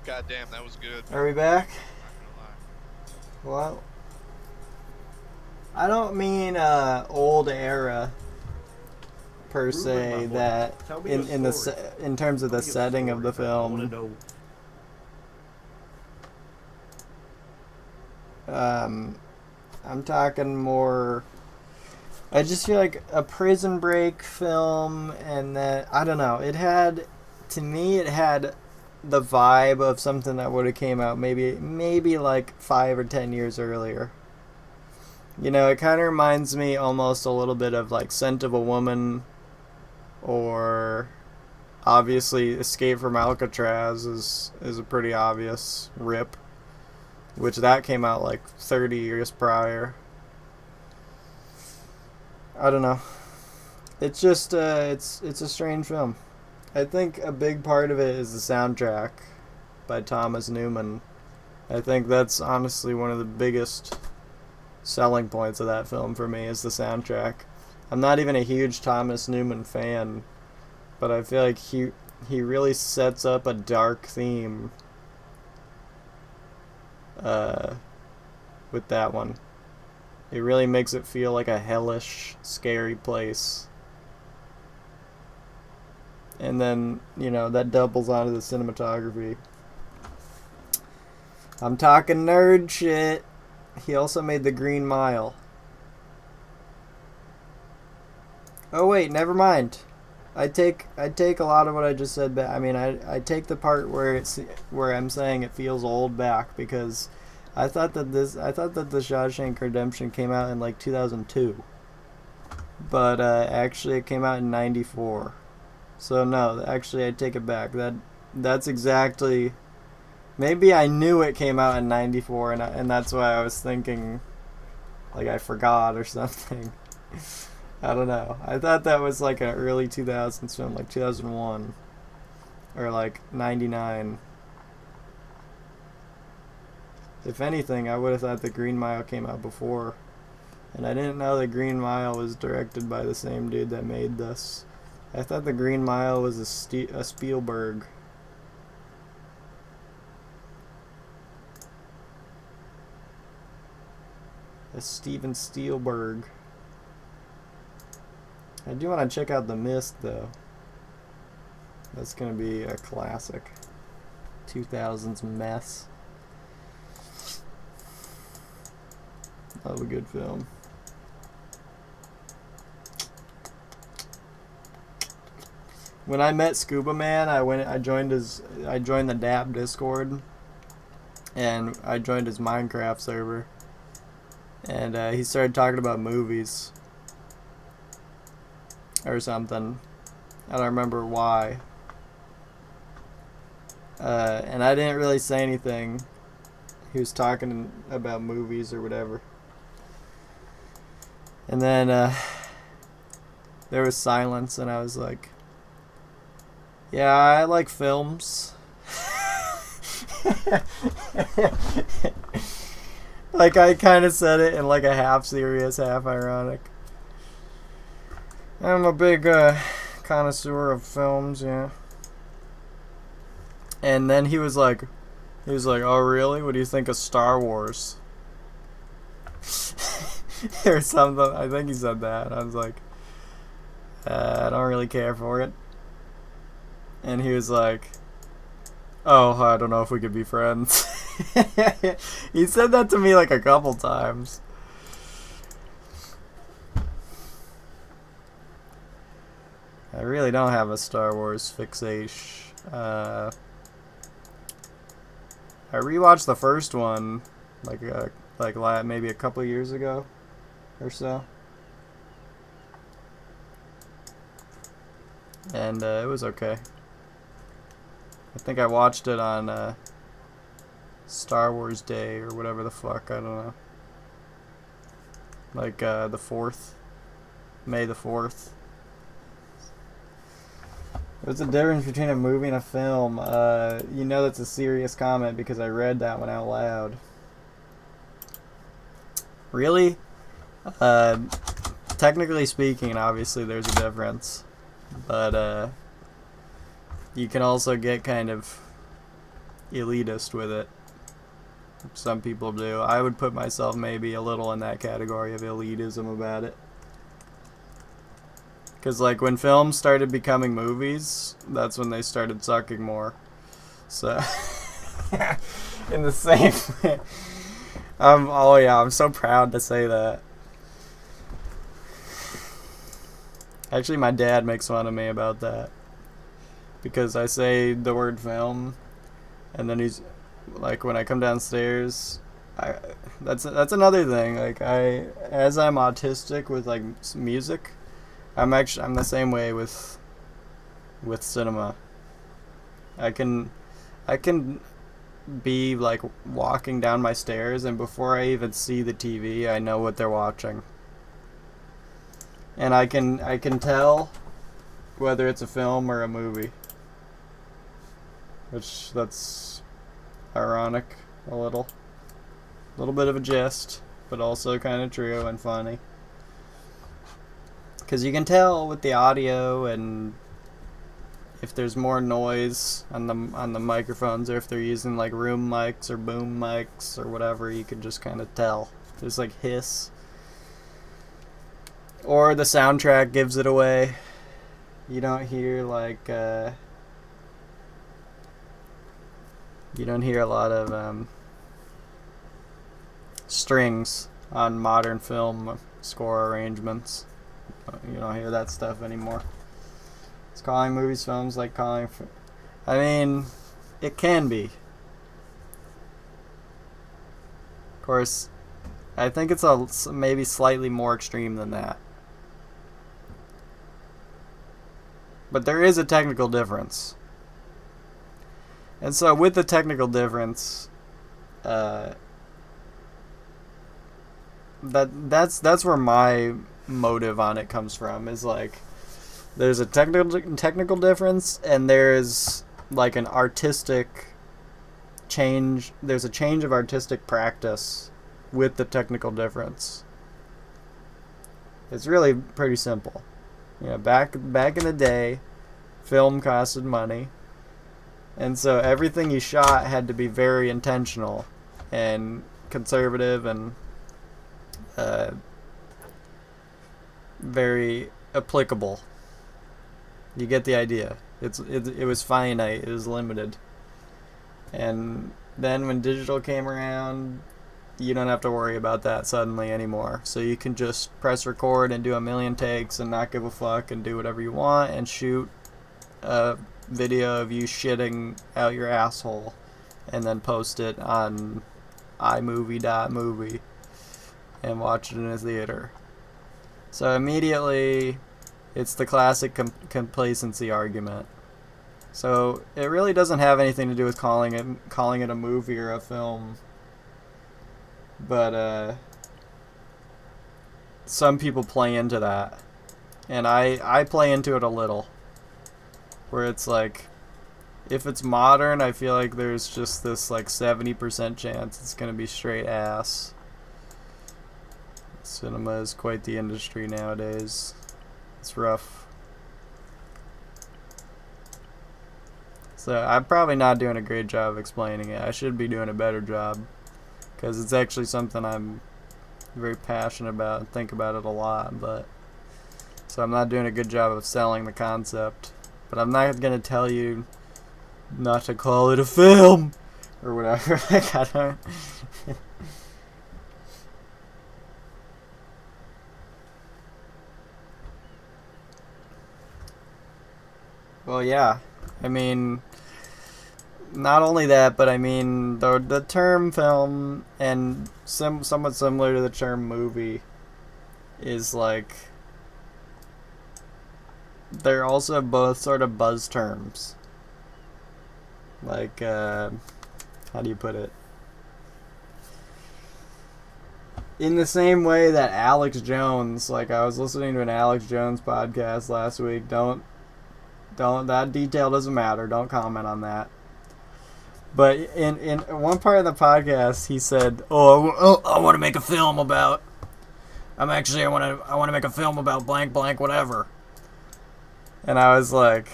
Goddamn, that was good, Are man. we back? Not gonna lie. Well, I don't mean old era per Ruben, my se. boy, That tell me a in story. in terms of Tell the me a setting of story, the man. I want to film. know. Um, I'm talking more. I just feel like a prison break film, and that I don't know. It had, to me, it had the vibe of something that would have came out maybe like 5 or 10 years earlier. You know, it kind of reminds me almost a little bit of like Scent of a Woman, or obviously Escape from Alcatraz is a pretty obvious rip, which that came out like 30 years prior. I don't know. It's just it's a strange film. I think a big part of it is the soundtrack by Thomas Newman. I think that's honestly one of the biggest selling points of that film for me is the soundtrack. I'm not even a huge Thomas Newman fan, but I feel like he really sets up a dark theme uh, with that one. It really makes it feel like a hellish, scary place. And then, you know, that doubles onto the cinematography. I'm talking nerd shit. He also made The Green Mile. Oh wait, never mind. I take a lot of what I just said back. I mean, I take the part where I'm saying it feels old back, because I thought that the Shawshank Redemption came out in like 2002, but actually it came out in '94. So no, actually I take it back. That's exactly. Maybe I knew it came out in '94, and that's why I was thinking like I forgot or something. I don't know. I thought that was like an early 2000s film, like 2001 or like '99. If anything, I would have thought The Green Mile came out before. And I didn't know The Green Mile was directed by the same dude that made this. I thought The Green Mile was a Spielberg. A Steven Spielberg. I do want to check out The Mist, though. That's going to be a classic. 2000s mess. Love a good film. When I met Scuba Man, I joined the DAP Discord, and I joined his Minecraft server, and he started talking about movies or something. I don't remember why. And I didn't really say anything. He was talking about movies or whatever. And then there was silence, and I was like, yeah, I like films. Like, I kind of said it in like a half serious, half ironic. I'm a big connoisseur of films, yeah. And then he was like, oh really? What do you think of Star Wars? Or something. I think he said that. I was like, I don't really care for it. And he was like, oh, I don't know if we could be friends. He said that to me like a couple times. I really don't have a Star Wars fixation. I rewatched the first one maybe a couple years ago or so, and it was okay. I think I watched it on Star Wars Day or whatever the fuck. I don't know. Like the 4th, May the 4th. What's the difference between a movie and a film? You know that's a serious comment because I read that one out loud. Really? Uh, Technically speaking, obviously there's a difference, but you can also get kind of elitist with it. Some people do. I would put myself maybe a little in that category of elitism about it. Because, like, when films started becoming movies, that's when they started sucking more. So, in the same way. I'm so proud to say that. Actually, my dad makes fun of me about that. Because I say the word film, and then he's like, when I come downstairs, that's another thing. Like, as I'm autistic with like music, I'm the same way with cinema. I can be like walking down my stairs, and before I even see the TV, I know what they're watching, and I can tell whether it's a film or a movie. Which, that's ironic, a little bit of a jest, but also kind of true and funny. Because you can tell with the audio, and if there's more noise on the microphones, or if they're using like room mics or boom mics or whatever, you can just kind of tell. There's like hiss, or the soundtrack gives it away. You don't hear like you don't hear a lot of strings on modern film score arrangements. You don't hear that stuff anymore. It's calling movies films like calling... I mean, it can be. Of course, I think it's maybe slightly more extreme than that. But there is a technical difference. And so with the technical difference, that's where my motive on it comes from. Is like, there's a technical difference, and there's like an artistic change. There's a change of artistic practice with the technical difference. It's really pretty simple. You know, back in the day, film costed money. And so everything you shot had to be very intentional and conservative and very applicable. You get the idea. It was finite. It was limited. And then when digital came around, you don't have to worry about that suddenly anymore. So you can just press record and do a million takes and not give a fuck and do whatever you want and shoot a video of you shitting out your asshole and then post it on iMovie.movie and watch it in a theater. So immediately, it's the classic complacency argument. So it really doesn't have anything to do with calling it a movie or a film. But some people play into that. And I play into it a little. Where it's like, if it's modern, I feel like there's just this like 70% chance it's going to be straight ass. Cinema is quite the industry nowadays. It's rough. So I'm probably not doing a great job of explaining it. I should be doing a better job, because it's actually something I'm very passionate about and think about it a lot. But so I'm not doing a good job of selling the concept. But I'm not going to tell you not to call it a film or whatever. Like, I don't... Well, yeah. I mean, not only that, but I mean, the term film and somewhat similar to the term movie is like... They're also both sort of buzz terms. Like, how do you put it? In the same way that Alex Jones, like I was listening to an Alex Jones podcast last week, don't, that detail doesn't matter, don't comment on that. But in one part of the podcast, he said, I want to make a film about, I want to make a film about blank, blank, whatever. And I was like,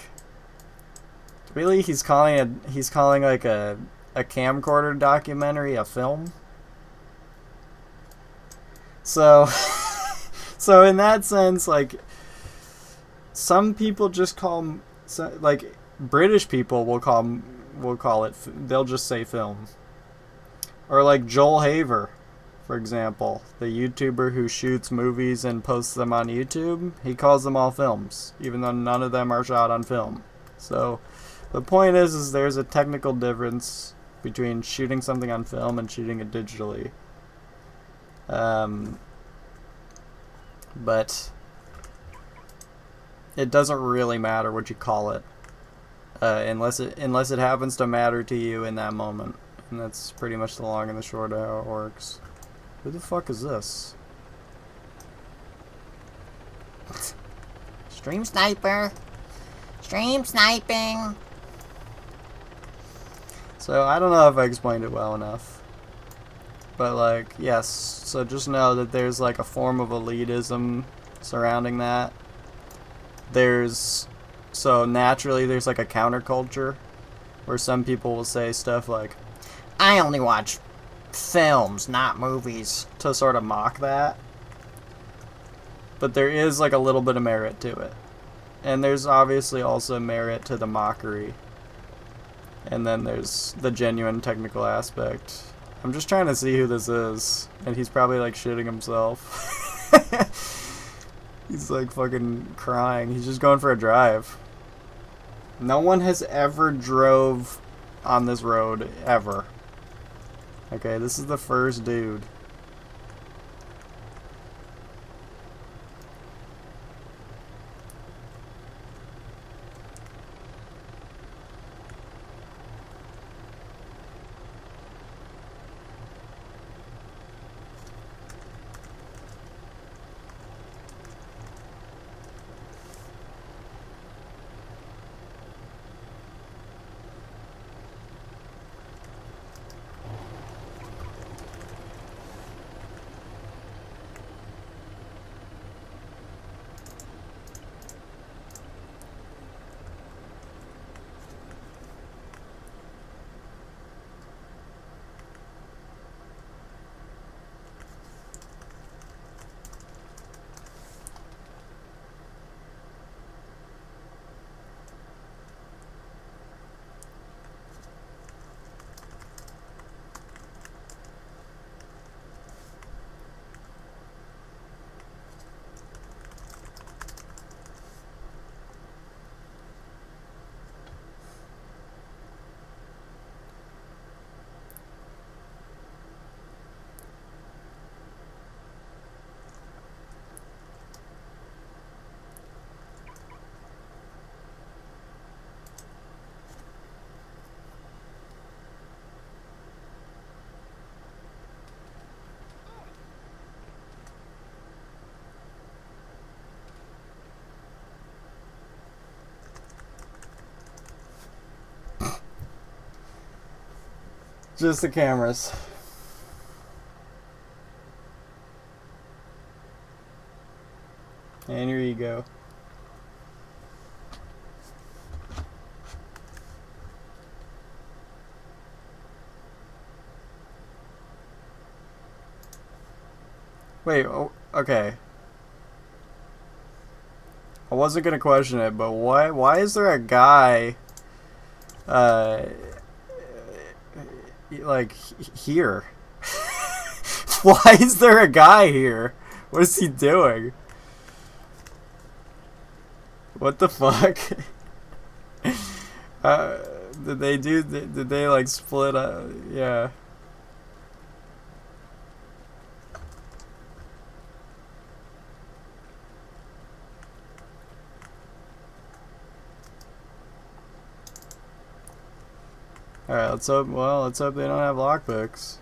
really? He's calling like a a camcorder documentary a film? So, so in that sense, like, some people just call, like, British people will call it, they'll just say film. Or like Joel Haver, for example, the YouTuber who shoots movies and posts them on YouTube, he calls them all films, even though none of them are shot on film. So the point is there's a technical difference between shooting something on film and shooting it digitally. But it doesn't really matter what you call it, unless it happens to matter to you in that moment. And that's pretty much the long and the short of how it works. Who the fuck is this? Stream sniper. Stream sniping. So I don't know if I explained it well enough. But like, yes, so just know that there's like a form of elitism surrounding that. So naturally there's like a counterculture where some people will say stuff like, I only watch films, not movies, to sort of mock that. But there is like a little bit of merit to it. And there's obviously also merit to the mockery. And then there's the genuine technical aspect. I'm just trying to see who this is. And he's probably like shitting himself. He's like fucking crying. He's just going for a drive. No one has ever drove on this road, ever. Okay, this is the first dude. Just the cameras. And your ego. Wait, oh, okay. I wasn't gonna question it, but why is there a guy like here? Why is there a guy here? What is he doing? What the fuck? Did they like split up? Yeah. Alright, let's hope they don't have lockpicks.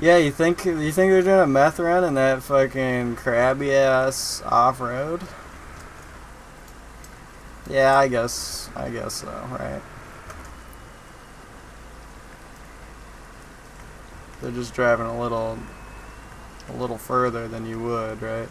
Yeah, you think they're doing a meth run in that fucking crabby ass off road? Yeah, I guess so, right? They're just driving a little further than you would, right?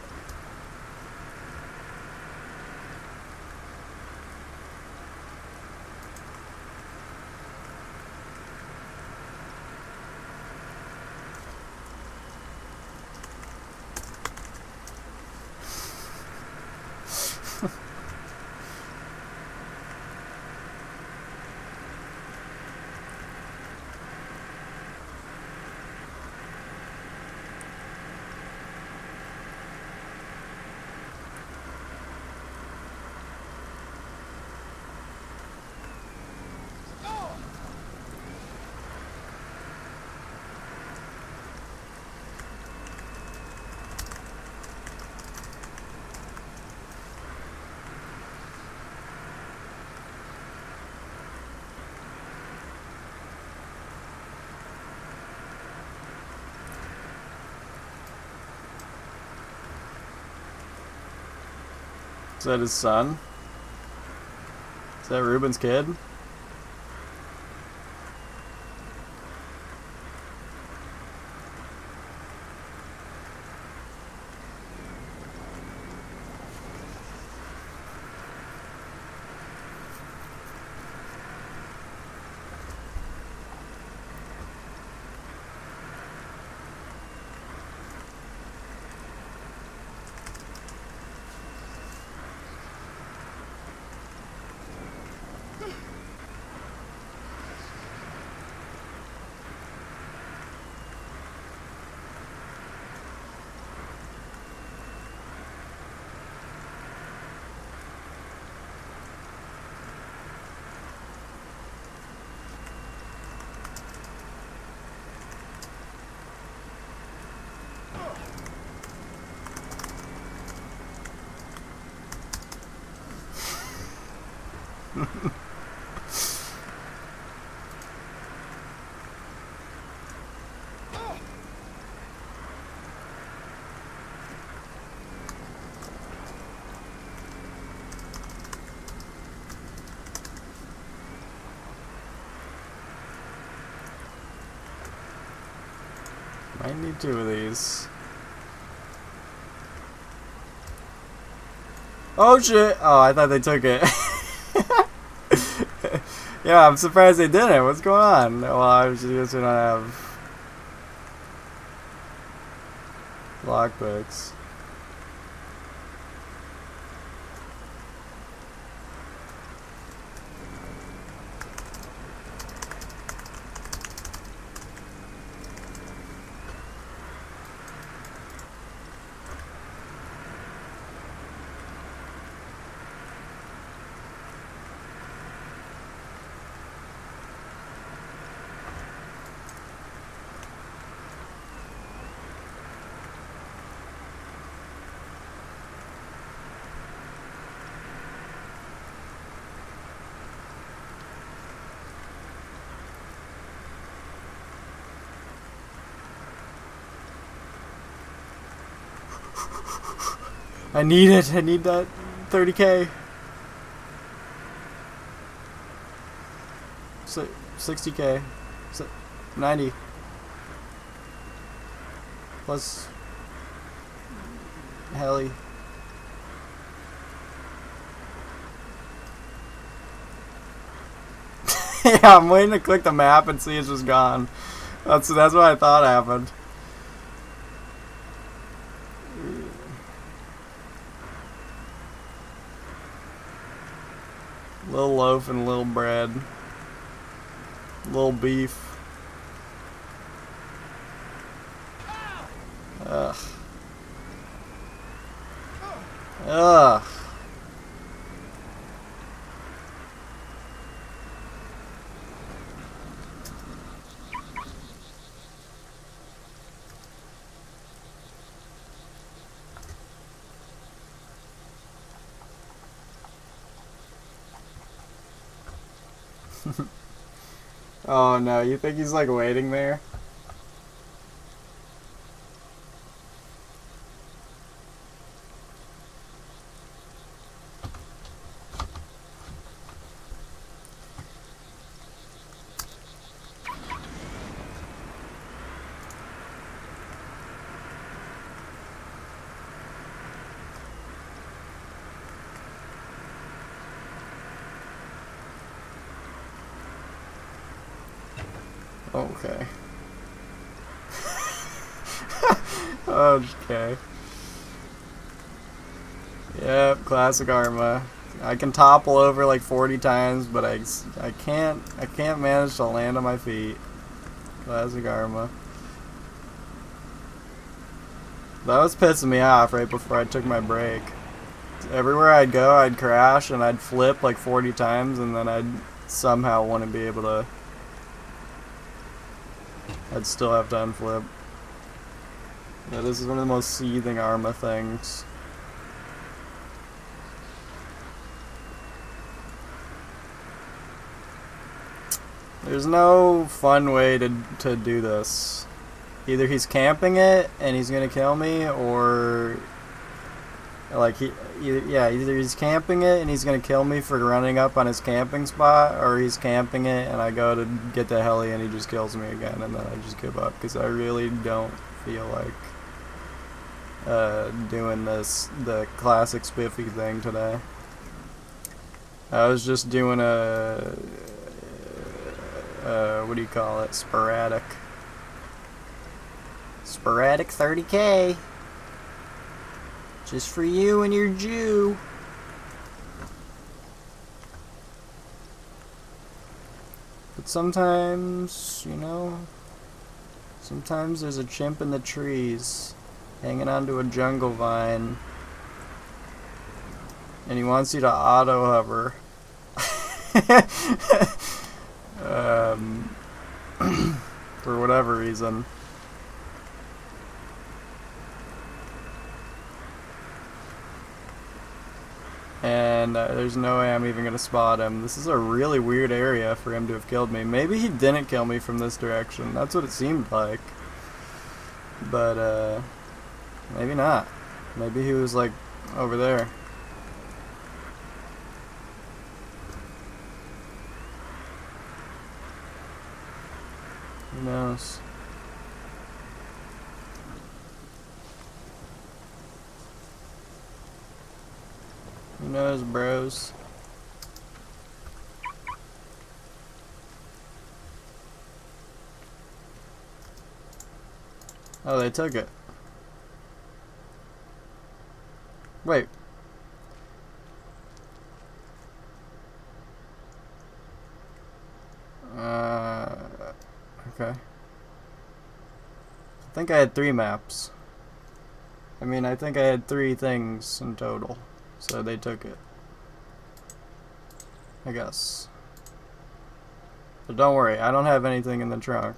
Is that his son? Is that Ruben's kid? Might need two of these. Oh shit! Oh, I thought they took it. Yeah, I'm surprised they didn't. What's going on? Well, I was just gonna have lockpicks. I need it. I need that 30K. 60K. 90. Plus heli. Yeah, I'm waiting to click the map and see it's just gone. That's what I thought happened. Little loaf and little bread. Little beef. Ugh. Ugh. Oh no, you think he's like waiting there? Okay. Okay. Yep, classic Arma. I can topple over like 40 times, but I can't manage to land on my feet. Classic Arma. That was pissing me off right before I took my break. Everywhere I'd go, I'd crash and I'd flip like 40 times, and then I'd somehow want to be able to. I'd still have to unflip. Yeah, this is one of the most seething Arma things. There's no fun way to do this. Either he's camping it and he's gonna kill me, or like either he's camping it and he's gonna kill me for running up on his camping spot, or he's camping it and I go to get the heli and he just kills me again, and then I just give up because I really don't feel like doing the classic spiffy thing today. I was just doing a what do you call it? Sporadic 30K. Just for you and your Jew. But sometimes, you know, sometimes there's a chimp in the trees hanging onto a jungle vine, and he wants you to auto hover. For whatever reason. And there's no way I'm even gonna spot him. This is a really weird area for him to have killed me. Maybe he didn't kill me from this direction. That's what it seemed like. But maybe not. Maybe he was like over there. Who knows? Who knows, bros? Oh, they took it. Wait. Okay. I think I had 3 maps. I mean, I think I had 3 things in total. So they took it. I guess. But don't worry, I don't have anything in the trunk.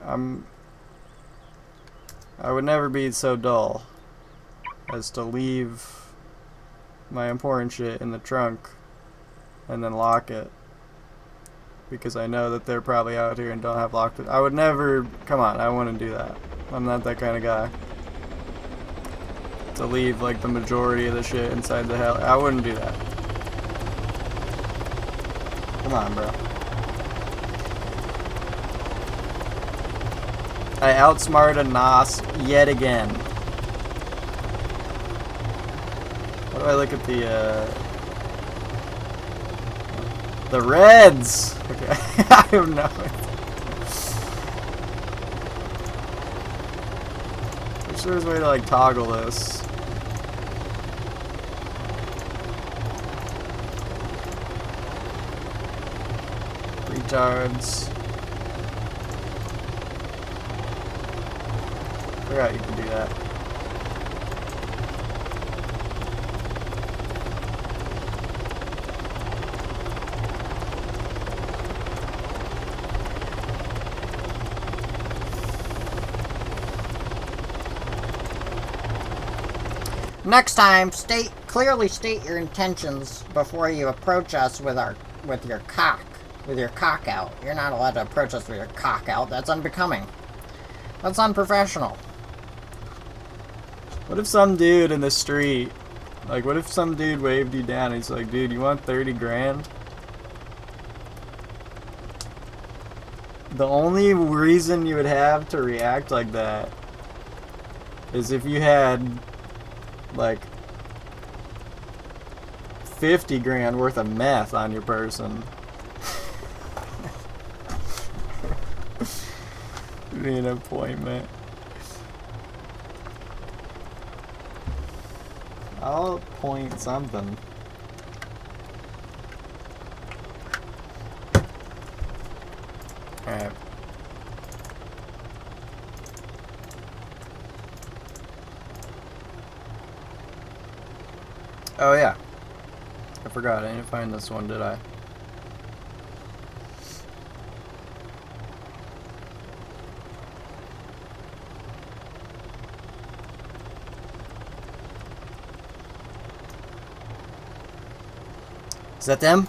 I would never be so dull as to leave my important shit in the trunk and then lock it, because I know that they're probably out here and don't have locked it. I would never, come on, I wouldn't do that. I'm not that kind of guy. To leave like the majority of the shit inside the hell, I wouldn't do that. Come on, bro. I outsmarted Nos yet again. How do I look at the Reds? Okay. I have no idea. Wish there was a way to like toggle this. Retards. I forgot you can do that. Next time, clearly state your intentions before you approach us with your cock out. You're not allowed to approach us with your cock out. That's unbecoming. That's unprofessional. What if some dude in the street, like, what if some dude waved you down and he's like, dude, you want 30 grand? The only reason you would have to react like that is if you had, like, 50 grand worth of meth on your person. be an appointment. I'll appoint something. Alright. Oh yeah. I forgot, I didn't find this one, did I? Is that them?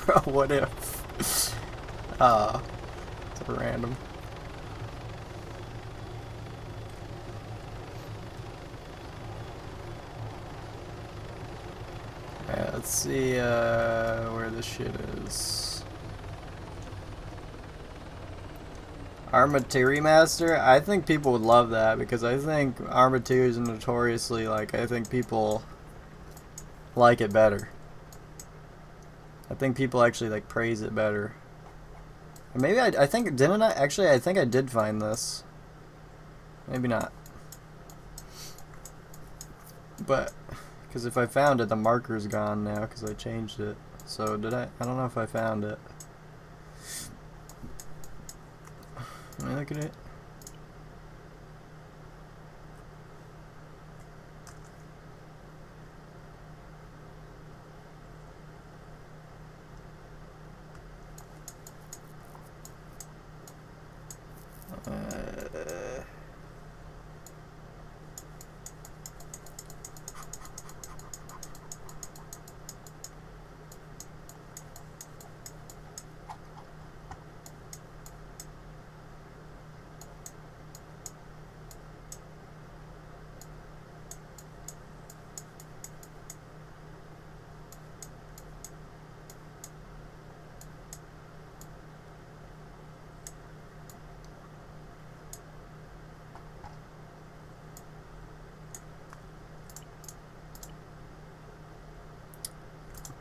Bro, what if? It's random. Alright, let's see where this shit is. Arma 2 remaster? I think people would love that because I think Arma 2 is notoriously, like, I think people like it better. I think people actually, like, praise it better. And maybe I think, didn't I? Actually, I think I did find this. Maybe not. But, because if I found it, the marker's gone now because I changed it. So, did I? I don't know if I found it. Let me look at it.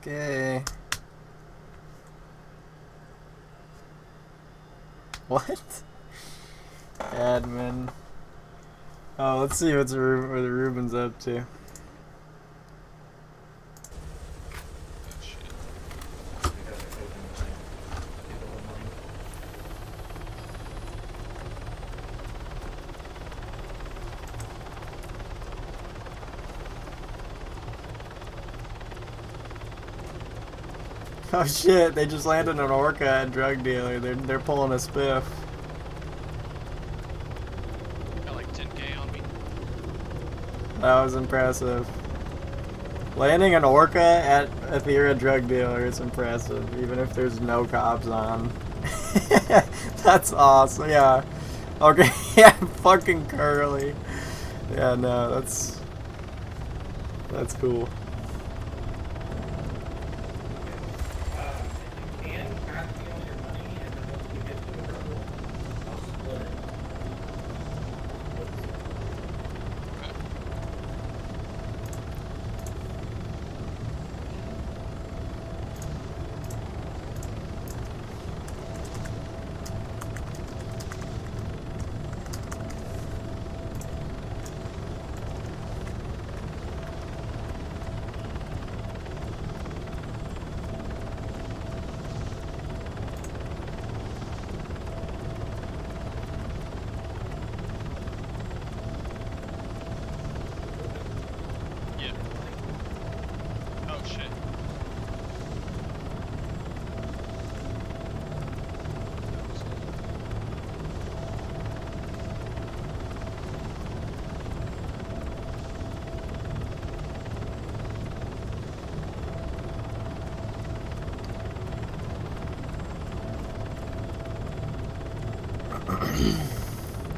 Okay. What? Admin. Oh, let's see what's what the Ruben's up to. Oh shit, they just landed an orca and drug dealer. They're pulling a spiff. Got like 10K on me. That was impressive. Landing an orca at a Thera drug dealer is impressive, even if there's no cops on. That's awesome, yeah. Okay, yeah, fucking curly. Yeah, no, that's cool.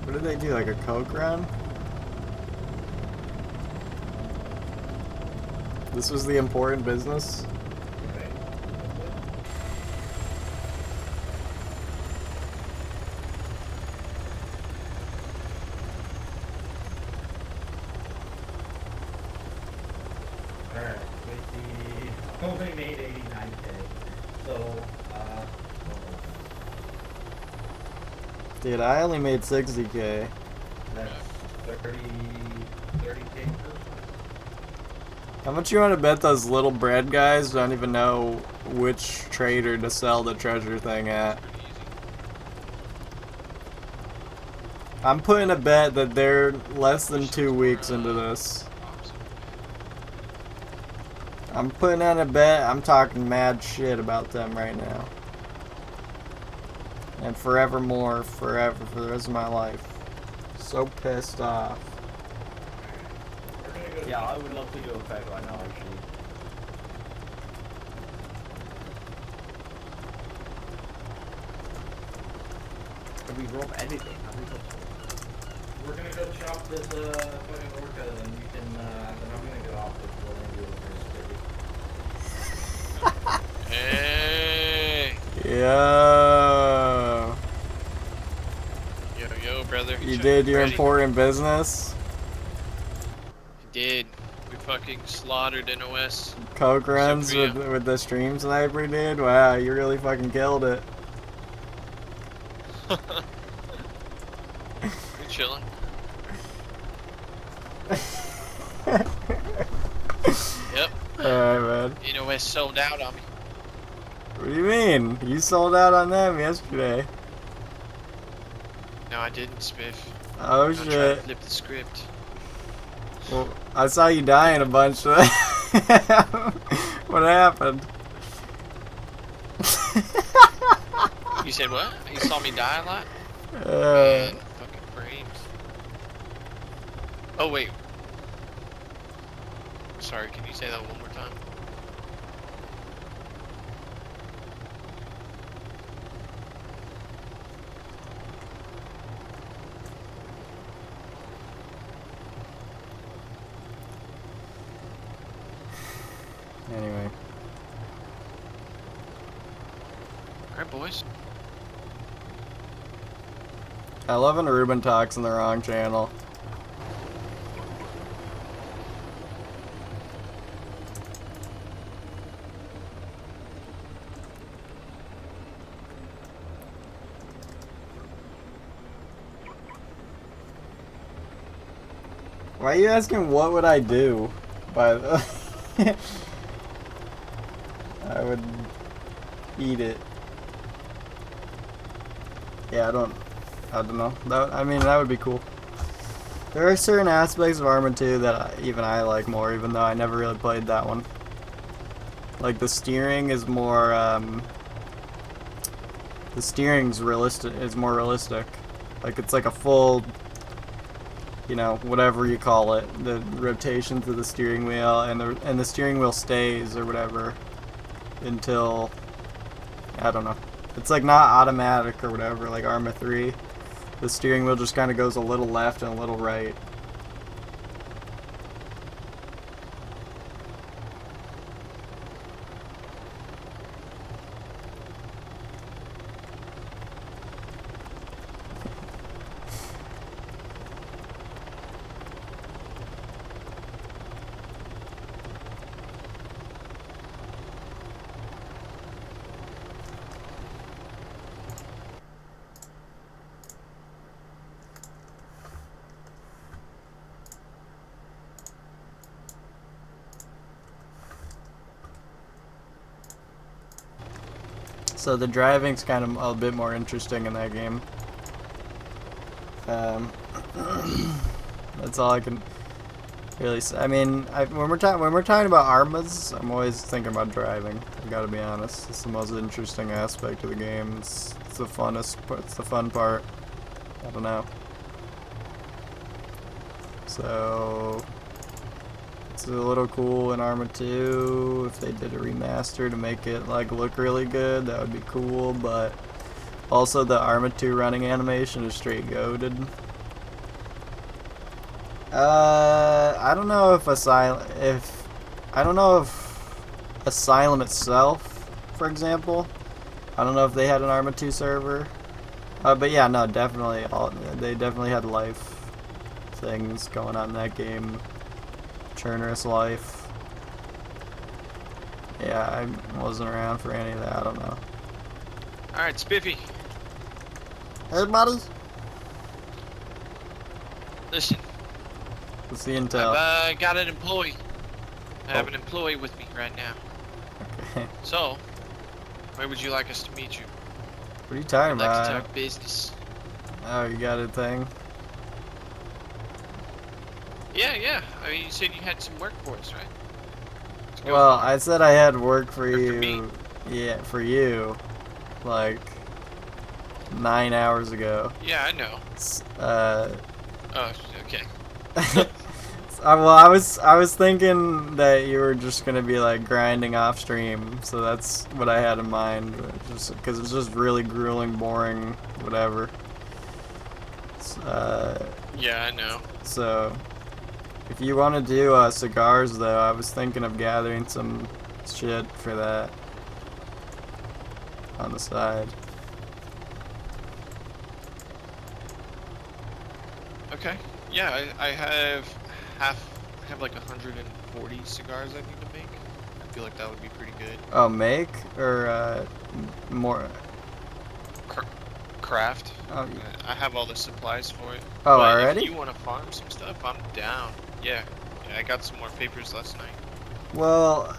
What did they do, like a coke run? This was the important business? Alright, with the only made 89K. So, Dude, I only made 60K. That's 30K per. How much you want to bet those little bread guys don't even know which trader to sell the treasure thing at? Pretty easy. I'm putting a bet that they're less than 2 weeks into this. Opposite. I'm putting on a bet. I'm talking mad shit about them right now. And forevermore, forever, for the rest of my life. So pissed off. We're gonna go. Yeah, I would love to go back right now, actually. Can we rob anything? Have we got? We're gonna go chop this fucking orca, and you can. Then I'm gonna get off this building and do it. Hey, Yo. yo, brother. You Check did your ready. important business. Did. We fucking slaughtered NOS. Coke runs for you. with the stream sniper, dude. Wow, you really fucking killed it. We're chilling. Yep. Alright, man. NOS sold out on me. What do you mean? You sold out on them yesterday. No, I didn't, Spiff. Oh I'm trying to shit. flip the script. Well, I saw you dying a bunch. What happened? You said what? You saw me die a lot? Uh, Man, fucking frames. Oh, wait. Sorry, can you say that one more time? anyway. Alright, boys. I love when Ruben talks in the wrong channel. Why are you asking what would I do? By the I would eat it. Yeah, I don't know. I mean, that would be cool. There are certain aspects of Arma 2 that even I like more, even though I never really played that one. Like the steering is more, the steering's realistic, is more realistic. Like it's like a full, you know, whatever you call it, the rotations of the steering wheel, and the steering wheel stays or whatever until, I don't know. It's like not automatic or whatever, like Arma 3. The steering wheel just kind of goes a little left and a little right. So the driving's kind of a bit more interesting in that game. That's all I can really say. I mean, when we're talking about armas, I'm always thinking about driving. I gotta be honest. It's the most interesting aspect of the game. It's the funnest. It's the fun part. I don't know. So it's a little cool in Arma 2 if they did a remaster to make it like look really good. That would be cool, but also the Arma 2 running animation is straight goated. I don't know if Asylum itself, for example, I don't know if they had an Arma 2 server. But yeah, no, definitely they definitely had life things going on in that game. Churnerous life. Yeah, I wasn't around for any of that. I don't know. Alright, Spiffy. Hey, buddy. Listen, What's the intel? I've got an employee. I have Oh. an employee with me right now. Okay. So, where would you like us to meet you? What are you talking I'd like to about? talk business. Oh, you got a thing? Yeah. I mean, you said you had some work for us, right? What's going Well, on? I said I had work for Or for you. me. Yeah, for you. Like 9 hours ago. Yeah, I know. Oh, okay. Well, I was thinking that you were just gonna be like grinding off stream, so that's what I had in mind. Just because it's just really grueling, boring, whatever. Yeah, I know. So if you want to do cigars, though, I was thinking of gathering some shit for that on the side. Okay. Yeah, I have like 140 cigars I need to make. I feel like that would be pretty good. Oh, make or more? Craft. Oh, I have all the supplies for it. Oh, but already? if you want to farm some stuff, I'm down. Yeah, I got some more papers last night. Well,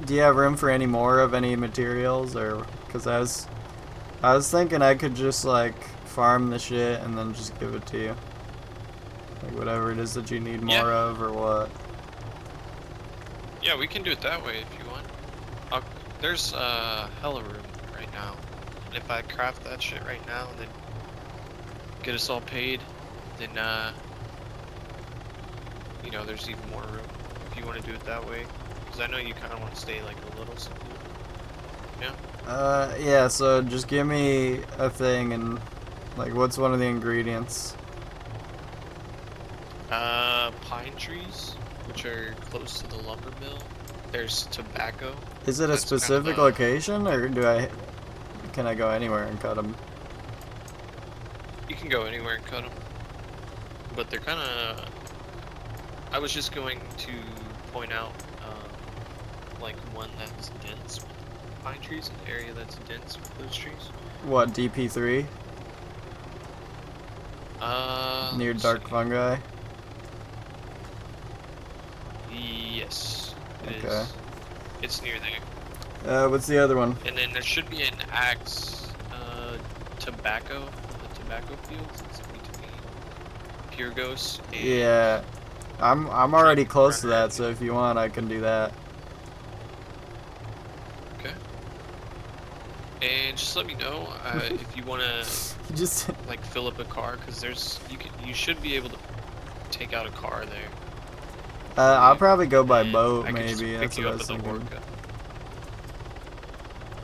do you have room for any more of any materials, or because I was thinking I could just like farm the shit and then just give it to you, like whatever it is that you need more Yeah. of or what. Yeah, we can do it that way if you want. There's hella room right now. And if I craft that shit right now and then get us all paid, then you know, there's even more room if you want to do it that way. Because I know you kind of want to stay like a little simple. Yeah. Yeah. So just give me a thing and like, what's one of the ingredients? Pine trees, which are close to the lumber mill. There's tobacco. Is it a That's kind of specific a- location, or can I go anywhere and cut them? You can go anywhere and cut them, but they're kind of. I was just going to point out, like one that's dense with pine trees, an area that's dense with those trees. What, DP3 near Let's dark see. fungi? Yes, it Okay. is. It's near there. What's the other one? And then there should be an axe, tobacco, the tobacco fields. It's in between Purgos and Yeah, I'm already close to Runner. that, so if you want, I can do that. Okay. And just let me know if you wanna Just like fill up a car, because you should be able to take out a car there. I'll probably go by And boat, I can just maybe. pick That's you what I up was at the thinking. Orca.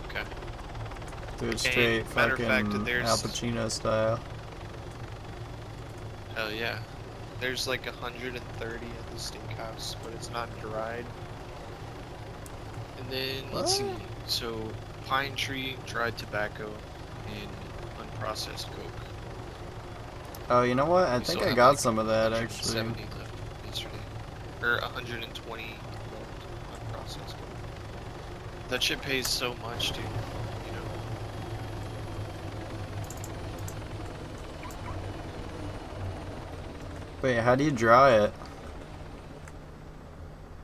Okay. Do it straight, matter of fucking fact, there's- Al Pacino style. Hell yeah. There's like 130 at the steakhouse, but it's not dried. And then let's see. What? So pine tree, dried tobacco, and unprocessed coke. Oh, you know what? I We think still I have, got like, some of that actually. 170 left yesterday. Or 120 left unprocessed coke. That shit pays so much, dude. You know. Wait, how do you dry it?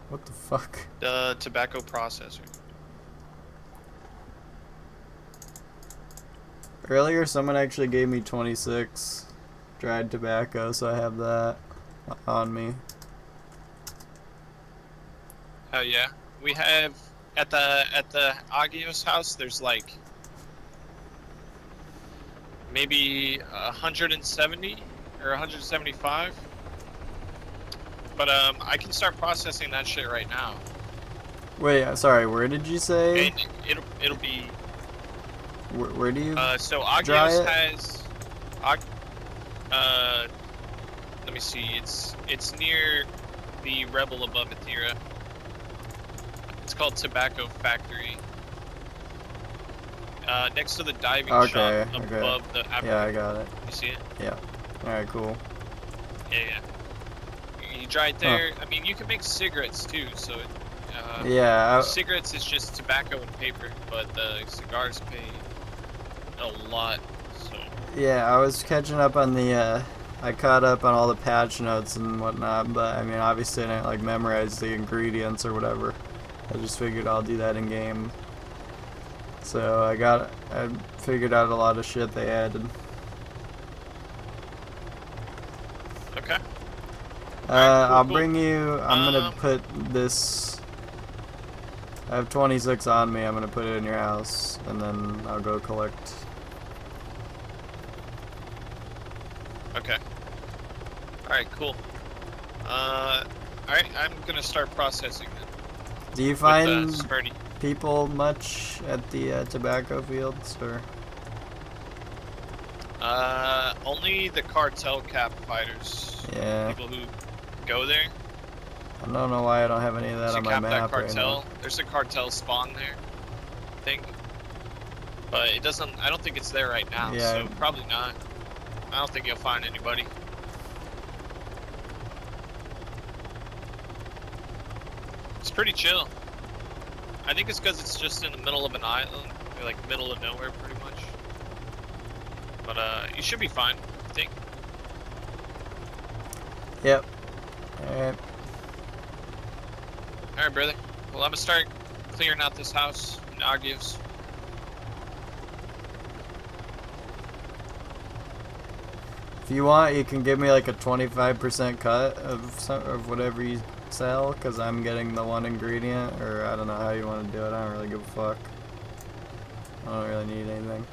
What the fuck? The tobacco processor. Earlier, someone actually gave me 26 dried tobacco, so I have that on me. Oh yeah. We have at the Agios house. There's like maybe 170 or 175. But I can start processing that shit right now, Wait, sorry, where did you say? and it'll be. Where do you? So dry Agios it? has. Let me see. It's near the Rebel above Athira. It's called Tobacco Factory. Next to the diving Okay, shop okay. above the African. Yeah, I got it. You see it? Yeah. Alright, cool. Yeah. You dry it there. I mean, you can make cigarettes too. So, Yeah, cigarettes is just tobacco and paper, but the cigars pay a lot. So Yeah, I was catching up on the, I caught up on all the patch notes and whatnot, but I mean, obviously I didn't like memorize the ingredients or whatever. I just figured I'll do that in game. So I figured out a lot of shit they added. okay. I'll cool. bring you, I'm gonna Um, put this, I have 26 on me, I'm gonna put it in your house, and then I'll go collect. Okay. Alright, cool. Alright, I'm gonna start processing then. Do you With, find Smarty. people much at the tobacco fields, or? Only the cartel cap fighters. Yeah. People who go there. I don't know why I don't have any of that To on my cap that map right cartel. now. There's a cartel spawn there, I think. But it doesn't, I don't think it's there right now, Yeah. so probably not. I don't think you'll find anybody. It's pretty chill. I think it's because it's just in the middle of an island, or like middle of nowhere pretty much. But you should be fine, I think. Yep. Alright. Alright, brother. Well, I'm gonna start clearing out this house in Agios. If you want, you can give me like a 25% cut of whatever you sell, because I'm getting the one ingredient, or I don't know how you want to do it. I don't really give a fuck. I don't really need anything.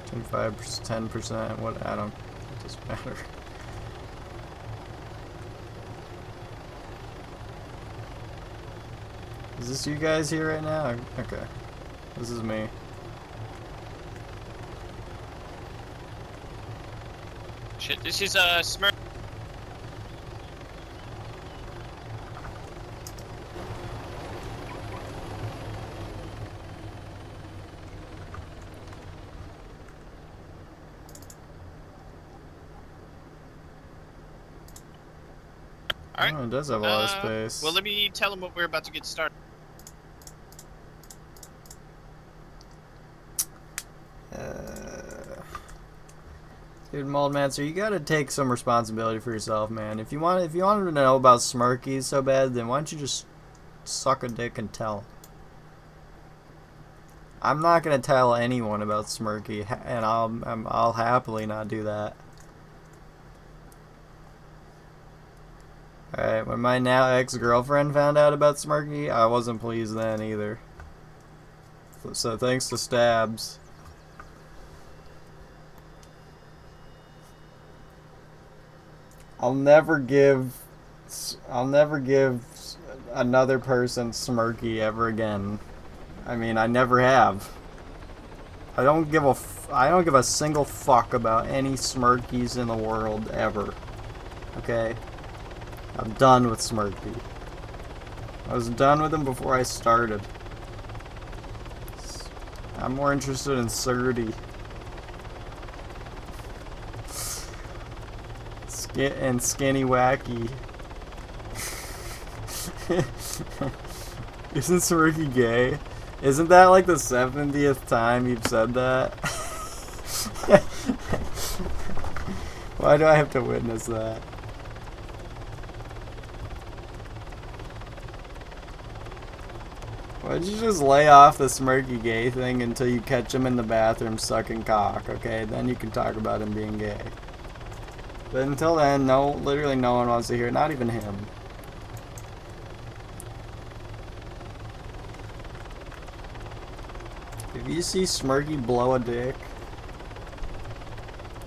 $25, 10%, what? I don't. It doesn't matter. Is this you guys here right now? Okay. This is me. Shit, this is Smurf. Alright. Oh, it does have a lot of space. Well, let me tell them what we're about to get started. Dude, Moldmancer, you gotta take some responsibility for yourself, man. If you wanted to know about Smirkies so bad, then why don't you just suck a dick and tell? I'm not gonna tell anyone about Smirky, and I'll happily not do that. Alright, when my now ex-girlfriend found out about Smirky, I wasn't pleased then either. So thanks to Stabs. I'll never give another person Smirky ever again. I mean, I never have. I don't give a single fuck about any Smirkies in the world ever. Okay? I'm done with Smirky. I was done with him before I started. I'm more interested in Surdy. And Skinny Wacky. Isn't Smirky gay? Isn't that like the 70th time you've said that? Why do I have to witness that? Why don't you just lay off the Smirky gay thing until you catch him in the bathroom sucking cock, okay? Then you can talk about him being gay. But until then, literally no one wants to hear it, not even him. If you see Smirky blow a dick,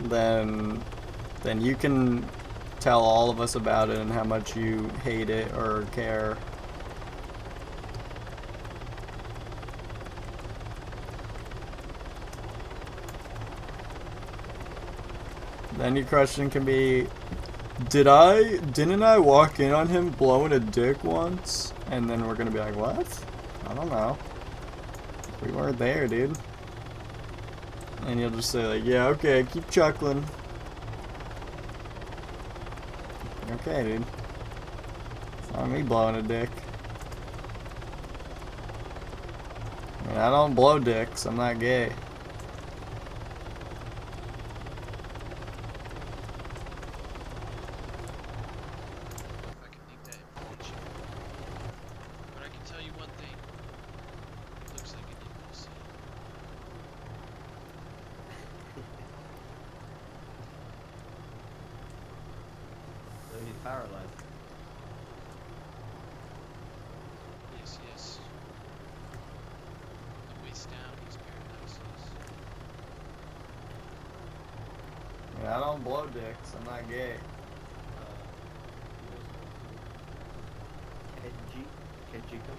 then you can tell all of us about it and how much you hate it or care. Then your question can be, didn't I walk in on him blowing a dick once? And then we're gonna be like, what? I don't know. We weren't there, dude. And you'll just say like, yeah, okay, keep chuckling. Okay, dude. It's not me blowing a dick. I mean, I don't blow dicks. I'm not gay. If I can dig that information. But I can tell you one thing. It looks like an NPC. So he's paralyzed. Yes, yes. The waist down, he's paralyzed. I mean, I don't blow dicks. I'm not gay. Kenjiko?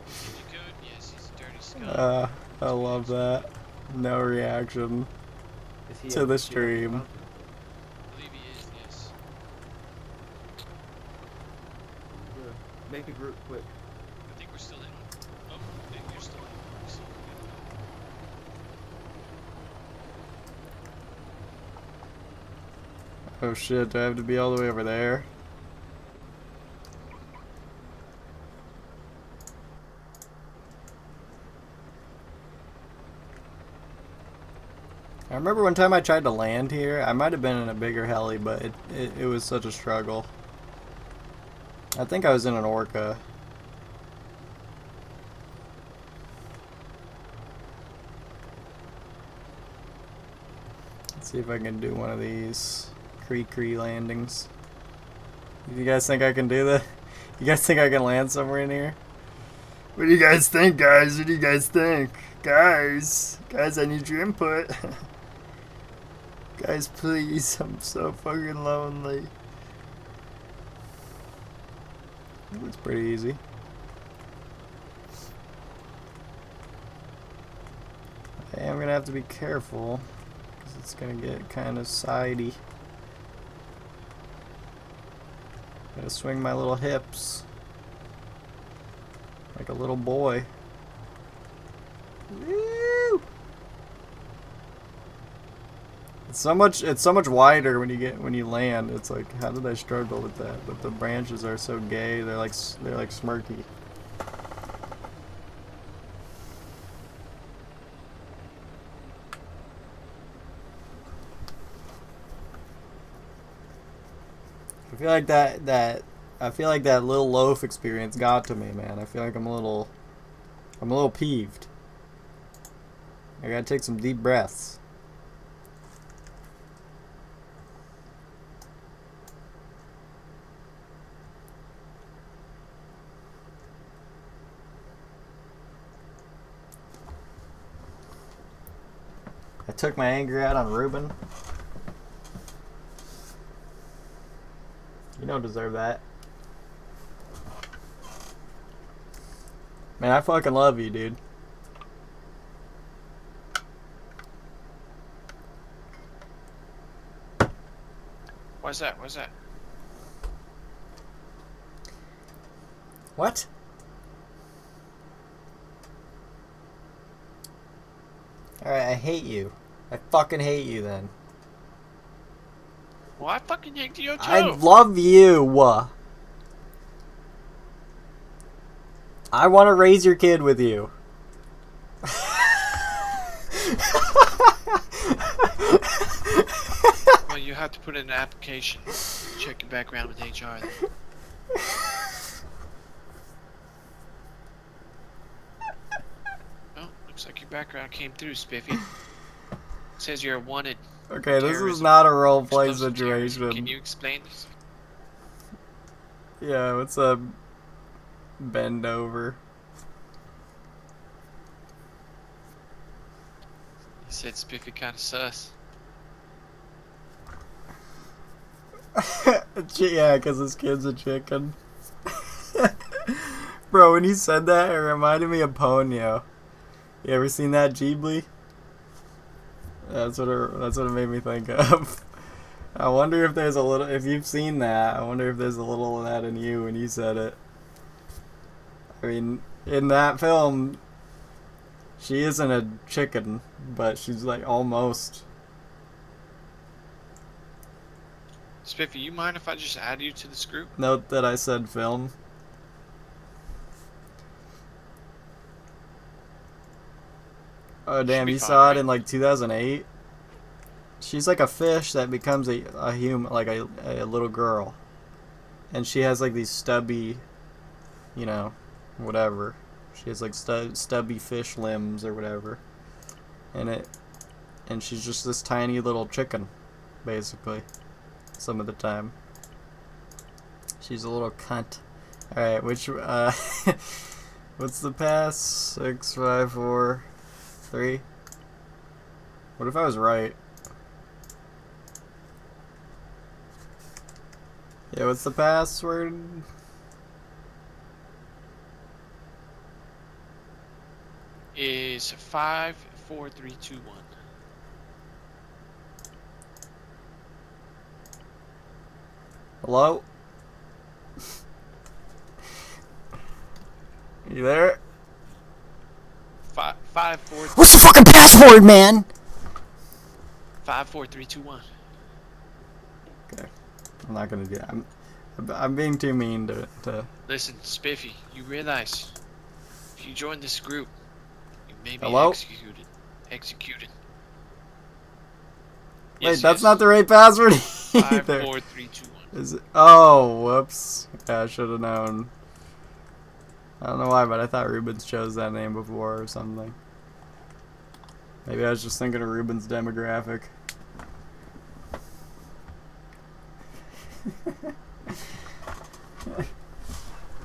Is he good? Yes, he's a dirty scum. I love that. No reaction Is he to the stream. I believe he is, yes. Make a group quick. I think we're still in. Oh, you're still in. So Oh shit, do I have to be all the way over there? I remember one time I tried to land here. I might have been in a bigger heli, but it was such a struggle. I think I was in an orca. Let's see if I can do one of these cree landings. You guys think I can do that? You guys think I can land somewhere in here? What do you guys think, guys? What do you guys think? Guys, I need your input. Guys, please, I'm so fucking lonely. It looks pretty easy. I am gonna have to be careful, because it's gonna get kind of sidey. Gotta swing my little hips like a little boy. Woo! It's so much wider when you land. It's like, how did I struggle with that? But the branches are so gay. They're like smirky. I feel like that little loaf experience got to me, man. I feel like I'm a little peeved. I gotta take some deep breaths. I took my anger out on Ruben. You don't deserve that. Man, I fucking love you, dude. why's that? Why's that? What? Alright, I hate you. I fucking hate you then. Well, I fucking yanked you too. I love you. I want to raise your kid with you. Well, you have to put in an application. Check your background with HR. Then. Oh, looks like your background came through, Spiffy. It says you're wanted. Okay, this is Terrorism. not a roleplay Explosive terrorism. situation. Can you explain this? Yeah, what's up? Bend over. He said Spiffy kind of sus. Yeah, because this kid's a chicken. Bro, when he said that, it reminded me of Ponyo. You ever seen that, Ghibli? That's what it made me think of. I wonder if there's a little, if you've seen that, I wonder if there's a little of that in you when you said it. I mean, in that film, she isn't a chicken, but she's like almost. Spiffy, you mind if I just add you to this group? Note that I said film. Oh damn, be you fine, saw right? it in like 2008. She's like a fish that becomes a human, like a little girl, and she has like these stubby, you know, whatever. She has like stubby fish limbs or whatever, and she's just this tiny little chicken, basically. Some of the time, she's a little cunt. All right, which what's the pass? 6, 5, 4, 3. What if I was right? Yeah, what's the password? Is 5, 4, 3, 2, 1. Hello? You there? 5, 4, What's the fucking password, man? 5, 4, 3, 2, 1. Okay. I'm not gonna do that. I'm being too mean to. Listen, Spiffy, you realize if you join this group, you may be Hello? executed. Executed. Wait, that's not the right password 5, either. 4, 3, 2, 1. Is it? Oh, whoops. Yeah, I should have known. I don't know why, but I thought Rubens chose that name before or something. Maybe I was just thinking of Rubens' demographic.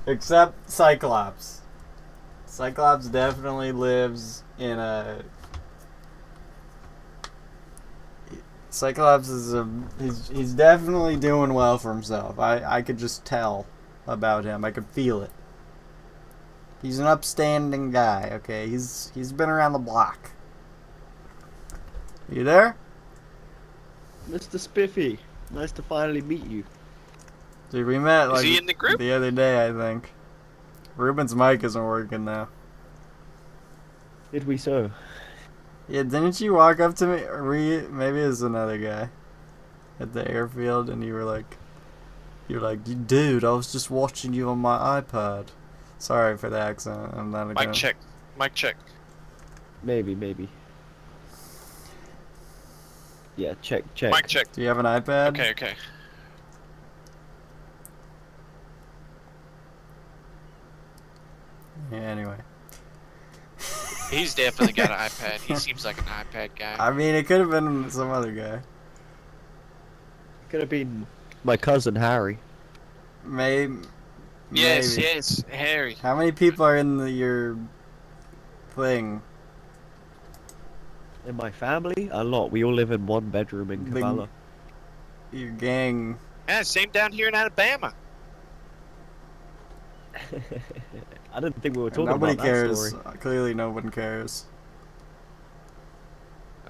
Except Cyclops. Cyclops definitely lives in a... Cyclops is he's definitely doing well for himself. I could just tell about him. I could feel it. He's an upstanding guy, okay? He's been around the block. You there? Mr. Spiffy, nice to finally meet you. Dude, we met Is he in the group? the other day, I think. Ruben's mic isn't working now. Did we so? Yeah, didn't you walk up to me? Or maybe it was another guy at the airfield, and you were like, dude, I was just watching you on my iPad. Sorry for the accent. I'm not a Mic check. Mic check. Maybe. Yeah, check. Mic check. Do you have an iPad? Okay. Yeah, anyway. He's definitely got an iPad. He seems like an iPad guy. I mean, it could have been some other guy. Could have been my cousin Harry. Maybe. Yes, Harry. How many people are in your thing? In my family, a lot. We all live in one bedroom in Big- Cavallo. Your gang. Yeah, same down here in Alabama. I didn't think we were talking Nobody about cares. that story. Clearly, no one cares.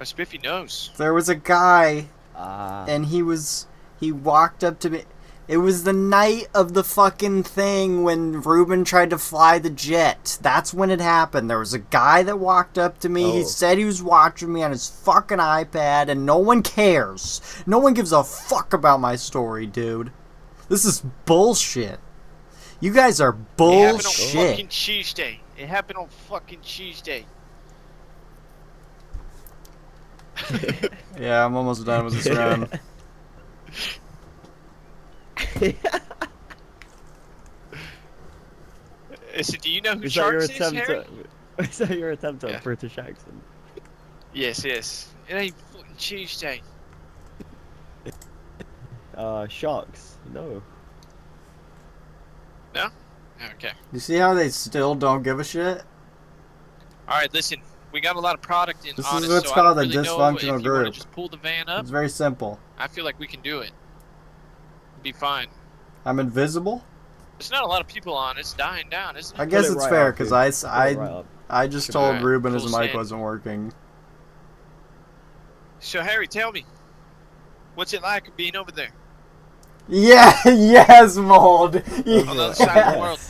Spiffy knows. There was a guy, Ah. and he walked up to me. It was the night of the fucking thing when Ruben tried to fly the jet. That's when it happened. There was a guy that walked up to me. He Oh. said he was watching me on his fucking iPad, and no one cares. No one gives a fuck about my story, dude. This is bullshit. You guys are It happened on bullshit. fucking Tuesday. It happened on fucking Tuesday. Yeah, I'm almost done with this round. So, do you know who Is that your Sharks is, attempt Harry? Is that your attempt at Yeah. a British accent? Yes. It ain't fucking Tuesday. Sharks? No. No? Okay. You see how they still don't give a shit? Alright, listen. We got a lot of product in This on is us, what's so called I a don't really know dysfunctional if you wanna group. just pull the van up. It's very simple. I feel like we can do it. Be fine. I'm invisible? There's not a lot of people on. It's dying down, isn't it? I guess it it's right fair, up, because dude. I Put it right up. I just Should told I Ruben his full mic send? wasn't working. So, Harry, tell me. What's it like being over there? Yeah, yes, Mold. On the other side of the world.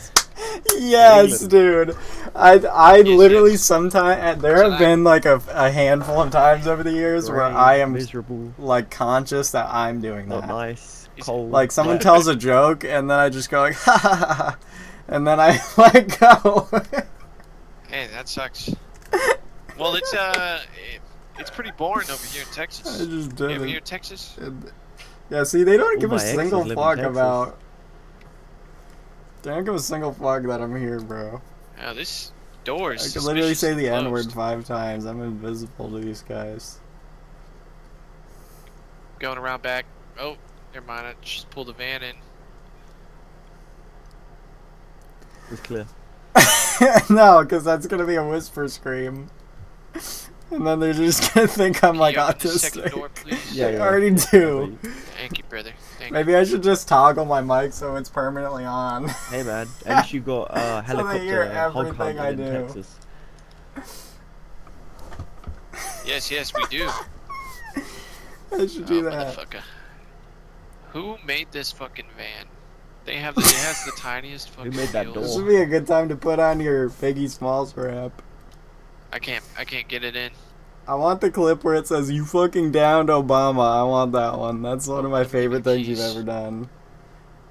Yes, dude. I literally yes. sometimes there So have I- been like a handful of times over the years where Grey, I am miserable, like conscious that I'm doing not that. nice, Is- cold. Like someone wet. tells a joke and then I just go like ha ha ha, ha, and then I let go. Hey, that sucks. Well, it's pretty boring over here in Texas. I just You did ever it. here in Texas? Yeah, see, they don't All give a my exes single live in fuck Texas. about. They don't give a single fuck that I'm here, bro. Yeah, this door is I can literally say the suspiciously N word closed. 5 times. I'm invisible to these guys. Going around back. Oh, never mind. I just pulled the van in. It's clear. No, because that's gonna be a whisper scream. And then they're just gonna think I'm Can like you open the second door, autistic. please? Yeah, They yeah. already do. Thank you, brother. Thank you. Maybe I should just toggle my mic so it's permanently on. Hey man, at least you got So they hear helicopter hog everything I hunting in do. Texas. Yes, we do. I should do Oh, that. motherfucker. Who made this fucking van? It has the tiniest fucking made that wheels. This door? would be a good time to put on your Biggie Smalls rap. I can't get it in. I want the clip where it says, "You fucking downed Obama." I want that one. That's one of my Give me favorite the things you've keys. ever done.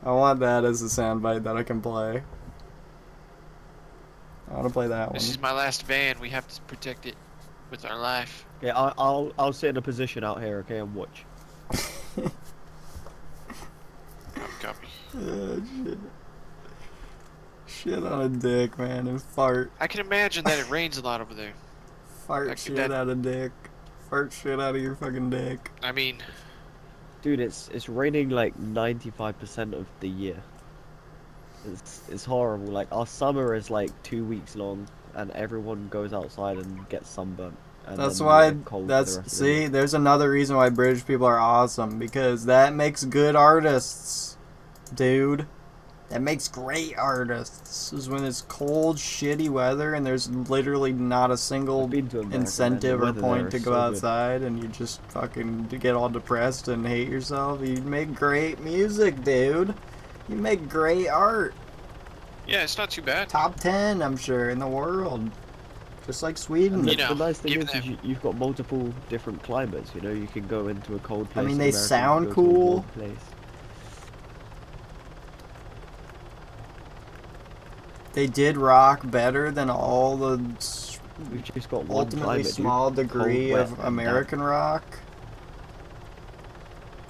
I want that as a soundbite that I can play. I want to play that one. This is my last van. We have to protect it with our life. Okay, I'll sit in a position out here, okay, and watch. Copy. Shit. Shit on a dick, man, and fart. I can imagine that it rains a lot over there. Fart Actually, shit that- out of dick. Fart shit out of your fucking dick. I mean, Dude, it's raining like 95% of the year. It's horrible. Like our summer is like 2 weeks long, and everyone goes outside and gets sunburnt. And That's then we why. get cold for the That's rest of the year. see. There's another reason why British people are awesome, because that makes good artists, dude. That makes great artists. Is when it's cold, shitty weather, and there's literally not a single I've been to America, man. The incentive or weather point there to is go so good. outside, and you just fucking get all depressed and hate yourself. You make great music, dude. You make great art. yeah, it's not too bad. Top 10, I'm sure, in the world. Just like Sweden. And You the, know, the nice thing given is, that- you've got multiple different climates. You know, you can go into a cold place. mean, in they America, you sound can go to a cool. warm place. They did rock better than all the We've just got one ultimately climate, dude. small degree Cold, wet, of and damp. American rock.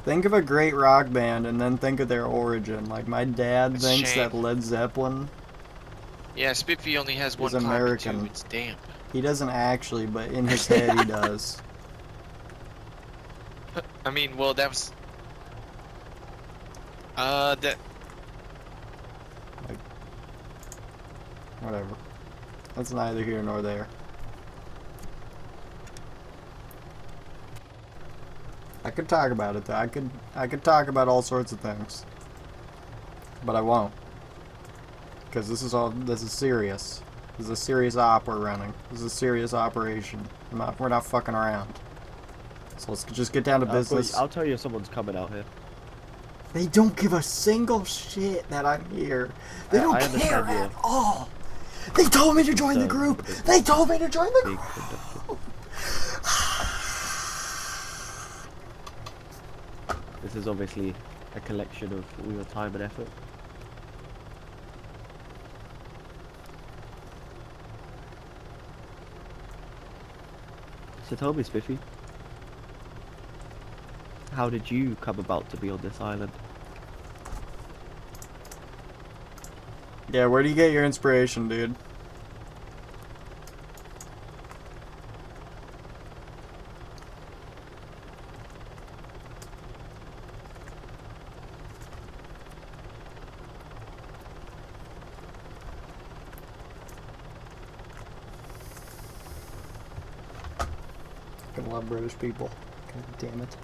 Think of a great rock band and then think of their origin. Like, my dad It's a thinks shame. that Led Zeppelin, Yeah, Spiffy only has one He's climate American. too. It's damp. he doesn't actually, but in his head he does. I mean, well, that was. That. Whatever. That's neither here nor there. I could talk about it though. I could talk about all sorts of things. But I won't. Because this is serious. This is a serious op we're running. This is a serious operation. We're not fucking around. So let's just get down to business. I'll tell you if someone's coming out here. They don't give a single shit that I'm here. They don't I care understand at you. all. They told me to join the So, group. big- They told me to join the Big group. production. This is obviously a collection of all your time and effort. So tell me, Spiffy, how did you come about to be on this island? Yeah, where do you get your inspiration, dude? I love British people. God damn it.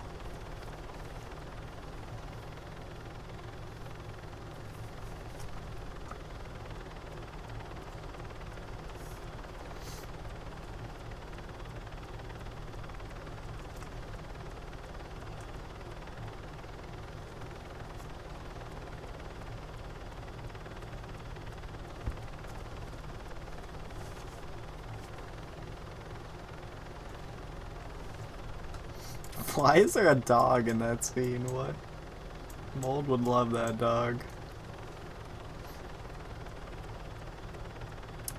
Why is there a dog in that scene? What? Mold would love that dog.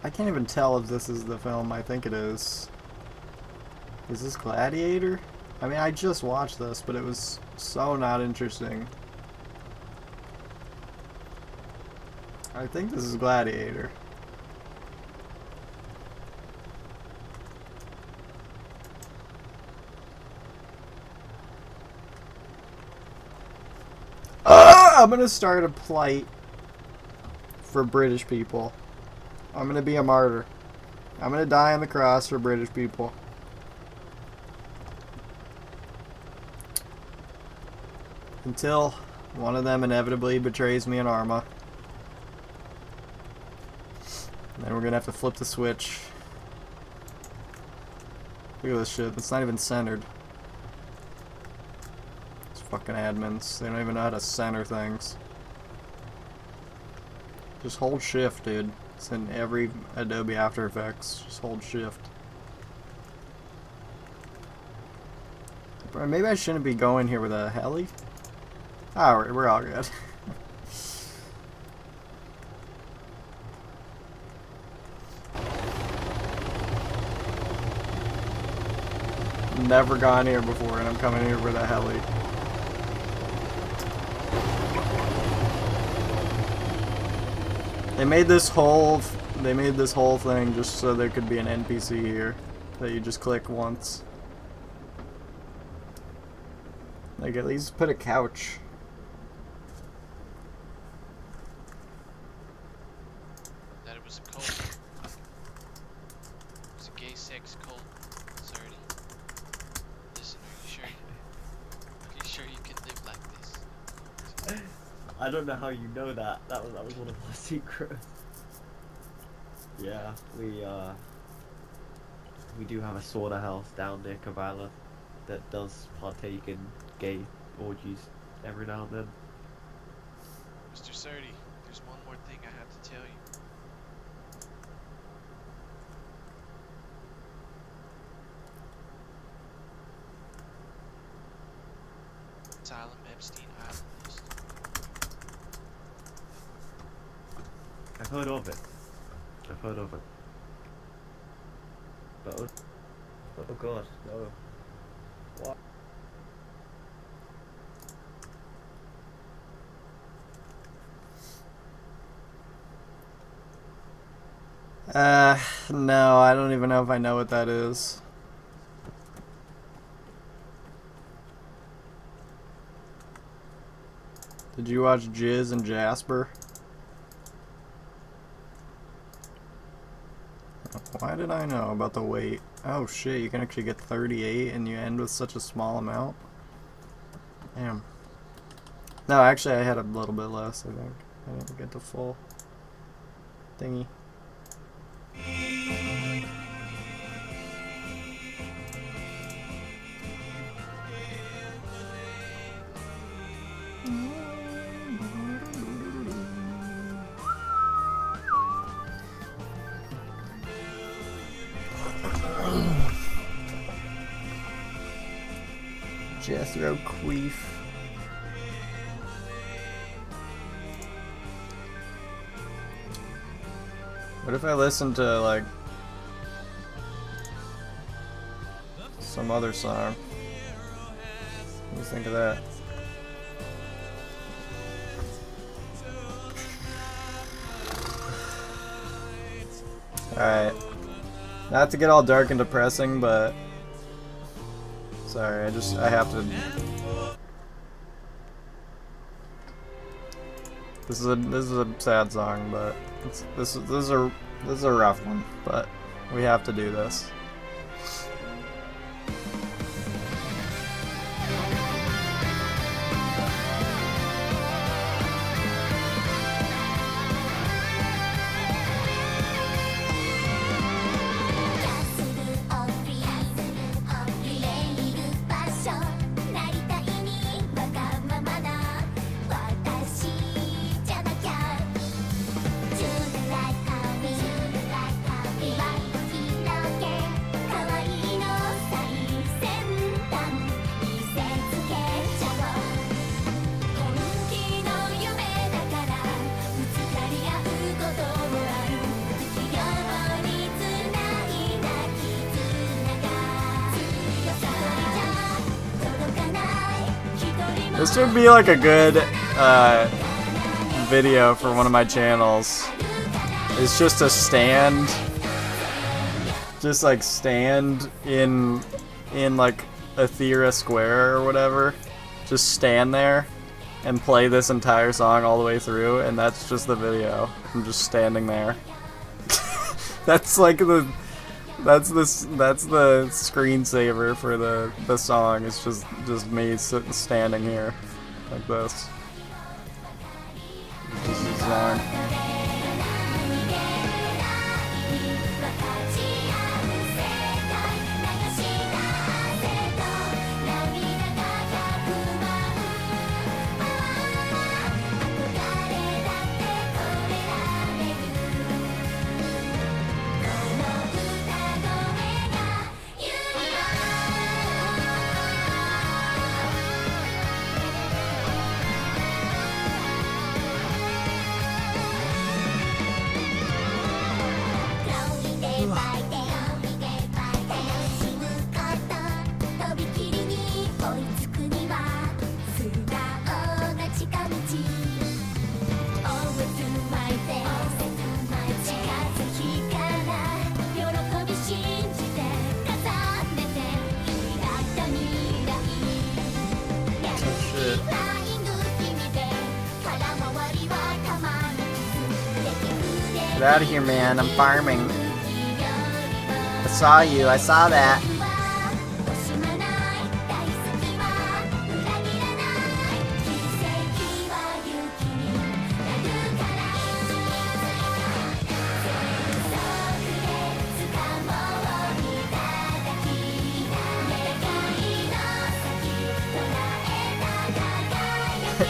I can't even tell if this is the film I think it is. Is this Gladiator? I mean, I just watched this, but it was so not interesting. I think this is Gladiator. I'm gonna start a plight for British people. I'm gonna be a martyr. I'm gonna die on the cross for British people. Until one of them inevitably betrays me in Arma. And then we're gonna have to flip the switch. Look at this shit. It's not even centered. These fucking admins. They don't even know how to center things. Just hold shift, dude. It's in every Adobe After Effects. Just hold shift. Or maybe I shouldn't be going here with a heli. Oh, we're all good. Never gone here before, and I'm coming here with a heli. They made this whole thing just so there could be an NPC here that you just click once. Like, at least put a couch. That it was a cult. It was a gay sex cult. Sorry. Listen, are you sure you can live like this? I don't know how you know that. That was one of our secrets. Yeah, we do have a sauna house down near Kavala that does partake in gay orgies every now and then. Mr. Sardi, there's one more thing I have to tell you. Asylum Epstein Island list. I've heard of it. I've heard of it. But oh god, no. What? No, I don't even know if I know what that is. Did you watch Jizz and Jasper? Why did I know about the weight? Oh shit, you can actually get 38 and you end with such a small amount? Damn. No, actually I had a little bit less, I think. I didn't get the full thingy. Jethro Queef. What if I listen to, like, some other song? What do you think of that? Alright. Not to get all dark and depressing, but... Sorry, I have to... This is a sad song, but this is a rough one, but we have to do this. This would be like a good video for one of my channels. It's just a stand, just like stand in like Aethera Square or whatever. Just stand there and play this entire song all the way through, and that's just the video. I'm just standing there. That's like the screensaver for the song. It's just me standing here like this. This is the song. Get out of here, man. I'm farming. I saw you. I saw that.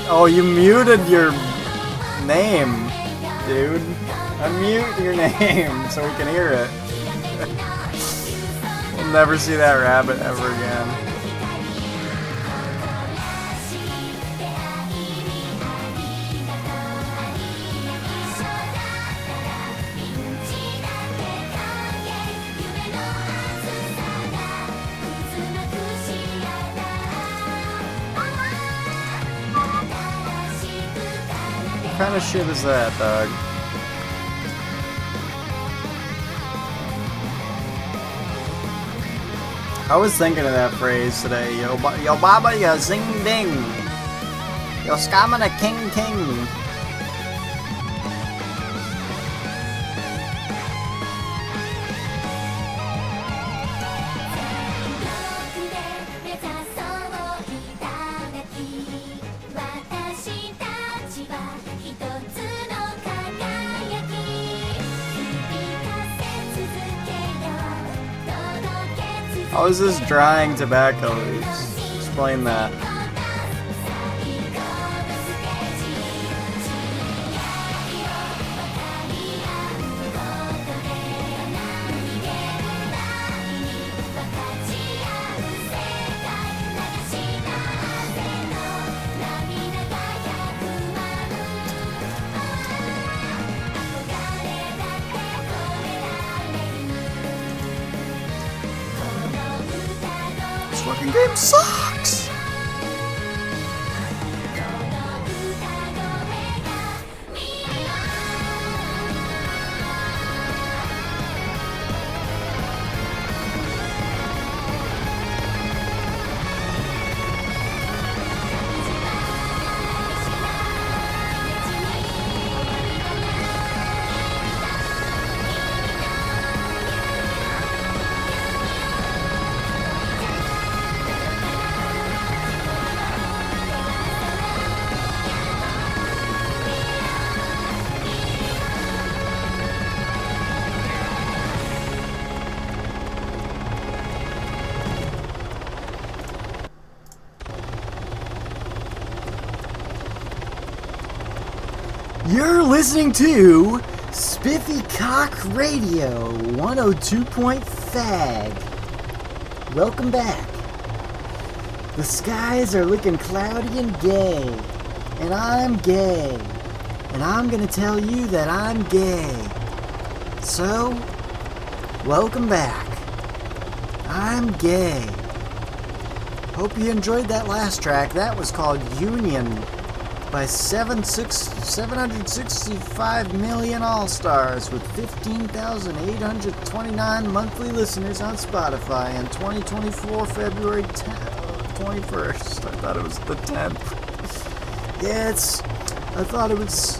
Oh, you muted your name, dude. Unmute your name so we can hear it. We'll never see that rabbit ever again. What kind of shit is that, dog? I was thinking of that phrase today. Yo baba, yo zing ding. Yo skamana king king. How is this drying tobacco leaves? Explain that. This fucking game sucks! You're listening to Spiffy Cock Radio 102.fag. Welcome back. The skies are looking cloudy and gay, and I'm gay, and I'm gonna tell you that I'm gay. So, welcome back. I'm gay. Hope you enjoyed that last track. That was called Union by 765 million All-Stars with 15,829 monthly listeners on Spotify in 2024 February 21st. I thought it was the 10th. Yeah, I thought it was...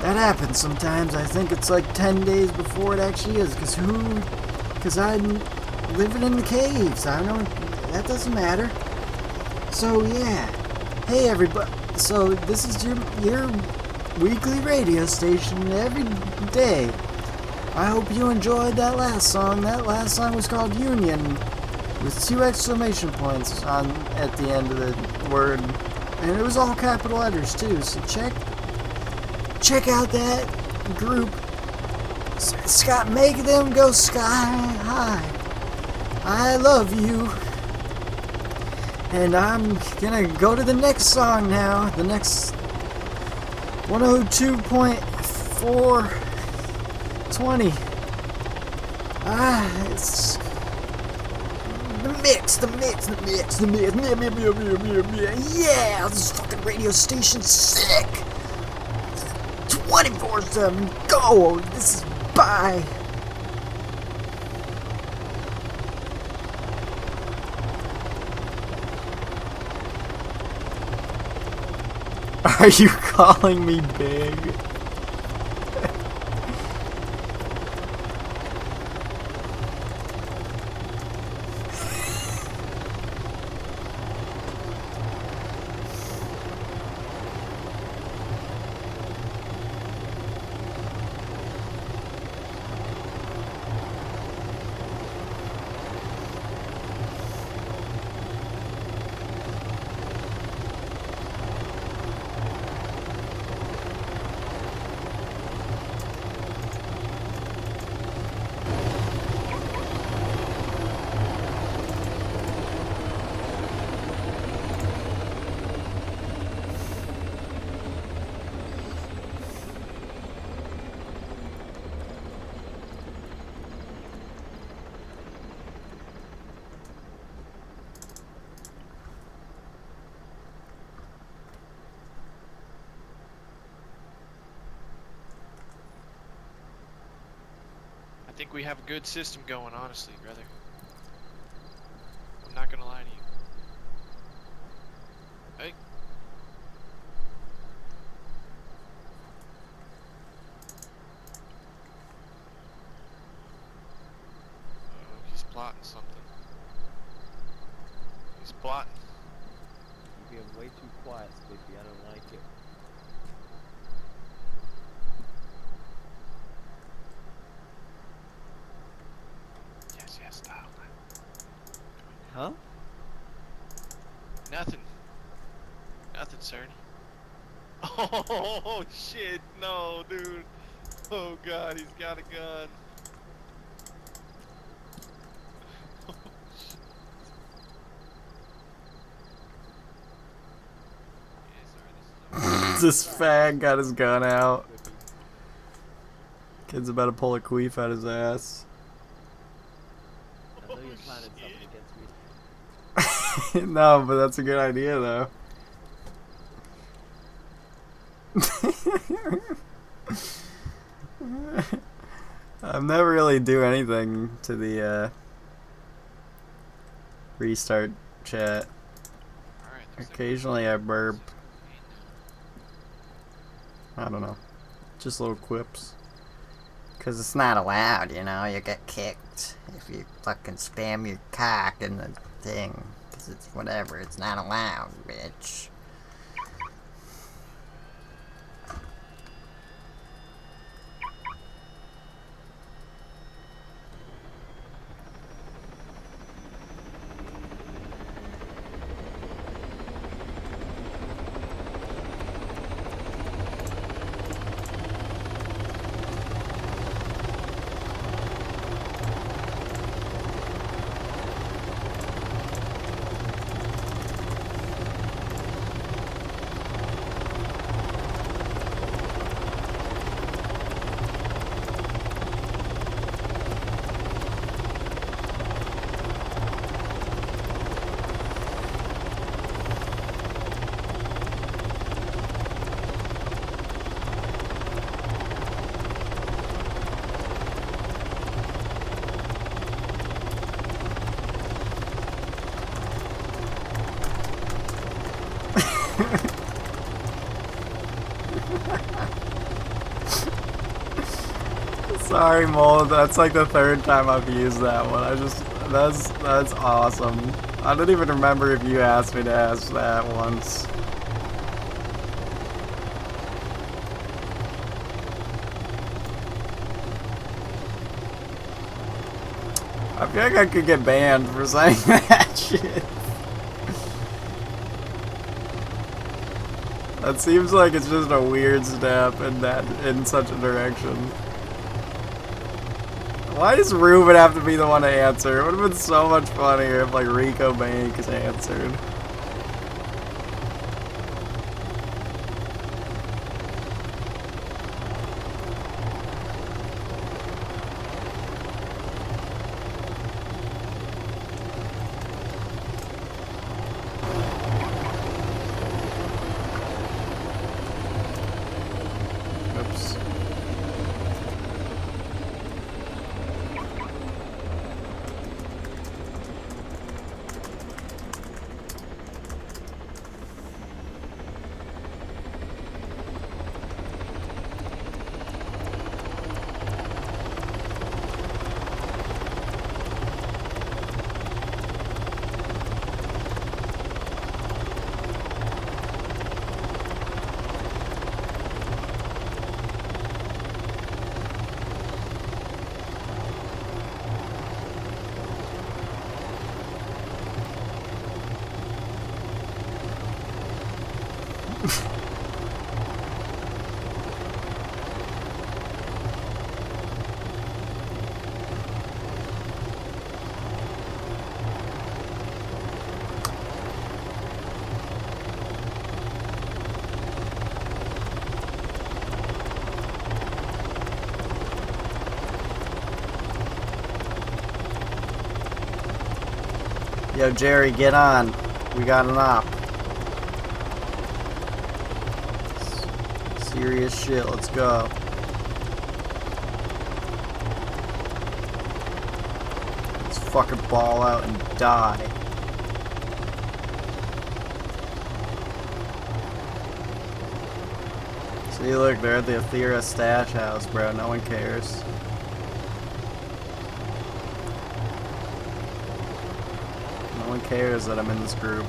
That happens sometimes. I think it's like 10 days before it actually is. Because I'm living in the caves. I don't know. That doesn't matter. So, yeah. Hey, everybody. So, this is your weekly radio station every day. I hope you enjoyed that last song. That last song was called Union with 2 exclamation points at the end of the word. And it was all capital letters, too. So, check out that group. Scott, make them go sky high. I love you. And I'm gonna go to the next song now. The next 102.420. It's the mix. Yeah, this fucking radio station's sick. 24/7. Go. This is bye. Are you calling me big? I think we have a good system going, honestly, brother. I'm not gonna lie to you. Hey. Oh, he's plotting something. He's plotting. You're being way too quiet, Spiffy. I don't like it. Yes, style. Huh? Nothing, sir. Oh shit, no, dude. Oh god, he's got a gun. This fag got his gun out. Kid's about to pull a queef out his ass. I know you're planning something against me. No, but that's a good idea, though. I've never really do anything to the restart chat. Occasionally I burp. I don't know. Just little quips. Because it's not allowed, you know? You get kicked if you fucking spam your cock in the thing. Because it's whatever. It's not allowed, bitch. Sorry, Mold. That's like the third time I've used that one. That's awesome. I don't even remember if you asked me to ask that once. I feel like I could get banned for saying that shit. That seems like it's just a weird step in such a direction. Why does Ruben have to be the one to answer? It would have been so much funnier if like Rico Banks answered. Oops. Yo, Jerry, get on. We got an op. Serious shit, let's go. Let's fucking ball out and die. See, look, they're at the Athera stash house, bro. No one cares. No one cares that I'm in this group.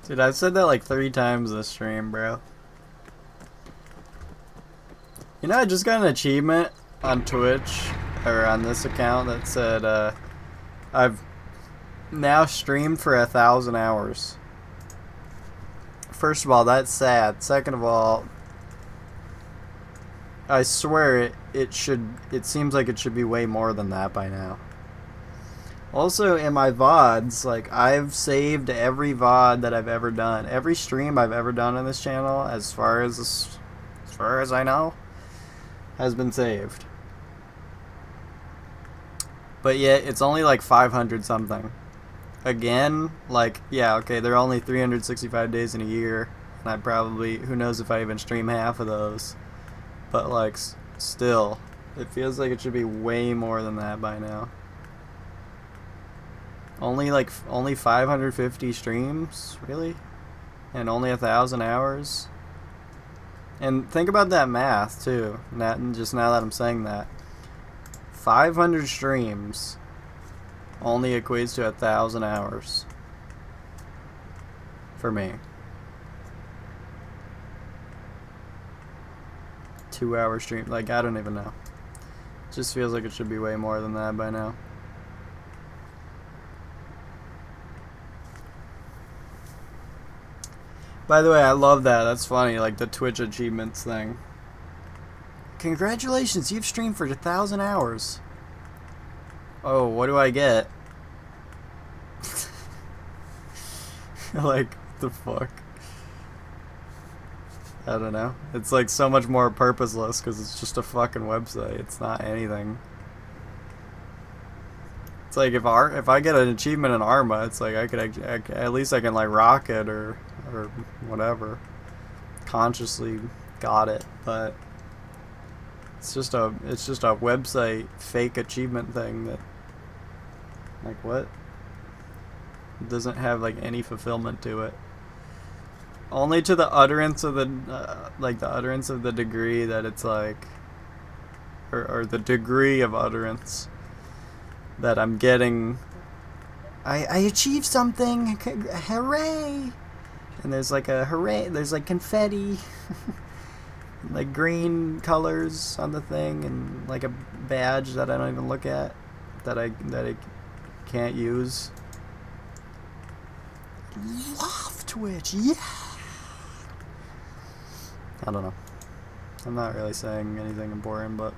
Dude, I've said that like 3 times this stream, bro. You know, I just got an achievement on Twitch, or on this account, that said, I've now streamed for 1,000 hours. First of all, that's sad. Second of all, I swear it seems like it should be way more than that by now. Also, in my VODs, like, I've saved every VOD that I've ever done. Every stream I've ever done on this channel, as far as I know, has been saved. But yet, it's only like 500 something. Again, like, yeah, okay, there are only 365 days in a year, and I probably, who knows if I even stream half of those. But, like, still, it feels like it should be way more than that by now. Only 550 streams, really? And only 1,000 hours? And think about that math, too, just now that I'm saying that. 500 streams only equates to 1,000 hours. For me. 2-hour stream, like, I don't even know. It just feels like it should be way more than that by now. By the way, I love that. That's funny, like the Twitch achievements thing. Congratulations, you've streamed for 1,000 hours. Oh, what do I get? Like, what the fuck? I don't know. It's like so much more purposeless because it's just a fucking website. It's not anything. It's like if I get an achievement in Arma, it's like I could at least I can like rock it or whatever. Consciously got it, but it's just a website fake achievement thing that, like, what? It doesn't have like any fulfillment to it. Only to the utterance of the the utterance of the degree that it's like, or the degree of utterance that I'm getting. I achieved something, hooray! And there's like a hooray, there's like confetti, like green colors on the thing, and like a badge that I don't even look at, that I can't use. Love Twitch, yeah! I don't know. I'm not really saying anything important, but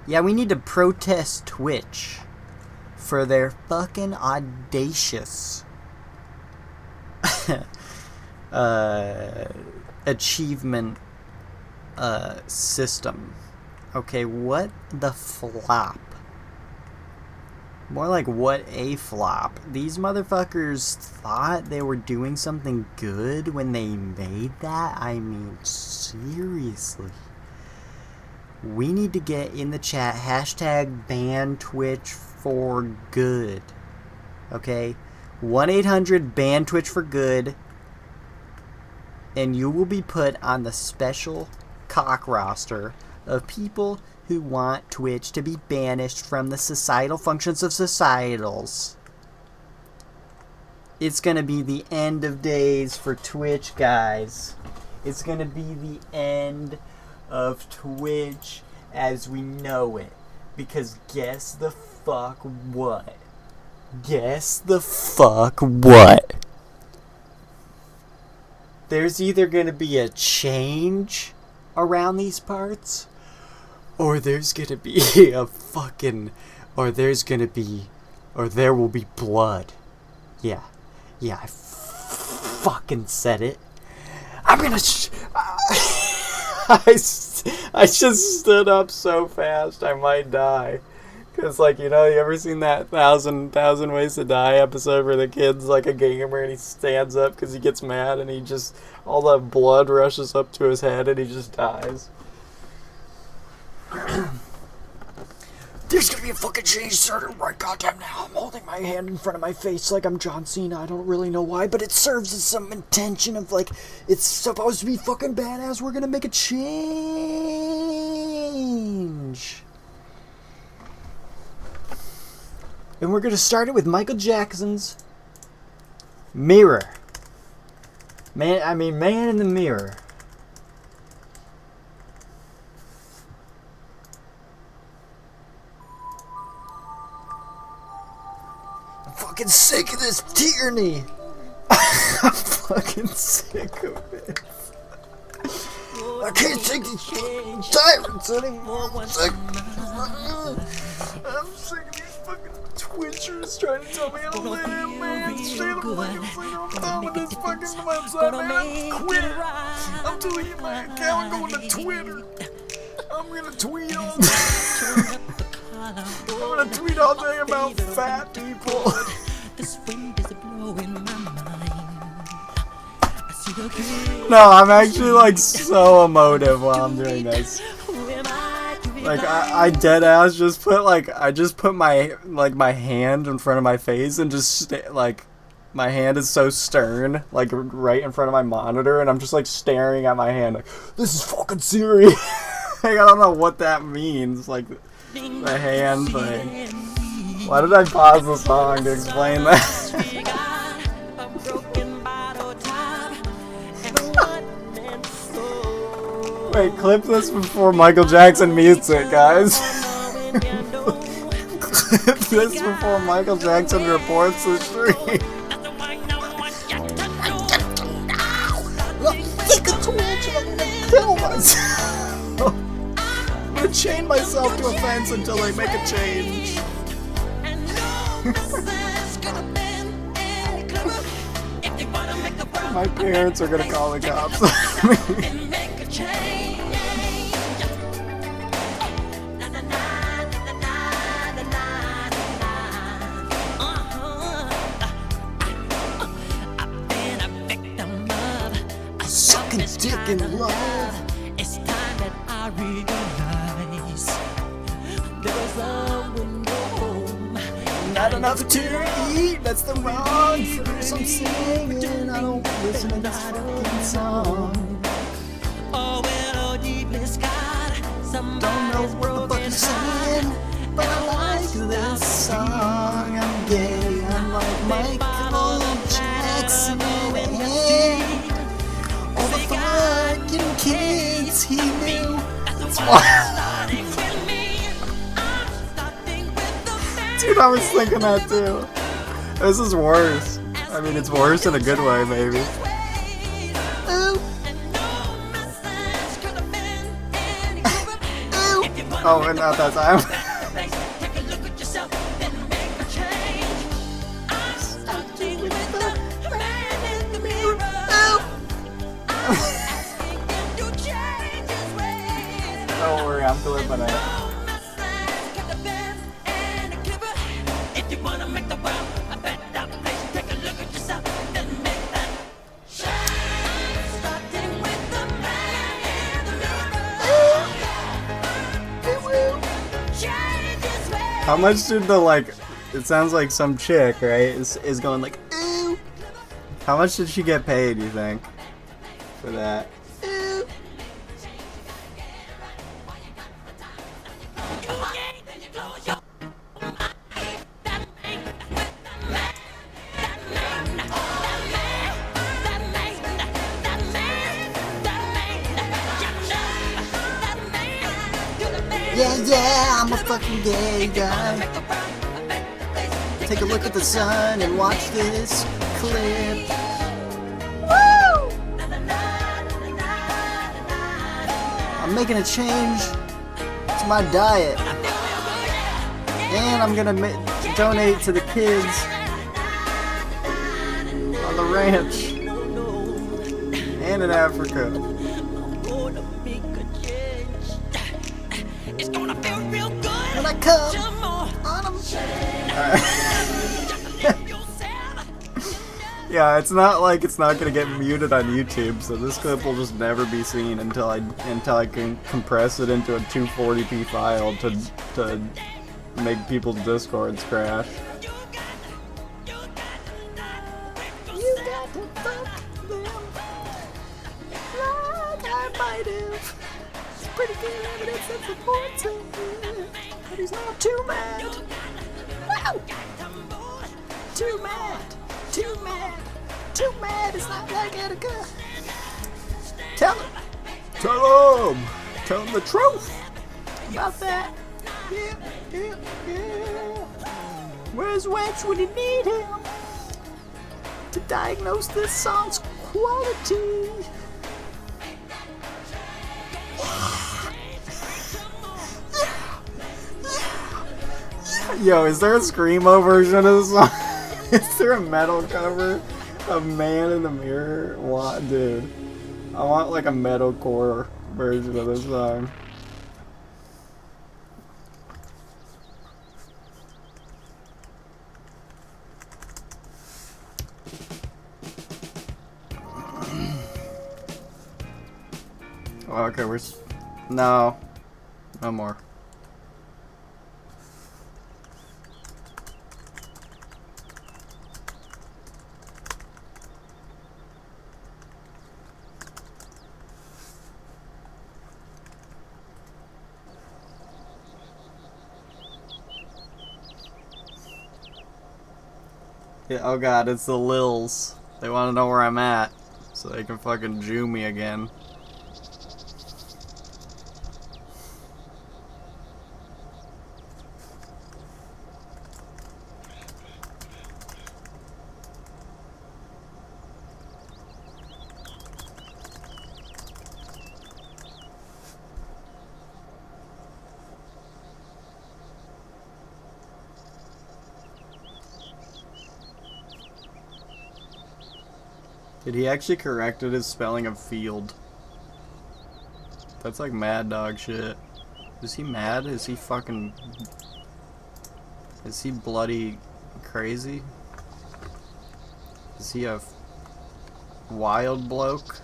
yeah, we need to protest Twitch for their fucking audacious achievement system. Okay, what the flop? More like what a flop. These motherfuckers thought they were doing something good when they made that? I mean, seriously. We need to get in the chat hashtag ban Twitch for good. Okay? 1-800 ban Twitch for good, and you will be put on the special cock roster of people who want Twitch to be banished from the societal functions of societals. It's gonna be the end of days for Twitch, guys. It's gonna be the end of Twitch as we know it. Because guess the fuck what? Guess the fuck what? There's either gonna be a change around these parts, or there's gonna be a fucking, or there will be blood. Yeah, I fucking said it. I'm gonna I just stood up so fast I might die. Cause like, you ever seen that thousand Ways to Die episode where the kid's like a gamer and he stands up because he gets mad and he just, all the blood rushes up to his head and he just dies. There's gonna be a fucking change started right goddamn now. I'm holding my hand in front of my face like I'm John Cena. I don't really know why, but it serves as some intention of like, it's supposed to be fucking badass. We're gonna make a change. And we're gonna start it with Michael Jackson's Mirror. Man in the Mirror. I'm fucking sick of this tyranny. I'm fucking sick of it. I can't take these fucking tyrants anymore. I'm sick of these fucking Twitchers trying to tell me how to live, man. Straight up fucking saying I'm done with this fucking website, man. I'm quitting. I'm deleting my account and going to Twitter. I'm gonna tweet all day. I'm gonna tweet all day about fat people. No, I'm actually like so emotive while I'm doing this. Like I dead ass just put my hand in front of my face and just like my hand is so stern, like right in front of my monitor, and I'm just like staring at my hand like, this is fucking serious. Like, I don't know what that means, like the hand thing. Why did I pause the song to explain that? Wait, clip this before Michael Jackson mutes it, guys. Clip this before Michael Jackson reports the stream. I'm sick of Twitch and I'm gonna kill myself. I'm gonna chain myself to a fence until they make a change. My parents are gonna call the cops. fucking dick in love. It's time that I realize there's a window home. Not enough to eat, that's the wrong verse I'm singing. I don't listen to this fucking song. Oh, well, oh, deepness, God, Don't know somebody's what the fuck broken you're saying, but I like this song. I'm gay, I'm like Michael Jackson. And all the fucking kids he knew. That's why. Dude, I was thinking that too. This is worse. I mean, it's worse in a good way, maybe. Ooh. Oh, and not that time. Don't worry, I'm clipping it. How much did the, like, it sounds like some chick, right, is going like, ooh. How much did she get paid, you think, for that? Ooh. Yeah, I'm a fucking gay guy. Take a look at the sun and watch this clip. Woo! I'm making a change to my diet. And I'm gonna donate to the kids on the ranch and in Africa. When I come on them. Yeah, it's not like it's not gonna get muted on YouTube, so this clip will just never be seen until I can compress it into a 240p file to make people's discords crash. You got to fuck them like I might have. It's pretty good evidence that supports him, but he's not too mad. Wow! Too mad. Too mad. Too mad. It's not like Attica. Tell him the truth about that. Yeah. Where's Wench when you need him to diagnose this song's quality? Yo, is there a screamo version of this song? Is there a metal cover of Man in the Mirror? What, dude? I want like a metalcore version of this song. Oh, okay, no more. Yeah, oh god, it's the Lils. They want to know where I'm at, so they can fucking Jew me again. Did he actually corrected his spelling of field? That's like mad dog shit. Is he mad? Is he fucking... Is he bloody crazy? Is he a wild bloke?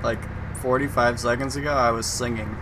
Like 45 seconds ago, I was singing.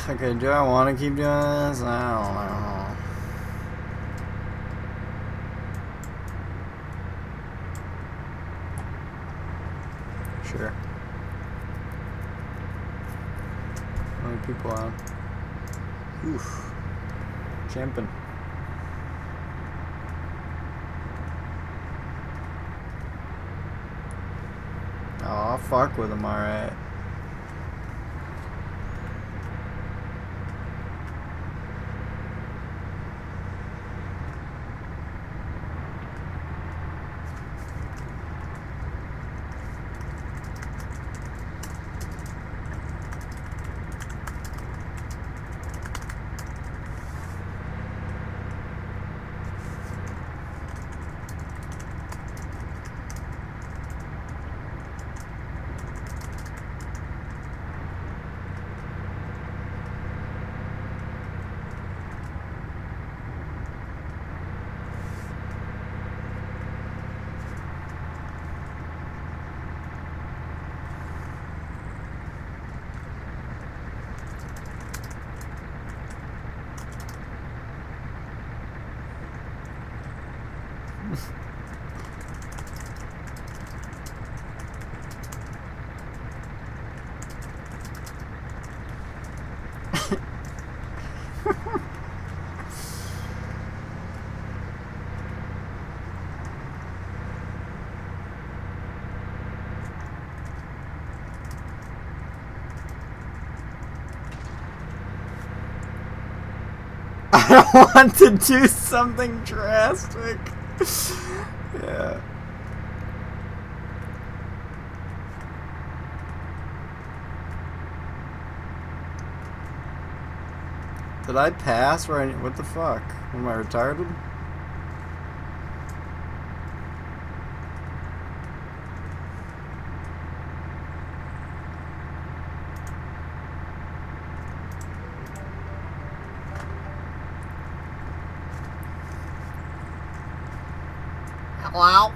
Okay, do I want to keep doing this? I don't know. Sure. How many people on? Oof. Champing. Oh, I'll fuck with them, alright. I don't want to do something drastic. Yeah. Did I pass? What the fuck? Am I retarded? Hello?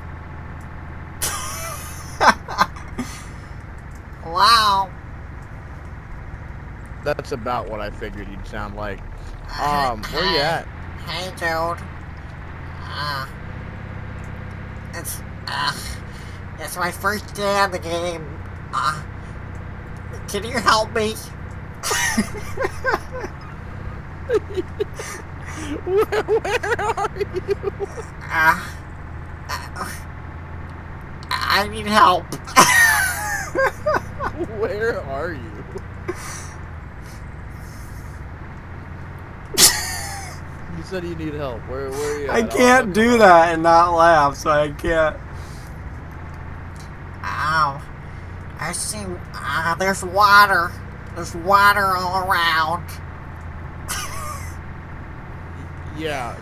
Hello? That's about what I figured you'd sound like. Where you Hey. at? Hey, dude. It's, it's my first day on the game. Can you help me? Where are you? I need help. Where are you? You said you need help. Where are you at? I can't do that and not laugh, so I can't. Ow. I see, there's water. There's water all around. Yeah.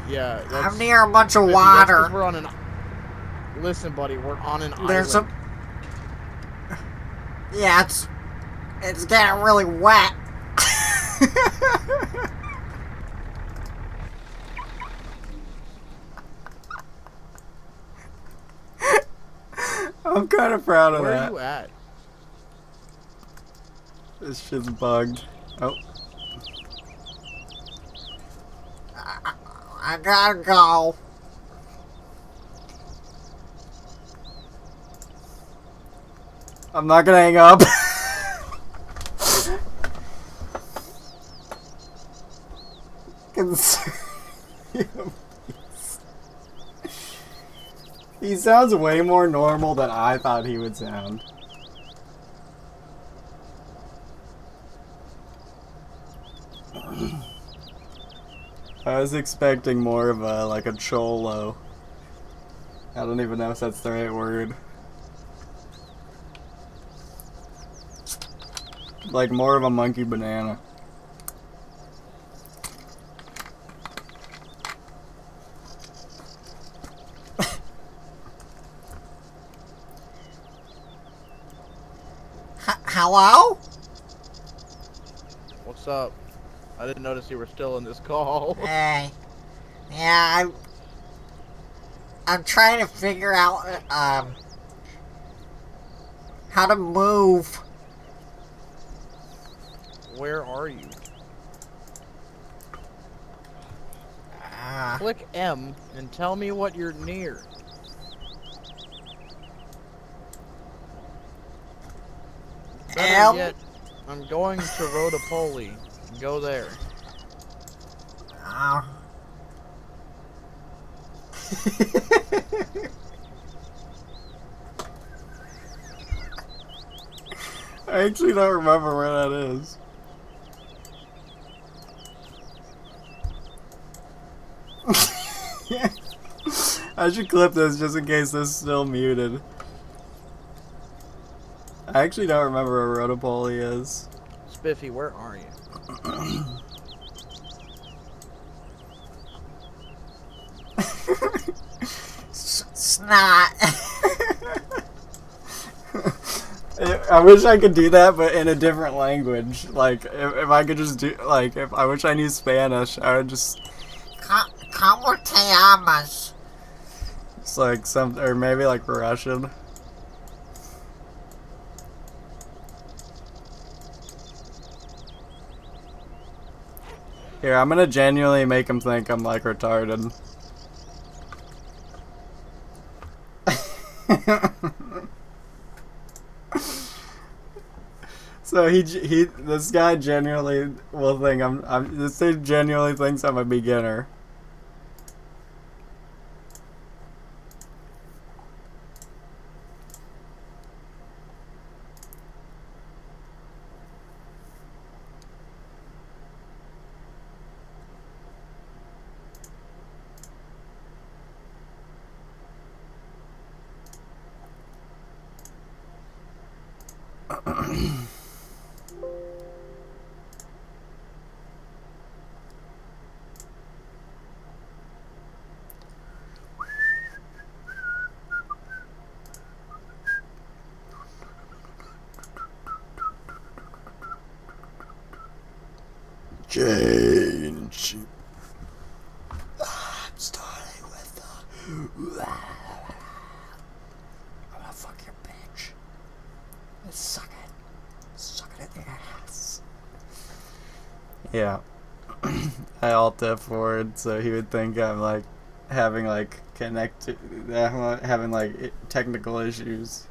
I'm near a bunch of Biffy, that's 'cause water. we're on an. Listen, buddy, we're on an There's island. Yeah, it's getting really wet. I'm kind of proud of Where that. are you at? This shit's bugged. Oh. I gotta go. I'm not gonna hang up. He sounds way more normal than I thought he would sound. I was expecting more of a, like a cholo. I don't even know if that's the right word. Like more of a monkey banana. Hello? What's up? I didn't notice you were still in this call. Hey. Yeah, I'm trying to figure out, how to move. Where are you? Uh, Click M and tell me what you're near. Better M? yet, I'm going to Rotopoli. Go there. Uh, I actually don't remember where that is. I should clip this just in case this is still muted. I actually don't remember where Rotopoli is. Spiffy, where are you? snot. I wish I could do that, but in a different language. Like, if I could just do, like, if I wish I knew Spanish, I would just, Como te llamas? it's like some, or maybe like Russian. Here, I'm gonna genuinely make him think I'm like retarded. So this guy genuinely will think this dude genuinely thinks I'm a beginner. Change. I'm starting with the... I'm gonna fuck your bitch. Suck it. Suck it in the ass. Yeah. I alt F4'd so he would think I'm like having like having like technical issues.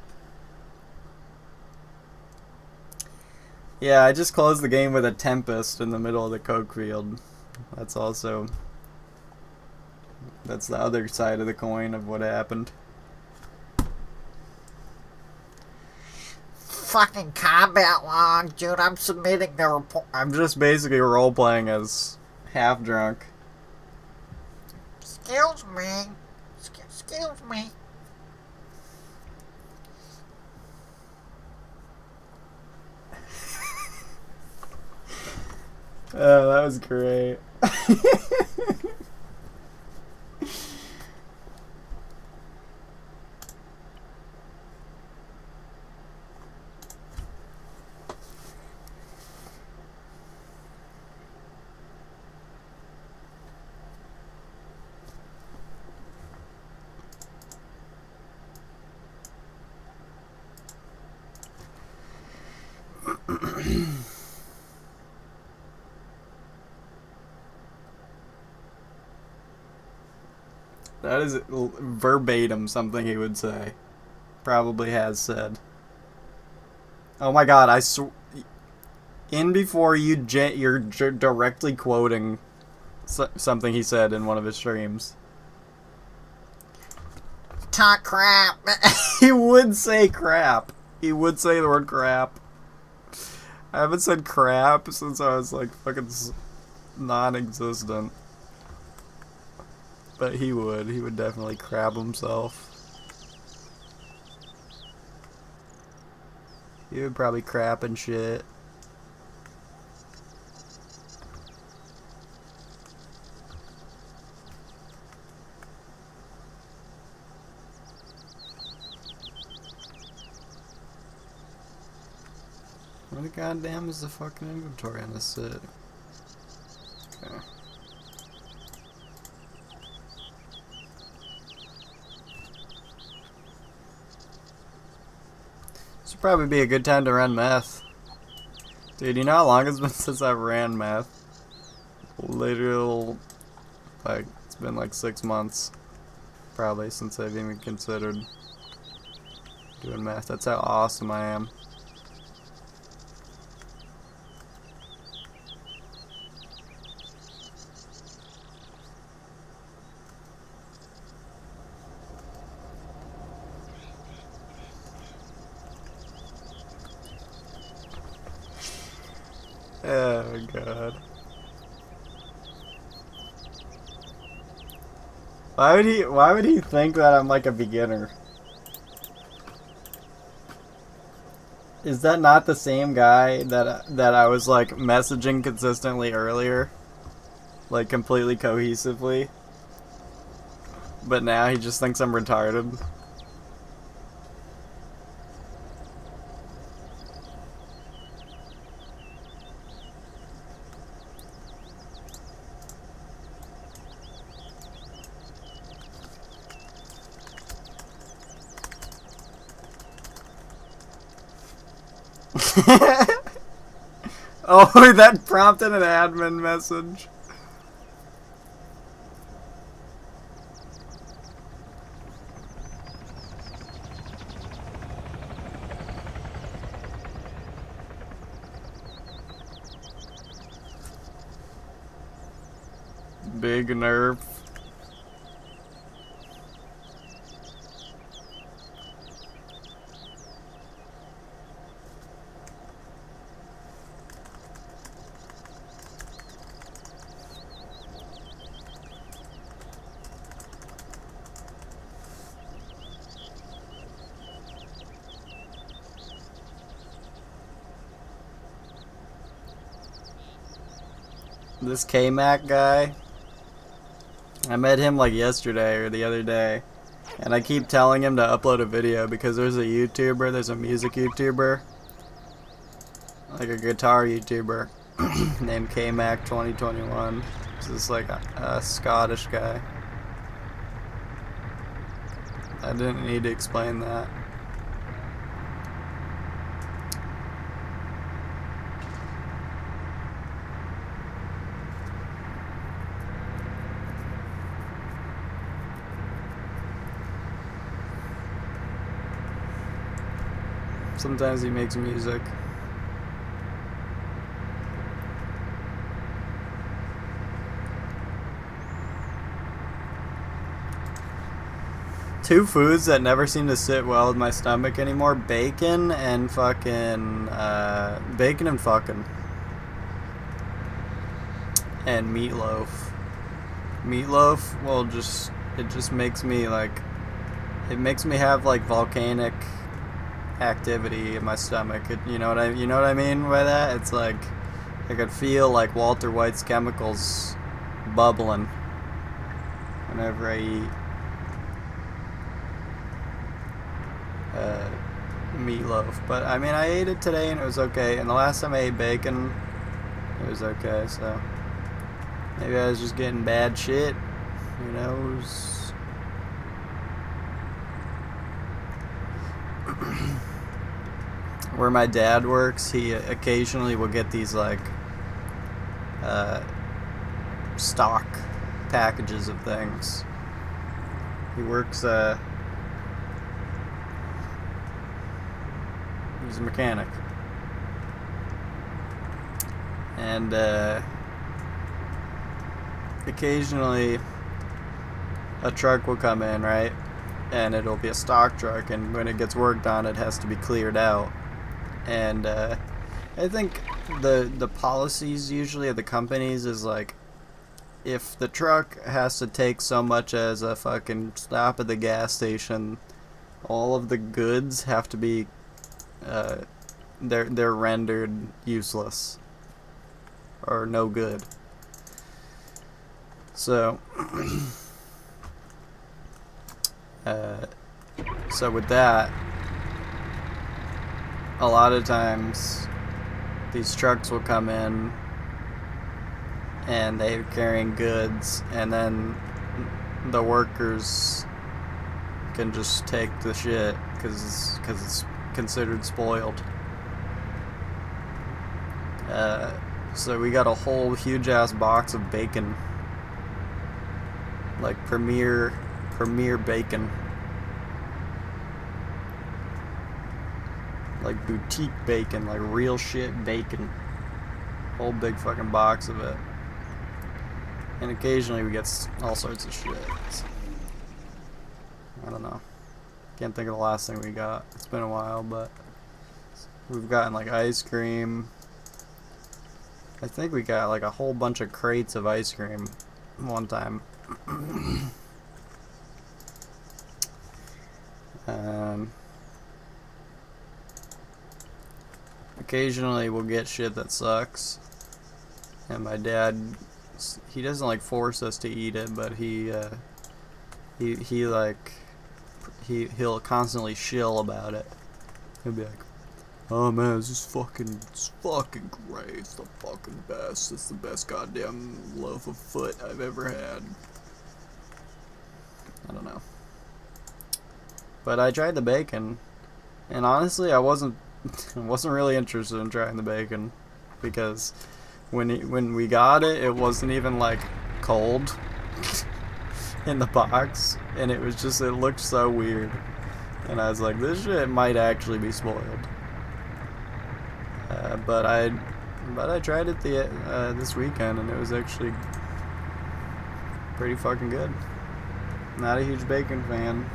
Yeah, I just closed the game with a Tempest in the middle of the coke field. That's the other side of the coin of what happened. Fucking combat log, dude. I'm submitting the report. I'm just basically role playing as half drunk. Excuse me. Excuse me. Oh, that was great. That is verbatim something he would say. Probably has said. Oh my god, in before you're directly quoting something he said in one of his streams. Talk crap. He would say crap. He would say the word crap. I haven't said crap since I was like fucking non-existent. But he would definitely crab himself. He would probably crap and shit. What the goddamn is the fucking inventory on this set? Okay. This would probably be a good time to run meth. Dude, you know how long it's been since I ran meth? Literal, like, it's been like 6 months. Probably since I've even considered doing meth. That's how awesome I am. Oh god. Why would he think that I'm like a beginner? Is that not the same guy that I was like messaging consistently earlier? Like completely cohesively? But now he just thinks I'm retarded. Oh, that prompted an admin message. Big nerf. This K-Mac guy, I met him like yesterday or the other day, and I keep telling him to upload a video because there's a YouTuber, there's a music YouTuber, like a guitar YouTuber, named K-Mac 2021. This is like a Scottish guy. I didn't need to explain that. Sometimes he makes music. Two foods that never seem to sit well with my stomach anymore: bacon and fucking bacon and fucking, and meatloaf. Meatloaf, well, it just makes me like, it makes me have like volcanic activity in my stomach. You know what I mean by that? It's like I could feel like Walter White's chemicals bubbling whenever I eat meatloaf. But I mean, I ate it today and it was okay, and the last time I ate bacon it was okay, so maybe I was just getting bad shit, who knows. Where my dad works, he occasionally will get these like stock packages of things. He works he's a mechanic, and occasionally a truck will come in, right, and it'll be a stock truck, and when it gets worked on it has to be cleared out. And I think the policies usually of the companies is like, if the truck has to take so much as a fucking stop at the gas station, all of the goods have to be they're rendered useless or no good. So so with that, a lot of times these trucks will come in and they're carrying goods, and then the workers can just take the shit because it's considered spoiled. So we got a whole huge ass box of bacon, like premier bacon, like boutique bacon, like real shit bacon, whole big fucking box of it. And occasionally we get all sorts of shit. I don't know, can't think of the last thing we got. It's been a while, but we've gotten like ice cream. I think we got like a whole bunch of crates of ice cream one time. Occasionally we'll get shit that sucks, and my dad, he doesn't like force us to eat it, but he'll constantly shill about it. He'll be like, "Oh man, it's fucking great. It's the fucking best. It's the best goddamn loaf of foot I've ever had." I don't know. But I tried the bacon, and honestly, I wasn't really interested in trying the bacon, because when we got it, it wasn't even like cold in the box, and it looked so weird, and I was like, this shit might actually be spoiled. But I tried it this weekend, and it was actually pretty fucking good. Not a huge bacon fan.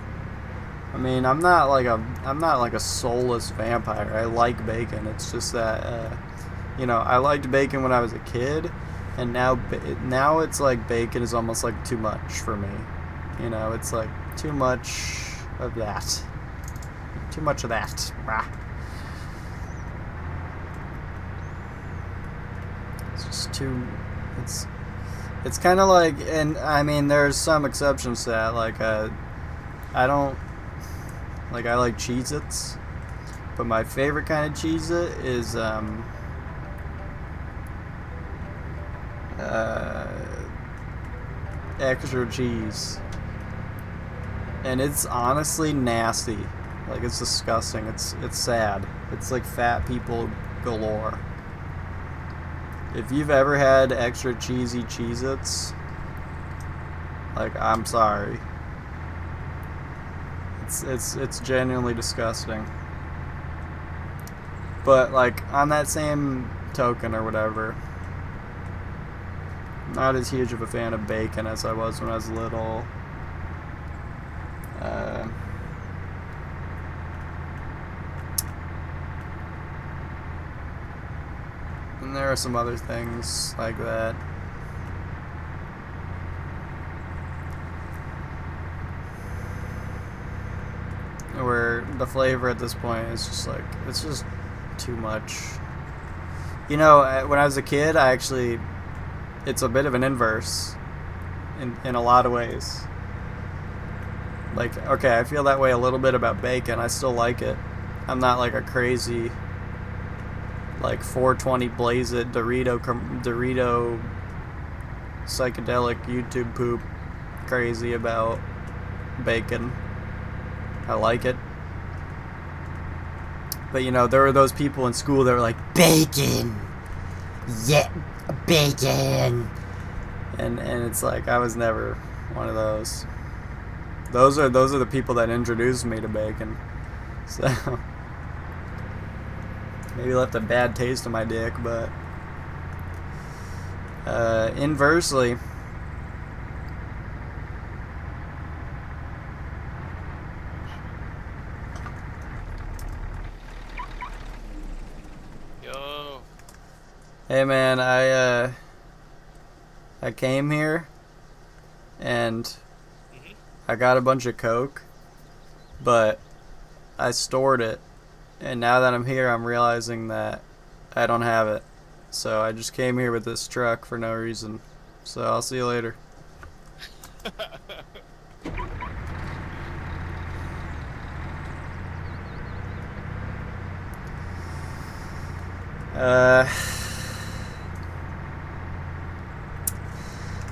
I mean, I'm not like a soulless vampire. I like bacon. It's just that I liked bacon when I was a kid, and now it's like bacon is almost like too much for me. It's like too much of that. Too much of that. Rah. It's just too. It's kind of like, and I mean, there's some exceptions to that. Like, I don't. Like, I like Cheez-Its, but my favorite kind of Cheez-It is extra cheese. And it's honestly nasty. Like, it's disgusting. It's sad. It's like fat people galore. If you've ever had extra cheesy Cheez-Its, like, I'm sorry. It's genuinely disgusting. But, like, on that same token or whatever, not as huge of a fan of bacon as I was when I was little. And there are some other things like that. Where the flavor at this point is just like, it's just too much. You know, when I was a kid, it's a bit of an inverse in a lot of ways. Like, okay, I feel that way a little bit about bacon. I still like it. I'm not like a crazy, like, 420 Blaze It Dorito psychedelic YouTube poop crazy about bacon. I like it. But, you know, there were those people in school that were like, bacon! Yeah, bacon! And it's like, I was never one of those. Those are the people that introduced me to bacon. So, maybe left a bad taste in my dick, but inversely, Yo. hey man, I came here and I got a bunch of Coke, but I stored it, and now that I'm here, I'm realizing that I don't have it. So I just came here with this truck for no reason. So I'll see you later.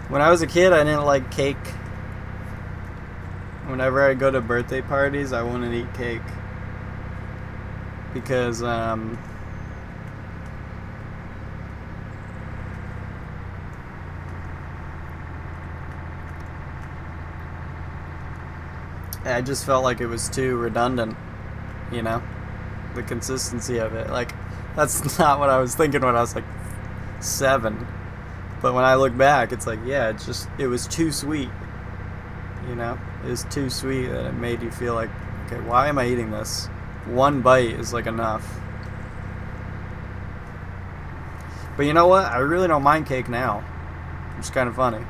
When I was a kid, I didn't like cake. Whenever I go to birthday parties, I wouldn't eat cake. Because, I just felt like it was too redundant, you know? The consistency of it. Like, that's not what I was thinking when I was like 7. But when I look back, it's like, yeah, it was too sweet. You know? It was too sweet that it made you feel like, okay, why am I eating this? One bite is like enough. But you know what? I really don't mind cake now. It's kind of funny.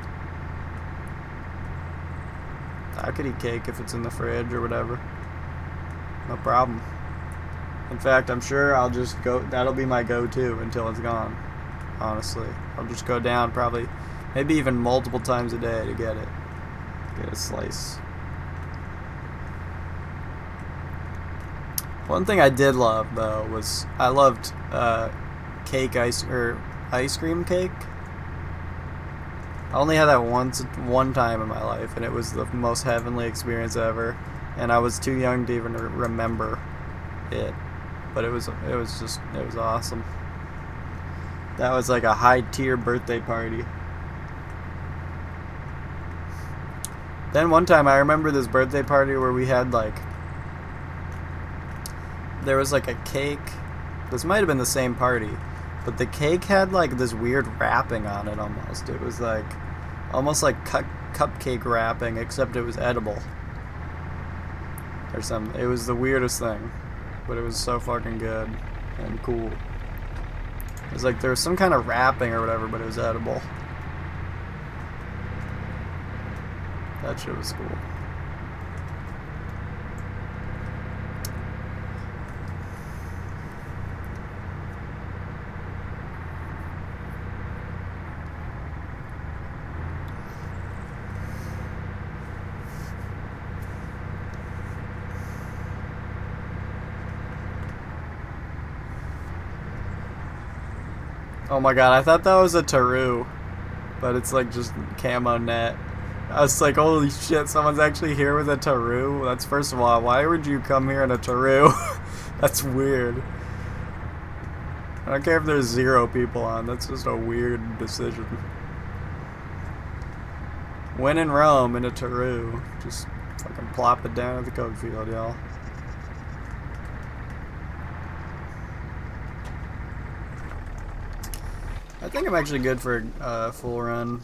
I could eat cake if it's in the fridge or whatever. No problem. In fact, I'm sure I'll just go, that'll be my go-to until it's gone. Honestly. I'll just go down probably, maybe even multiple times a day to get it. Get a slice. One thing I did love though was I loved ice cream cake. I only had that one time in my life, and it was the most heavenly experience ever. And I was too young to even remember it, but it was awesome. That was like a high tier birthday party. Then one time I remember this birthday party where we had like, there was like a cake. This might have been the same party, but the cake had like this weird wrapping on it almost. It was like almost like cupcake wrapping, except it was edible or something. It was the weirdest thing, but it was so fucking good and cool. It was like there was some kind of wrapping or whatever, but it was edible. That shit was cool. Oh my god, I thought that was a Taru. but it's like just camo net. I was like, holy shit, someone's actually here with a Taru. That's, first of all, why would you come here in a Taru? That's weird. I don't care if there's 0 people on, that's just a weird decision. When in Rome, in a Taru, just fucking plop it down at the coke field, y'all. I think I'm actually good for a full run.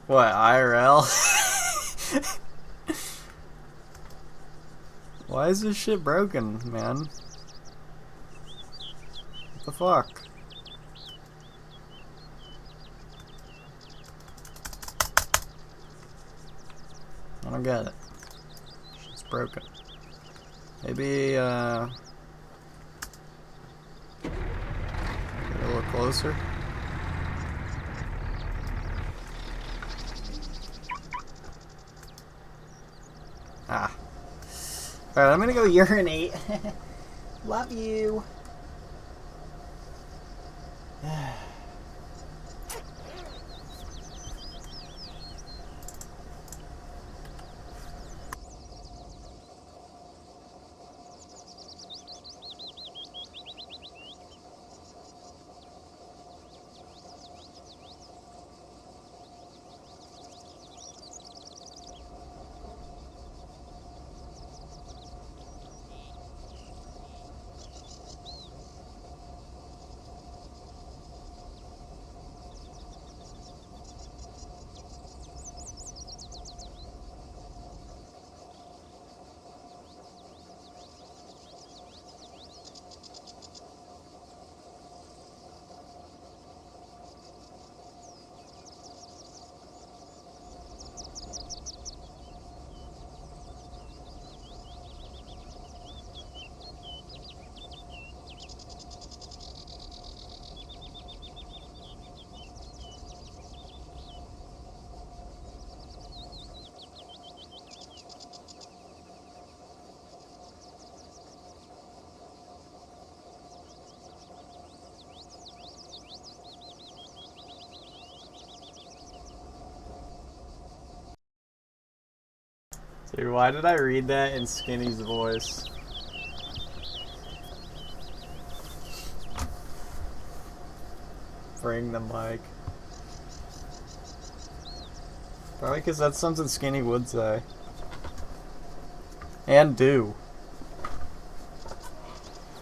What, IRL? Why is this shit broken, man? What the fuck? I don't get it. Shit's broken. Maybe, get a little closer. Ah. Alright, I'm gonna go urinate. Love you. Dude, why did I read that in Skinny's voice? Bring the mic. Probably because that's something Skinny would say. And do.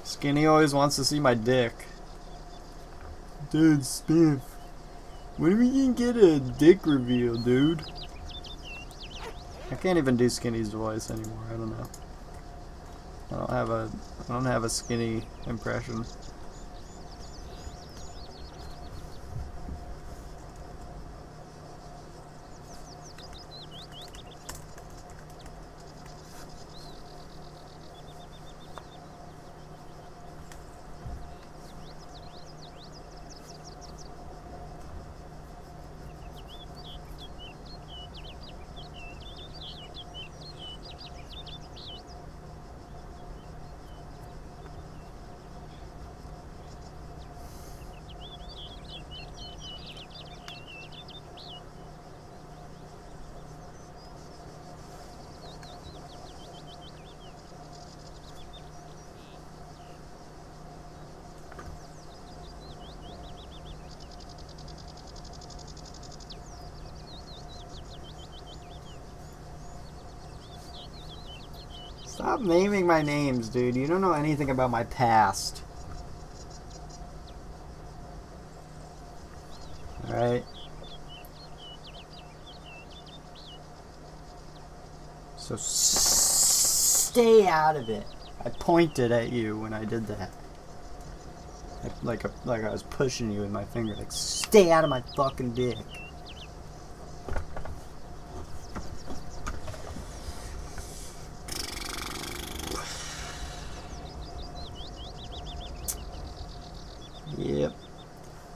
Skinny always wants to see my dick. Dude, Spiff. When are we gonna get a dick reveal, dude? I can't even do Skinny's voice anymore. I don't know. I don't have a Skinny impression. Stop naming my names, dude. You don't know anything about my past. Alright? So stay out of it. I pointed at you when I did that. Like I was pushing you with my finger. Like, stay out of my fucking dick.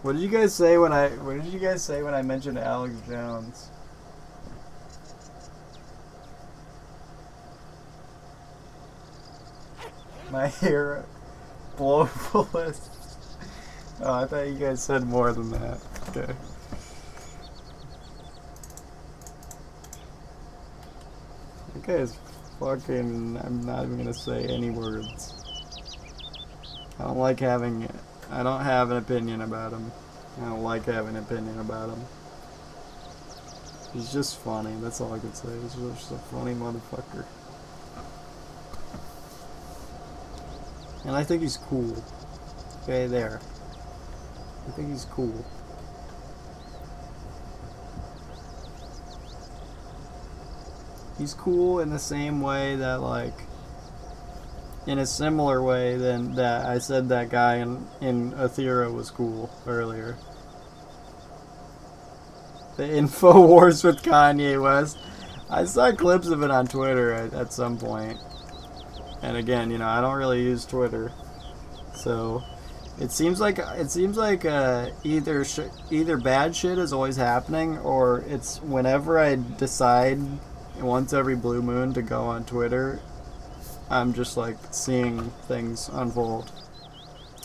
What did you guys say when I mentioned Alex Jones? My hero, globalist. Oh, I thought you guys said more than that. Okay. That guy's fucking. I'm not even gonna say any words. I don't like having. I don't have an opinion about him. I don't like having an opinion about him. He's just funny. That's all I could say. He's just a funny motherfucker. And I think he's cool. Okay, there. I think he's cool. He's cool in the same way that, like, in a similar way than that I said that guy in Athera was cool earlier. The InfoWars with Kanye West. I saw clips of it on Twitter at some point. And again, you know, I don't really use Twitter. So it seems like either bad shit is always happening, or it's whenever I decide once every blue moon to go on Twitter, I'm just like seeing things unfold.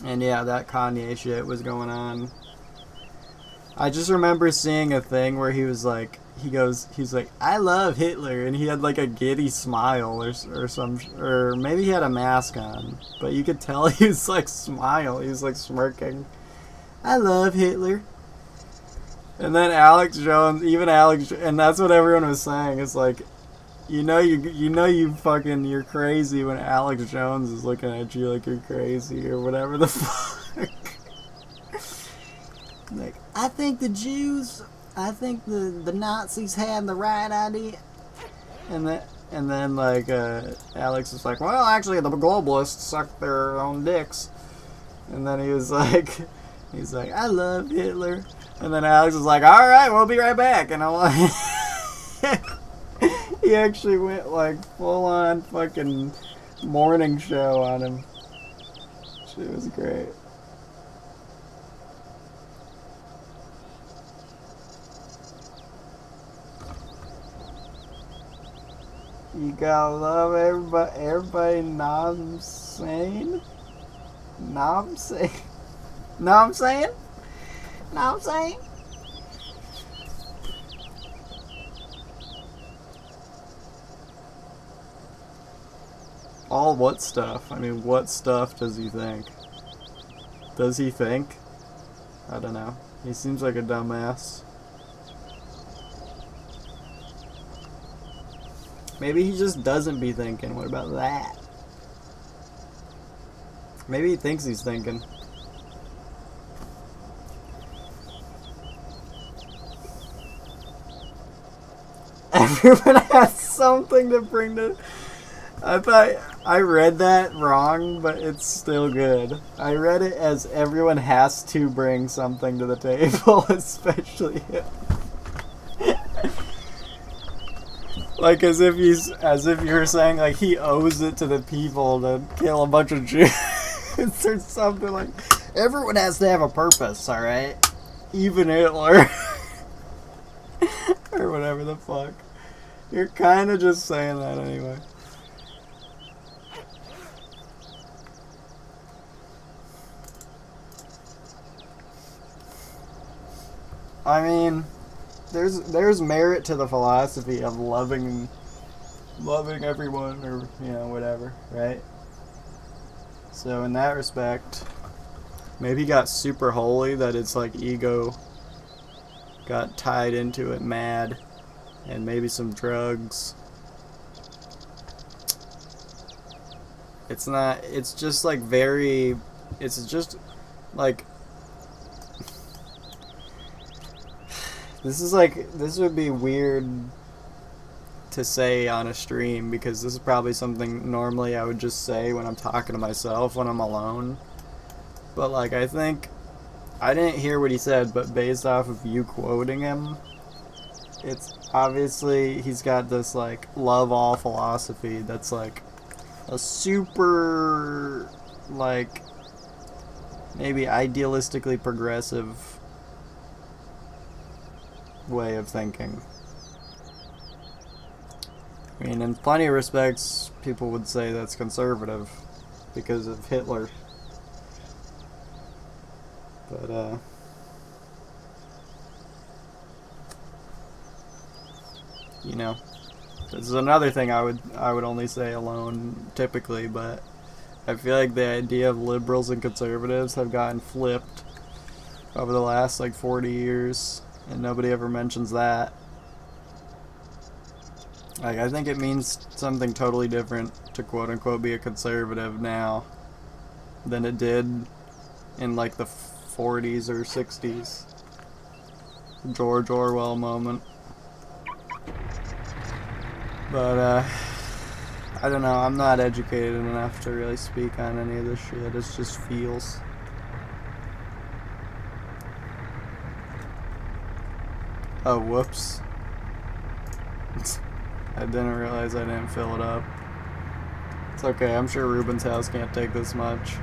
And yeah, that Kanye shit was going on. I just remember seeing a thing where he was like, he's like, I love Hitler, and he had like a giddy smile or maybe he had a mask on, but you could tell he was like he was like smirking. I love Hitler. And then Alex Jones, and that's what everyone was saying. It's like, you're crazy when Alex Jones is looking at you like you're crazy or whatever the fuck. Like, I think the Nazis had the right idea. And then like Alex is like, well, actually the globalists suck their own dicks. And then he's like, I love Hitler. And then Alex is like, all right, we'll be right back. And I'm like, he actually went like full on fucking morning show on him. Shit was great. You gotta love everybody know what I'm saying? Know what I'm saying? Know what I'm saying? Know what I'm saying? All what stuff? I mean, what stuff does he think? Does he think? I don't know. He seems like a dumbass. Maybe he just doesn't be thinking. What about that? Maybe he thinks he's thinking. Everyone has something to bring to... I thought I read that wrong, but it's still good. I read it as everyone has to bring something to the table, especially him. Like as if you're saying like he owes it to the people to kill a bunch of Jews or something. Like everyone has to have a purpose, all right? Even Hitler or whatever the fuck. You're kind of just saying that anyway. I mean, there's merit to the philosophy of loving everyone, or you know, whatever, right? So in that respect, maybe he got super holy that it's like ego got tied into it mad, and maybe some drugs. It's not, it's just like very, it's just like, this would be weird to say on a stream, because this is probably something normally I would just say when I'm talking to myself when I'm alone. But like, I think, I didn't hear what he said, but based off of you quoting him, it's obviously he's got this like love all philosophy that's like a super like maybe idealistically progressive way of thinking. I mean, in plenty of respects, people would say that's conservative because of Hitler. But, you know, this is another thing I would only say alone typically, but I feel like the idea of liberals and conservatives have gotten flipped over the last like 40 years, and nobody ever mentions that. Like, I think it means something totally different to quote-unquote be a conservative now than it did in, like, the 40s or 60s. George Orwell moment. But, I don't know, I'm not educated enough to really speak on any of this shit. It just feels. Oh, whoops. I didn't realize I didn't fill it up. It's okay, I'm sure Ruben's house can't take this much.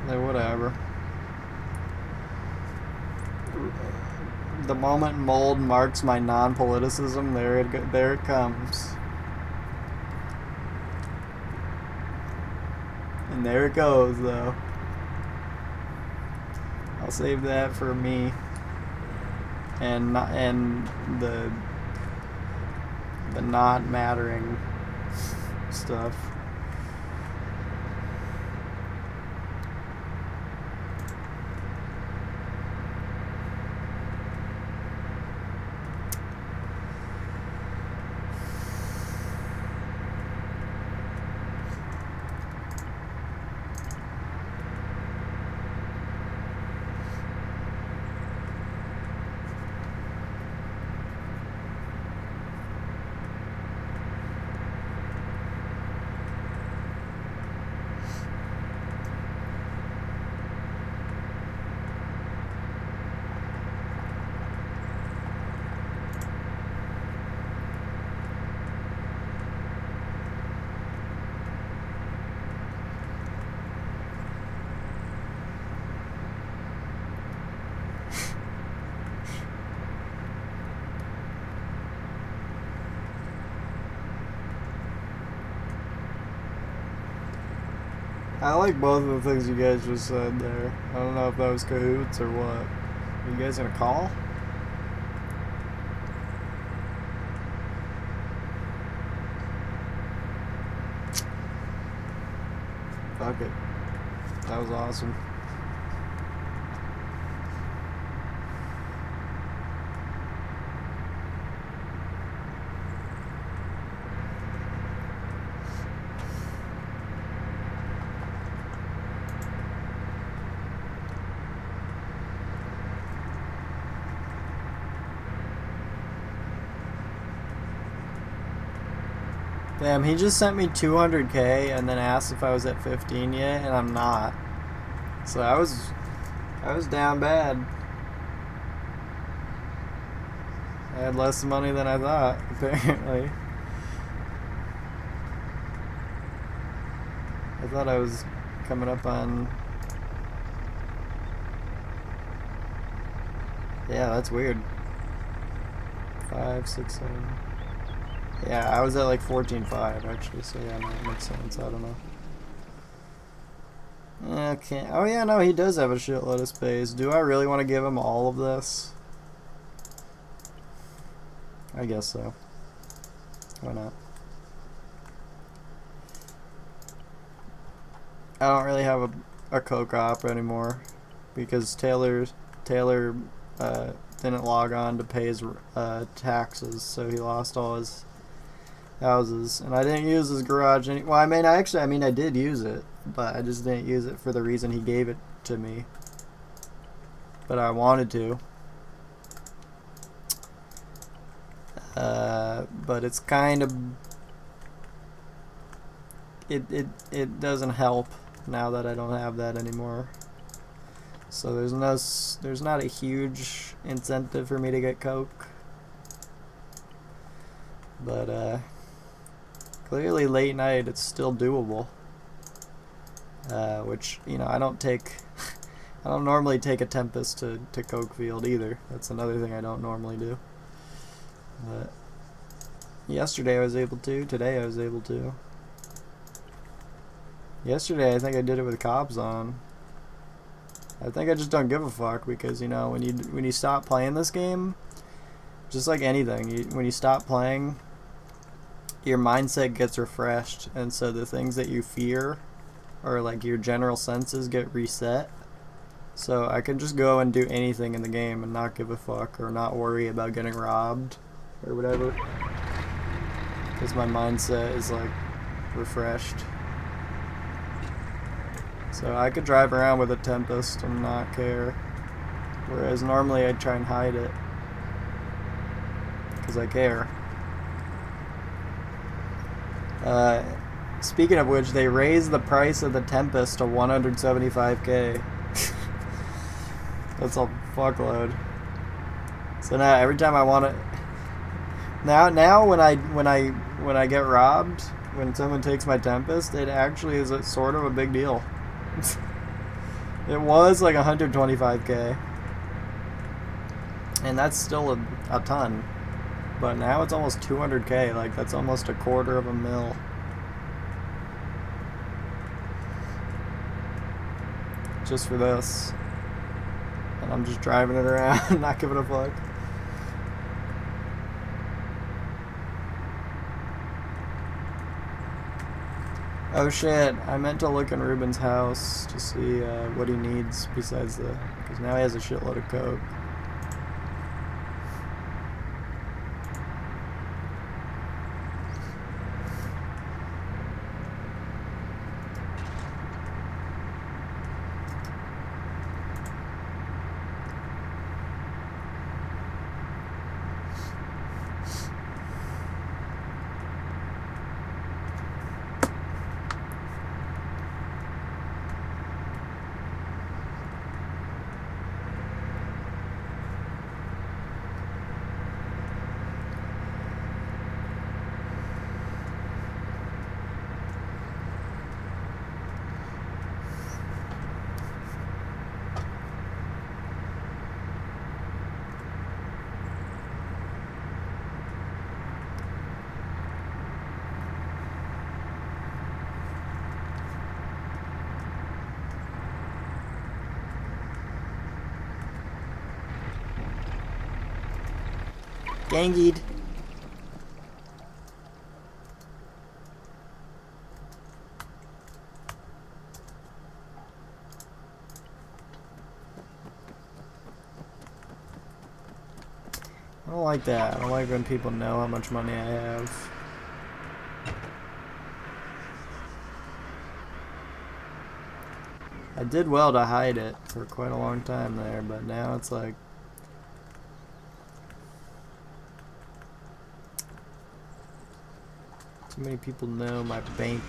Like, whatever. The moment mold marks my non-politicism, there it comes. And there it goes, though. I'll save that for me. And the not mattering stuff. I like both of the things you guys just said there. I don't know if that was cahoots or what. Are you guys gonna call? Fuck it. That was awesome. Damn, he just sent me 200k and then asked if I was at 15 yet, and I'm not. So I was down bad. I had less money than I thought, apparently. I thought I was coming up on... Yeah, that's weird. 5, 6, 7... Yeah, I was at like 14.5 actually, so yeah, no, it makes sense. I don't know. Okay. Oh yeah, no, he does have a shitload of space. Do I really want to give him all of this? I guess so. Why not? I don't really have a co-op anymore because Taylor didn't log on to pay his taxes, so he lost all his houses, and I didn't use his garage well, I mean, I did use it, but I just didn't use it for the reason he gave it to me. But I wanted to. But it's kind of... It doesn't help now that I don't have that anymore. So there's not a huge incentive for me to get coke. But Clearly late night, it's still doable. Which, you know, I don't normally take a Tempest to Cokefield either. That's another thing I don't normally do. But yesterday I was able to, today I was able to. Yesterday I think I did it with cops on. I think I just don't give a fuck because, you know, when you stop playing this game, just like anything, when you stop playing, your mindset gets refreshed, and so the things that you fear or like your general senses get reset. So I can just go and do anything in the game and not give a fuck or not worry about getting robbed or whatever, because my mindset is like refreshed. So I could drive around with a Tempest and not care, whereas normally I'd try and hide it because I care. Speaking of which, they raised the price of the Tempest to $175K. That's a fuckload. So now every time I want to, now when I get robbed, when someone takes my Tempest, it actually is sort of a big deal. It was like 125K, and that's still a ton. But now it's almost 200K. Like, that's almost $250,000. Just for this. And I'm just driving it around, not giving a fuck. Oh shit, I meant to look in Ruben's house to see what he needs besides because now he has a shitload of coke. Gangied. I don't like that. I don't like when people know how much money I have. I did well to hide it for quite a long time there, but now it's like too many people know my bank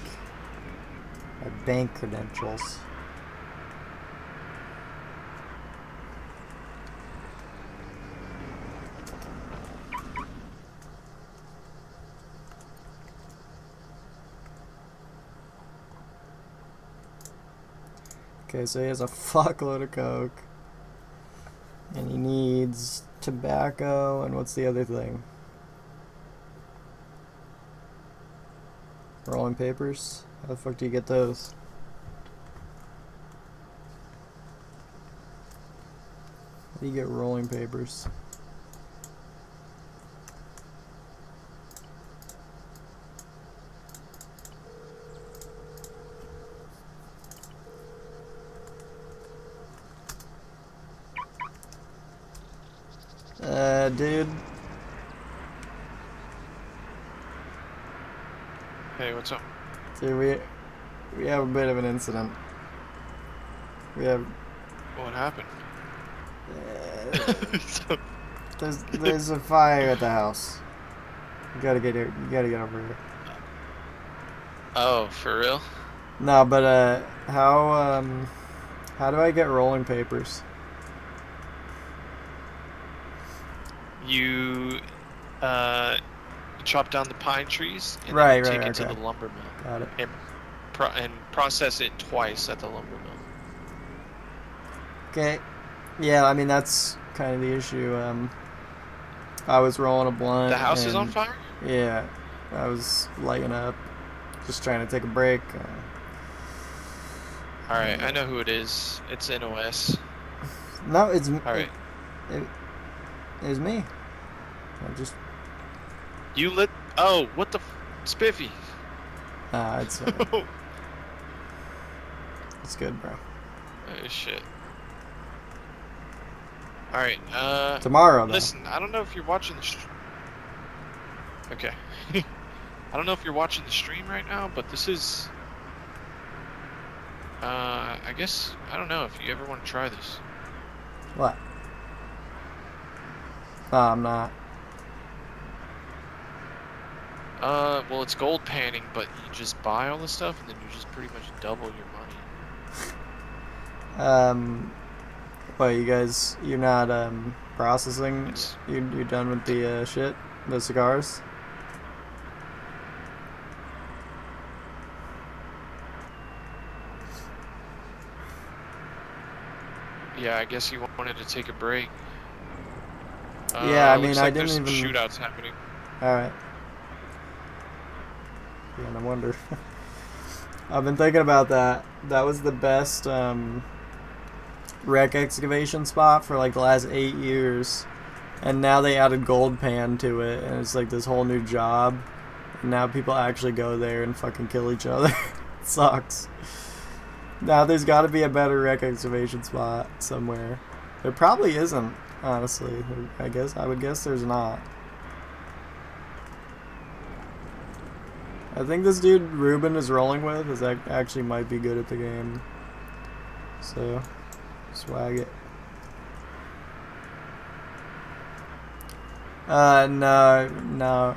credentials. Okay, so he has a fuckload of coke. And he needs tobacco, and what's the other thing? Rolling papers? How the fuck do you get those? How do you get rolling papers? Dude. Hey, what's up? Dude, we have a bit of an incident. We have... What happened? There's a fire at the house. You gotta get here. You gotta get over here. Oh, for real? No, but how do I get rolling papers? You chop down the pine trees, and Right, then right, take it to okay. the lumber mill Got it. and process it twice at the lumber mill. Okay. Yeah, I mean that's kind of the issue. I was rolling a blunt. The house is on and fire? yeah, I was lighting up, just trying to take a break. Alright, I know who it is. It's NOS. No, it's Alright. it was me. I just You lit. Oh, what the. Spiffy. it's it's good, bro. Oh, shit. Alright, Tomorrow though. listen, I don't know if you're watching the Okay. I don't know if you're watching the stream right now, but this is... I guess, I don't know if you ever want to try this. What? No, I'm not. Well, it's gold panning, but you just buy all the stuff, and then you just pretty much double your money. What, you guys, you're not processing? It's... You're done with the shit, the cigars? Yeah, I guess you wanted to take a break. Yeah, I mean, looks I like didn't there's some even. shootouts happening. All right. Yeah, no wonder. I've been thinking about that. That was the best wreck excavation spot for like the last 8 years, and now they added gold pan to it, and it's like this whole new job. And now people actually go there and fucking kill each other. It sucks. Now there's got to be a better wreck excavation spot somewhere. There probably isn't, honestly. I would guess there's not. I think this dude Ruben is rolling with is actually might be good at the game. So, swag it. No.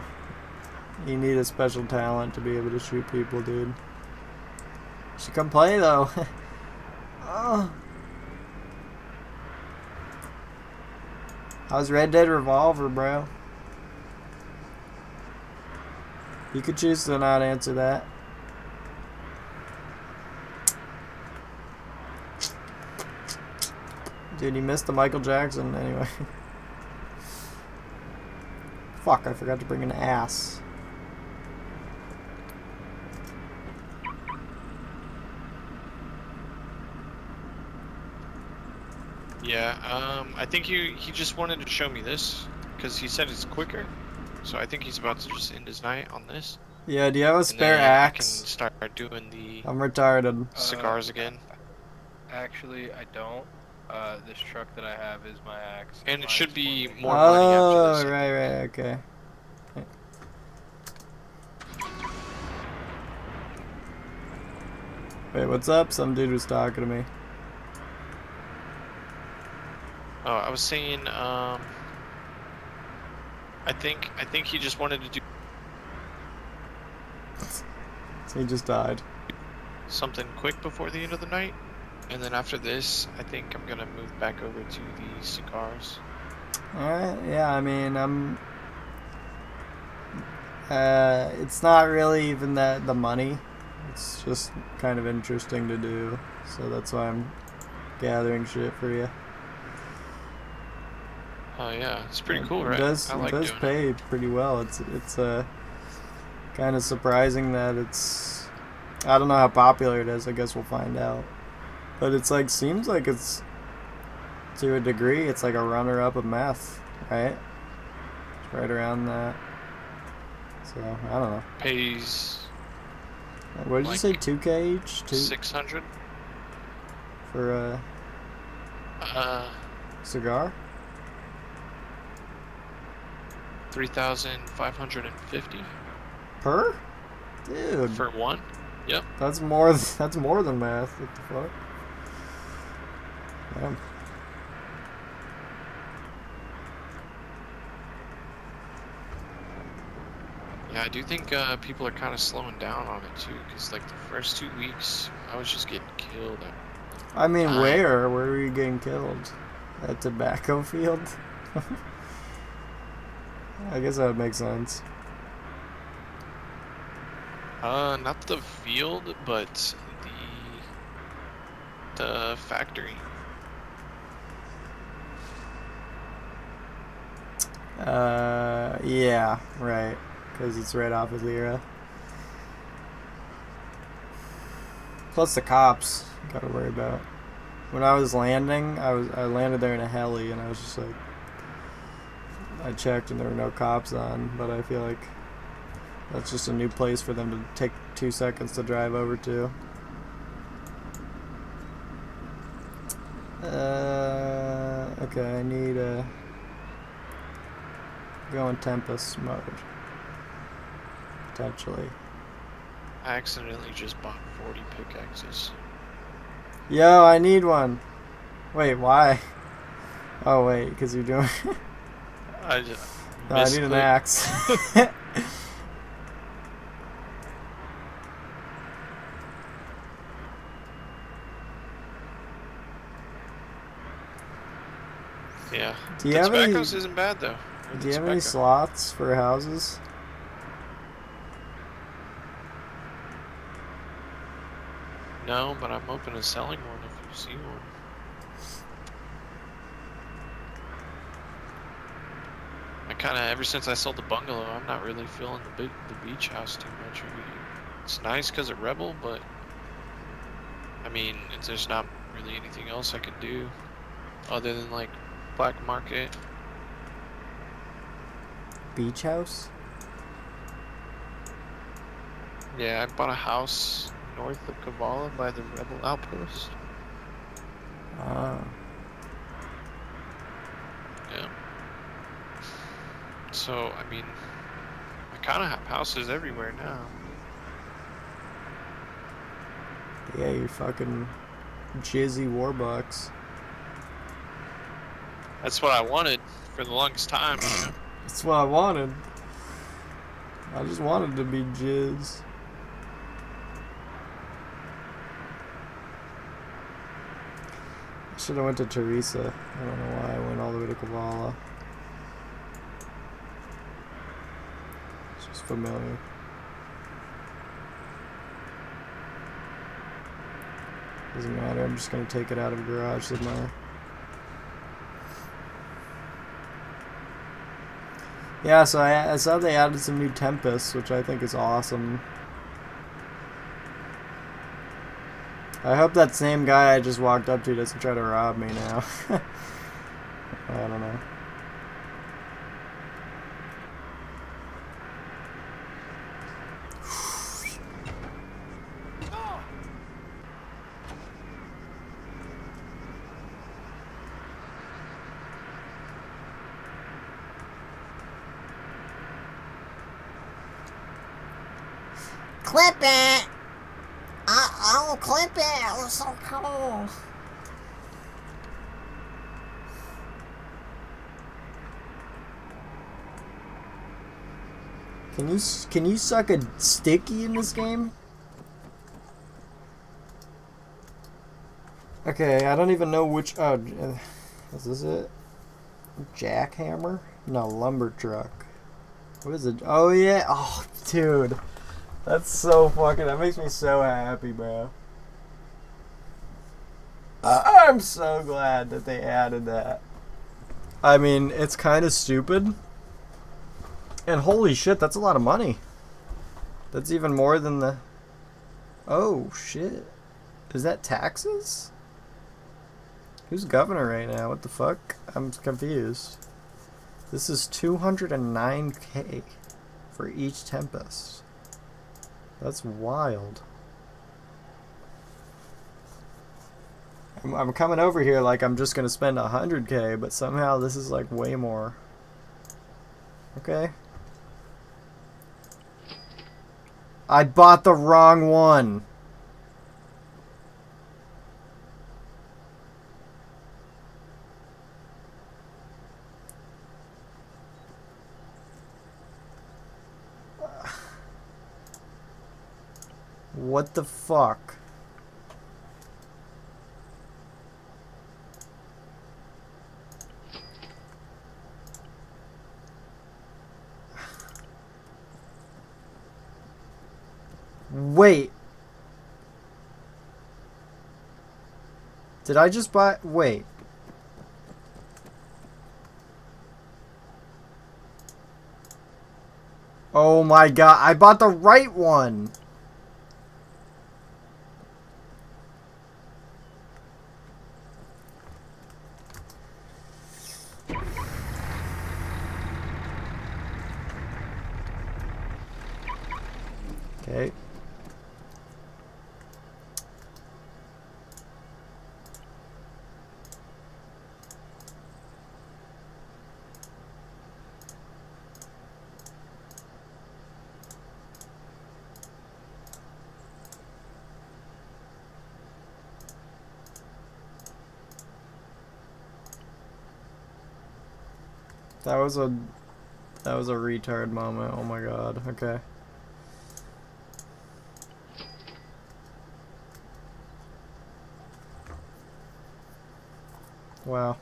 You need a special talent to be able to shoot people, dude. You should come play though. Oh. How's Red Dead Revolver, bro? You could choose to not answer that. Dude, you missed the Michael Jackson anyway. Fuck, I forgot to bring an ass. Yeah, I think he just wanted to show me this, because he said it's quicker. So I think he's about to just end his night on this. Yeah, do you have a And spare then axe? I can start doing the I'm retarded. cigars again. Actually, I don't. This truck that I have is my axe. And it should be Mine's more money after Oh, this. right, okay. Wait, what's up? Some dude was talking to me. Oh, I was saying, I think he just wanted to do He just died. something quick before the end of the night, and then after this, I think I'm gonna move back over to the cigars. Alright, yeah, I mean, it's not really even that the money. It's just kind of interesting to do. So that's why I'm gathering shit for you. Oh yeah, it's pretty cool, right? It does, I like it does doing pay pretty well. It's kind of surprising that it's... I don't know how popular it is. I guess we'll find out. But it's like, seems like it's... To a degree, it's like a runner-up of meth, right? It's right around that. So, I don't know. Pays What did you like say, 2K each? 600. For a cigar? 3,550 Per? Dude, for one. Yep. that's more than math. What the fuck? Damn. Yeah, I do think people are kind of slowing down on it too, because like the first 2 weeks, I was just getting killed. I mean, Fine. where were you getting killed? At tobacco field? I guess that would make sense. Not the field, but the factory. Yeah, right. Because it's right off of Lyra. Plus the cops. Gotta worry about. When I was landing, I landed there in a heli, and I was just like, I checked and there were no cops on, but I feel like that's just a new place for them to take 2 seconds to drive over to. Okay, I need a go in Tempest mode. Potentially. I accidentally just bought 40 pickaxes. Yo, I need one. Wait, why? Oh wait, because you're doing. I just No, I need an misclicked. axe. Yeah. Do you The have any? tobacco's isn't bad though. Do you have any slots for houses? No, but I'm open to selling one if you see one. I kind of, ever since I sold the bungalow, I'm not really feeling the beach house too much. I mean, it's nice because of Rebel, but I mean, there's not really anything else I could do other than like black market. Beach house? Yeah, I bought a house north of Kavala by the Rebel outpost. Ah. Yeah. So, I mean, I kind of have houses everywhere now. Yeah, you fucking jizzy Warbucks. That's what I wanted for the longest time, you know? That's what I wanted. I just wanted to be jizz. I should have went to Teresa. I don't know why I went all the way to Kavala. It's just familiar. Doesn't matter, I'm just gonna take it out of a garage somewhere. Yeah, so I saw they added some new Tempests, which I think is awesome. I hope that same guy I just walked up to doesn't try to rob me now. I don't know. Clip it! I'll clip it! It was so cool! Can you suck a sticky in this game? Okay, I don't even know which. Oh, is this it? Jackhammer? No, lumber truck. What is it? Oh yeah. Oh, dude, that's so fucking. That makes me so happy, bro. I'm so glad that they added that. I mean, it's kind of stupid. And holy shit, that's a lot of money. That's even more than the... Oh, shit. Is that taxes? Who's governor right now? What the fuck? I'm confused. This is 209k for each Tempest. That's wild. I'm coming over here like I'm just gonna spend 100k, but somehow this is like way more. Okay. I bought the wrong one. What the fuck? Wait. Did I just buy... Wait. Oh my god, I bought the right one! Okay. That was a retard moment. Oh my god. Okay. Wow.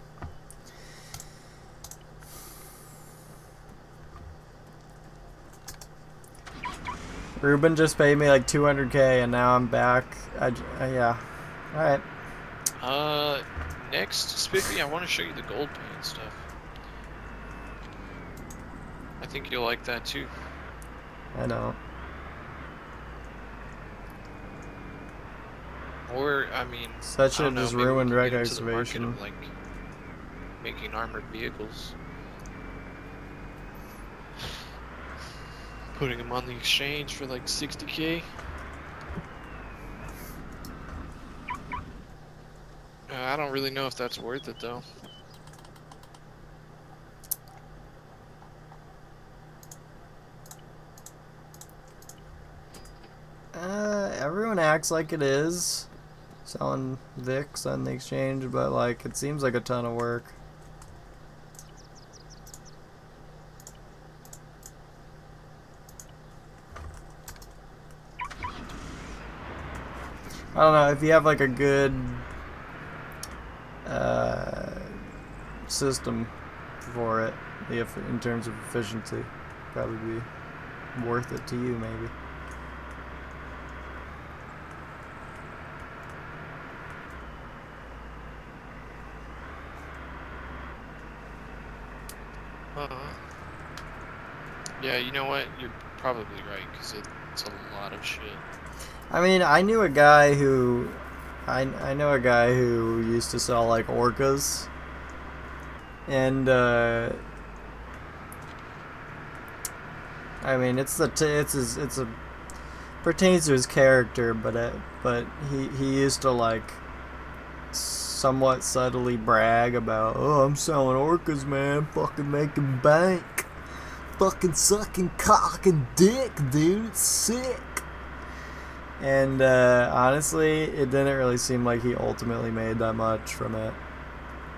Ruben just paid me like 200K and now I'm back. Yeah. Alright. Next, Spiffy, I want to show you the gold paint stuff. I think you'll like that too. I know. Or, I mean, That I should don't know, just maybe we ruined can wreck get into the market excavation. of, like, making armored vehicles. Putting them on the exchange for like 60K. I don't really know if that's worth it though. Everyone acts like it is. Selling Vicks on the exchange, but like, it seems like a ton of work. I don't know, if you have like a good system for it, if in terms of efficiency, probably be worth it to you maybe. Yeah, you know what? You're probably right, because it's a lot of shit. I mean, I knew a guy who... I know a guy who used to sell, like, orcas. And, I mean, it's pertains to his character, but he used to, like, somewhat subtly brag about, oh, I'm selling orcas, man, fucking making bank. Fucking sucking cock and dick, dude. It's sick. And honestly, it didn't really seem like he ultimately made that much from it.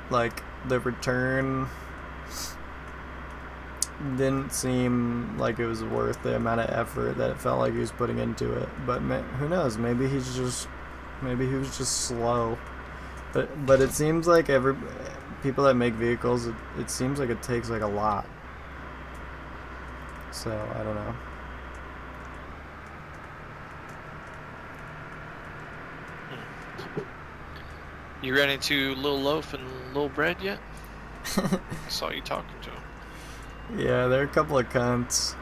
Like, the return didn't seem like it was worth the amount of effort that it felt like he was putting into it. But who knows? Maybe he was just slow. But it seems like people that make vehicles, it seems like it takes like a lot. So, I don't know. You ran into Lil Loaf and Lil Bread yet? I saw you talking to him. Yeah, they're a couple of cunts.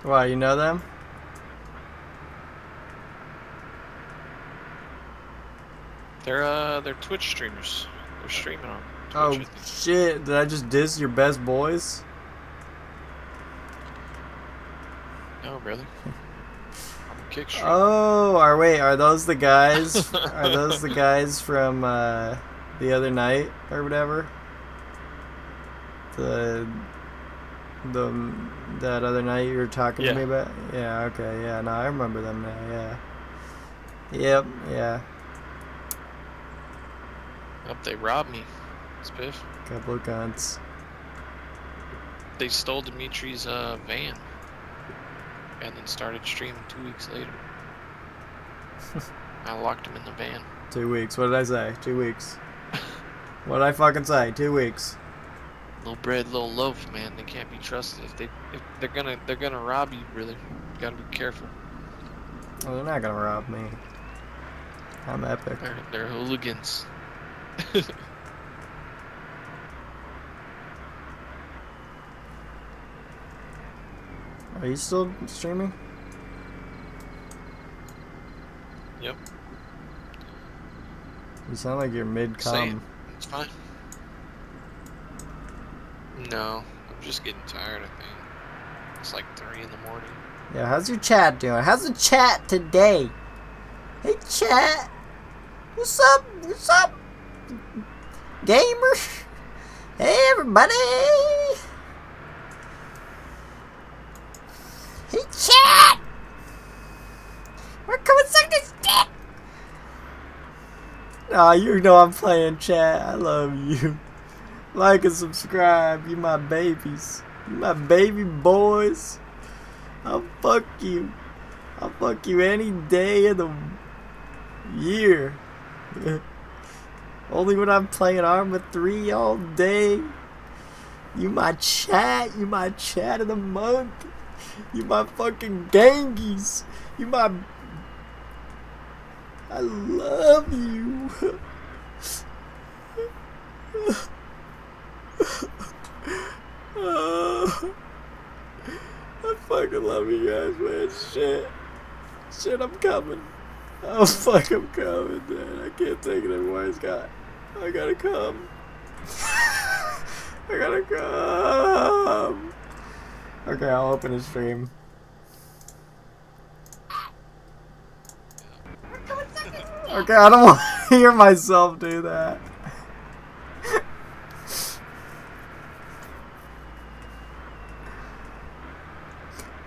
Why, you know them? They're Twitch streamers. They're streaming on Twitch. I Oh think. shit, did I just diss your best boys? No, brother. I'm a kick streamer. Oh, are those the guys? Are those the guys from the other night or whatever? That other night you were talking to me about? Yeah, okay, yeah, no, I remember them now, yeah. Yep, yeah. Oh, they robbed me. Spiff. Couple of cunts. They stole Dimitri's van, and then started streaming 2 weeks later. I locked him in the van. 2 weeks. What did I say? 2 weeks. What did I fucking say? 2 weeks. Little bread, little loaf, man. They can't be trusted. If they're gonna rob you, brother. You gotta be careful. Well, they're not gonna rob me. I'm epic. They're hooligans. Are you still streaming? Yep. You sound like you're Say it. mid-com. It's fine. No, I'm just getting tired, I think. It's like 3 in the morning. Yeah, how's your chat doing? How's the chat today? Hey, chat. What's up? What's up? Gamer. Hey, everybody. Hey, chat. We're coming suck this dick. Aw, you know I'm playing, chat. I love you. Like and subscribe. You my babies. You my baby boys. I'll fuck you. I'll fuck you any day of the year. Only when I'm playing Arma 3 all day. You my chat. You my chat of the month. You my fucking gangies. You my... I love you. I fucking love you guys, man. Shit, I'm coming. Oh, fuck, I'm coming, man. I can't take it anymore. I gotta come. I gotta come. Okay, I'll open the stream. Okay, I don't want to hear myself do that.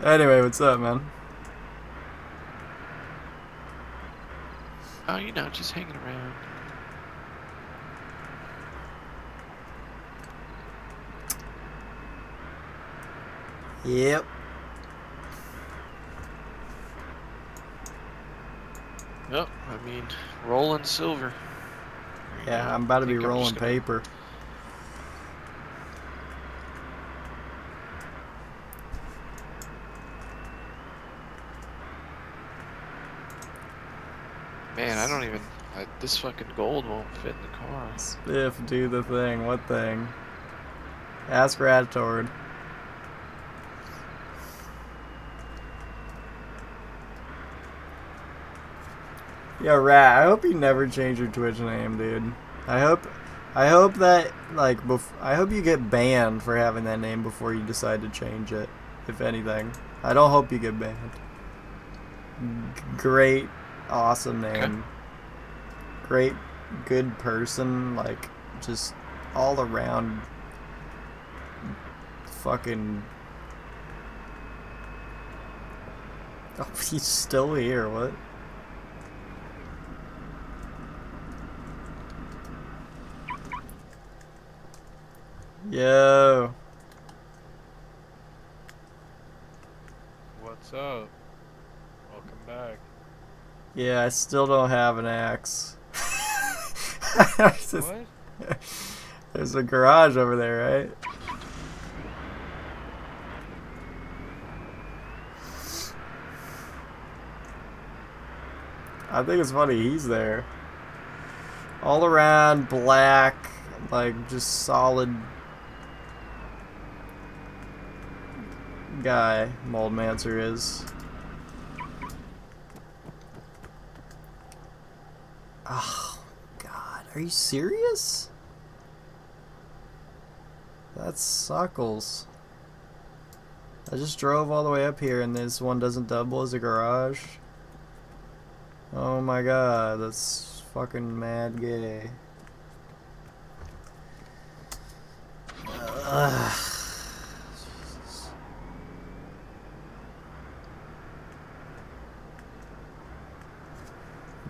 Anyway, what's up, man? Oh, you know, just hanging around. Yep. Yep, I mean, rolling silver. Yeah, I'm about to be Think I'm rolling just gonna- paper. Man, I don't even. This fucking gold won't fit in the car. Spiff, do the thing. What thing? Ask Ratord. Yo, Rat, I hope you never change your Twitch name, dude. I hope that, like, I hope you get banned for having that name before you decide to change it, if anything. I don't hope you get banned. Great, awesome name. Okay. Great, good person, like, just all around fucking... Oh, he's still here, what? Yo. What's up? Welcome back. Yeah, I still don't have an axe. What? There's a garage over there, right? I think it's funny he's there. All around black, like just solid guy, Moldmancer is. Oh, God. Are you serious? That's suckles. I just drove all the way up here and this one doesn't double as a garage. Oh my God, that's fucking mad gay. Ugh. Jesus.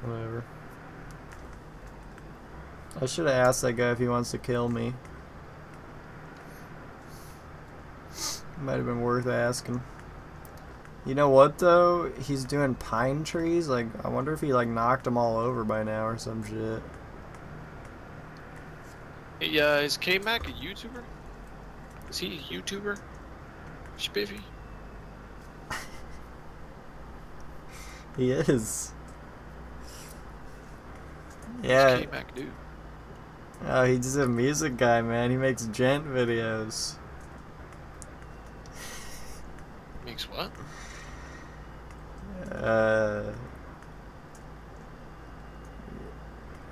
Whatever. I should have asked that guy if he wants to kill me. Might have been worth asking. You know what though? He's doing pine trees. Like, I wonder if he like knocked them all over by now or some shit. Yeah, is K-Mac a YouTuber? Is he a YouTuber? Spiffy? He is. What's Yeah. K-Mac do? Oh, he's a music guy, man. He makes gent videos. Makes what?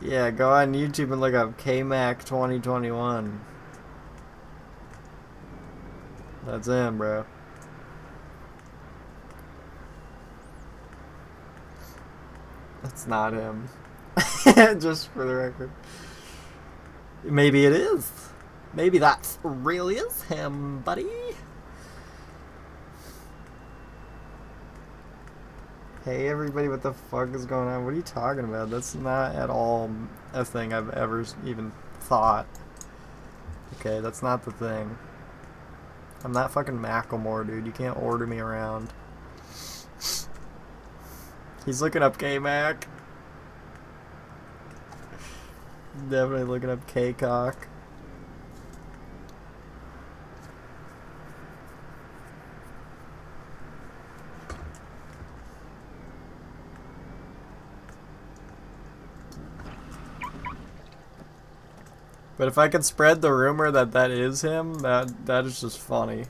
Yeah, go on YouTube and look up K-Mac 2021. That's him, bro. That's not him. Just for the record. Maybe it is. Maybe that really is him, buddy. Hey everybody, what the fuck is going on? What are you talking about? That's not at all a thing I've ever even thought. Okay, that's not the thing. I'm not fucking Macklemore, dude. You can't order me around. He's looking up K-Mac. Definitely looking up K-Cock. But if I could spread the rumor that that is him, that is just funny.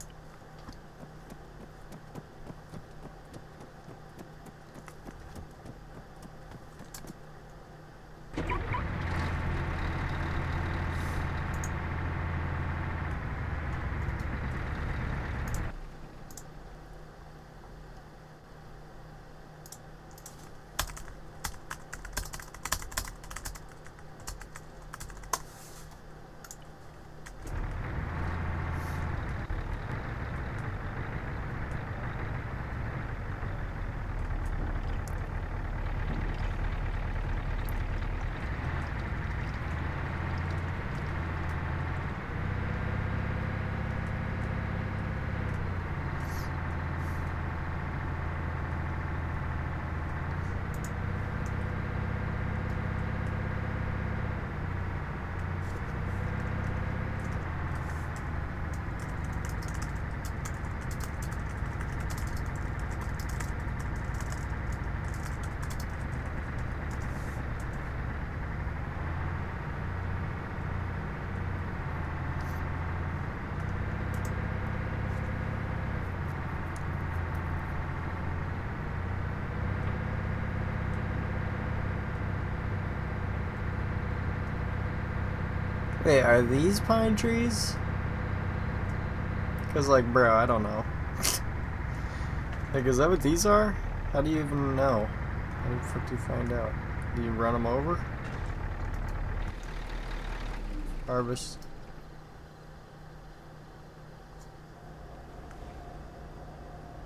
Wait, are these pine trees? Cause like, bro, I don't know. Like, is that what these are? How do you even know? How the fuck do you find out? Do you run them over? Harvest.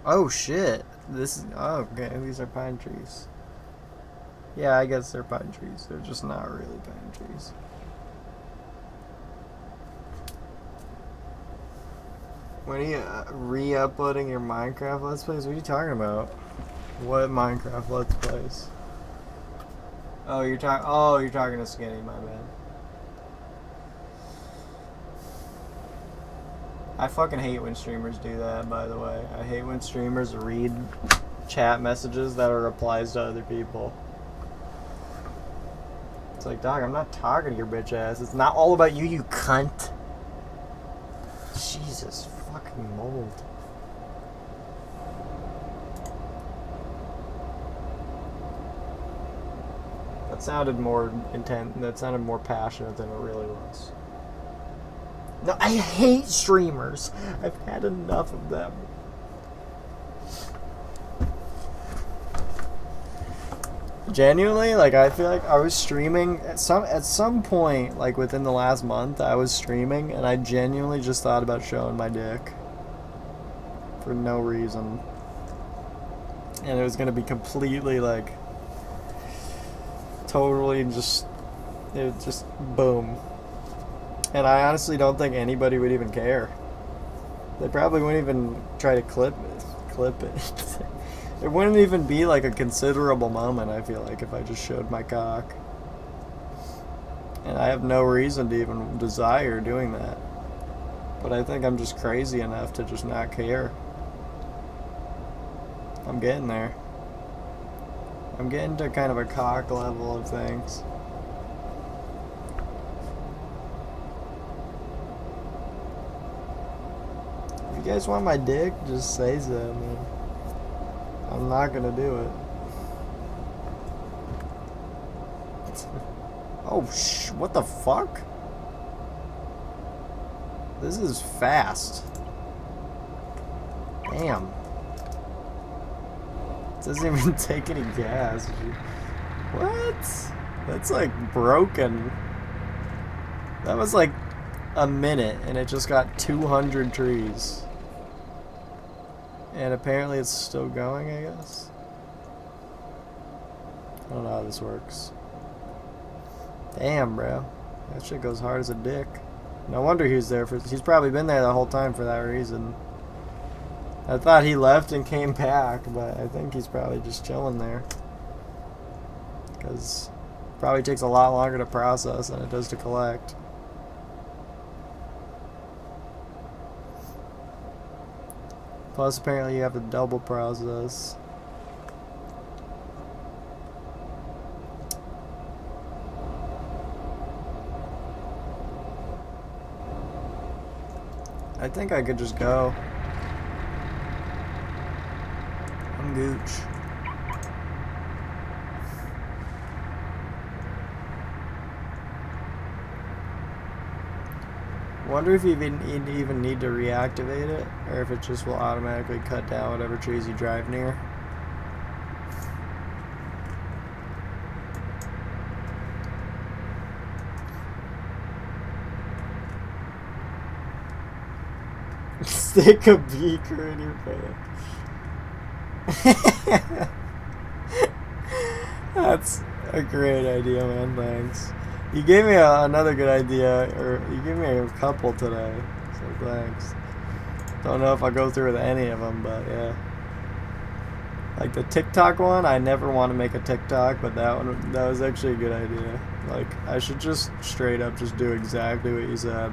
Oh shit! This is oh, okay. These are pine trees. Yeah, I guess they're pine trees. They're just not really pine trees. When are you re-uploading your Minecraft Let's Plays? What are you talking about? What Minecraft Let's Plays? Oh, you're talking to Skinny, my bad. I fucking hate when streamers do that, by the way. I hate when streamers read chat messages that are replies to other people. It's like, dog, I'm not talking to your bitch ass. It's not all about you, you cunt. Jesus fucking mold. That sounded more intense. That sounded more passionate than it really was. No, I hate streamers. I've had enough of them. Genuinely, like, I feel like I was streaming at some point, like within the last month, I was streaming and I genuinely just thought about showing my dick for no reason, and it was gonna be completely like totally just boom. And I honestly don't think anybody would even care. They probably wouldn't even try to clip it. It wouldn't even be like a considerable moment, I feel like, if I just showed my cock. And I have no reason to even desire doing that. But I think I'm just crazy enough to just not care. I'm getting there. I'm getting to kind of a cock level of things. If you guys want my dick, just say so, man. I'm not gonna do it. Oh, what the fuck? This is fast. Damn. It doesn't even take any gas. What? That's like broken. That was like a minute and it just got 200 trees. And apparently it's still going, I guess. I don't know how this works. Damn, bro. That shit goes hard as a dick. No wonder he's there for. He's probably been there the whole time for that reason. I thought he left and came back, but I think he's probably just chilling there. Because it probably takes a lot longer to process than it does to collect. Plus, apparently you have to double process. I think I could just go. I'm gooch. Wonder if you even need to reactivate it, or if it just will automatically cut down whatever trees you drive near. Stick a beaker in your pants. That's a great idea, man. Thanks. You gave me another good idea, or you gave me a couple today, so thanks. Don't know if I'll go through with any of them, but yeah. Like the TikTok one, I never want to make a TikTok, but that one, that was actually a good idea. Like, I should just straight up just do exactly what you said.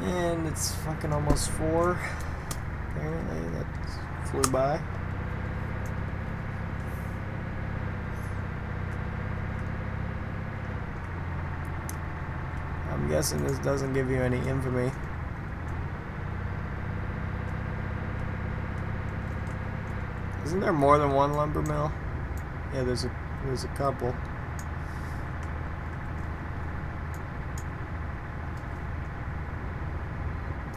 And it's fucking almost 4. Apparently, that flew by. I'm guessing this doesn't give you any infamy. Isn't there more than one lumber mill? Yeah, there's a couple.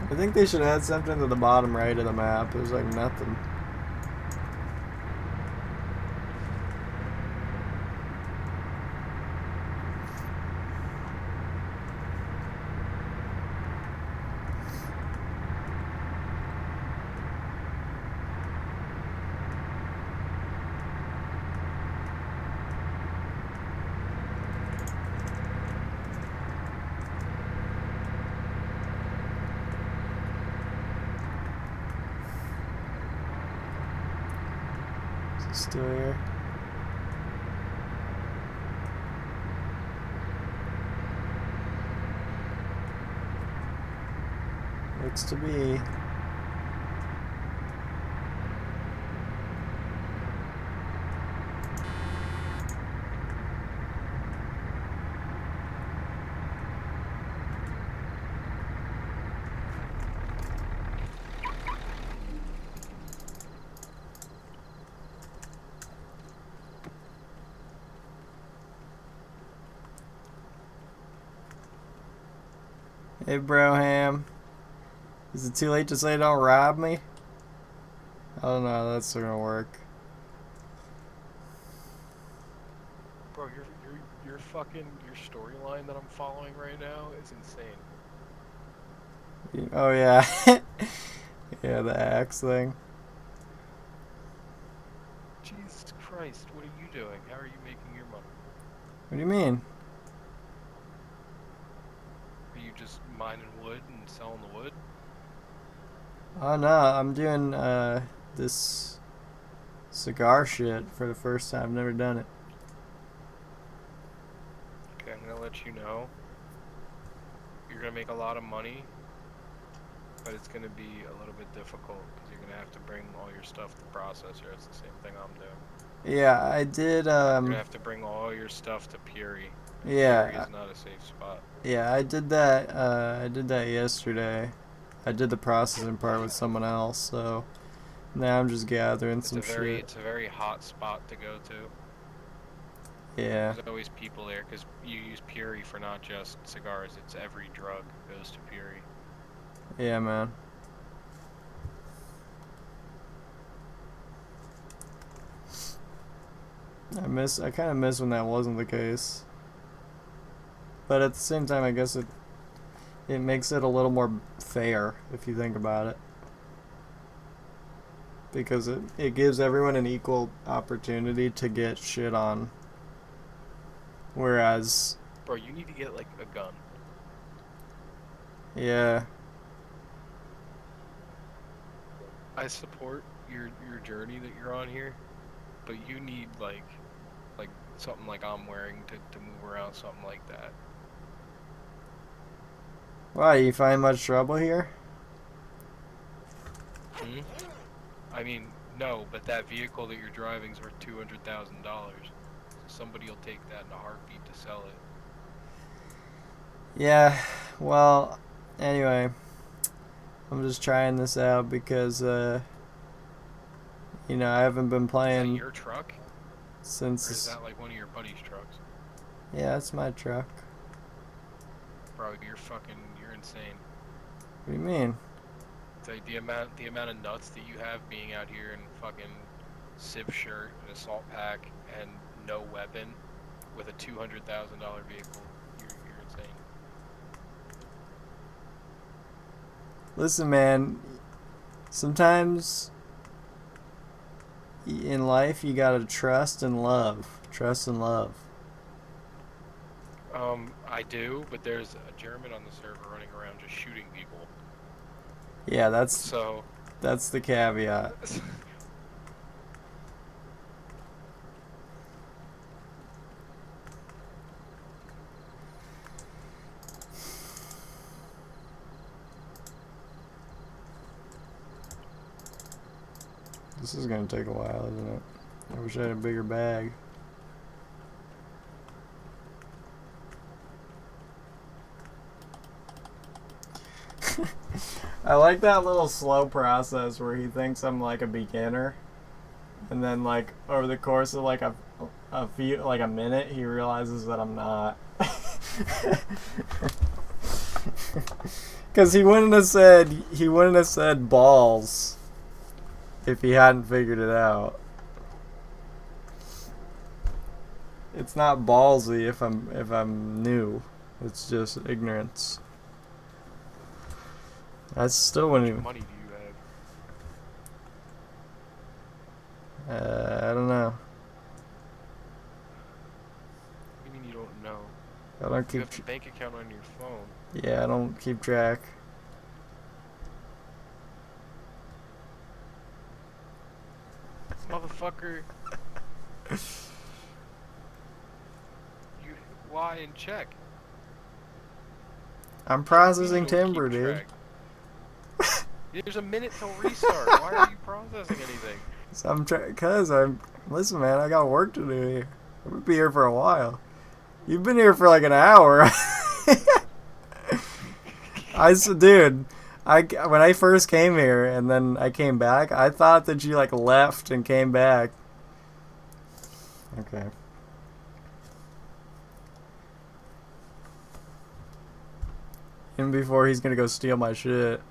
I think they should add something to the bottom right of the map. There's like nothing. Still here. Looks to be. Hey, Broham. Is it too late to say don't rob me? I don't know. That's gonna work. Bro, your fucking your storyline that I'm following right now is insane. Oh yeah. Yeah, the axe thing. Jesus Christ, what are you doing? How are you making your money? What do you mean? Are you just mining wood and selling the wood? Oh no, I'm doing this cigar shit for the first time. I've never done it. Okay, I'm gonna let you know. You're gonna make a lot of money, but it's gonna be a little bit difficult because you're gonna have to bring all your stuff to the processor. It's the same thing I'm doing. Yeah, I did You're gonna have to bring all your stuff to Peary. Peary yeah, is not a safe spot. yeah, I did that yesterday. I did the processing part with someone else, so now I'm just gathering some shit. It's a very hot spot to go to. Yeah. There's always people there because you use Peary for not just cigars. It's every drug goes to Peary. Yeah, man. I kind of miss when that wasn't the case. But at the same time, I guess it makes it a little more fair if you think about it. Because it gives everyone an equal opportunity to get shit on. Whereas, Bro, you need to get like a gun. yeah, I support your journey that you're on here, but you need like something like I'm wearing to move around, something like that. why, you find much trouble here? Hmm? I mean, no, but that vehicle that you're driving is worth $200,000. So somebody will take that in a heartbeat to sell it. Yeah, well, anyway, I'm just trying this out because, I haven't been Is that playing your truck, or is since, that like one of your buddy's trucks? yeah, it's my truck. Bro, you're insane. What do you mean? It's like the amount of nuts that you have being out here in fucking civ shirt, an assault pack, and no weapon, with a $200,000 vehicle. You're insane. Listen, man, sometimes in life you gotta trust and love. Trust and love. I do, but there's a German on the server running around just shooting people. Yeah, that's So, the caveat. This is gonna take a while, isn't it? I wish I had a bigger bag. I like that little slow process where he thinks I'm like a beginner, and then like over the course of like a minute, he realizes that I'm not. Because he wouldn't have said balls if he hadn't figured it out. It's not ballsy if I'm new. It's just ignorance. I still how wouldn't much even. money do you have? I don't know. What do you mean you don't know? I don't You keep. have a bank account on your phone. Yeah, I don't keep track. Motherfucker. You lie and check. I'm You processing don't keep timber, dude. track. There's a minute till restart. Why are you processing anything? So listen, man, I got work to do here. I'm gonna be here for a while. You've been here for like an hour. Dude, when I first came here and then I came back, I thought that you like left and came back. Okay. Even before he's gonna go steal my shit.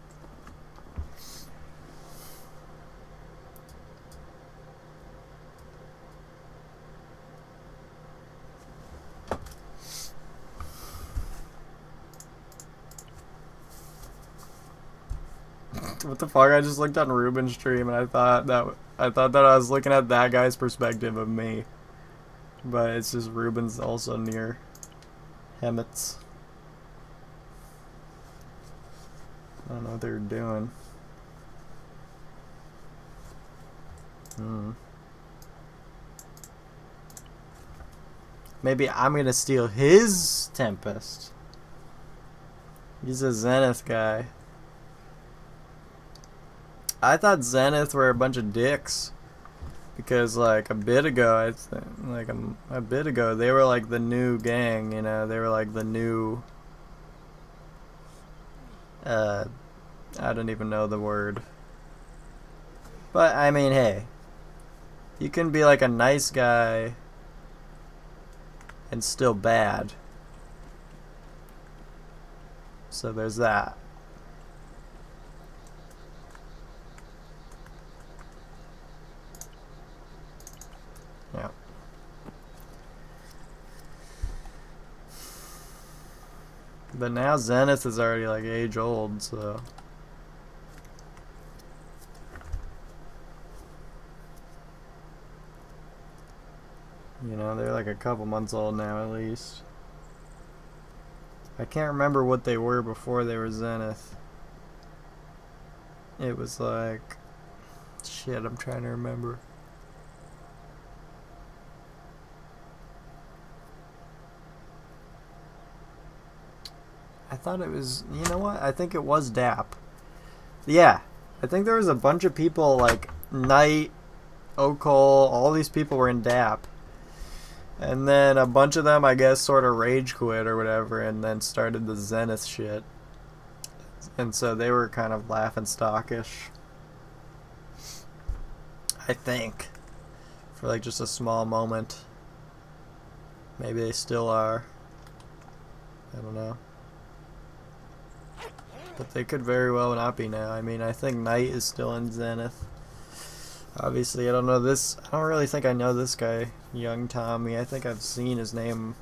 What the fuck? I just looked on Ruben's stream and I thought that I was looking at that guy's perspective of me. But it's just Ruben's also near Hemet's. I don't know what they were doing. Maybe I'm gonna steal his Tempest. He's a Zenith guy. I thought Zenith were a bunch of dicks. Because like a bit ago, a bit ago, they were like the new gang, you know. They were like the new. I don't even know the word. But I mean, hey, you can be like a nice guy and still bad. So there's that. Yeah. But now Zenith is already like age old, so. You know, they're like a couple months old now at least. I can't remember what they were before they were Zenith. It was like. Shit, I'm trying to remember. I thought it was, you know what? I think it was DAP. Yeah. I think there was a bunch of people like Knight, Okol, all these people were in DAP. And then a bunch of them, I guess, sort of rage quit or whatever and then started the Zenith shit. And so they were kind of laughing stockish. I think. For like just a small moment. Maybe they still are. I don't know. But they could very well not be now. I mean, I think Knight is still in Zenith. Obviously, I don't know this. I don't really think I know this guy, Young Tommy. I think I've seen his name.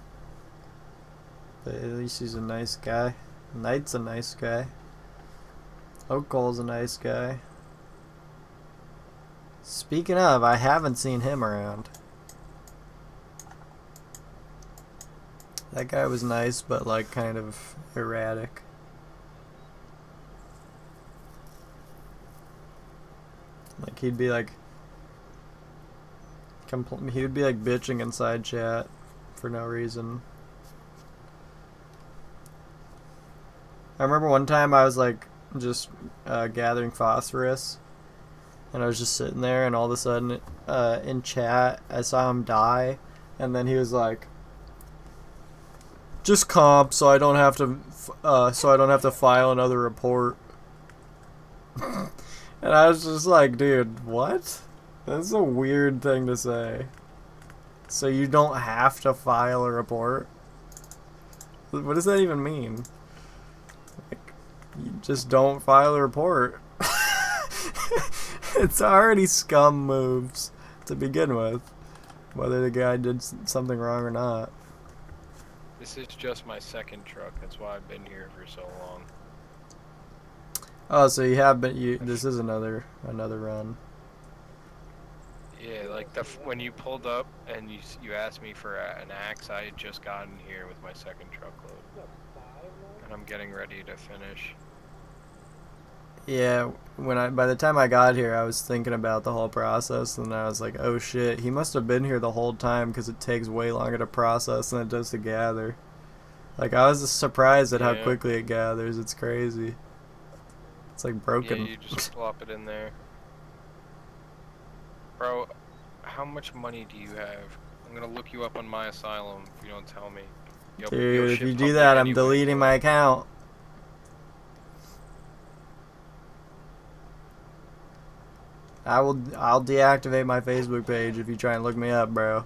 But at least he's a nice guy. Knight's a nice guy. Okol's a nice guy. Speaking of, I haven't seen him around. That guy was nice, but like kind of erratic. Like he'd be like bitching inside chat for no reason. I remember one time I was like just gathering phosphorus and I was just sitting there and all of a sudden in chat I saw him die and then he was like, just comp so I don't have to file another report. And I was just like, dude, what? That's a weird thing to say. So you don't have to file a report? What does that even mean? Like, you just don't file a report. It's already scum moves to begin with. Whether the guy did something wrong or not. This is just my second truck. That's why I've been here for so long. Oh, so you have been. This is another run. Yeah, like when you pulled up and you asked me for an axe, I had just gotten here with my second truckload, and I'm getting ready to finish. Yeah, by the time I got here, I was thinking about the whole process, and I was like, oh shit, he must have been here the whole time because it takes way longer to process than it does to gather. Like I was surprised at how quickly it gathers. It's crazy. It's like broken. Yeah, you just plop it in there. Bro, how much money do you have? I'm gonna look you up on my asylum if you don't tell me. Dude, if you do that, I'm deleting my account. I'll deactivate my Facebook page if you try and look me up, bro.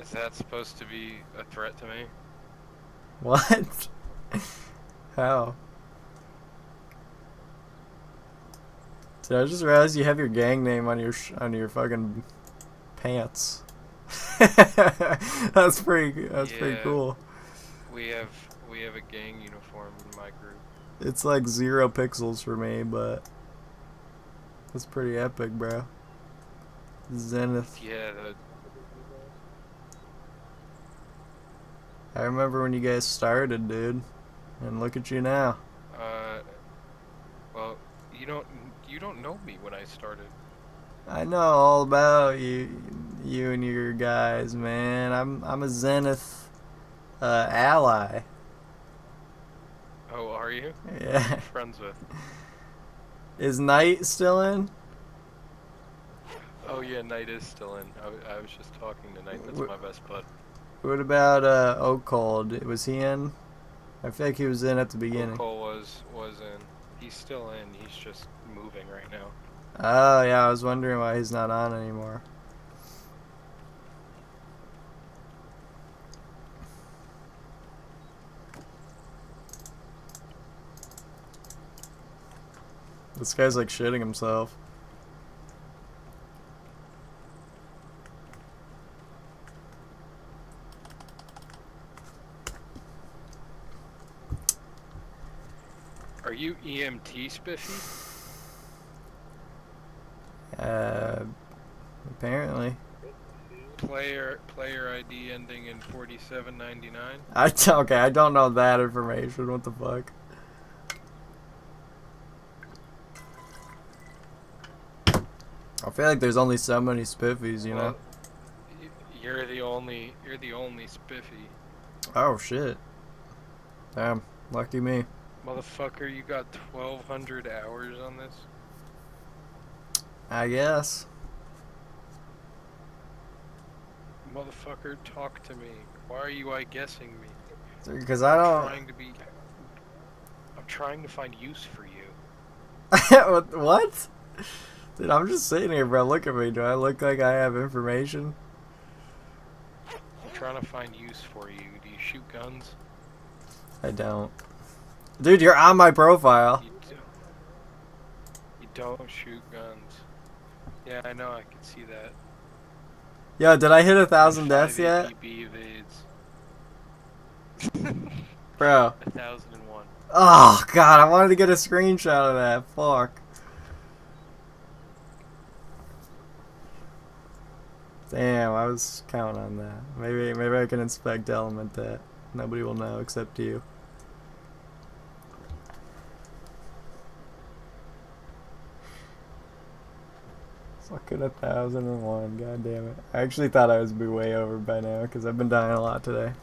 Is that supposed to be a threat to me? What? How? Dude, I just realized you have your gang name on your fucking pants. That's pretty Yeah. cool. We have a gang uniform in my group. It's like 0 pixels for me, but that's pretty epic, bro. Zenith. Yeah, I remember when you guys started, dude. And look at you now. well, you don't know me when I started. I know all about you and your guys, man. I'm a Zenith ally. Oh, are you? Who are Yeah. you friends with? Is Knight still in? Oh yeah, Knight is still in. I was just talking to Knight. That's my best bud. What about Oak Cold? Was he in? I feel like he was in at the beginning. Cole was in. He's still in. He's just moving right now. Oh yeah, I was wondering why he's not on anymore. This guy's like shitting himself. Are you EMT Spiffy? Apparently. Player ID ending in 4799. Okay, I don't know that information. What the fuck? I feel like there's only so many spiffies, you know. You're the only Spiffy. Oh shit. Damn, lucky me. Motherfucker, you got 1,200 hours on this? I guess. Motherfucker, talk to me. Why are you guessing me? Because I don't. I'm trying to find use for you. What? Dude, I'm just sitting here, bro. Look at me. Do I look like I have information? I'm trying to find use for you. Do you shoot guns? I don't. Dude, you're on my profile. You don't shoot guns. Yeah, I know. I can see that. Yo, did I hit 1,000 deaths yet? 5 APB evades. Bro. 1001. Oh, God. I wanted to get a screenshot of that. Fuck. Damn, I was counting on that. Maybe I can inspect element that. Nobody will know except you. Fucking 1,001, god damn it. I actually thought I was be way over by now because I've been dying a lot today.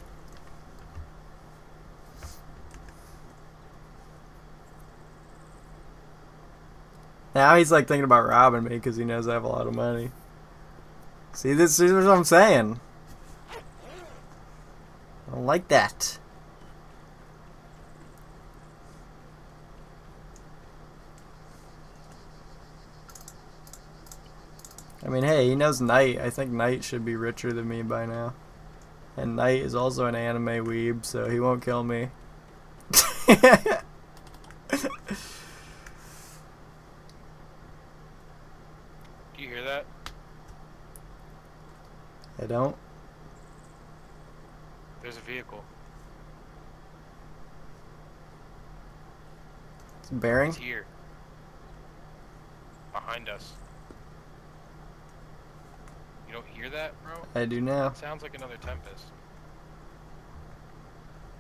Now he's like thinking about robbing me because he knows I have a lot of money. See, this is what I'm saying. I don't like that. I mean, hey, he knows Knight. I think Knight should be richer than me by now. And Knight is also an anime weeb, so he won't kill me. Do you hear that? I don't. There's a vehicle. It's bearing. It's here. Behind us. You don't hear that, bro? I do now. It sounds like another Tempest.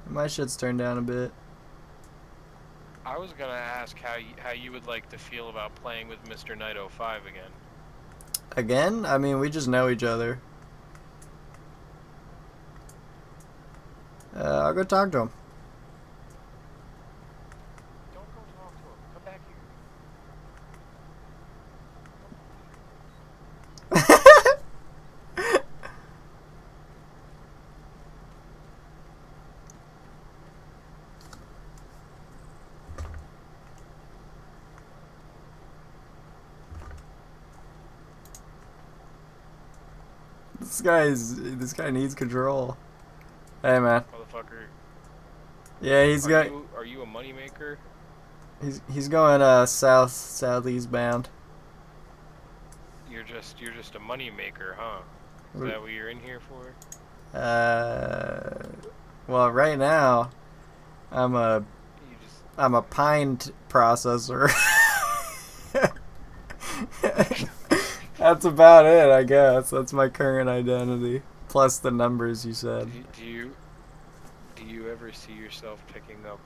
My shit's turned down a bit. I was gonna ask how you would like to feel about playing with Mr. Knight 05 again. Again? I mean, we just know each other. I'll go talk to him. Don't go talk to him. Come back here. This guy needs control. Hey man. Motherfucker. Yeah, he's going. Are you a moneymaker? He's going southeast bound. You're just a moneymaker, huh? Is that what you're in here for? Well, right now, I'm a You just pine processor. That's about it, I guess. That's my current identity. Plus the numbers you said. do you ever see yourself picking up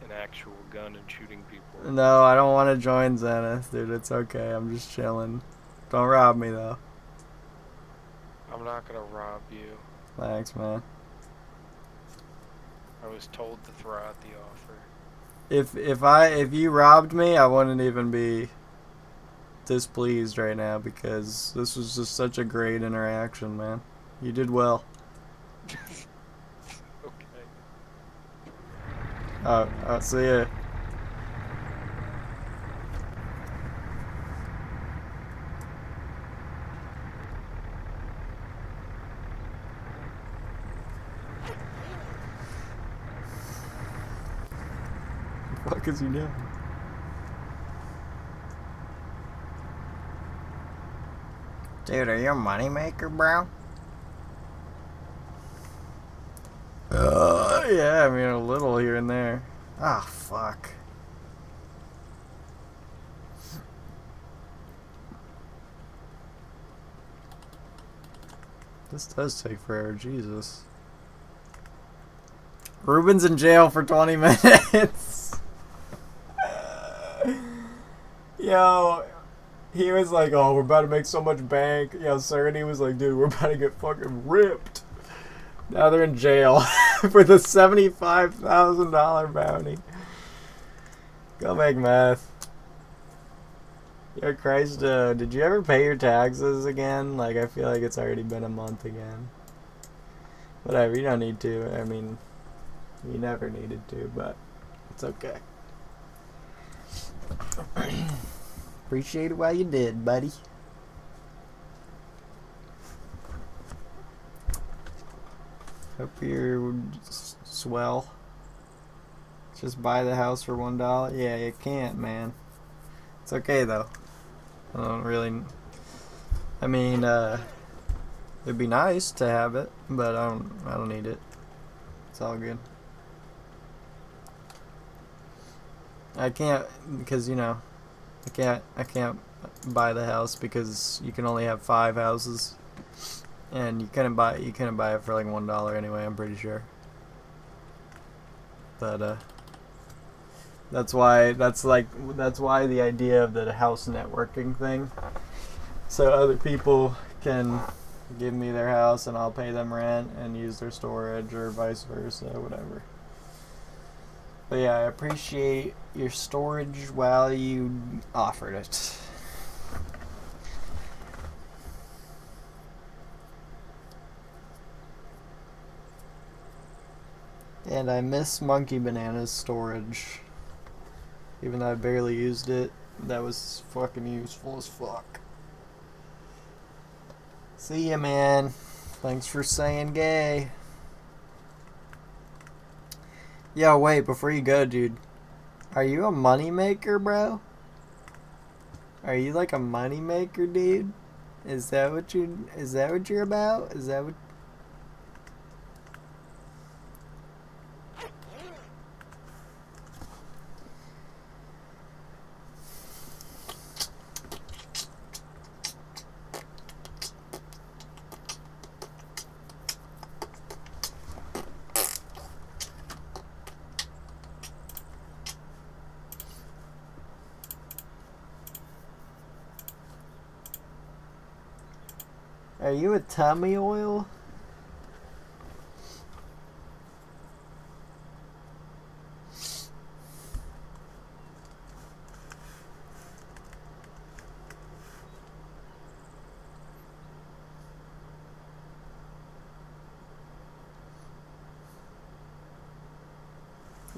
an actual gun and shooting people? No, I don't want to join Zenith, dude. It's okay. I'm just chilling. Don't rob me, though. I'm not gonna rob you. Thanks, man. I was told to throw out the offer. If you robbed me, I wouldn't even be displeased right now because this was just such a great interaction, man. You did well. Okay. I'll see ya. The fuck is he doing? Dude, are you a moneymaker, bro? Yeah, I mean a little here and there. Oh, fuck. This does take forever, Jesus. Ruben's in jail for 20 minutes. Yo, he was like, oh, we're about to make so much bank. Yo, Serenity was like, dude, we're about to get fucking ripped. Now they're in jail for the $75,000 bounty. Go make meth. Yo, Christ, did you ever pay your taxes again? Like, I feel like it's already been a month again. Whatever, you don't need to. I mean, you never needed to, but it's okay. Appreciate it while you did, buddy. Hope you're swell. Just buy the house for $1? Yeah, you can't, man. It's okay, though. I don't really... I mean, it'd be nice to have it, but I don't need it. It's all good. I can't, because, you know, I can't buy the house because you can only have 5 houses. And you couldn't buy it for like $1 anyway, I'm pretty sure. But that's why the idea of the house networking thing. So other people can give me their house and I'll pay them rent and use their storage or vice versa, whatever. But yeah, I appreciate your storage while you offered it. And I miss Monkey Banana's storage. Even though I barely used it, that was fucking useful as fuck. See ya, man. Thanks for saying gay. Yo, wait, before you go, dude. Are you a moneymaker, bro? Are you like a moneymaker, dude? Is that what you're about? Is that what... Are you a tummy oil?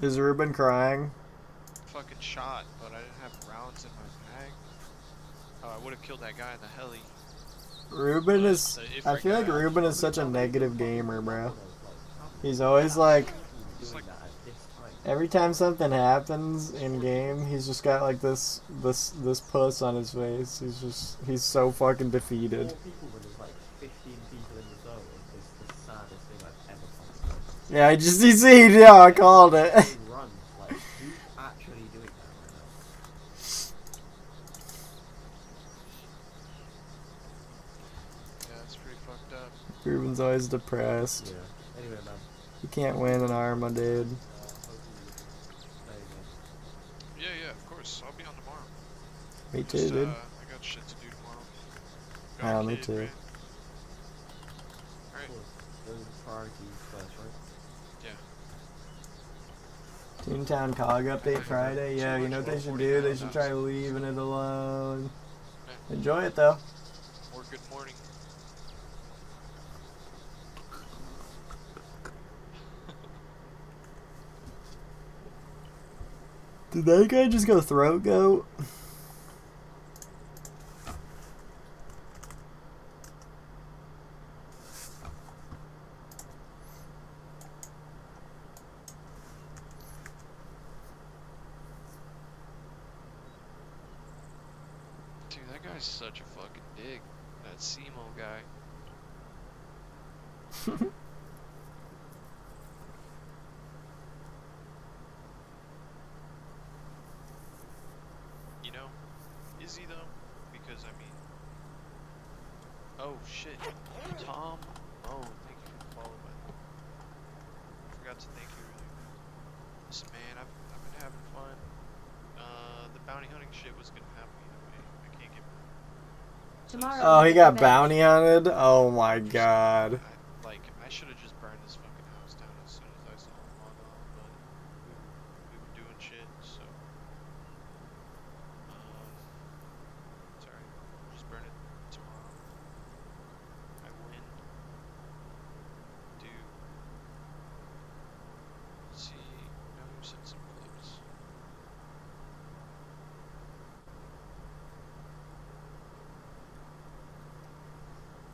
Is Ruben crying? Fucking shot, but I didn't have rounds in my bag. Oh, I would have killed that guy in the heli. Ruben is... I feel like Ruben is such a negative gamer, bro. He's always like... Every time something happens in game, he's just got like this puss on his face. He's so fucking defeated. 4 people when there's like 15 people in the zone is the saddest thing I've ever fucking seen. Yeah, I just yeah, I called it. Who runs? Like, who's actually doing that right now? Yeah, it's pretty fucked up. Ruben's always depressed. Yeah. Anyway, man. He can't win an Arma, dude. Hopefully we can play again. Yeah, of course. I'll be on tomorrow. Me too, Just, dude. I got shit to do tomorrow. Yeah, Got a me kid, too. right? Alright. Of course. Those are the priorities first, right? Yeah. Toontown Cog update Friday. Yeah, you know what they should do? They should try leaving it alone. Enjoy it though. Or good morning. Did that guy just go throat goat? Dude, that guy's such a fucking dick. That Simo guy. You know, is he though? Because I mean, oh shit, Tom. Oh, thank you for the follow, by the way. Forgot to thank you earlier. Listen, man, I've been having fun. The bounty hunting shit was gonna happen either way. I can't get. Tomorrow. Oh, he got bounty hunted? Oh my god. I should have just burned this fucking house down as soon as I saw him log on, but we were doing shit, so. It's alright. Just burn it tomorrow. I win. Do. See, now who sent some clips?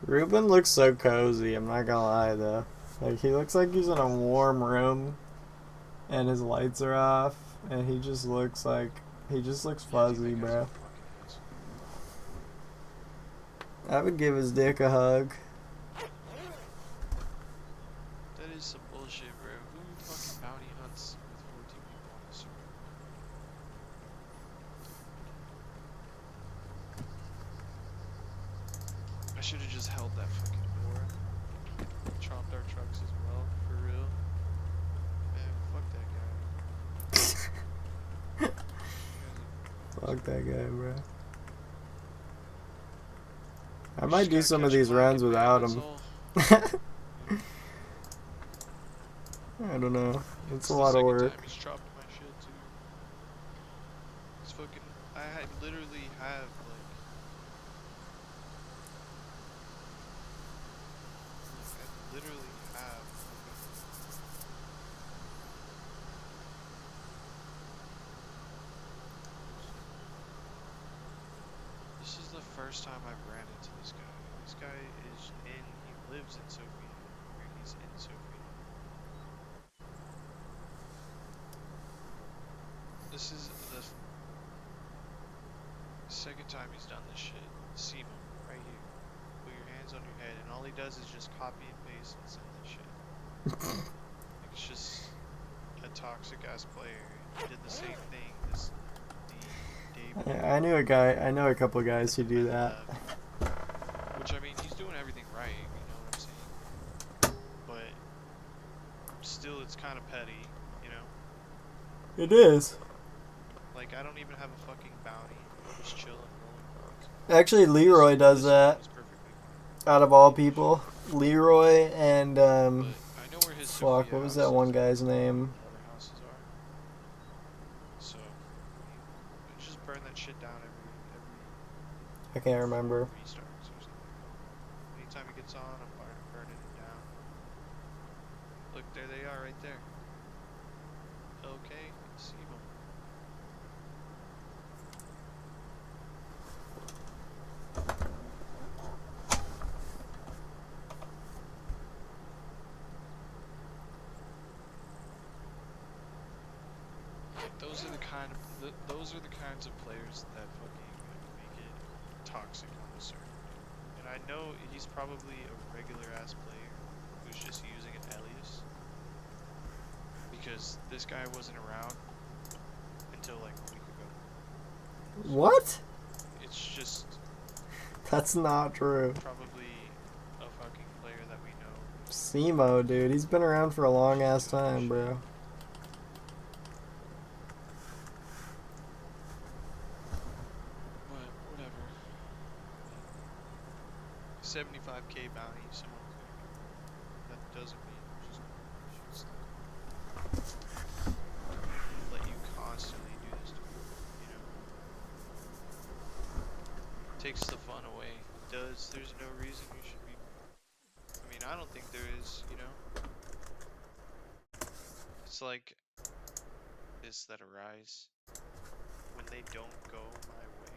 Ruben looks so cozy, I'm not gonna lie though. Like, he looks like he's in a warm room and his lights are off and he just looks fuzzy, bro. I would give his dick a hug. That is some bullshit, bro. Who fucking bounty hunts with 14 people on the server? I should have just held that fucking door. Chopped our trucks as well, for real. Man, fuck that guy. Fuck that guy, bro. I We might just do gotta some of catch these Black runs and without Bad, him. that's all. I don't know. It's It's a the lot of second work. time he's chopped my shit too. It's fucking. I literally have like. I literally have. This is the first time I've ran into this guy. This guy is in. He lives in Sophia. Or he's in Sophia. This is the second time he's done this shit. See him right here. Put your hands on your head, and all he does is just copy and paste and send this shit. Like, it's just a toxic ass player. He did the same thing this the day I know a couple of guys who do that. which I mean, he's doing everything right. You know what I'm saying? But still, it's kind of petty. You know? It is. Like, I don't even have a fucking bounty. I'm just chilling, rolling. Actually, Leroy does that. It's perfectly fine. Out of all people, Leroy and But I know where his fuck, Sophia what was house that one is, guy's where name? the other houses are. So, you just burn that shit down every I can't remember. restarts or something. Anytime it gets on, I'm burning it down. Look, there they are, right there. Okay, see them. those are the those are the kinds of players that fucking make it toxic on the server. And I know he's probably a regular ass player who's just using an alias because this guy wasn't around until like a week ago. What? It's just That's not true. probably a fucking player that we know. Simo, dude, he's been around for a long ass time, bro. But whatever. 75k bounty, someone's gonna get. That doesn't mean there's just gonna be issues that let you constantly do this to people, you know? Takes the fun away. There's no reason you should be. I mean, I don't think there is, you know? It's like this that arise when they don't go my way.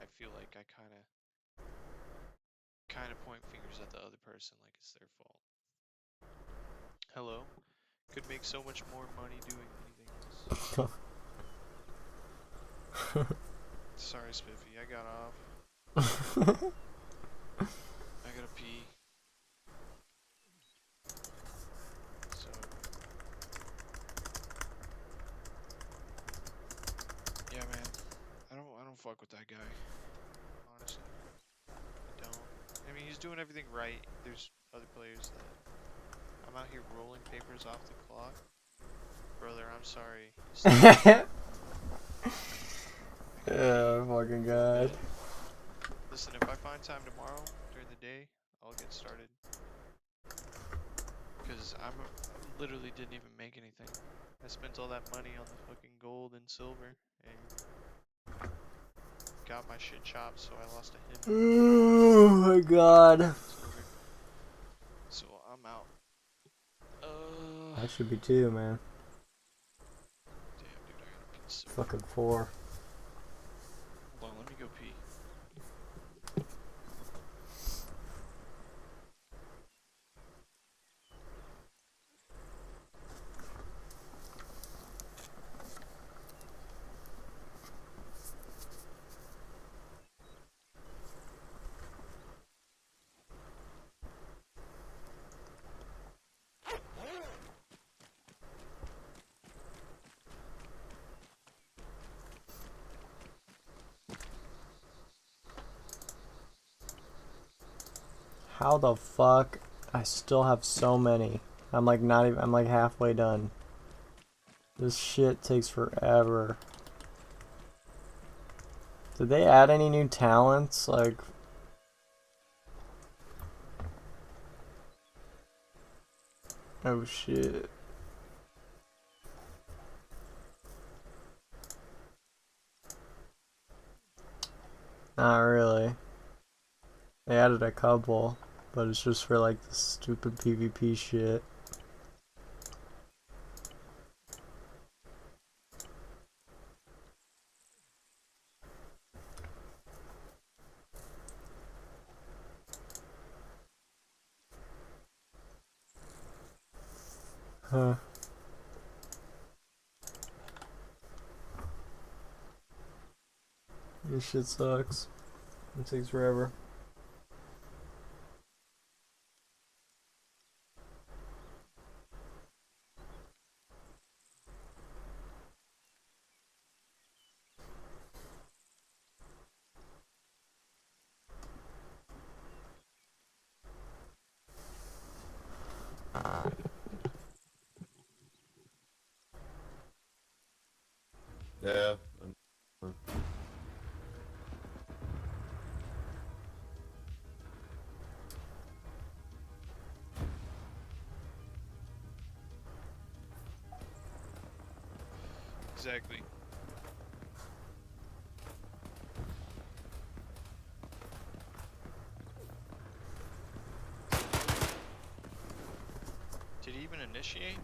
I feel like I kind of point fingers at the other person like it's their fault. Hello? Could make so much more money doing anything else. Sorry, Spiffy, I got off. I gotta pee. So yeah, man. I don't fuck with that guy. Honestly. I don't. I mean, he's doing everything right. There's other players that I'm out here rolling papers off the clock. Brother, I'm sorry. Oh, fucking god. Listen, if I find time tomorrow during the day, I'll get started. Because I literally didn't even make anything. I spent all that money on the fucking gold and silver and got my shit chopped, so I lost a him. Oh my god. So I'm out. I should be too, man. Damn, dude, I gotta pee so Fucking 4. Hold on, let me go pee. How the fuck? I still have so many. I'm like not even, I'm like halfway done. This shit takes forever. Did they add any new talents? Like... Oh shit. Not really. They added a couple, but it's just for like the stupid PvP shit. Huh. This shit sucks. It takes forever. Yeah. Exactly. Did he even initiate?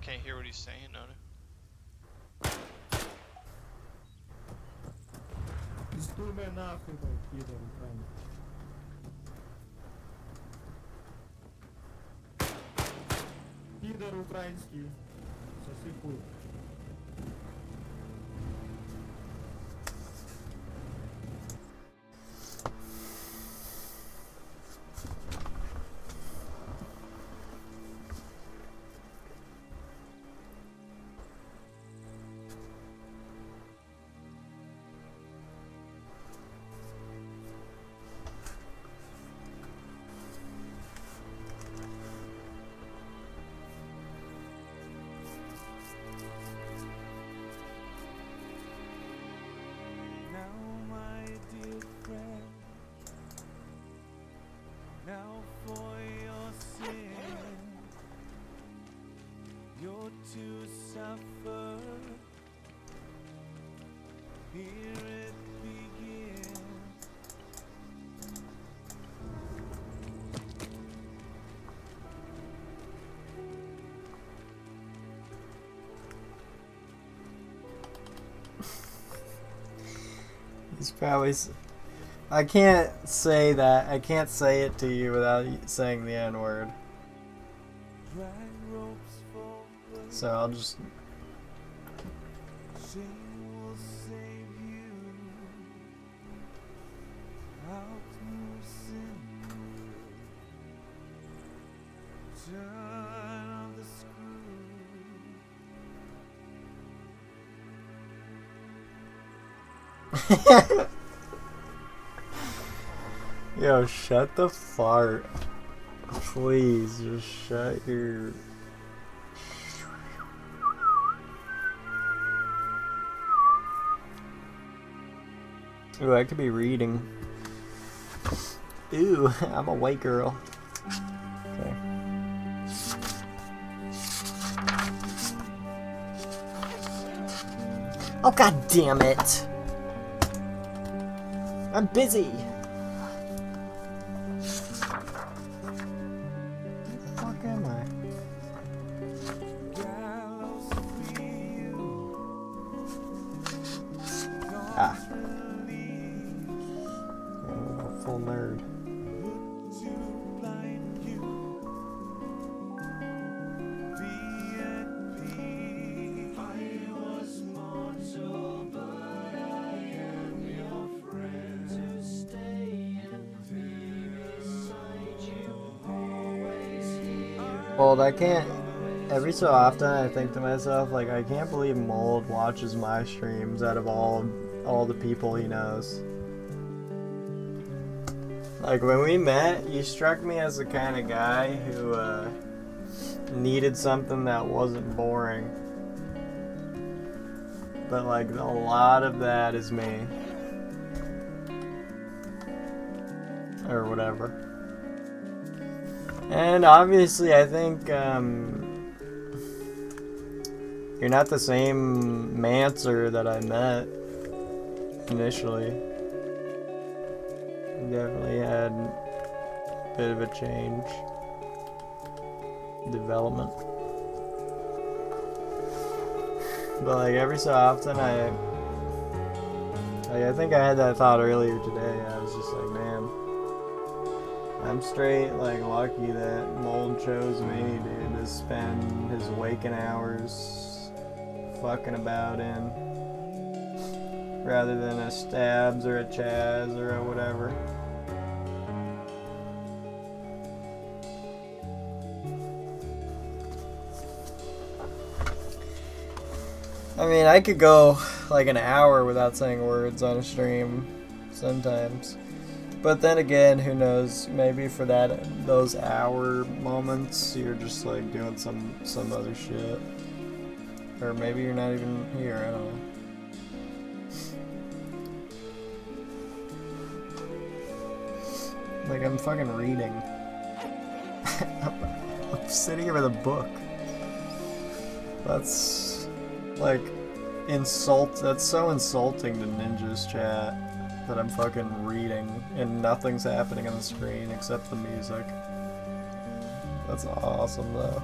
Can't hear what he's saying, Nona. меня нахуй, пидор, пидор украинский. Соси хуй. Now for your sin, you're to suffer. Here it begins. He's probably. I can't say that. I can't say it to you without saying the N word. So I'll just. Yo, shut the fart. Please, just shut your... Ooh, I could be reading. Ooh, I'm a white girl. Okay. Oh, god damn it! I'm busy! Mold, I can't, every so often I think to myself, like, I can't believe Mold watches my streams out of all the people he knows. Like, when we met, you struck me as the kind of guy who, needed something that wasn't boring. But, like, a lot of that is me. Or whatever. And obviously, I think you're not the same Mancer that I met initially. You definitely had a bit of a change, development. But like every so often, I think I had that thought earlier today. I was just like, man. I'm straight, like, lucky that Mold chose me, dude, to spend his waking hours fucking about in, rather than a Stabs or a Chaz or a whatever. I mean, I could go, like, an hour without saying words on a stream, sometimes. But then again, who knows? Maybe for those hour moments, you're just like doing some other shit, or maybe you're not even here. I don't know. Like I'm fucking reading. I'm sitting here with a book. That's like That's so insulting to Ninja's chat. That I'm fucking reading and nothing's happening on the screen except the music. That's awesome though.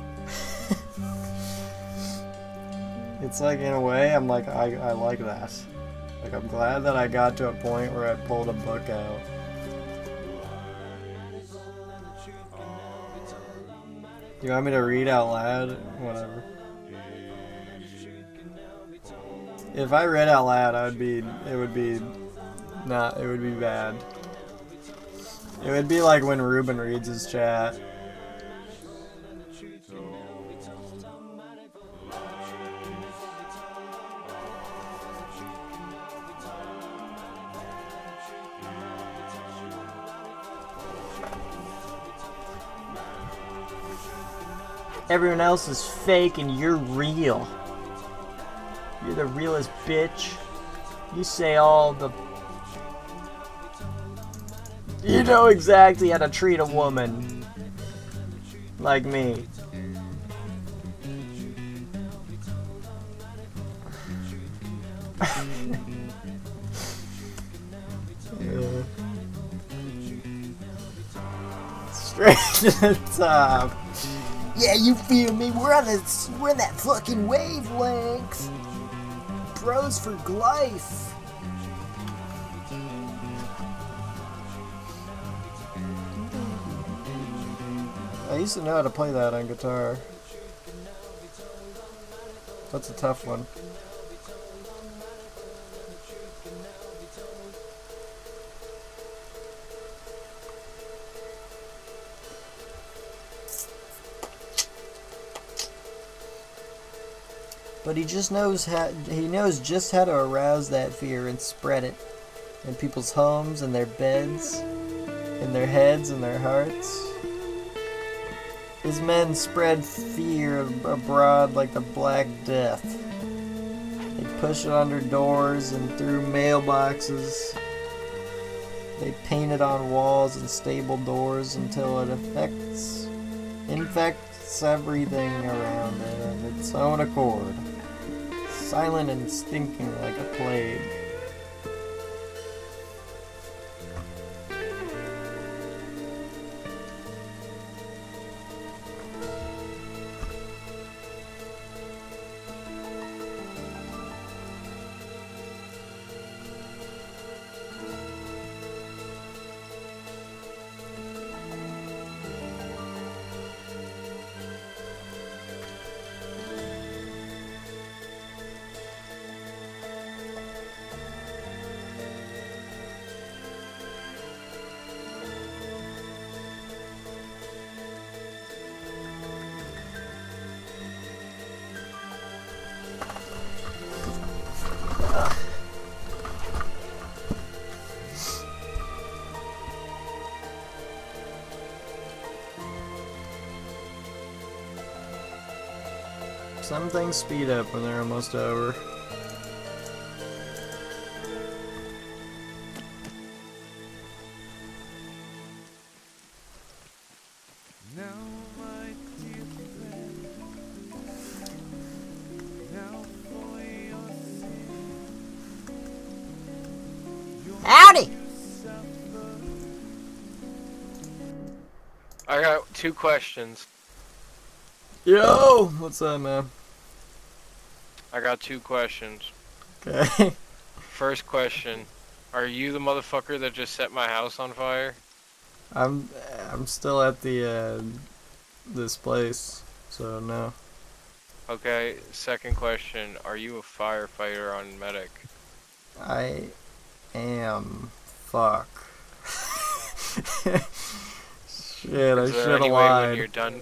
It's like in a way I'm like I like that. Like, I'm glad that I got to a point where I pulled a book out. Do you want me to read out loud? Whatever. If I read out loud, it would be bad. It would be like when Ruben reads his chat. Everyone else is fake and you're real. You're the realest bitch. You say all the... You know exactly how to treat a woman. Like me. Yeah. Straight to the top. Yeah, you feel me? We're in that fucking wavelength. Bros for life. I used to know how to play that on guitar. That's a tough one. But he knows just how to arouse that fear and spread it in people's homes and their beds, in their heads and their hearts. His men spread fear abroad like the Black Death. They push it under doors and through mailboxes. They paint it on walls and stable doors until it infects everything around it of its own accord. Silent and stinking like a plague. Some things speed up when they're almost over. Now, my dear friend, now for your sin, Howdy! I got 2 questions. Yo! What's up, man? I got 2 questions. Okay. First question: are you the motherfucker that just set my house on fire? I'm still at the this place, so no. Okay. Second question: are you a firefighter on medic? I am. Fuck. Shit, I Is there should have any way when lied. you're done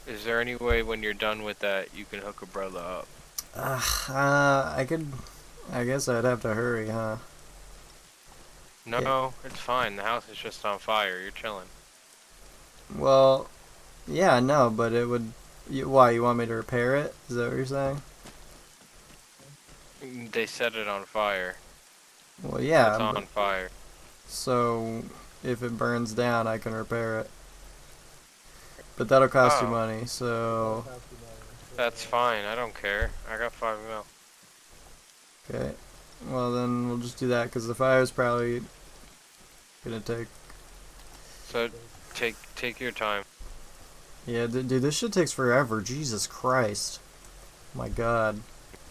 Is there any way when you're done with that you can hook a brother up? I guess I'd have to hurry, huh? No, it's fine. The house is just on fire. You're chilling. Well, yeah, no, but it would... why, you want me to repair it? Is that what you're saying? They set it on fire. Well, yeah, It's but- on fire. so if it burns down, I can repair it. But that'll cost you Oh. money, so... That's fine. I don't care. I got 5 mil. Okay. Well, then we'll just do that, because the fire's probably gonna take... So take your time. Yeah, dude, this shit takes forever. Jesus Christ. My God.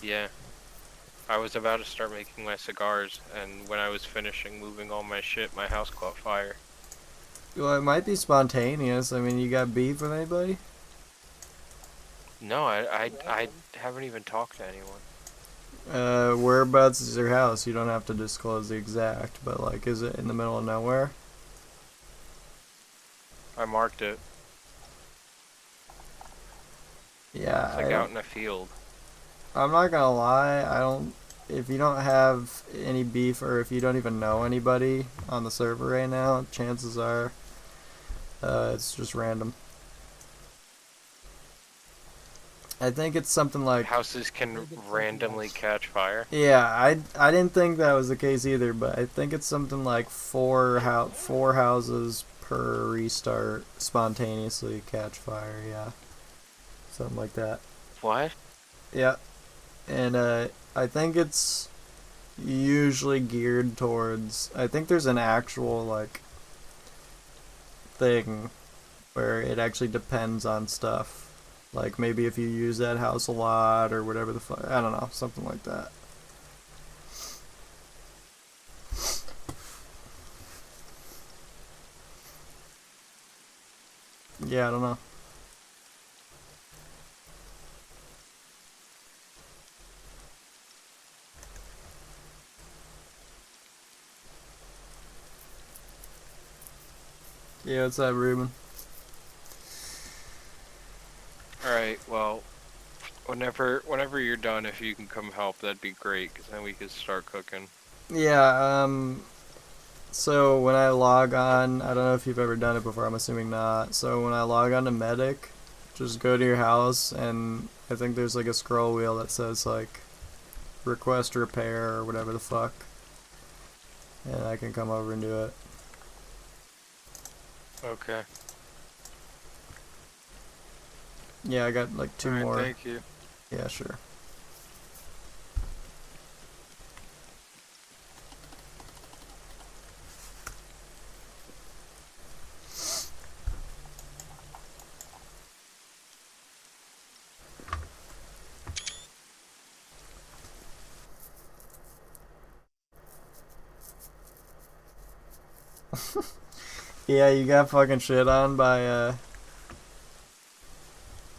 Yeah. I was about to start making my cigars, and when I was finishing moving all my shit, my house caught fire. Well, it might be spontaneous. I mean, you got beef with anybody? No, I haven't even talked to anyone. Whereabouts is your house? You don't have to disclose the exact, but like, is it in the middle of nowhere? I marked it. Yeah, It's like out in a field. I'm not gonna lie, I don't. If you don't have any beef or if you don't even know anybody on the server right now, chances are it's just random. I think it's something like. Houses can randomly catch fire. Yeah, I didn't think that was the case either, but I think it's something like four houses per restart spontaneously catch fire. Yeah, something like that. What? Yeah, and I think it's usually geared towards. I think there's an actual like thing where it actually depends on stuff. Like maybe if you use that house a lot or whatever the fuck. I don't know, something like that. Yeah, I don't know. Yeah, what's up, Ruben? Alright, well, whenever you're done, if you can come help, that'd be great, because then we could start cooking. Yeah, so when I log on, I don't know if you've ever done it before, I'm assuming not. So when I log on to Medic, just go to your house, and I think there's like a scroll wheel that says like, request repair or whatever the fuck. And I can come over and do it. Okay. Yeah, I got like two more. Thank you. Yeah, sure. Yeah, you got fucking shit on by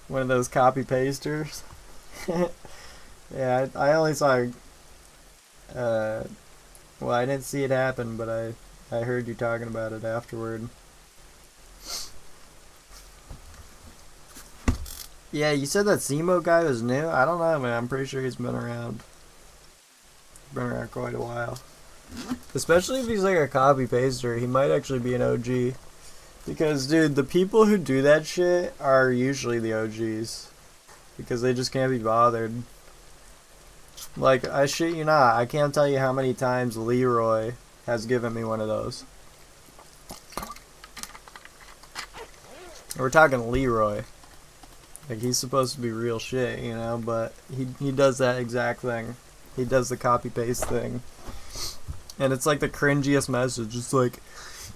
one of those copy pasters. Yeah, I only saw well, I didn't see it happen, but I heard you talking about it afterward. Yeah, you said that Zemo guy was new? I don't know, man. I'm pretty sure he's been around. Been around quite a while. Especially if he's like a copy paster, he might actually be an OG. Because, dude, the people who do that shit are usually the OGs. Because they just can't be bothered. Like, I shit you not, I can't tell you how many times Leroy has given me one of those. We're talking Leroy. Like, he's supposed to be real shit, you know, but he does that exact thing. He does the copy-paste thing. And it's like the cringiest message. It's like,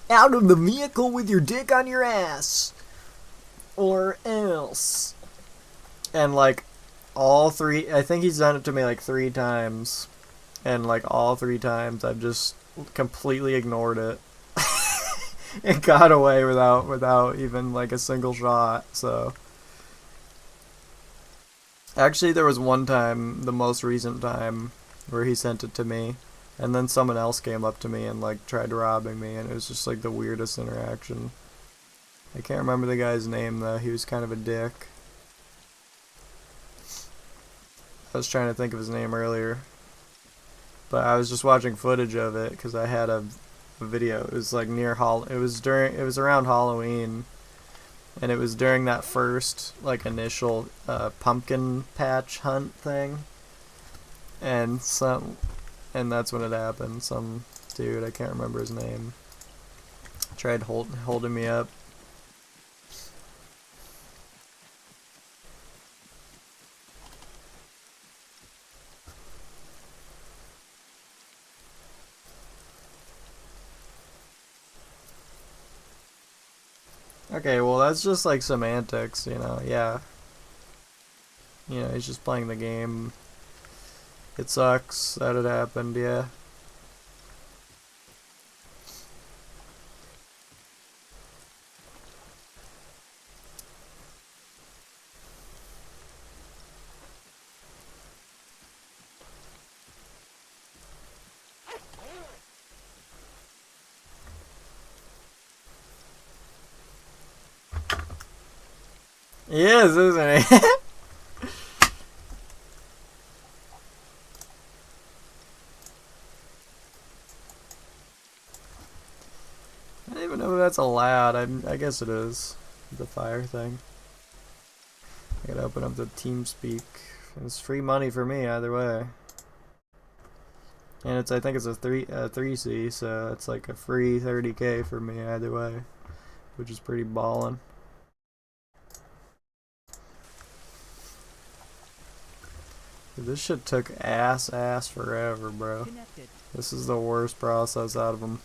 out of the vehicle with your dick on your ass. Or else. And like, all three, I think he's done it to me like 3 times. And like all 3 times I've just completely ignored it. It got away without even like a single shot, so. Actually, there was one time, the most recent time, where he sent it to me. And then someone else came up to me and like tried robbing me, and it was just like the weirdest interaction. I can't remember the guy's name though, he was kind of a dick. I was trying to think of his name earlier. But I was just watching footage of it because I had a video. It was like near it was around Halloween. And it was during that first like initial pumpkin patch hunt thing. And that's when it happened. Some dude, I can't remember his name, tried holding me up. Okay, well that's just like semantics, you know, yeah. You know, he's just playing the game. It sucks that it happened, yeah. He is, isn't he? I don't even know if that's allowed. I guess it is. The fire thing. I gotta open up the TeamSpeak. It's free money for me either way. And I think it's a 3C, so it's like a free 30k for me either way, which is pretty ballin'. This shit took ass forever, bro. This is the worst process out of them.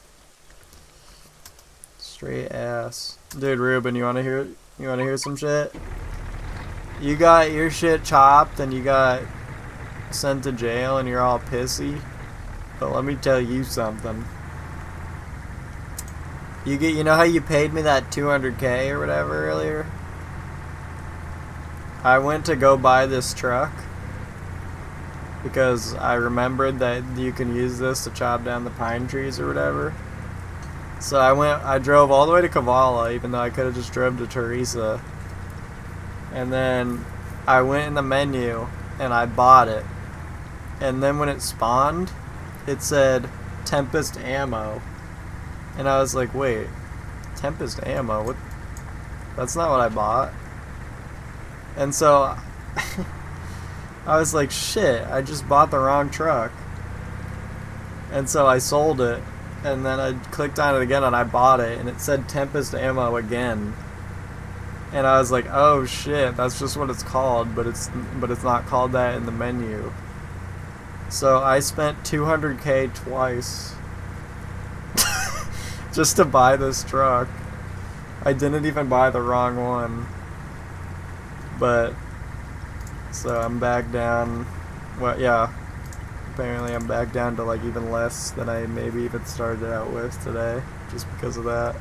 Straight ass. Dude, Ruben, you wanna hear some shit? You got your shit chopped and you got sent to jail and you're all pissy. But let me tell you something. You know how you paid me that 200k or whatever earlier? I went to go buy this truck because I remembered that you can use this to chop down the pine trees or whatever. So I drove all the way to Kavala, even though I could have just drove to Teresa. And then I went in the menu and I bought it. And then when it spawned, it said Tempest ammo. And I was like, wait, Tempest ammo? What? That's not what I bought. And so I was like, shit, I just bought the wrong truck. And so I sold it. And then I clicked on it again and I bought it. And it said Tempest ammo again. And I was like, oh shit, that's just what it's called. But it's not called that in the menu. So I spent 200k twice just to buy this truck. I didn't even buy the wrong one. But so I'm back down. Well, yeah. Apparently I'm back down to like even less than I maybe even started out with today, just because of that.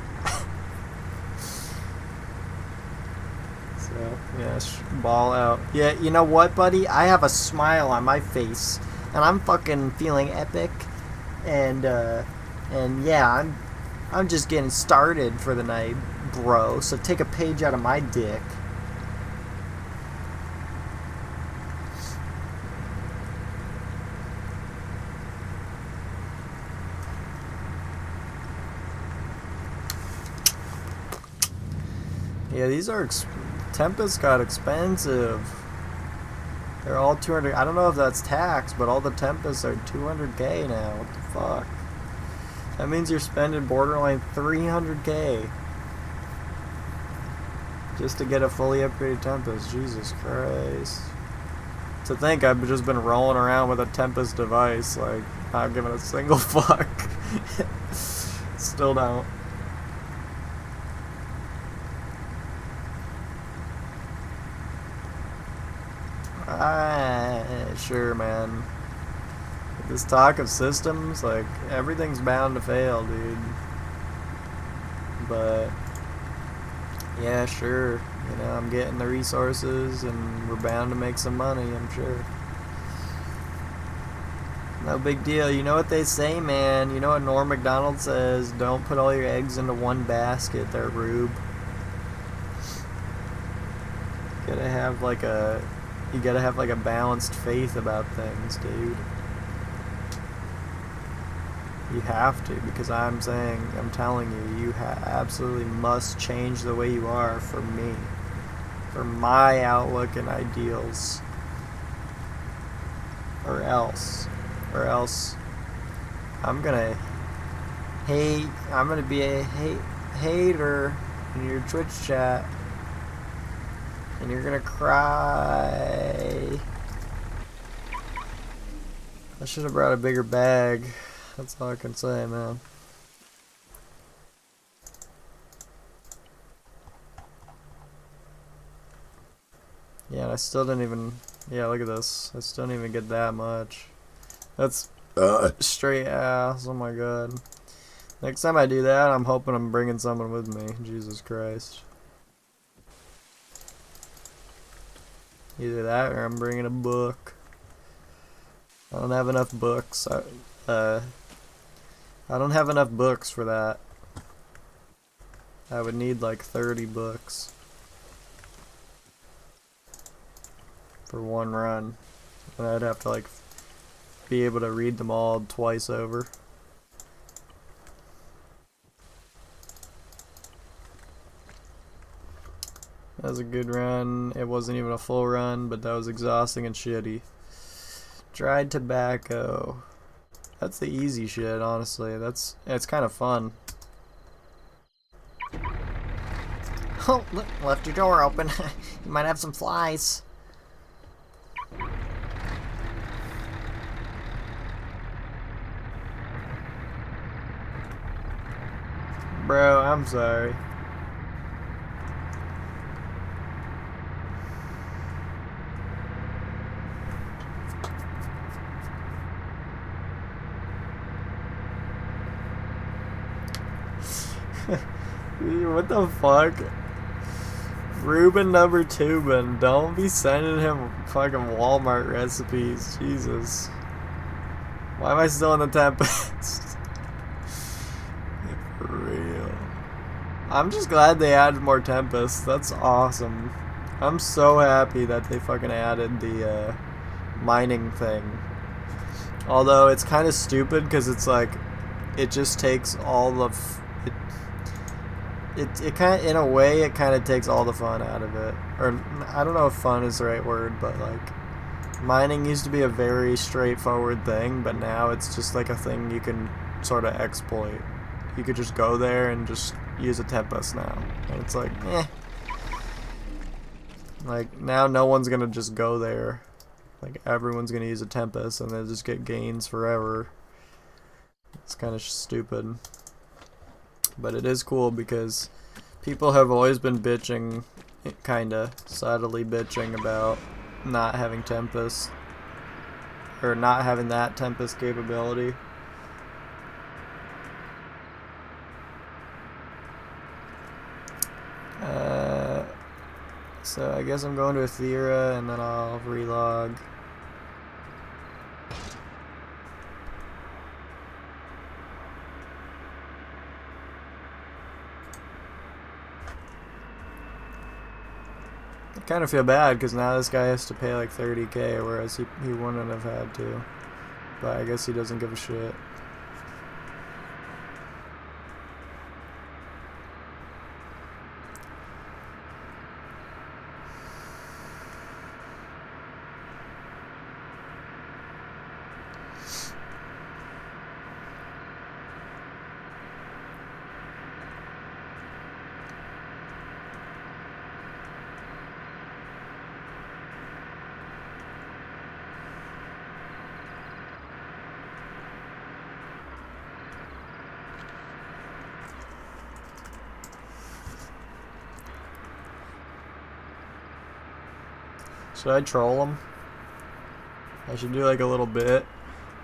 So yeah, ball out. Yeah, you know what, buddy? I have a smile on my face, and I'm fucking feeling epic, and yeah, I'm just getting started for the night, bro. So take a page out of my dick. Yeah, these are Tempest got expensive. They're all 200. I don't know if that's tax, but all the Tempests are 200k now. What the fuck? That means you're spending borderline 300k just to get a fully upgraded Tempest. Jesus Christ. To think I've just been rolling around with a Tempest device, like, not giving a single fuck. Still don't. Sure, man. With this talk of systems, like, everything's bound to fail, dude. But, yeah, sure. You know, I'm getting the resources, and we're bound to make some money, I'm sure. No big deal. You know what they say, man. You know what Norm Macdonald says? Don't put all your eggs into one basket there, Rube. You gotta have like a balanced faith about things, dude. You have to, because I'm telling you, you absolutely must change the way you are for me, for my outlook and ideals, or else I'm gonna be a hater in your Twitch chat. And you're gonna cry. I should have brought a bigger bag. That's all I can say, man. Yeah, and I still didn't even... Yeah, look at this. I still didn't even get that much. That's straight ass. Oh my god. Next time I do that, I'm hoping I'm bringing someone with me. Jesus Christ. Either that or I'm bringing a book. I don't have enough books. I don't have enough books for that. I would need like 30 books for one run. And I'd have to like be able to read them all twice over. That was a good run. It wasn't even a full run, but that was exhausting and shitty. Dried tobacco. That's the easy shit, honestly. It's kind of fun. Oh, look, left your door open. You might have some flies. Bro, I'm sorry. What the fuck? Ruben number 2, man. Don't be sending him fucking Walmart recipes. Jesus. Why am I still in the Tempest? For real. I'm just glad they added more Tempest. That's awesome. I'm so happy that they fucking added the mining thing. Although it's kind of stupid because it's like it just takes all of it kind of, in a way, it kind of takes all the fun out of it. Or I don't know if fun is the right word, but like mining used to be a very straightforward thing, but now it's just like a thing you can sort of exploit. You could just go there and just use a Tempest now, and it's like, eh. Like now, no one's gonna just go there. Like everyone's gonna use a Tempest, and they just get gains forever. It's kind of stupid. But it is cool because people have always been bitching, kinda, subtly bitching about not having Tempest. Or not having that Tempest capability. So I guess I'm going to Aethera and then I'll relog. I kind of feel bad because now this guy has to pay like 30k, whereas he wouldn't have had to. But I guess he doesn't give a shit. Should I troll him? I should do like a little bit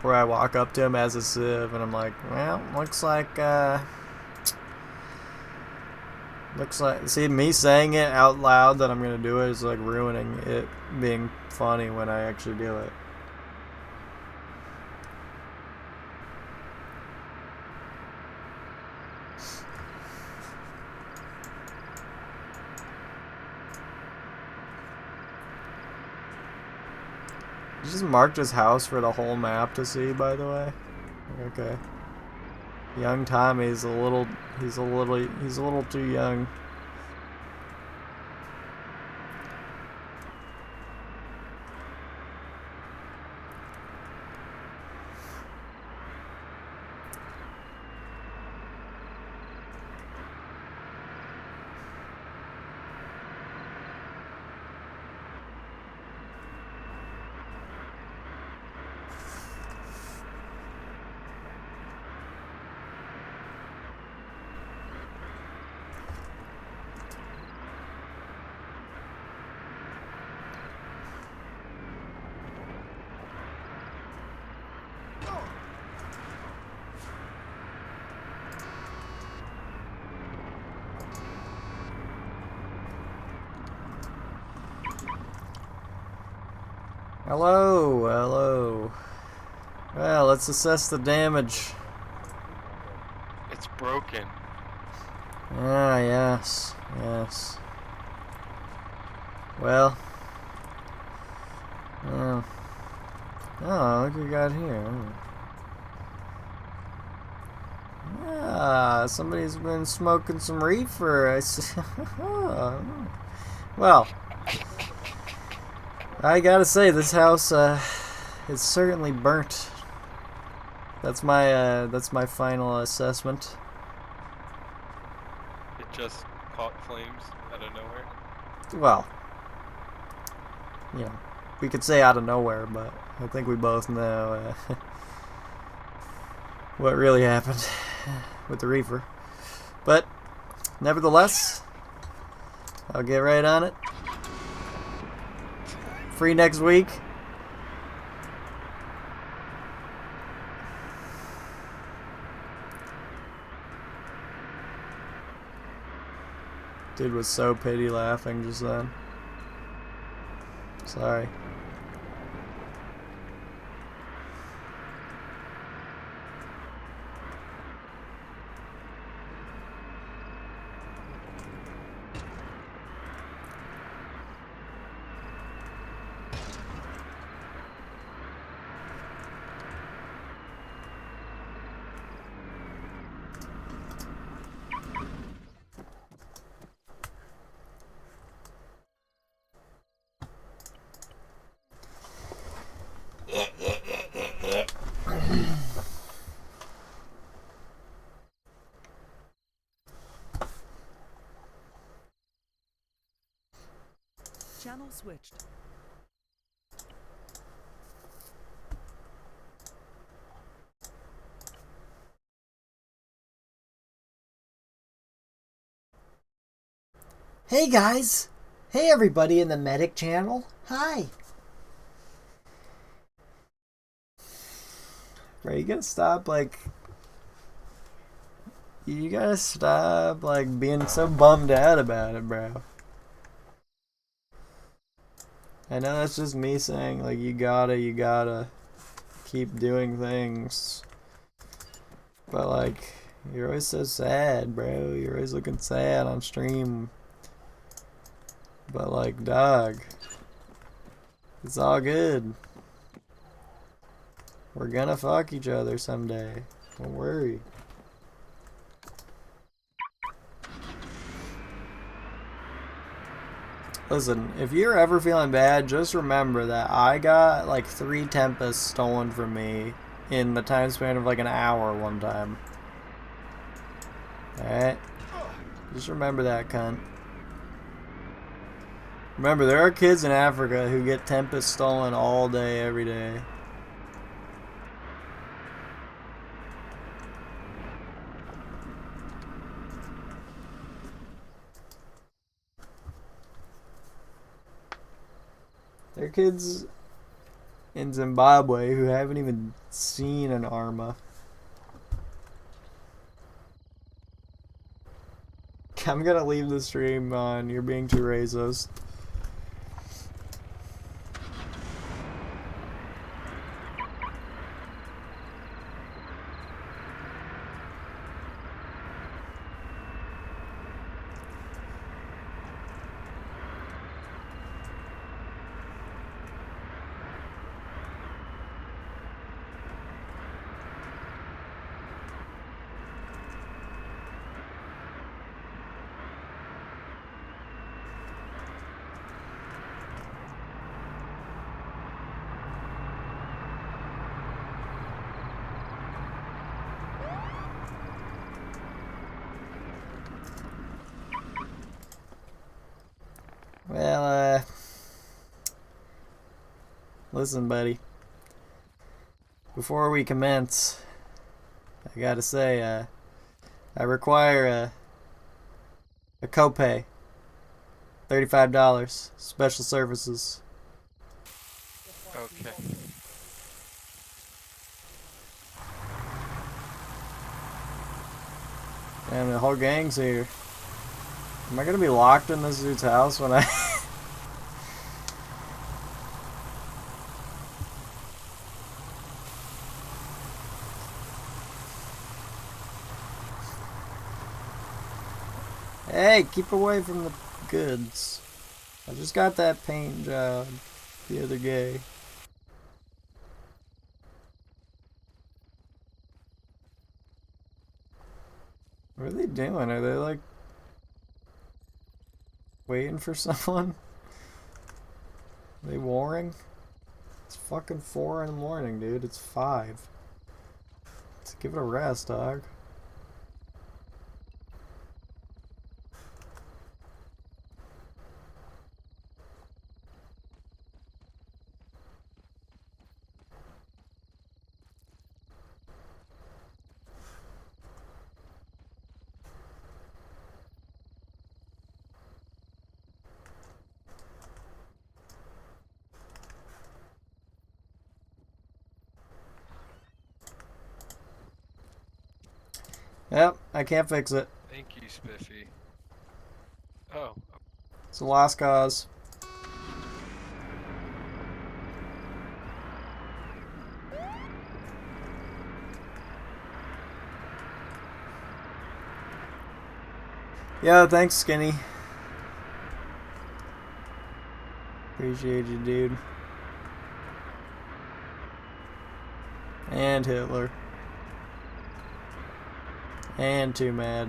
where I walk up to him as a civ and I'm like, well, looks like, see, me saying it out loud that I'm gonna do it is like ruining it being funny when I actually do it. You just marked his house for the whole map to see, by the way. Okay. Young Tommy's he's a little too young. Hello, hello. Well, let's assess the damage. It's broken. Ah, yes, yes. Well. Oh, look what we got here. Ah, somebody's been smoking some reefer. I see. Well, I gotta say, this house is certainly burnt. That's my final assessment. It just caught flames out of nowhere. Well, you know, we could say out of nowhere, but I think we both know what really happened with the reefer. But nevertheless, I'll get right on it. Free next week. Dude was so pity laughing just then. Sorry. Channel switched. Hey guys! Hey everybody in the medic channel. Hi! Bro, you gotta stop, like... You gotta stop, like, being so bummed out about it, bro. I know that's just me saying, like, you gotta keep doing things. But, like, you're always so sad, bro. You're always looking sad on stream. But, like, dog, it's all good. We're gonna fuck each other someday. Don't worry. Listen, if you're ever feeling bad, just remember that I got like 3 Tempests stolen from me in the time span of like an hour one time. Alright? Just remember that, cunt. Remember, there are kids in Africa who get Tempests stolen all day, every day. There are kids in Zimbabwe who haven't even seen an Arma. I'm gonna leave the stream on. You're being too racist. Well, listen, buddy. Before we commence, I gotta say, I require a copay. $35. Special services. Okay. And the whole gang's here. Am I gonna be locked in this dude's house when I... Hey, keep away from the goods. I just got that paint job the other day. What are they doing? Are they like waiting for someone? Are they warring? It's fucking 4 in the morning, dude. It's 5. Let's give it a rest, dog. Yep, I can't fix it. Thank you, Spiffy. Oh, It's a lost cause. Yeah, thanks, Skinny. Appreciate you, dude. And Hitler. And Too Mad.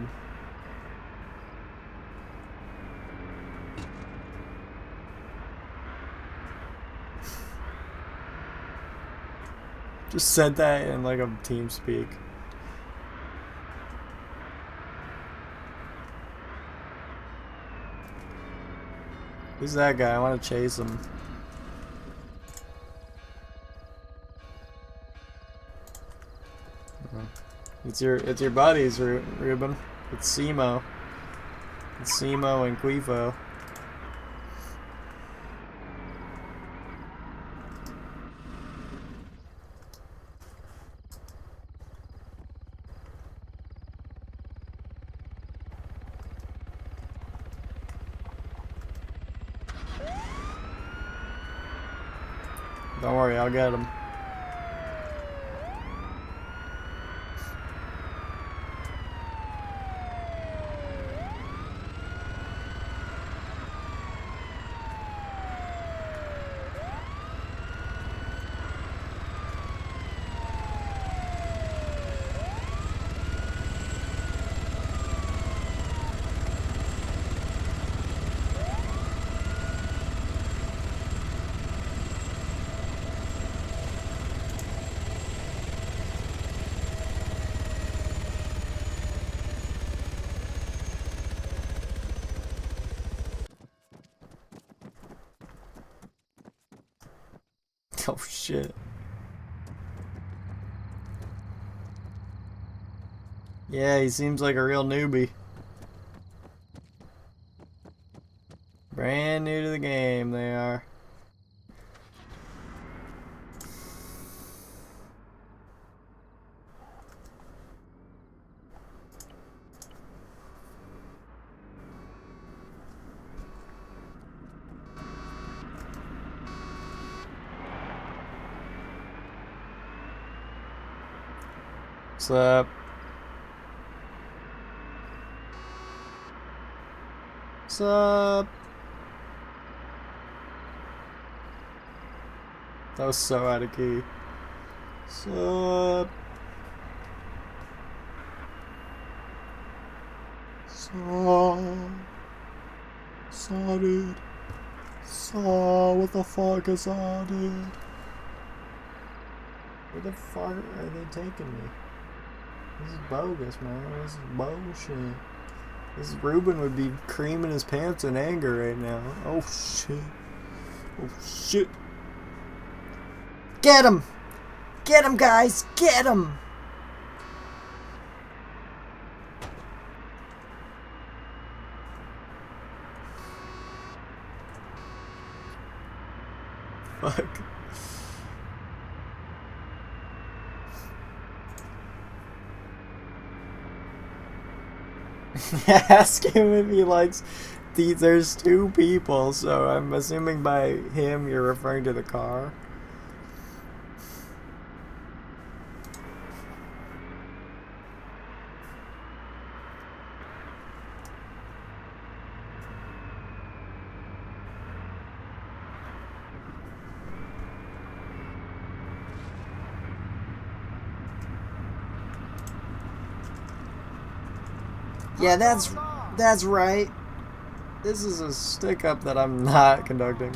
Just said that in like a team speak. Who's that guy? I want to chase him. It's your buddies, Ruben. It's Simo. It's Simo and Quifo. Don't worry, I'll get him. Oh shit. Yeah, he seems like a real newbie. Brand new to the game, they are. What's up? What's up? That was so out of key. What's up? Saw, dude. Saw, what the fuck is saw, dude? Where the fuck are they taking me? This is bogus, man. This is bullshit. This Ruben would be creaming his pants in anger right now. Oh shit. Oh shit. Get him! Get him, guys! Get him! Fuck. Ask him if he likes these. There's 2 people, so I'm assuming by him you're referring to the car. Yeah, that's right. This is a stick up that I'm not conducting.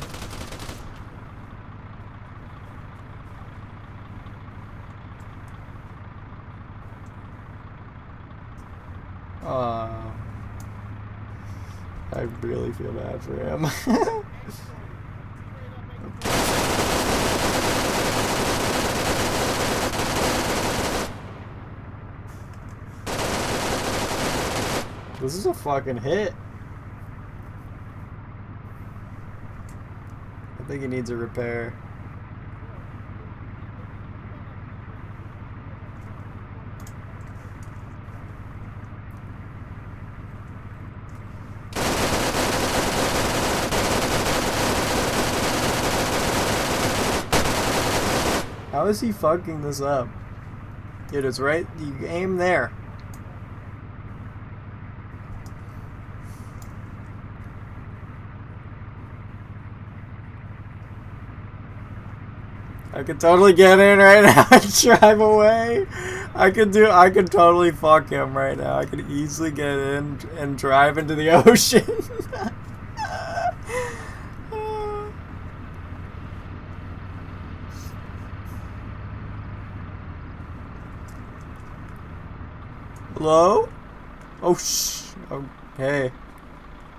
I really feel bad for him. This is a fucking hit. I think he needs a repair. How is he fucking this up? Dude, it's right. You aim there. I could totally get in right now and drive away. I could totally fuck him right now. I could easily get in and drive into the ocean. Hello? Oh, okay.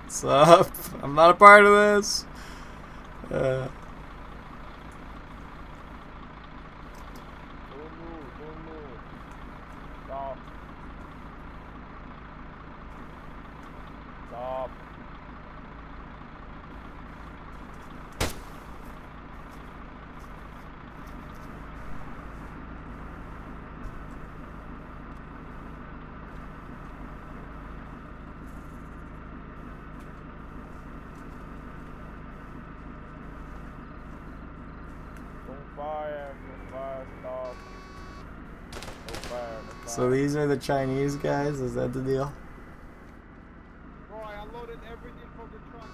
What's up? I'm not a part of this. Stop. Stop. Don't fire, stop. Don't fire, So these are the Chinese guys? Is that the deal? Bro, I unloaded everything from the truck.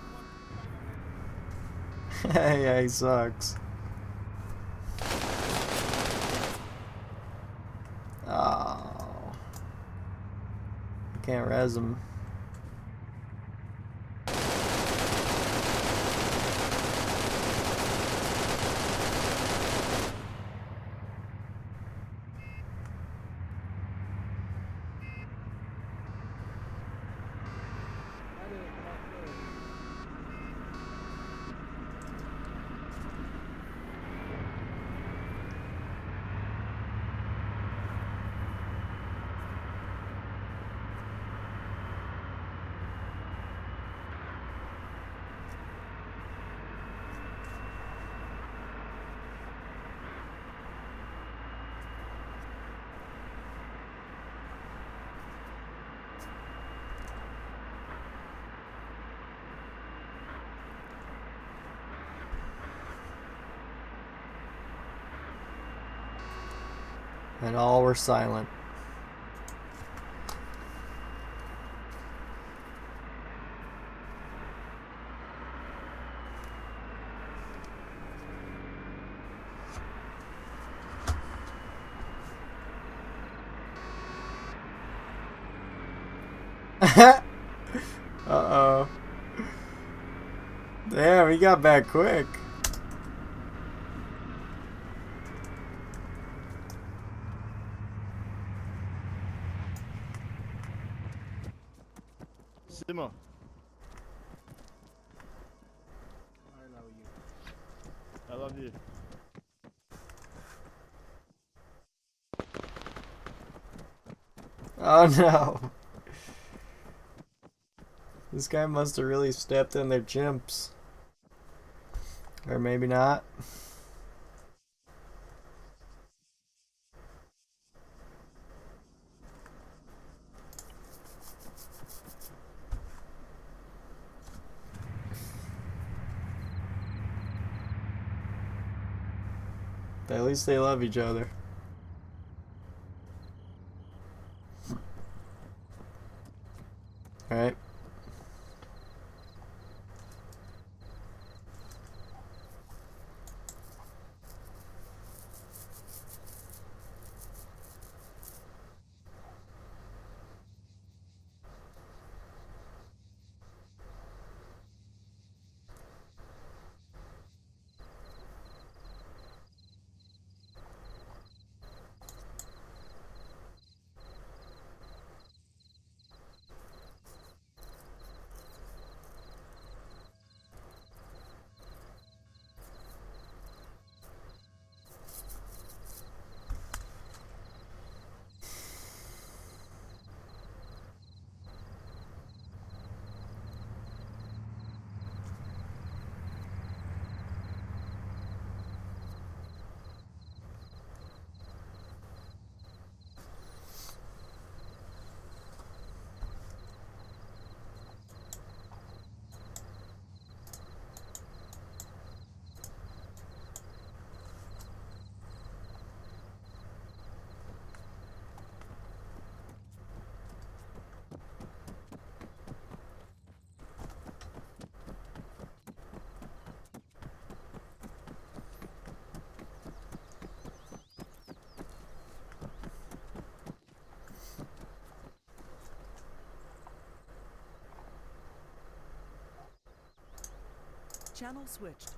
Yeah, he sucks. Oh. I can't res him. And all were silent. Uh-oh. Damn, he got back quick. Simmer. I love you. Oh no. This guy must have really stepped in their chimps. Or maybe not. At least they love each other. Alright. Channel switched.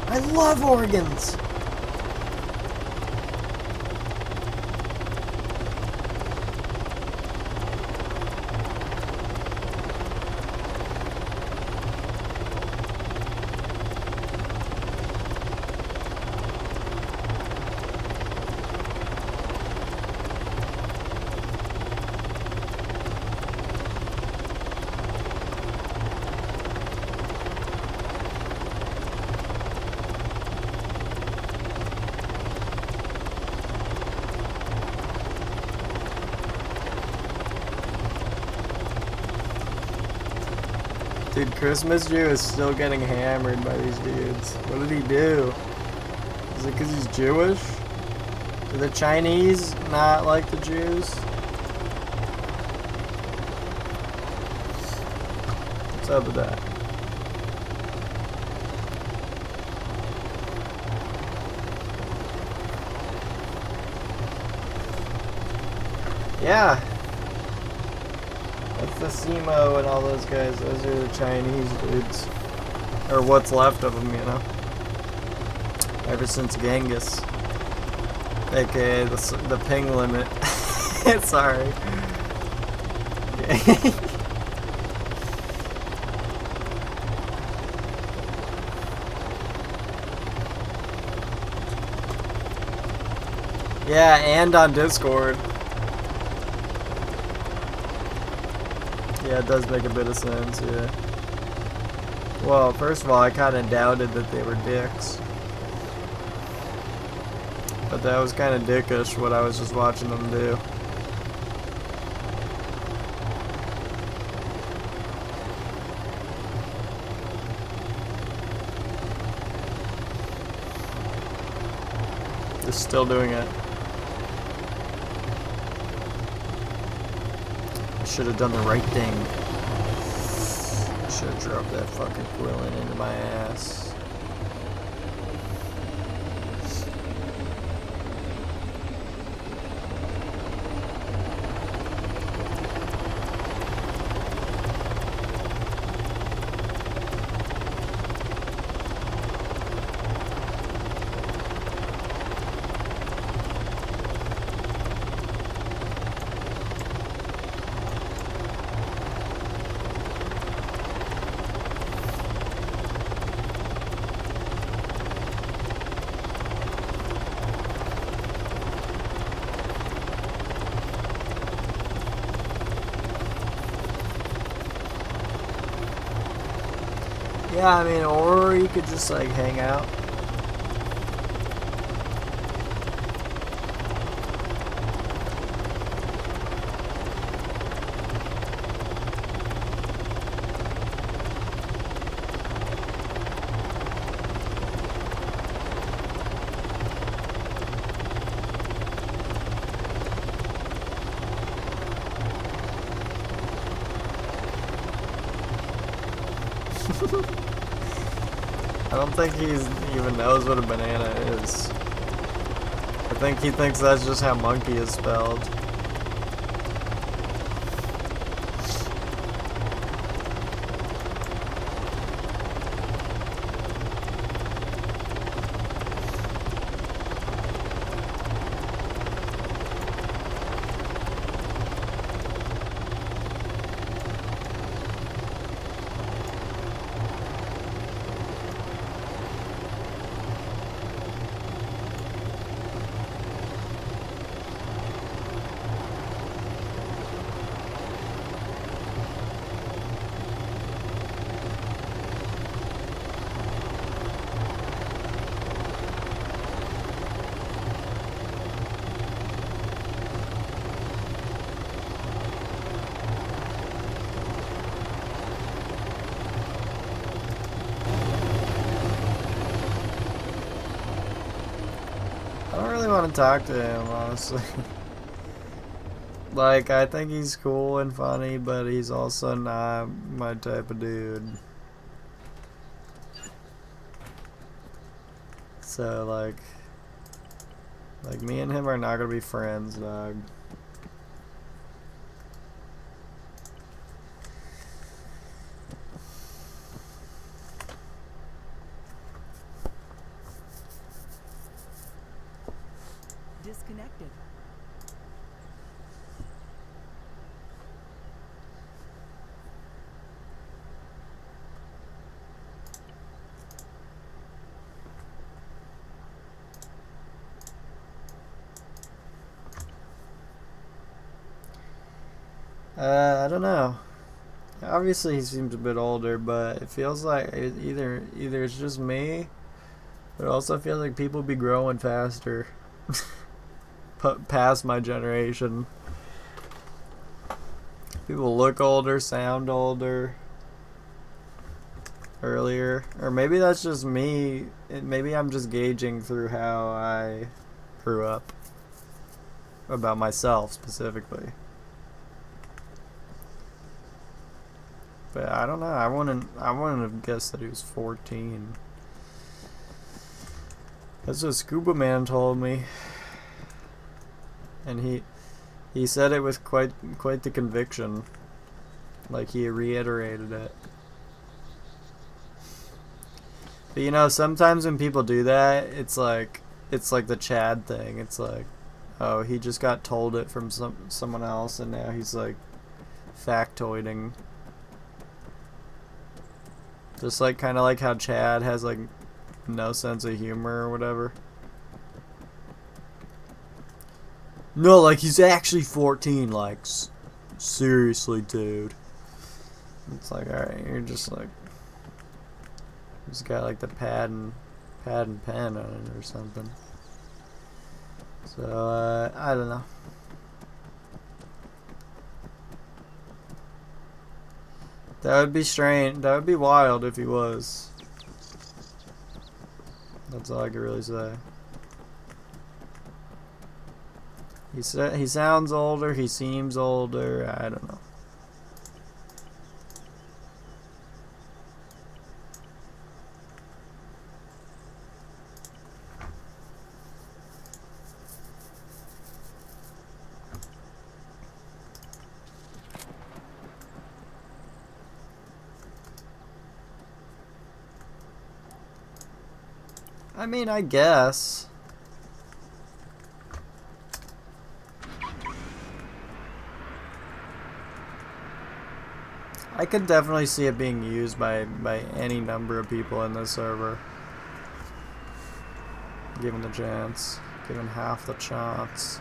I love organs. Dude, Christmas Jew is still getting hammered by these dudes. What did he do? Is it because he's Jewish? Do the Chinese not like the Jews? What's up with that? Yeah. That's the SEMO and all those guys. Those are the Chinese dudes. Or what's left of them, you know. Ever since Genghis. AKA the ping limit. Sorry. Yeah, and on Discord. Yeah, it does make a bit of sense, yeah. Well, first of all, I kind of doubted that they were dicks. But that was kind of dickish what I was just watching them do. They're still doing it. Should have done the right thing. Should have dropped that fucking Quillen into my ass. Yeah, I mean, or you could just like hang out. I don't think he even knows what a banana is. I think he thinks that's just how monkey is spelled. I don't really want to talk to him, honestly. Like, I think he's cool and funny, but he's also not my type of dude. So, like me and him are not gonna be friends, dog. Disconnected. I don't know. Obviously, he seems a bit older, but it feels like either it's just me, but it also feels like people be growing faster, past my generation. People look older, sound older, earlier, or maybe that's just me. Maybe I'm just gauging through how I grew up about myself specifically. But I don't know. I wouldn't have guessed that he was 14. That's what Scuba Man told me, and he said it with quite the conviction. Like he reiterated it. But you know, sometimes when people do that, it's like the Chad thing. It's like, oh, he just got told it from someone else, and now he's like factoiding. Just like kind of like how Chad has like no sense of humor or whatever. No, like he's actually 14. Like seriously, dude. It's like, all right, you're just like, he's got like the pad and pen on it or something. So I don't know. That would be strange. That would be wild if he was. That's all I can really say. He sounds older. He seems older. I don't know. I mean, I guess. I could definitely see it being used by any number of people in this server. Given the chance. Given half the chance.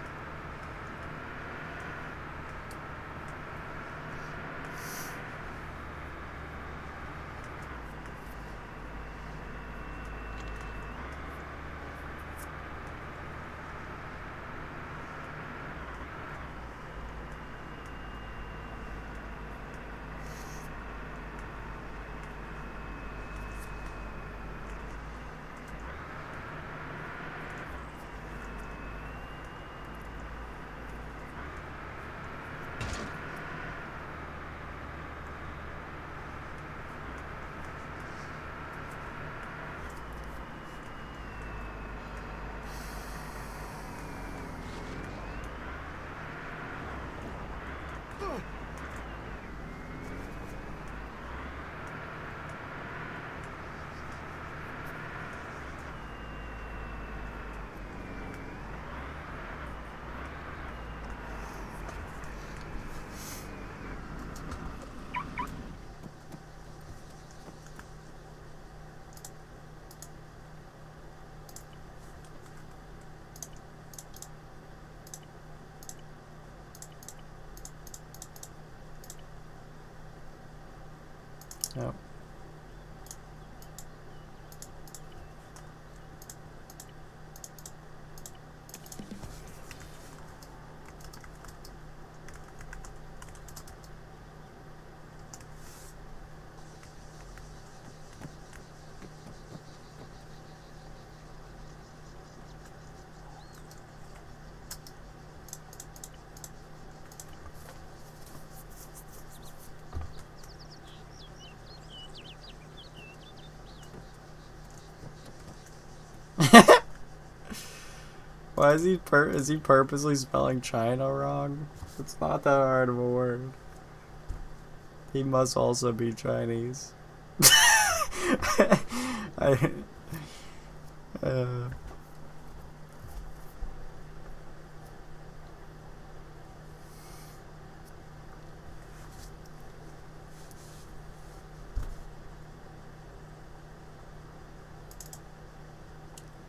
Yep. Why is he purposely spelling China wrong? It's not that hard of a word. He must also be Chinese. I, uh,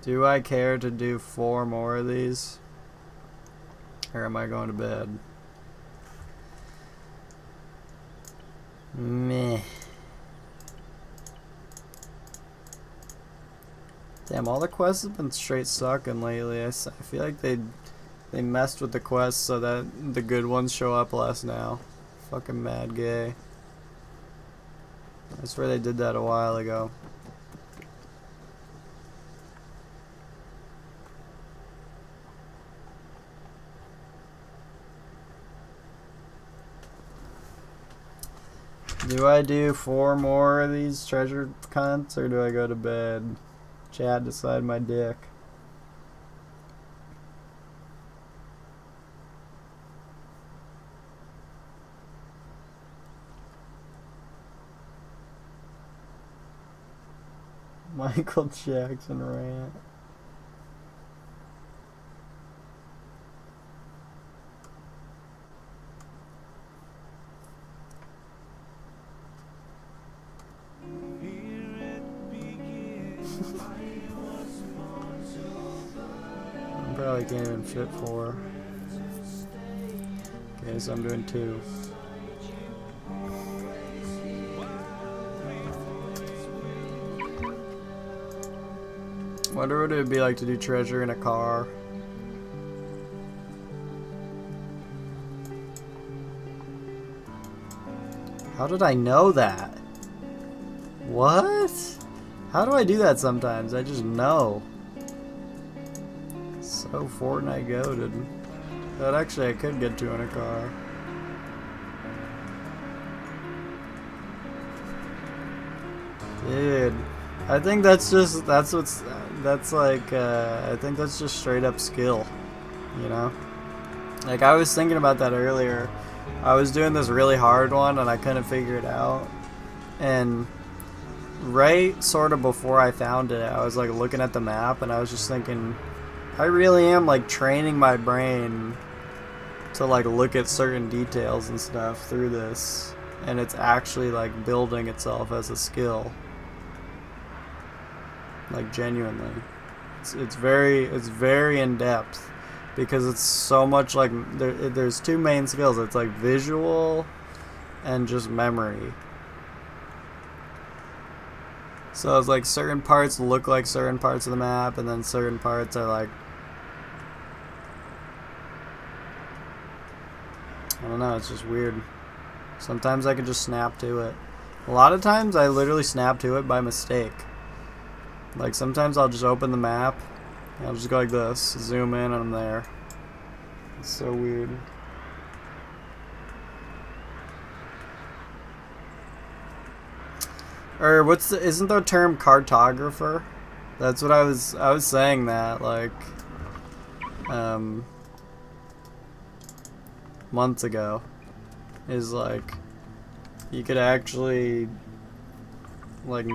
do I care to do 4 more of these? Or am I going to bed? Meh. Damn, all the quests have been straight sucking lately. I feel like they messed with the quests so that the good ones show up less now. Fucking mad gay. I swear they did that a while ago. Do I do 4 more of these treasure cunts or do I go to bed? Chat, decide my dick. Michael Jackson rant. I probably can't even fit 4. Okay, so I'm doing 2. Wonder what it would be like to do treasure in a car. How did I know that? What? How do I do that sometimes? I just know. So Fortnite goated. But actually I could get to in a car. Dude. I think I think that's just straight up skill. You know? Like I was thinking about that earlier. I was doing this really hard one and I couldn't figure it out. And right sort of before I found it, I was like looking at the map and I was just thinking, I really am like training my brain to like look at certain details and stuff through this, and it's actually like building itself as a skill. Like genuinely. It's very in depth because it's so much like there's 2 main skills. It's like visual and just memory. So it's like certain parts look like certain parts of the map, and then certain parts are like, I don't know, it's just weird. Sometimes I can just snap to it. A lot of times I literally snap to it by mistake. Like sometimes I'll just open the map, and I'll just go like this, zoom in, and I'm there. It's so weird. Or isn't the term cartographer? That's what I was saying that like months ago. Is like you could actually, like,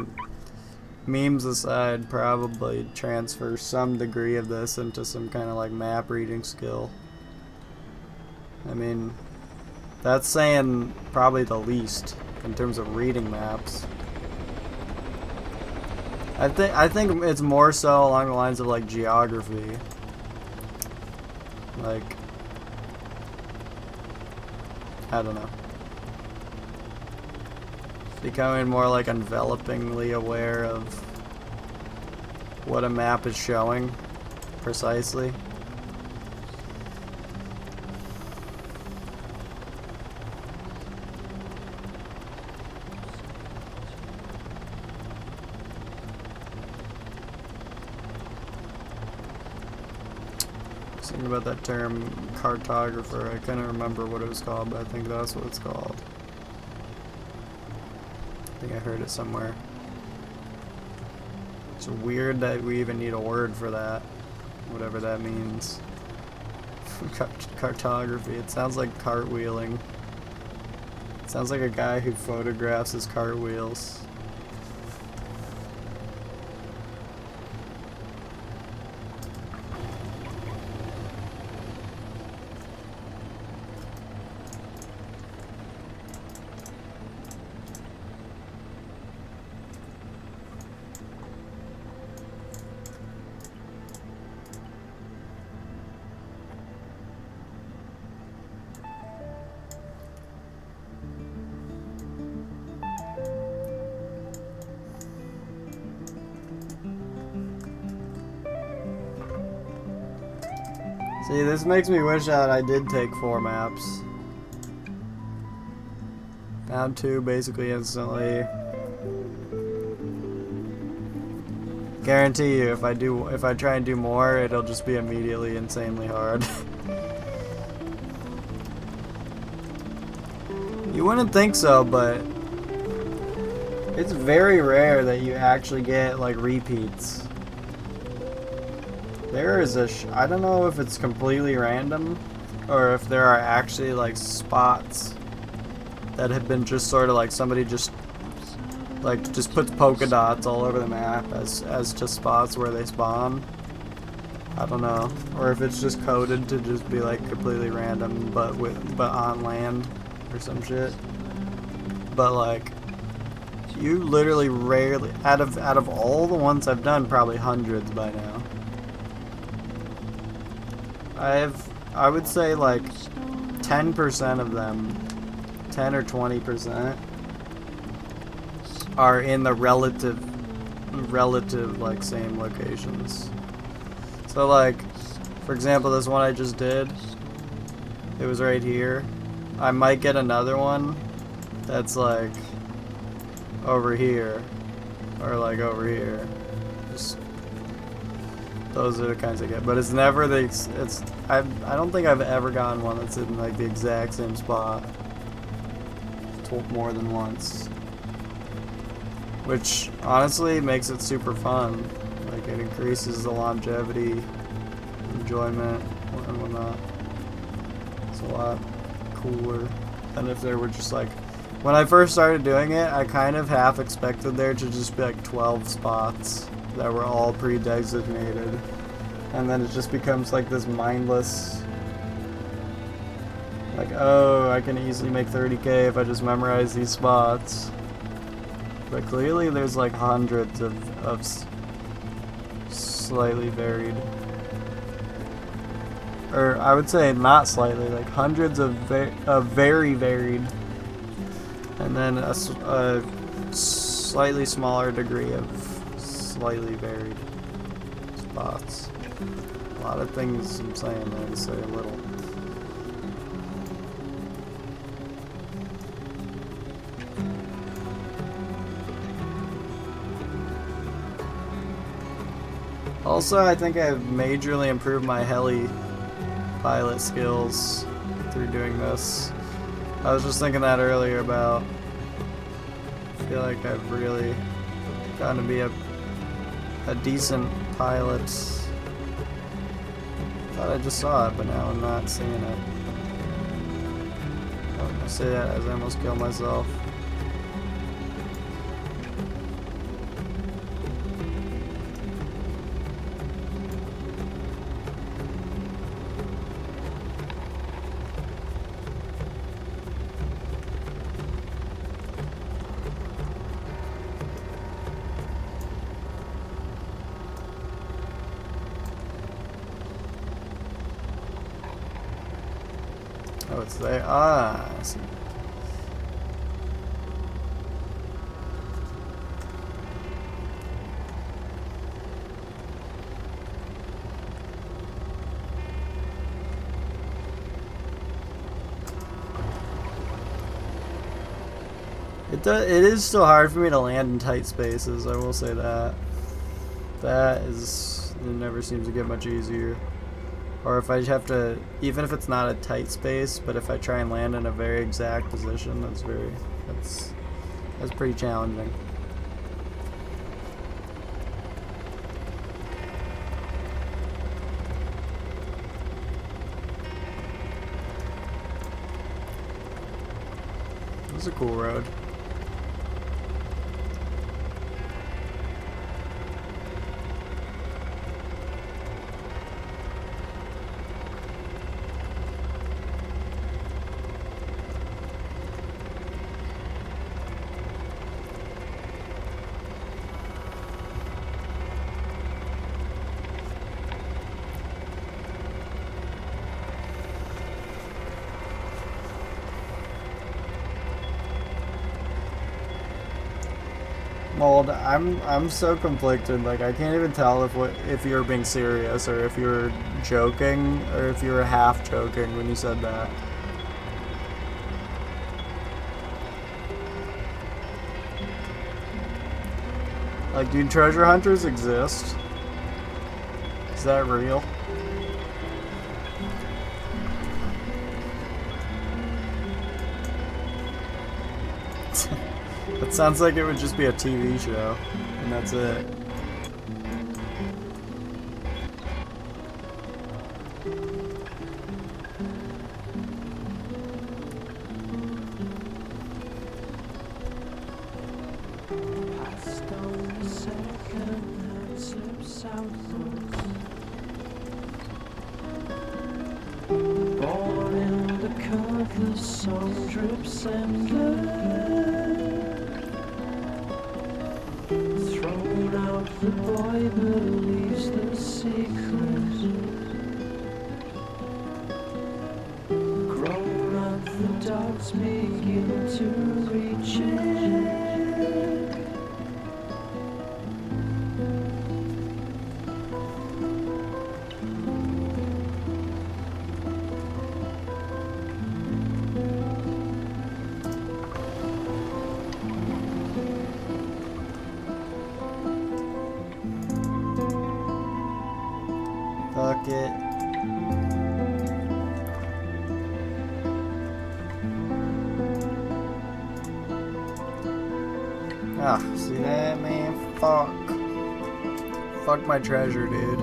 memes aside, probably transfer some degree of this into some kind of like map reading skill. I mean, that's saying probably the least in terms of reading maps. I think it's more so along the lines of like geography. Like, I don't know. becoming more like envelopingly aware of what a map is showing precisely. Thinking about that term cartographer, I couldn't remember what it was called, but I think that's what it's called. I think I heard it somewhere. It's weird that we even need a word for that, whatever that means. Cartography, it sounds like cartwheeling. It sounds like a guy who photographs his cartwheels. See, this makes me wish that I did take 4 maps. Found 2 basically instantly. Guarantee you, if I try and do more, it'll just be immediately insanely hard. You wouldn't think so, but it's very rare that you actually get like repeats. There is I don't know if it's completely random or if there are actually like spots that have been just sort of like somebody just puts polka dots all over the map as just spots where they spawn. I don't know, or if it's just coded to just be like completely random but on land or some shit. But like you literally rarely out of all the ones I've done, probably hundreds by now. I would say like 10% of them, 10 or 20% are in the relative like same locations. So like, for example, this one I just did, it was right here. I might get another one that's like over here or like over here. Just those are the kinds I get, but it's never I don't think I've ever gotten one that's in like the exact same spot more than once, which honestly makes it super fun. Like it increases the longevity, enjoyment, and whatnot. It's a lot cooler than if there were just like, when I first started doing it, I kind of half expected there to just be like 12 spots that were all pre-designated, and then it just becomes like this mindless, like, oh, I can easily make 30k if I just memorize these spots. But clearly there's like hundreds of slightly varied, or I would say not slightly, like hundreds of very varied, and then a slightly smaller degree of slightly varied spots. A lot of things I'm saying there to say a little. Also, I think I've majorly improved my heli pilot skills through doing this. I was just thinking that earlier about, I feel like I've really gotten to be a decent pilot. Thought I just saw it, but now I'm not seeing it. I say that as I almost killed myself. Oh, it's there. Ah, I see. It is still hard for me to land in tight spaces, I will say that. It never seems to get much easier. Or if I have to, even if it's not a tight space, but if I try and land in a very exact position, that's pretty challenging. This is a cool road. Mold, I'm so conflicted. Like I can't even tell if you're being serious or if you're joking or if you were half joking when you said that. Like, do treasure hunters exist? Is that real? It sounds like it would just be a TV show, and that's it. Born in the cover, song drips thrown out, the boy believes the secret. Grown up, the dogs begin to reach in. Fuck it. Ah, see that, man? Fuck. Fuck my treasure, dude.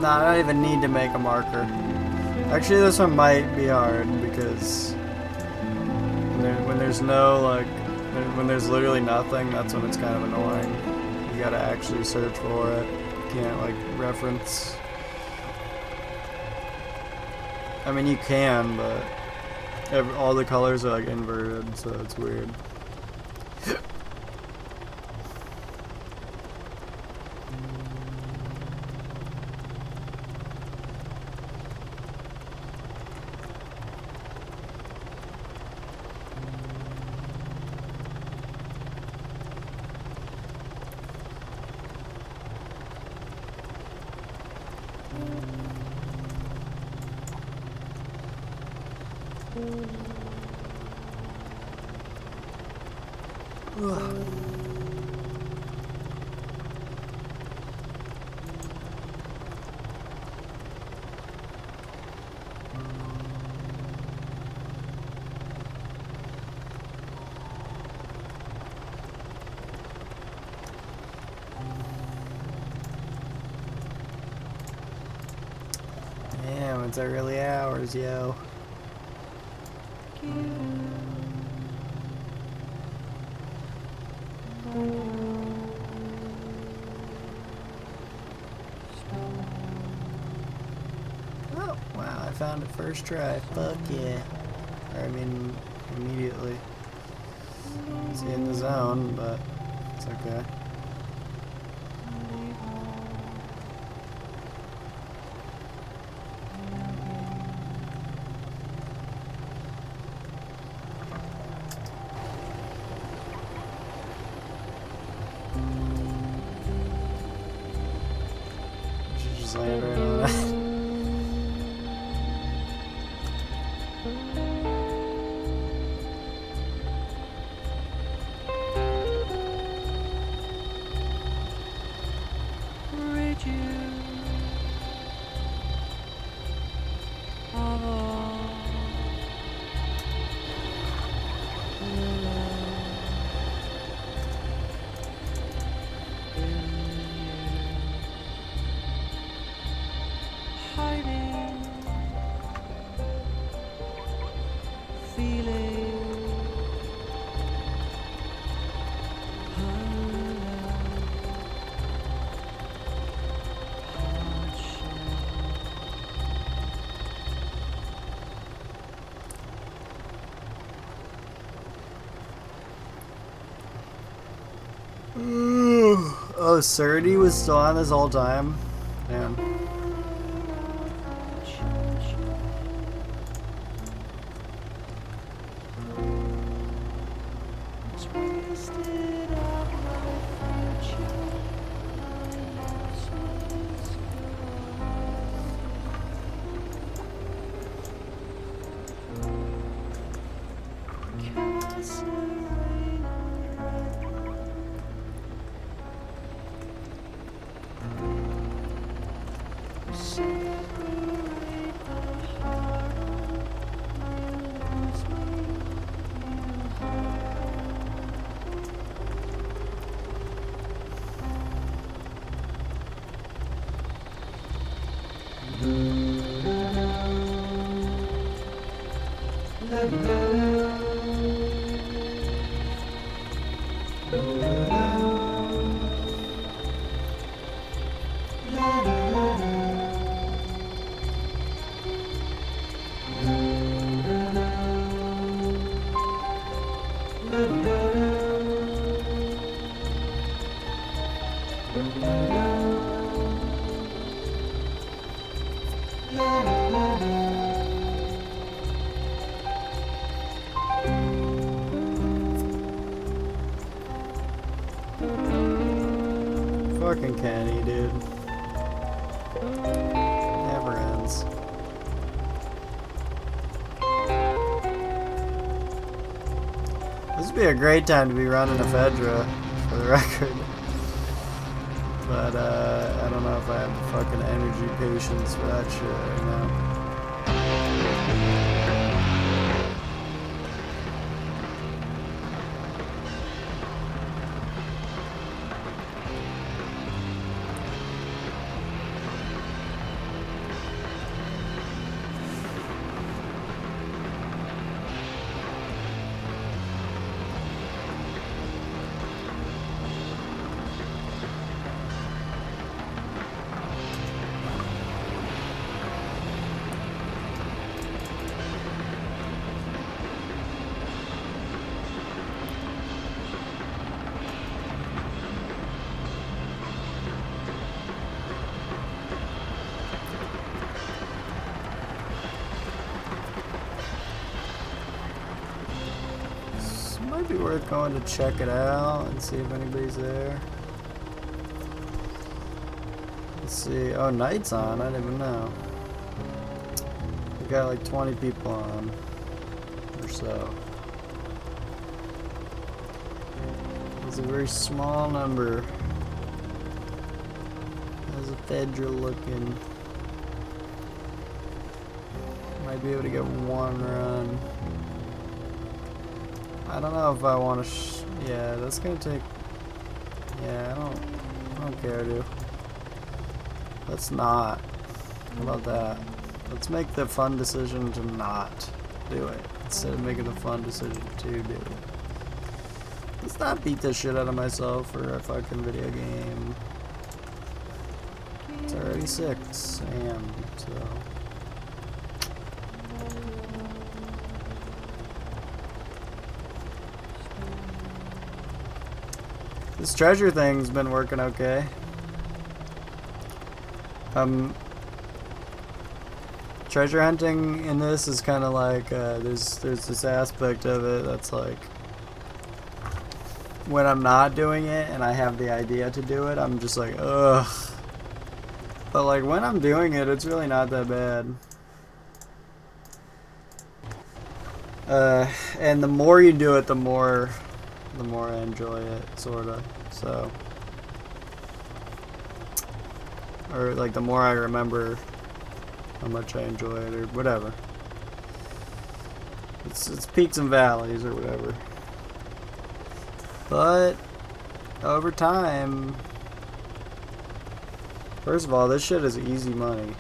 I don't even need to make a marker. Actually, this one might be hard because when there's no, like, when there's literally nothing, that's when it's kind of annoying. You gotta actually search for it. You can't, like, reference. I mean, you can, but all the colors are, like, inverted, so it's weird. Damn, it's early hours, yo. Oh, wow, I found it first try. Fuck yeah. I mean, immediately. It's in the zone, but it's okay. just land right on it. Oh, Surdy was still on this whole time? Damn. Fucking Kenny, dude. Never ends. This would be a great time to be running a Fedra, for the record. But, I don't know if I have the fucking energy patience for that shit right now. Might be worth going to check it out and see if anybody's there. Let's see. Oh, night's on. I didn't even know. We got like 20 people on or so. It's a very small number. How's a Fedra looking? Might be able to get one run. I don't know if I want to. Yeah, that's gonna take. Yeah, I don't care, dude. Let's not. How about that? Let's make the fun decision to not do it instead of making the fun decision to do it. Let's not beat the shit out of myself for a fucking video game. It's already 6 a.m. so. This treasure thing's been working okay. Treasure hunting in this is kind of like there's this aspect of it that's like when I'm not doing it and I have the idea to do it, I'm just like, ugh. But like when I'm doing it, it's really not that bad. And the more you do it, the more I enjoy it, sorta. So, or like the more I remember how much I enjoy it, or whatever. It's peaks and valleys, or whatever. But over time, first of all, this shit is easy money.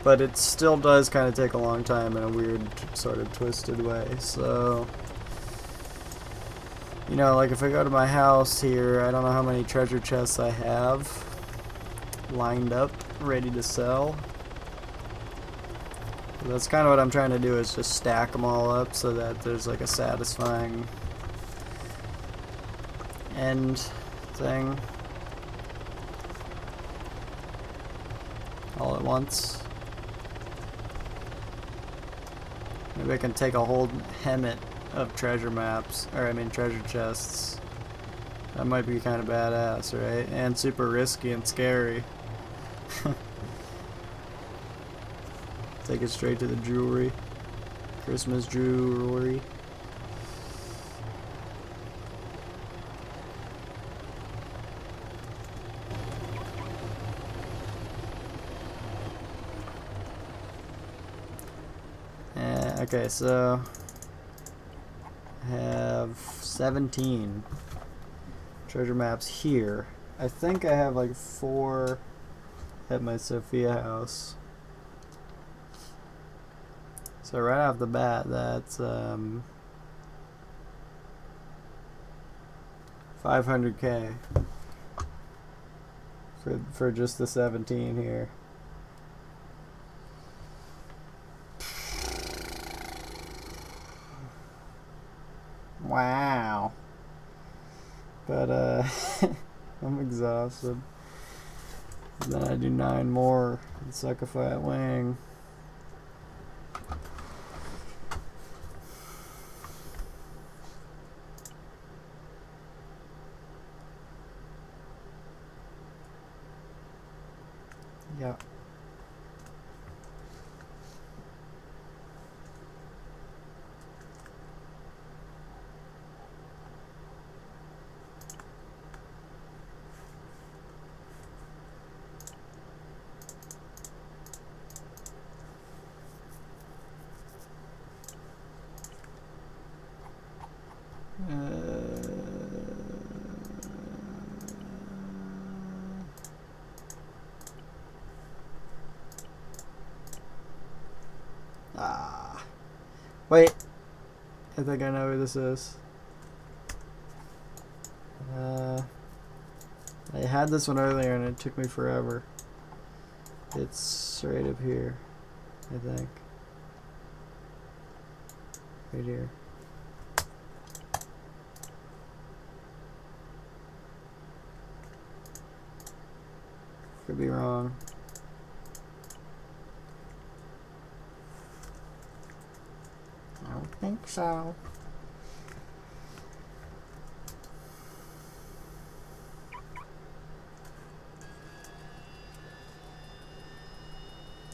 But it still does kind of take a long time in a weird, sort of twisted way. So, you know, like if I go to my house here, I don't know how many treasure chests I have lined up, ready to sell. But that's kind of what I'm trying to do, is just stack them all up so that there's like a satisfying end thing all at once. Maybe I can take a whole hemmet of treasure maps, or I mean treasure chests. That might be kind of badass, right? And super risky and scary. Take it straight to the jewelry. Christmas jewelry. Okay, so I have 17 treasure maps here. I think I have like 4 at my Sophia house. So right off the bat, that's 500K for just the 17 here. Wow. But I'm exhausted. Then I do 9 more and suck a fat wing. Yeah. Wait. I think I know who this is. I had this one earlier and it took me forever. It's right up here, I think. Right here. Could be wrong. I don't think so.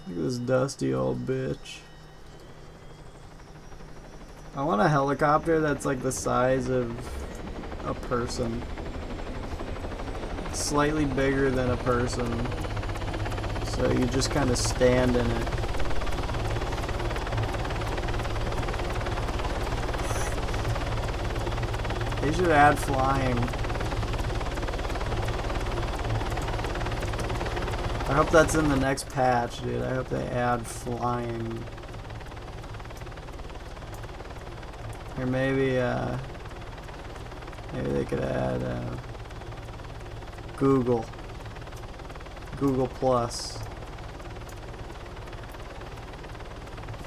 Look at this dusty old bitch. I want a helicopter that's like the size of a person. Slightly bigger than a person. So you just kind of stand in it. They should add flying. I hope that's in the next patch, dude. I hope they add flying. Or maybe they could add Google Plus.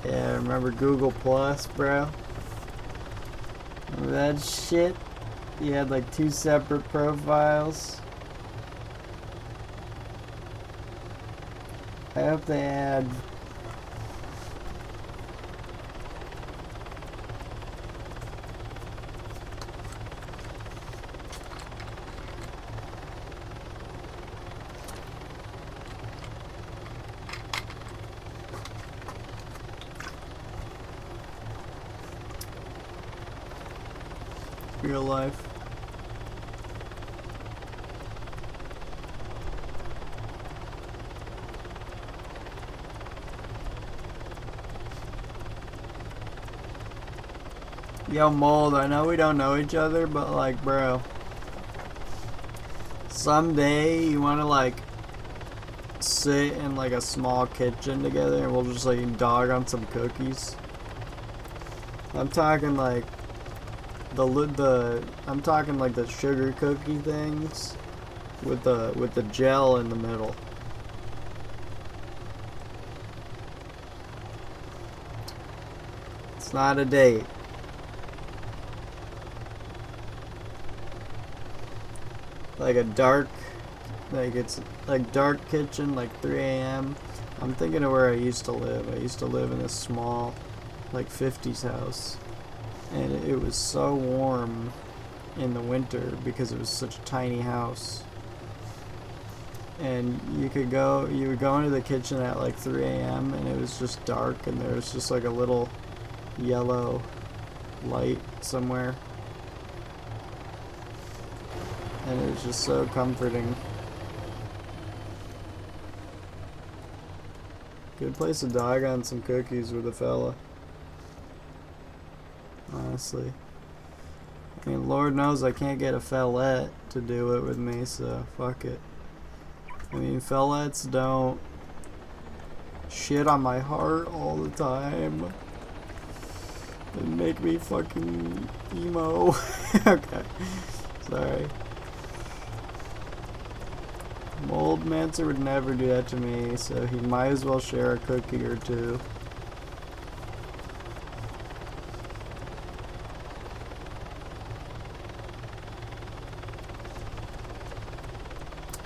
Yeah, remember Google Plus, bro? Remember that shit? You had like 2 separate profiles. I hope they add real life. Yo, Mold, I know we don't know each other, but like, bro, someday you wanna like sit in like a small kitchen together and we'll just like dog on some cookies. I'm talking like I'm talking like the sugar cookie things with the gel in the middle. It's not a date. Like a dark, like it's like dark kitchen, like 3 a.m. I'm thinking of where I used to live. I used to live in this small, like 50s house. And it was so warm in the winter because it was such a tiny house. And you would go into the kitchen at like 3 a.m. and it was just dark and there was just like a little yellow light somewhere. And it was just so comforting. Good place to dog on some cookies with a fella. Honestly. I mean, Lord knows I can't get a fellette to do it with me, so fuck it. I mean, fellettes don't shit on my heart all the time and make me fucking emo. Okay. Sorry. Mold Mancer would never do that to me, so he might as well share a cookie or two.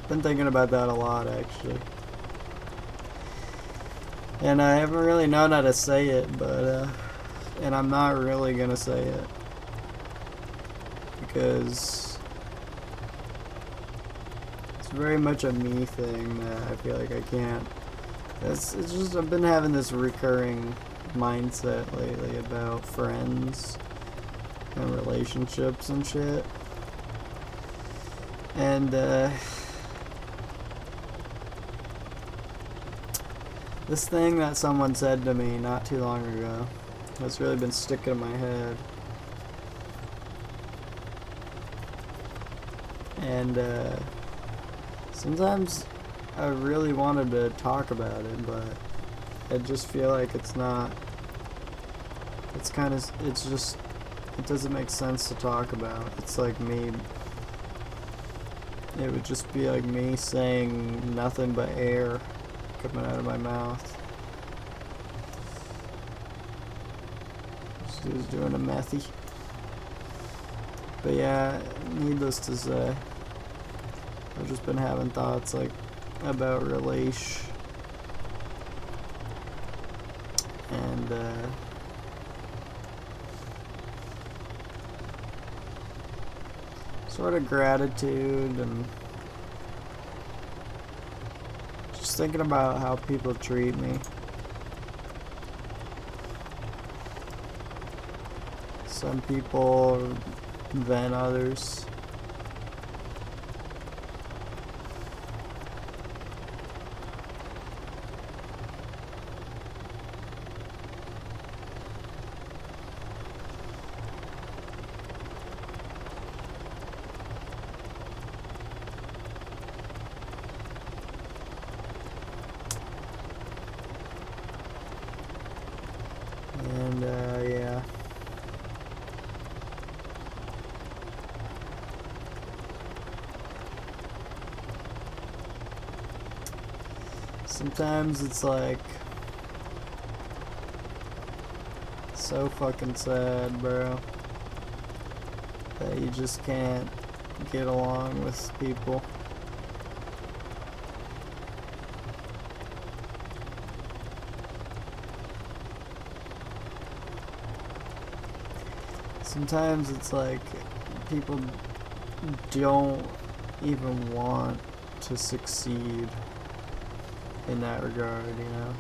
Been thinking about that a lot, actually. And I haven't really known how to say it, but, and I'm not really gonna say it. Because it's very much a me thing that I feel like I can't. It's just, I've been having this recurring mindset lately about friends and relationships and shit. And, this thing that someone said to me not too long ago has really been sticking in my head. And sometimes I really wanted to talk about it, but I just feel like it's not, it's just, it doesn't make sense to talk about. It's like me, it would just be like me saying nothing but air coming out of my mouth. This dude's doing a methy. But yeah, needless to say, I've just been having thoughts like about relation and sort of gratitude and just thinking about how people treat me. Some people than others. And yeah. Sometimes it's like so fucking sad, bro, that you just can't get along with people. Sometimes it's like people don't even want to succeed in that regard, you know?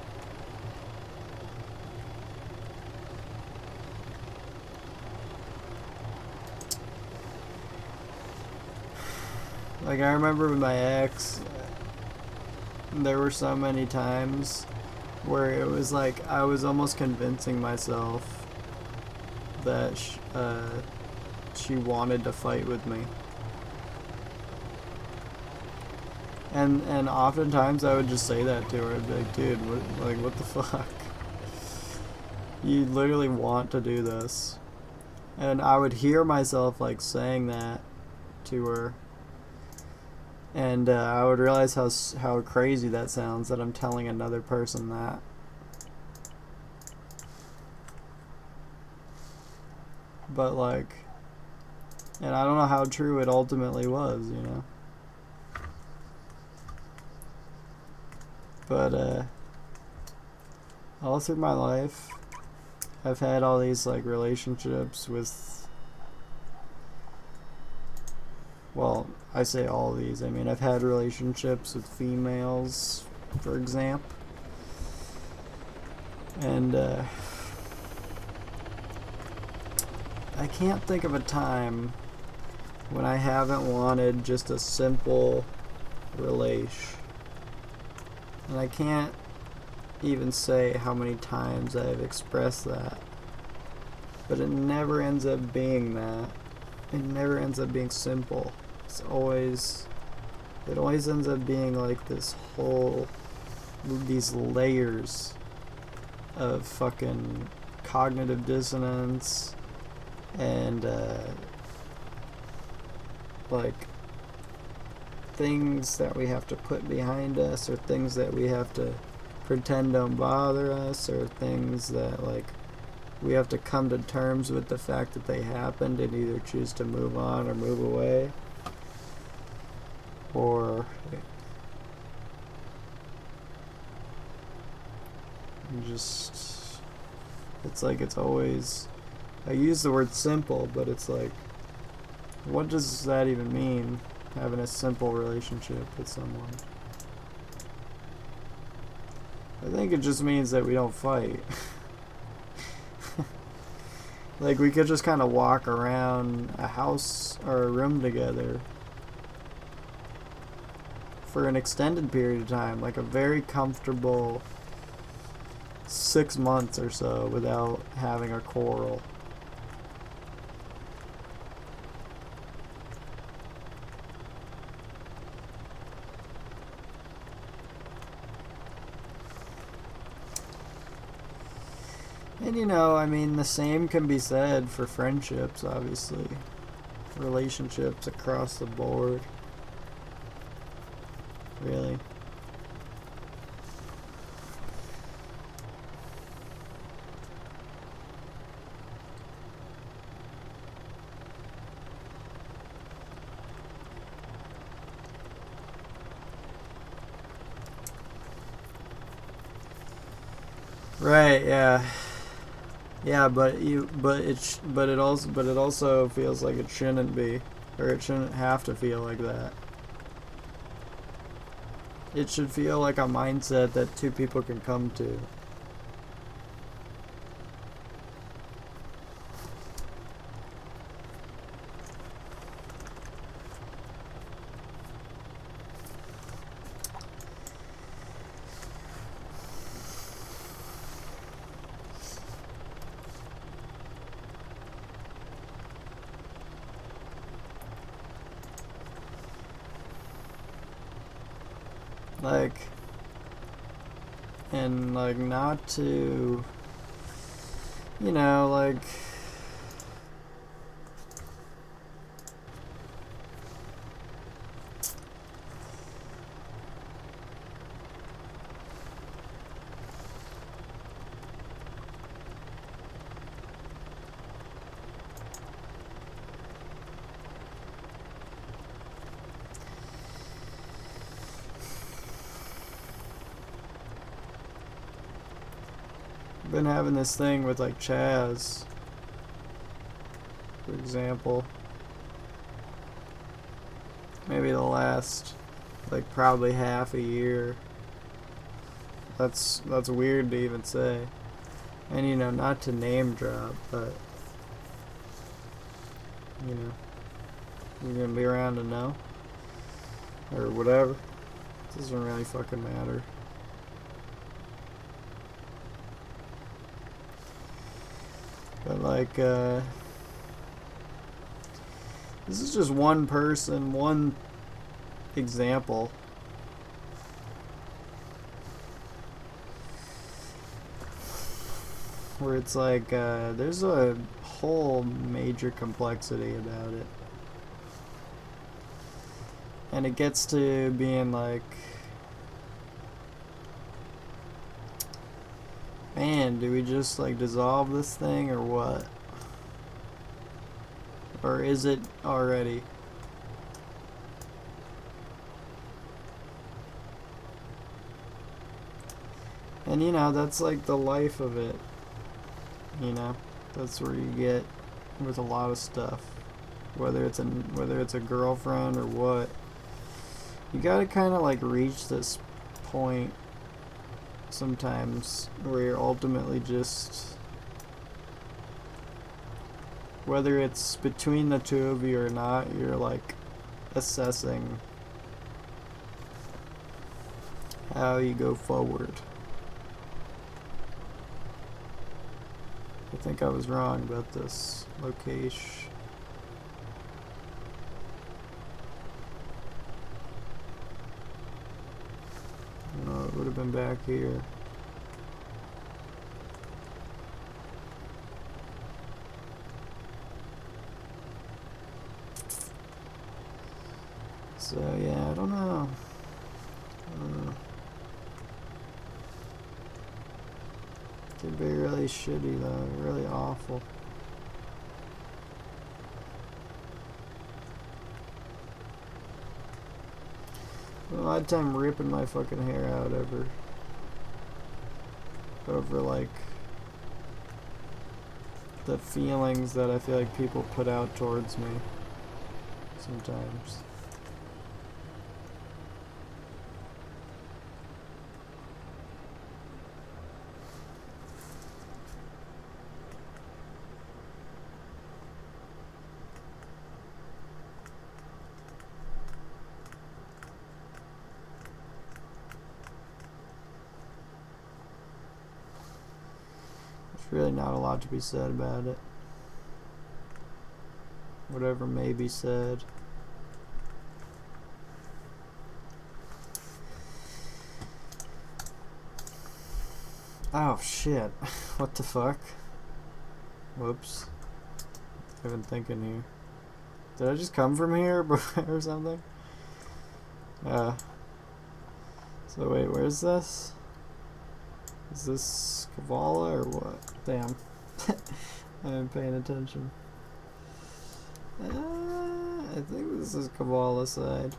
Like, I remember with my ex, there were so many times where it was like I was almost convincing myself that she wanted to fight with me. And oftentimes I would just say that to her. I'd be like, dude, what the fuck? You literally want to do this. And I would hear myself like saying that to her. And I would realize how crazy that sounds, that I'm telling another person that. But like, and I don't know how true it ultimately was, you know. But all through my life, I've had all these like relationships with, well, I say all these, I mean I've had relationships with females, for example, and I can't think of a time when I haven't wanted just a simple relation. And I can't even say how many times I've expressed that. But it never ends up being that. It never ends up being simple. It always ends up being like these layers of fucking cognitive dissonance and like things that we have to put behind us, or things that we have to pretend don't bother us, or things that like we have to come to terms with the fact that they happened and either choose to move on or move away, or just, it's like it's always, I use the word simple, but it's like, what does that even mean, having a simple relationship with someone? I think it just means that we don't fight. Like, we could just kind of walk around a house or a room together for an extended period of time, like a very comfortable 6 months or so, without having a quarrel. And you know, I mean, the same can be said for friendships, obviously. Relationships across the board. Really. Right, yeah. Yeah, but it also feels like it shouldn't be, or it shouldn't have to feel like that. It should feel like a mindset that two people can come to. Like, and like not to, you know, like, been having this thing with like Chaz, for example. Maybe the last, like, probably half a year. That's weird to even say. And you know, not to name drop, but you know, you're gonna be around to know. or whatever. Doesn't really fucking matter. But like, this is just one person, one example. Where it's like, there's a whole major complexity about it. And it gets to being like, man, do we just like dissolve this thing or what? Or is it already? And you know, that's like the life of it. You know, that's where you get with a lot of stuff. Whether it's a girlfriend or what. You gotta kinda like reach this point sometimes where you're ultimately just, whether it's between the two of you or not, you're like assessing how you go forward. I think I was wrong about this location. No, it would have been back here. So yeah, I don't know. Could be really shitty though, really awful. A lot of time ripping my fucking hair out over like the feelings that I feel like people put out towards me sometimes. There's really not a lot to be said about it. Whatever may be said. Oh shit. What the fuck? Whoops. I've been thinking here. Did I just come from here or something? So wait, where's this? Is this Kavala or what? Damn. I haven't paying attention. I think this is Kavala side.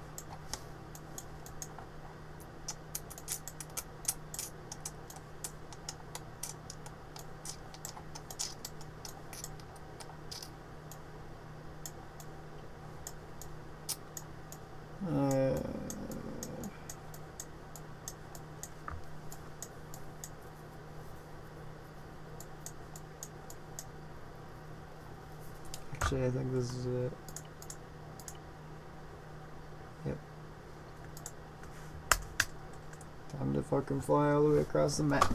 Actually, I think this is it. Yep. Time to fucking fly all the way across the map.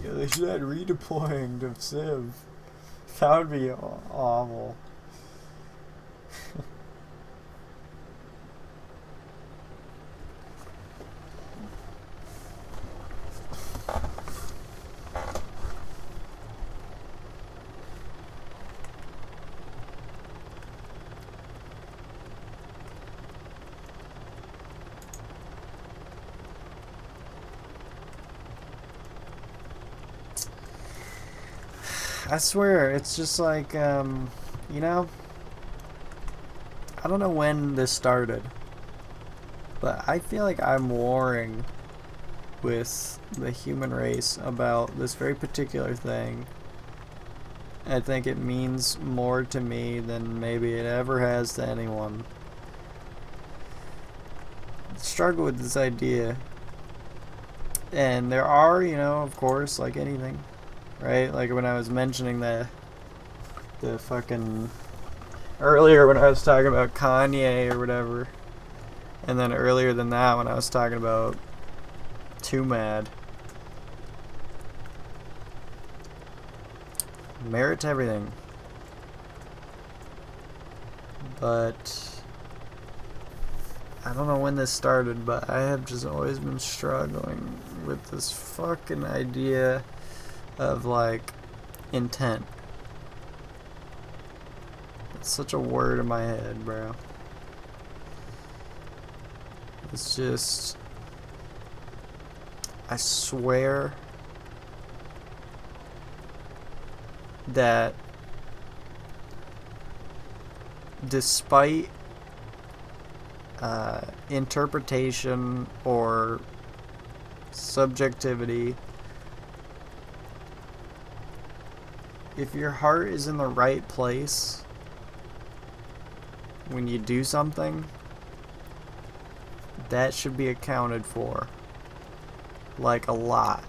Yeah, they should add redeploying to Civ. That would be awful. I swear, it's just like, you know, I don't know when this started, but I feel like I'm warring with the human race about this very particular thing. I think it means more to me than maybe it ever has to anyone. I struggle with this idea. And there are, you know, of course, like anything, right? Like when I was mentioning the fucking earlier when I was talking about Kanye or whatever, and then earlier than that when I was talking about Too Mad. Merit to everything. But I don't know when this started, but I have just always been struggling with this fucking idea of like intent. It's such a word in my head, bro. It's just, I swear that despite interpretation or subjectivity, if your heart is in the right place when you do something, that should be accounted for. Like a lot.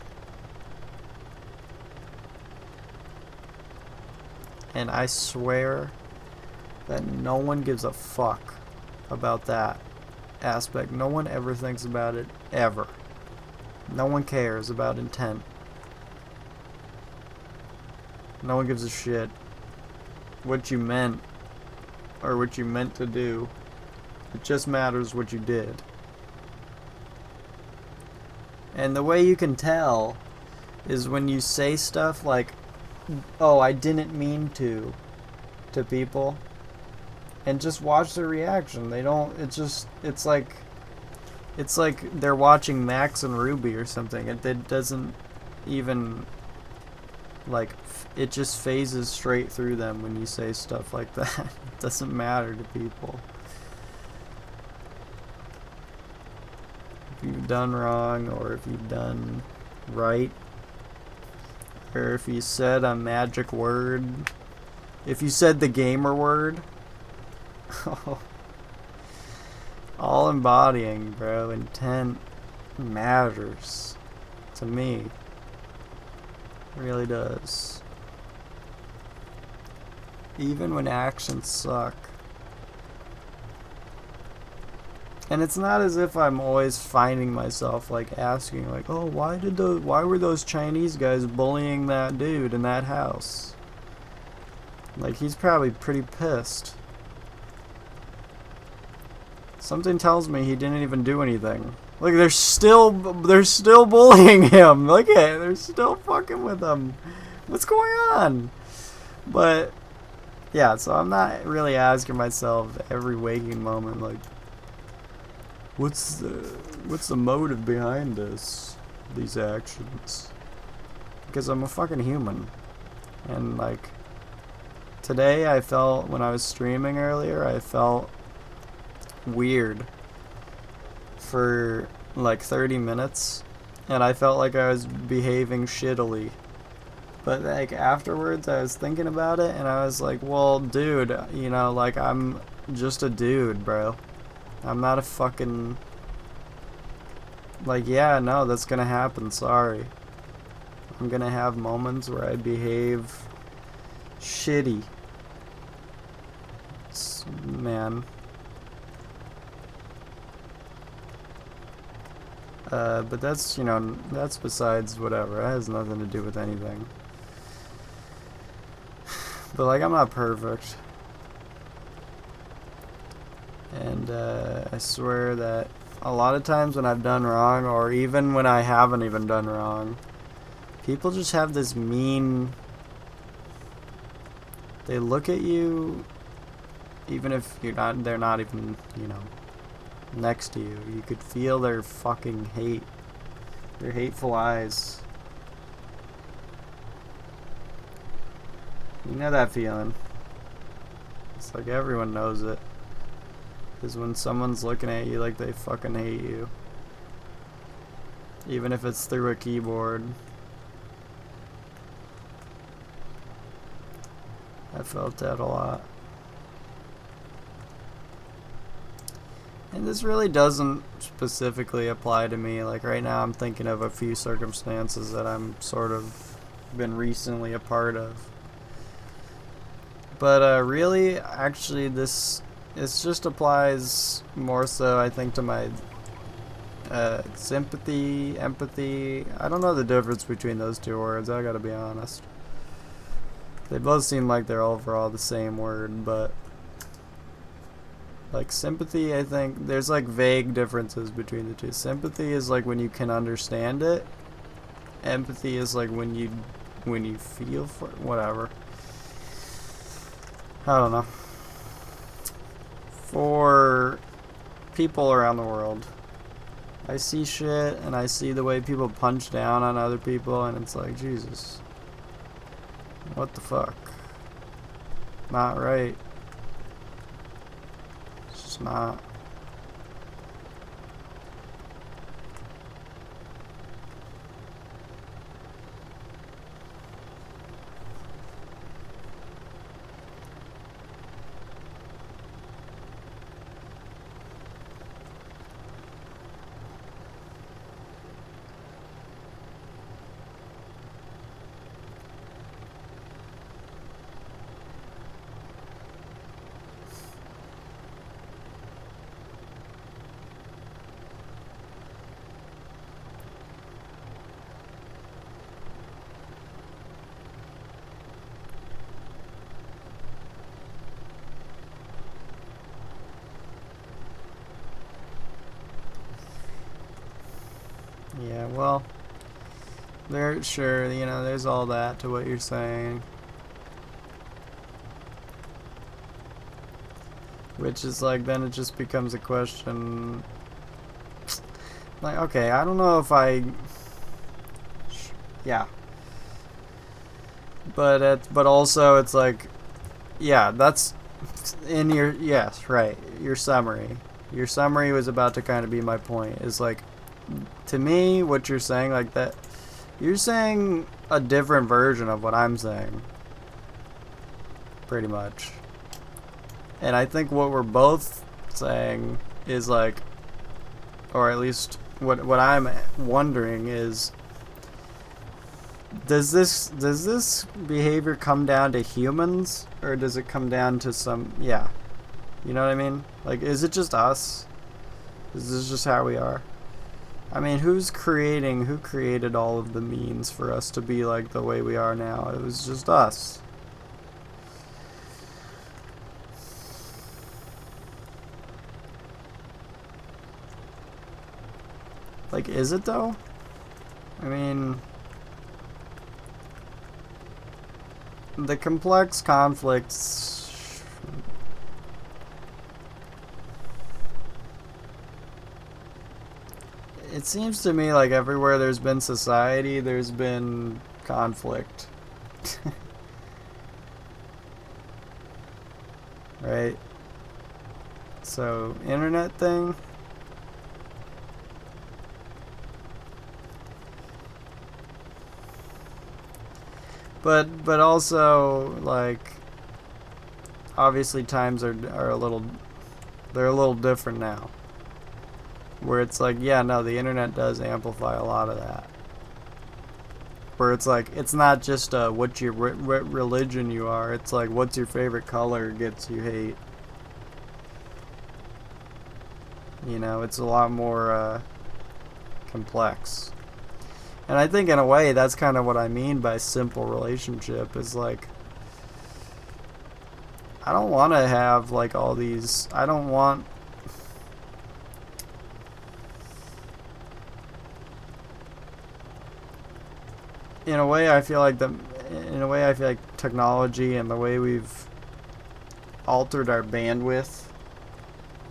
And I swear that no one gives a fuck about that aspect. No one ever thinks about it, ever. No one cares about intent. No one gives a shit what you meant or what you meant to do. It just matters what you did. And the way you can tell is when you say stuff like, oh, I didn't mean to people, and just watch their reaction. They don't, it's like they're watching Max and Ruby or something. It doesn't even, like, it just phases straight through them when you say stuff like that. It doesn't matter to people. If you've done wrong or if you've done right, or if you said a magic word, if you said the gamer word, all embodying, bro. Intent matters to me. It really does. Even when actions suck. And it's not as if I'm always finding myself like asking like, oh, why were those Chinese guys bullying that dude in that house? Like, he's probably pretty pissed. Something tells me he didn't even do anything. Like, they're still bullying him. Look at it, they're still fucking with him. What's going on? But yeah, so I'm not really asking myself every waking moment like, what's the motive behind these actions? Because I'm a fucking human. And like, today I felt, when I was streaming earlier, I felt weird for like 30 minutes. And I felt like I was behaving shittily. But like afterwards I was thinking about it and I was like, well, dude, you know, like, I'm just a dude, bro. I'm not a fucking, like, yeah, no, that's gonna happen, sorry. I'm gonna have moments where I behave shitty. Man. But that's, you know, that's besides whatever. It has nothing to do with anything. But like, I'm not perfect. And I swear that a lot of times when I've done wrong, or even when I haven't even done wrong, people just have this mean, they look at you, even if they're not even, you know, next to you. You could feel their fucking hate, their hateful eyes. You know that feeling. It's like everyone knows it. Because when someone's looking at you like they fucking hate you, even if it's through a keyboard. I felt that a lot. And this really doesn't specifically apply to me. Like, right now I'm thinking of a few circumstances that I'm sort of been recently a part of. But really, actually, this just applies more so, I think, to my sympathy, empathy. I don't know the difference between those two words, I gotta be honest. They both seem like they're overall the same word, but like sympathy, I think there's like vague differences between the two. Sympathy is like when you can understand it. Empathy is like when you feel for it. Whatever. I don't know. For people around the world, I see shit and I see the way people punch down on other people, and it's like, Jesus, what the fuck? Not right. It's just not. Yeah, well, sure, there's all that to what you're saying. Which is like, then it just becomes a question, like, okay, I don't know if yeah. But also it's like, yeah, that's in your, yes, right, your summary. Your summary was about to kind of be my point, is like, to me, what you're saying, like that, you're saying a different version of what I'm saying. Pretty much. And I think what we're both saying is like, or at least what I'm wondering is, does this behavior come down to humans, or does it come down to some, yeah, you know what I mean? Like, is it just us? Is this just how we are? I mean, who created all of the means for us to be like the way we are now? It was just us. Like, is it though? I mean, the complex conflicts, it seems to me like everywhere there's been society, there's been conflict. Right? So, internet thing. But also, like, obviously times are a little, they're a little different now. Where it's like, yeah, no, the internet does amplify a lot of that. Where it's like, it's not just what your religion you are, it's like what's your favorite color gets you hate. It's a lot more complex. And I think in a way that's kind of what I mean by simple relationship, is like, I don't want to have like all these, I don't want, in a way I feel like technology and the way we've altered our bandwidth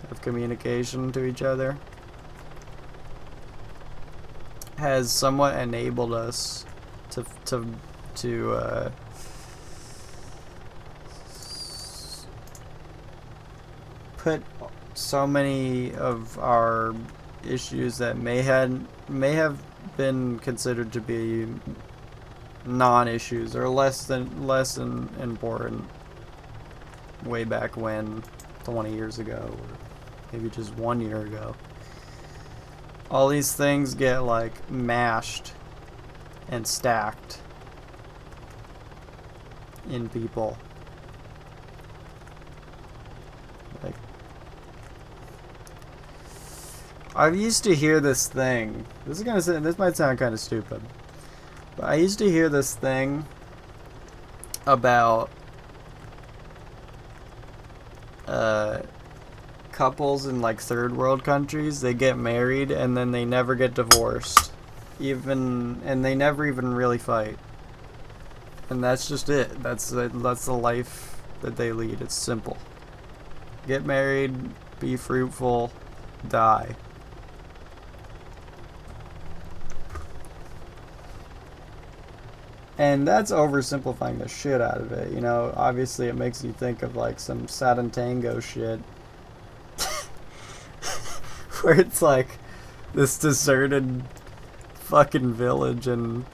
of communication to each other has somewhat enabled us to put so many of our issues that may have been considered to be non-issues or less than important way back when, 20 years ago, or maybe just 1 year ago. All these things get like mashed and stacked in people, I used to hear this thing. This might sound kind of stupid, but I used to hear this thing about couples in like third world countries. They get married and then they never get divorced, and they never even really fight. And that's just it. That's the life that they lead. It's simple. Get married, be fruitful, die. And that's oversimplifying the shit out of it, you know. Obviously, it makes you think of like some Satin Tango shit, where it's like this deserted fucking village in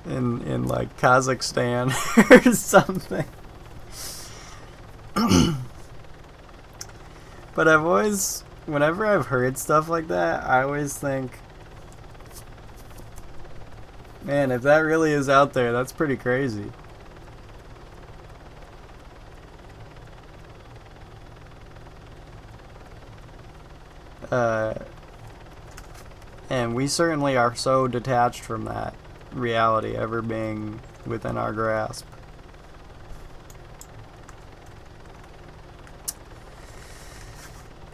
like Kazakhstan or something. But whenever I've heard stuff like that, I always think, man, if that really is out there, that's pretty crazy. And we certainly are so detached from that reality ever being within our grasp.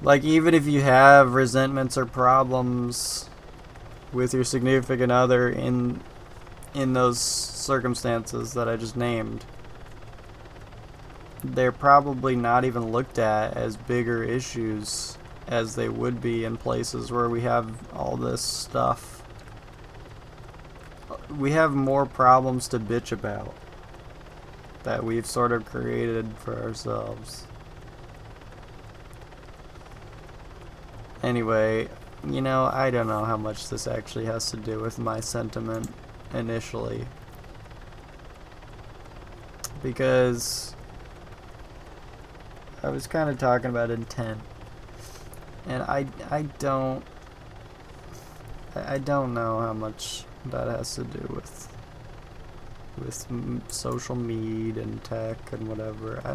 Like, even if you have resentments or problems with your significant other in those circumstances that I just named, they're probably not even looked at as bigger issues as they would be in places where we have all this stuff. We have more problems to bitch about that we've sort of created for ourselves. Anyway, you know, I don't know how much this actually has to do with my sentiment initially, because I was kind of talking about intent, and I don't know how much that has to do with social media and tech and whatever. I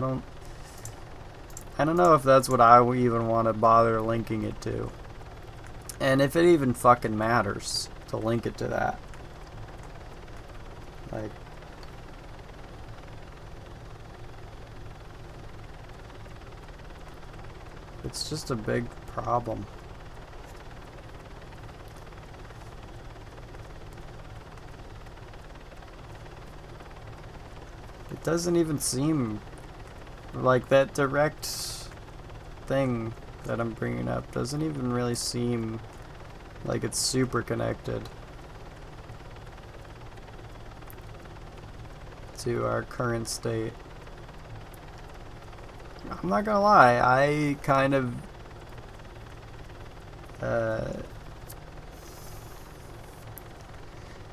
don't know if that's what I would even want to bother linking it to, and if it even fucking matters to link it to that. Like, it's just a big problem. It doesn't even seem like that direct thing that I'm bringing up doesn't even really seem like it's super connected to our current state. I'm not gonna lie, I kind of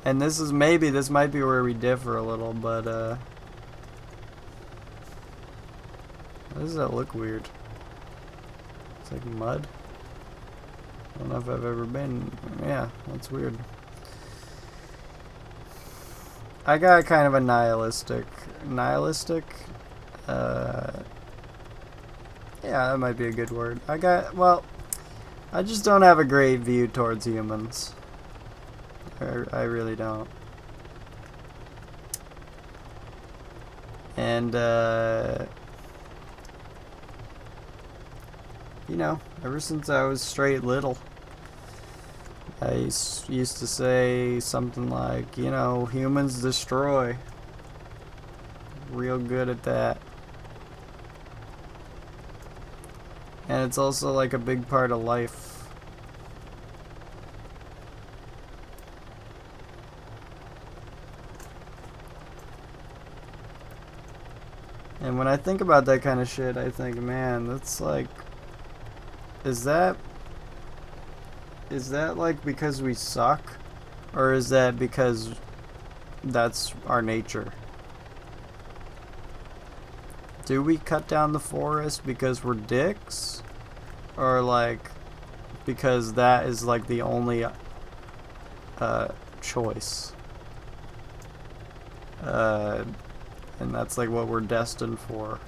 and this might be where we differ a little, but why does that look weird? It's like mud. I don't know if I've ever been. Yeah, that's weird. I got kind of a nihilistic, yeah, that might be a good word. I just don't have a great view towards humans. I really don't. And, you know, ever since I was straight little, I used to say something like, you know, humans destroy. Real good at that. And it's also like a big part of life. And when I think about that kind of shit, I think, man, that's like, is that like because we suck? Or is that because that's our nature? Do we cut down the forest because we're dicks? Or like because that is like the only choice? And that's like what we're destined for.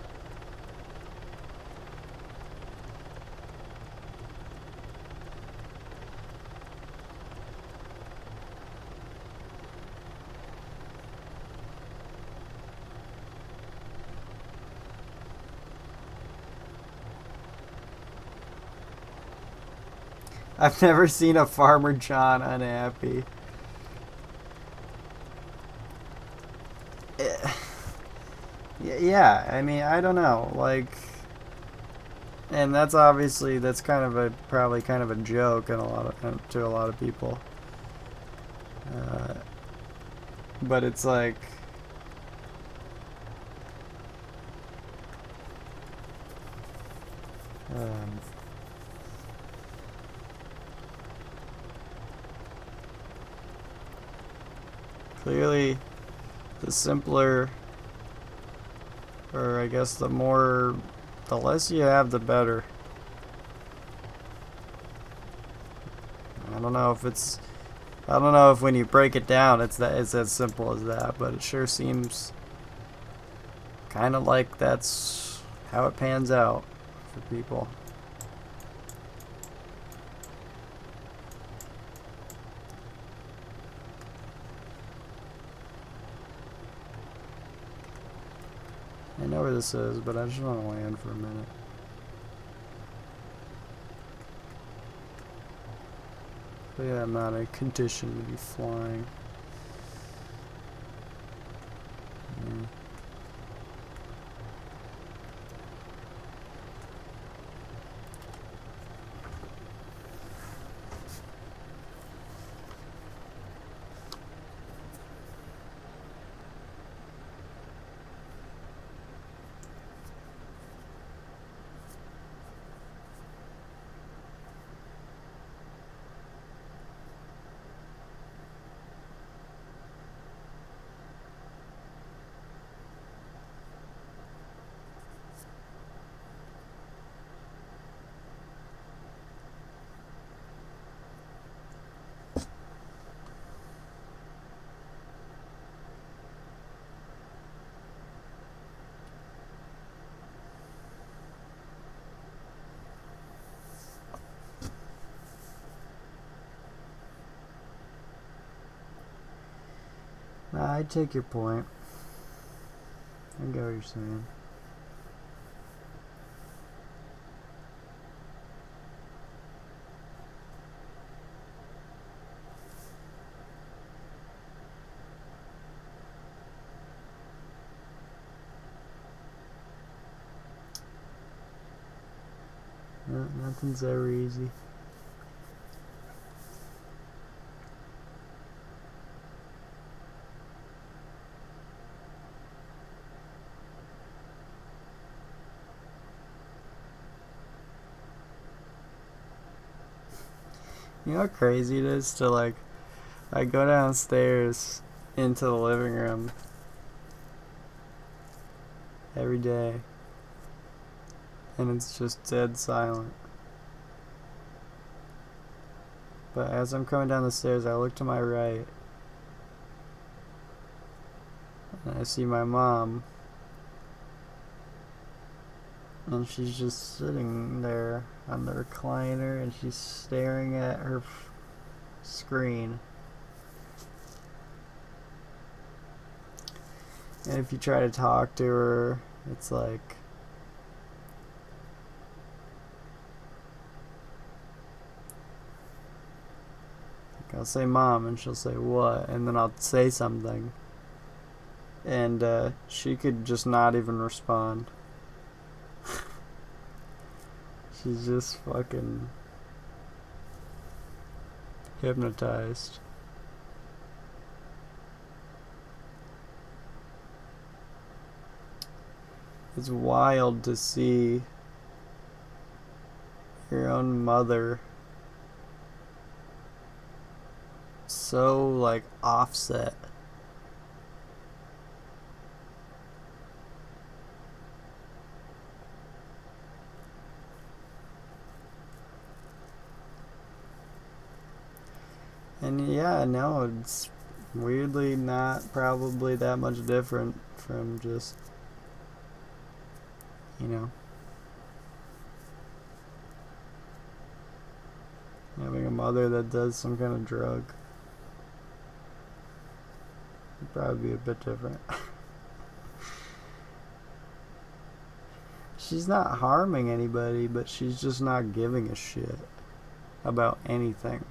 I've never seen a Farmer John unhappy. Yeah, I mean, I don't know, like, and that's obviously, that's kind of a, probably kind of a joke in a lot of, to a lot of people. But it's like, clearly the simpler, or I guess the less you have, the better. I don't know if when you break it down it's as simple as that, but it sure seems kind of like that's how it pans out for people. I know where this is, but I just want to land for a minute. But yeah, I'm not in a condition to be flying. Yeah. I take your point. I get what you're saying. No, nothing's ever easy. You know how crazy it is to, like, I go downstairs into the living room every day and it's just dead silent. But as I'm coming down the stairs, I look to my right and I see my mom, and she's just sitting there on the recliner and she's staring at her screen. And if you try to talk to her, it's like, I'll say mom and she'll say what, and then I'll say something and she could just not even respond. She's just fucking hypnotized. It's wild to see your own mother so, like, offset. And yeah, no, it's weirdly not probably that much different from just, you know, having a mother that does some kind of drug. It'd probably be a bit different. She's not harming anybody, but she's just not giving a shit. about anything.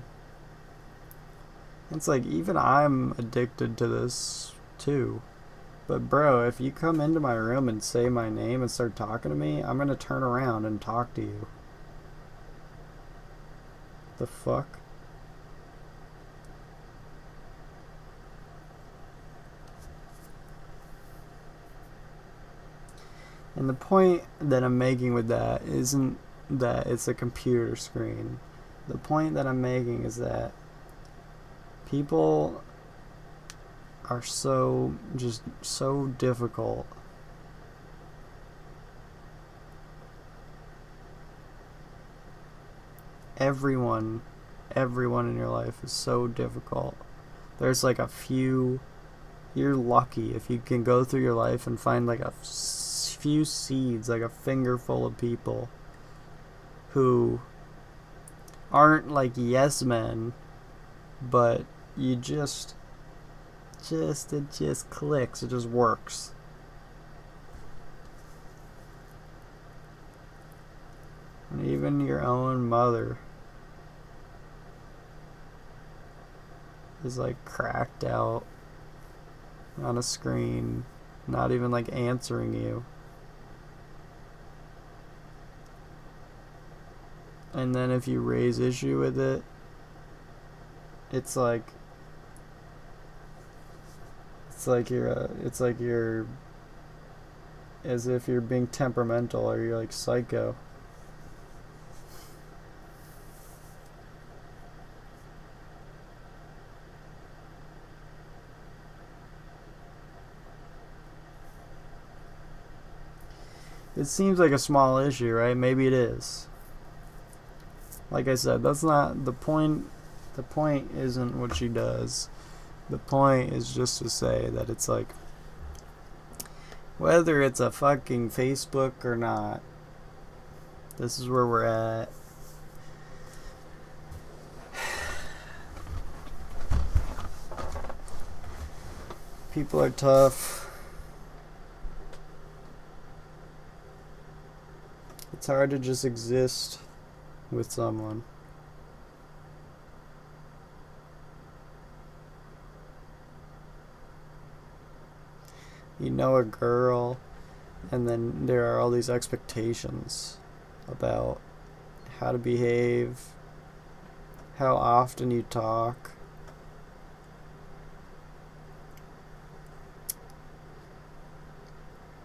It's like, even I'm addicted to this too. But bro, if you come into my room and say my name and start talking to me, I'm gonna turn around and talk to you. The fuck? And the point that I'm making with that isn't that it's a computer screen. The point that I'm making is that people are just so difficult. Everyone in your life is so difficult. There's like a few, you're lucky if you can go through your life and find like a few seeds, like a finger full of people who aren't like yes men, but you it just clicks, it just works. And even your own mother is like cracked out on a screen, not even like answering you. And then if you raise issue with it, it's like you're as if you're being temperamental or you're like psycho. It seems like a small issue, right? Maybe it is. Like I said, that's not the point. The point isn't what she does. The point is just to say that it's like, whether it's a fucking Facebook or not, this is where we're at. People are tough. It's hard to just exist with someone. You know a girl, and then there are all these expectations about how to behave, how often you talk.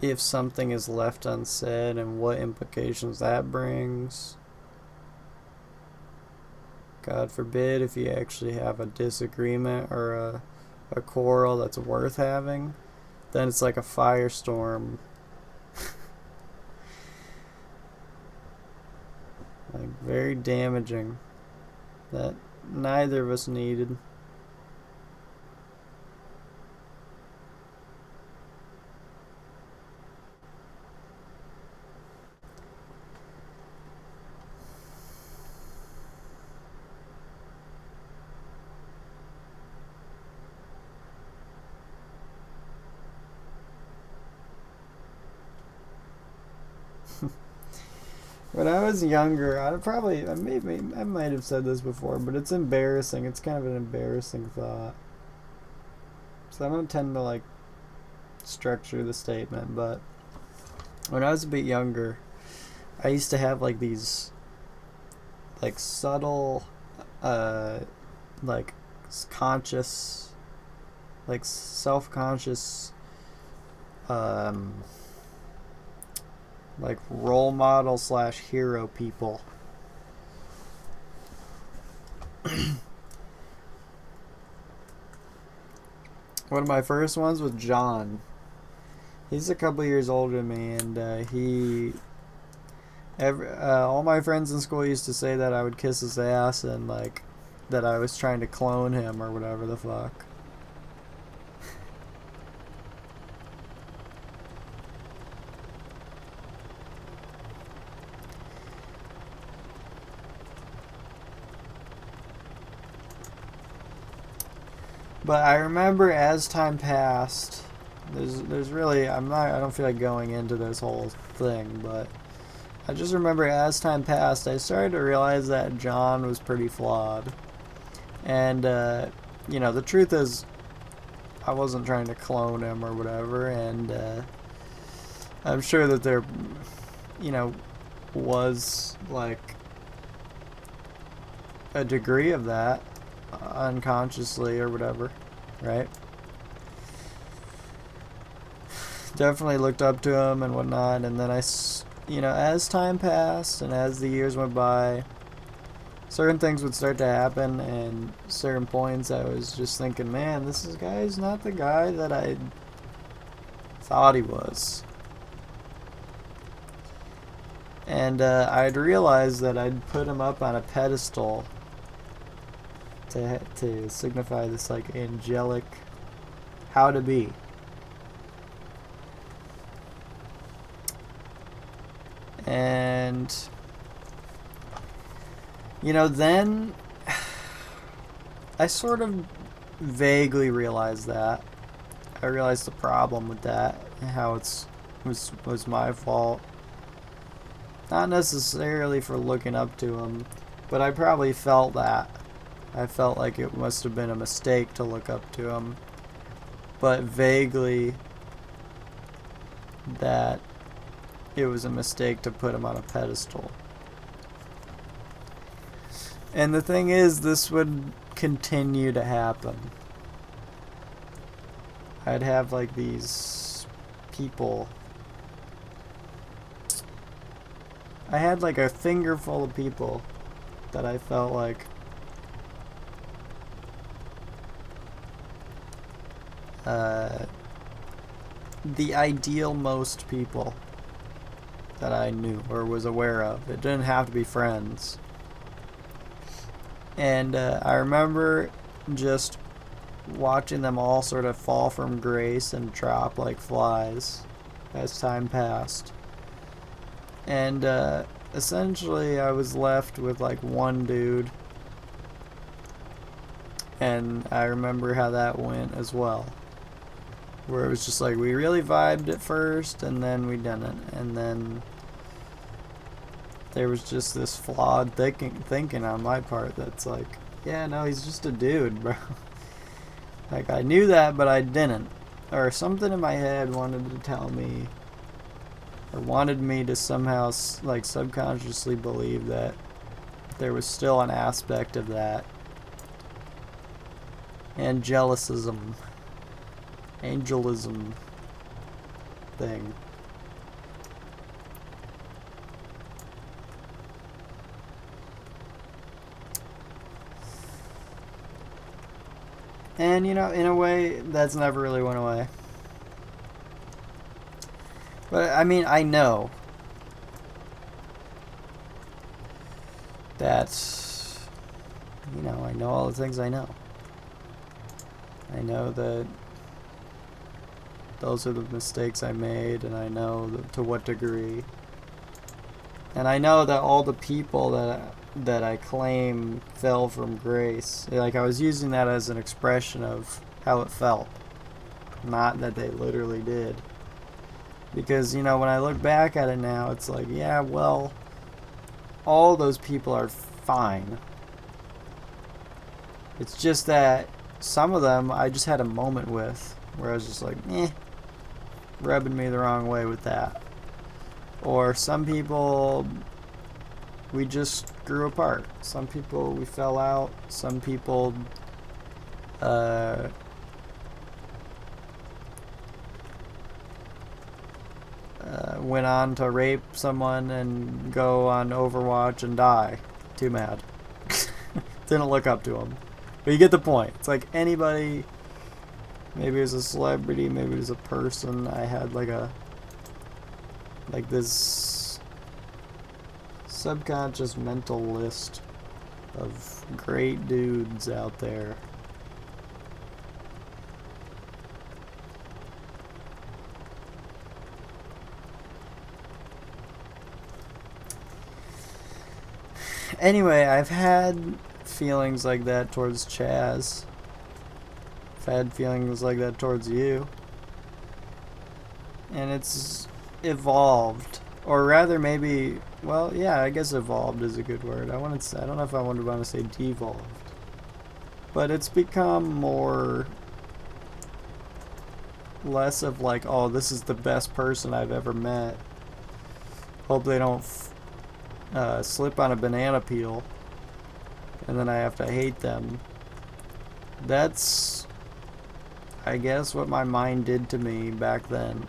If something is left unsaid and what implications that brings. God forbid if you actually have a disagreement or a quarrel that's worth having, then it's like a firestorm. Like, very damaging, that neither of us needed. When I was younger, I might have said this before, but it's embarrassing. It's kind of an embarrassing thought. So I don't tend to like structure the statement, but when I was a bit younger, I used to have like these like subtle like conscious, like self-conscious like role model / hero people. One of my first ones was John. He's a couple years older than me, and all my friends in school used to say that I would kiss his ass and like that I was trying to clone him or whatever the fuck. But I remember as time passed, there's really, I don't feel like going into this whole thing, but I just remember as time passed, I started to realize that John was pretty flawed. And, you know, the truth is, I wasn't trying to clone him or whatever, and I'm sure that there, you know, was, like, a degree of that, unconsciously or whatever, right? Definitely looked up to him and whatnot, and then you know, as time passed and as the years went by, certain things would start to happen, and certain points I was just thinking, man, this guy's not the guy that I thought he was. And I'd realized that I'd put him up on a pedestal to signify this, like, angelic how to be. And, you know, then I sort of vaguely realized that. I realized the problem with that, and how was my fault. Not necessarily for looking up to him, but I probably felt that. I felt like it must have been a mistake to look up to him, but vaguely that it was a mistake to put him on a pedestal. And the thing is, this would continue to happen. I'd have, like, these people. I had, like, a finger full of people that I felt like the ideal most people that I knew or was aware of. It didn't have to be friends. And I remember just watching them all sort of fall from grace and drop like flies as time passed. And essentially I was left with like one dude. And I remember how that went as well. Where it was just like, we really vibed at first, and then we didn't. And then there was just this flawed thinking on my part that's like, yeah, no, he's just a dude, bro. Like, I knew that, but I didn't. Or something in my head wanted to tell me, or wanted me to somehow, like, subconsciously believe that there was still an aspect of that angelism thing. And, you know, in a way, that's never really went away. But, I mean, I know that, you know, I know all the things I know. I know that those are the mistakes I made, and I know to what degree. And I know that all the people that I claim fell from grace, like, I was using that as an expression of how it felt, not that they literally did. Because, you know, when I look back at it now, it's like, yeah, well, all those people are fine. It's just that some of them I just had a moment with where I was just like, rubbing me the wrong way with that. Or some people, we just grew apart. Some people, we fell out. Some people went on to rape someone and go on Overwatch and die. Too mad. Didn't look up to him. But you get the point. It's like anybody, maybe it was a celebrity, maybe it was a person. I had like this subconscious mental list of great dudes out there. Anyway, I've had feelings like that towards Chaz. I've had feelings like that towards you. And it's evolved or rather maybe, well, yeah, I guess evolved is a good word. I don't know if I want to say devolved, but it's become more, less of like, oh, this is the best person I've ever met. Hope they don't slip on a banana peel, and then I have to hate them. That's, I guess, what my mind did to me back then.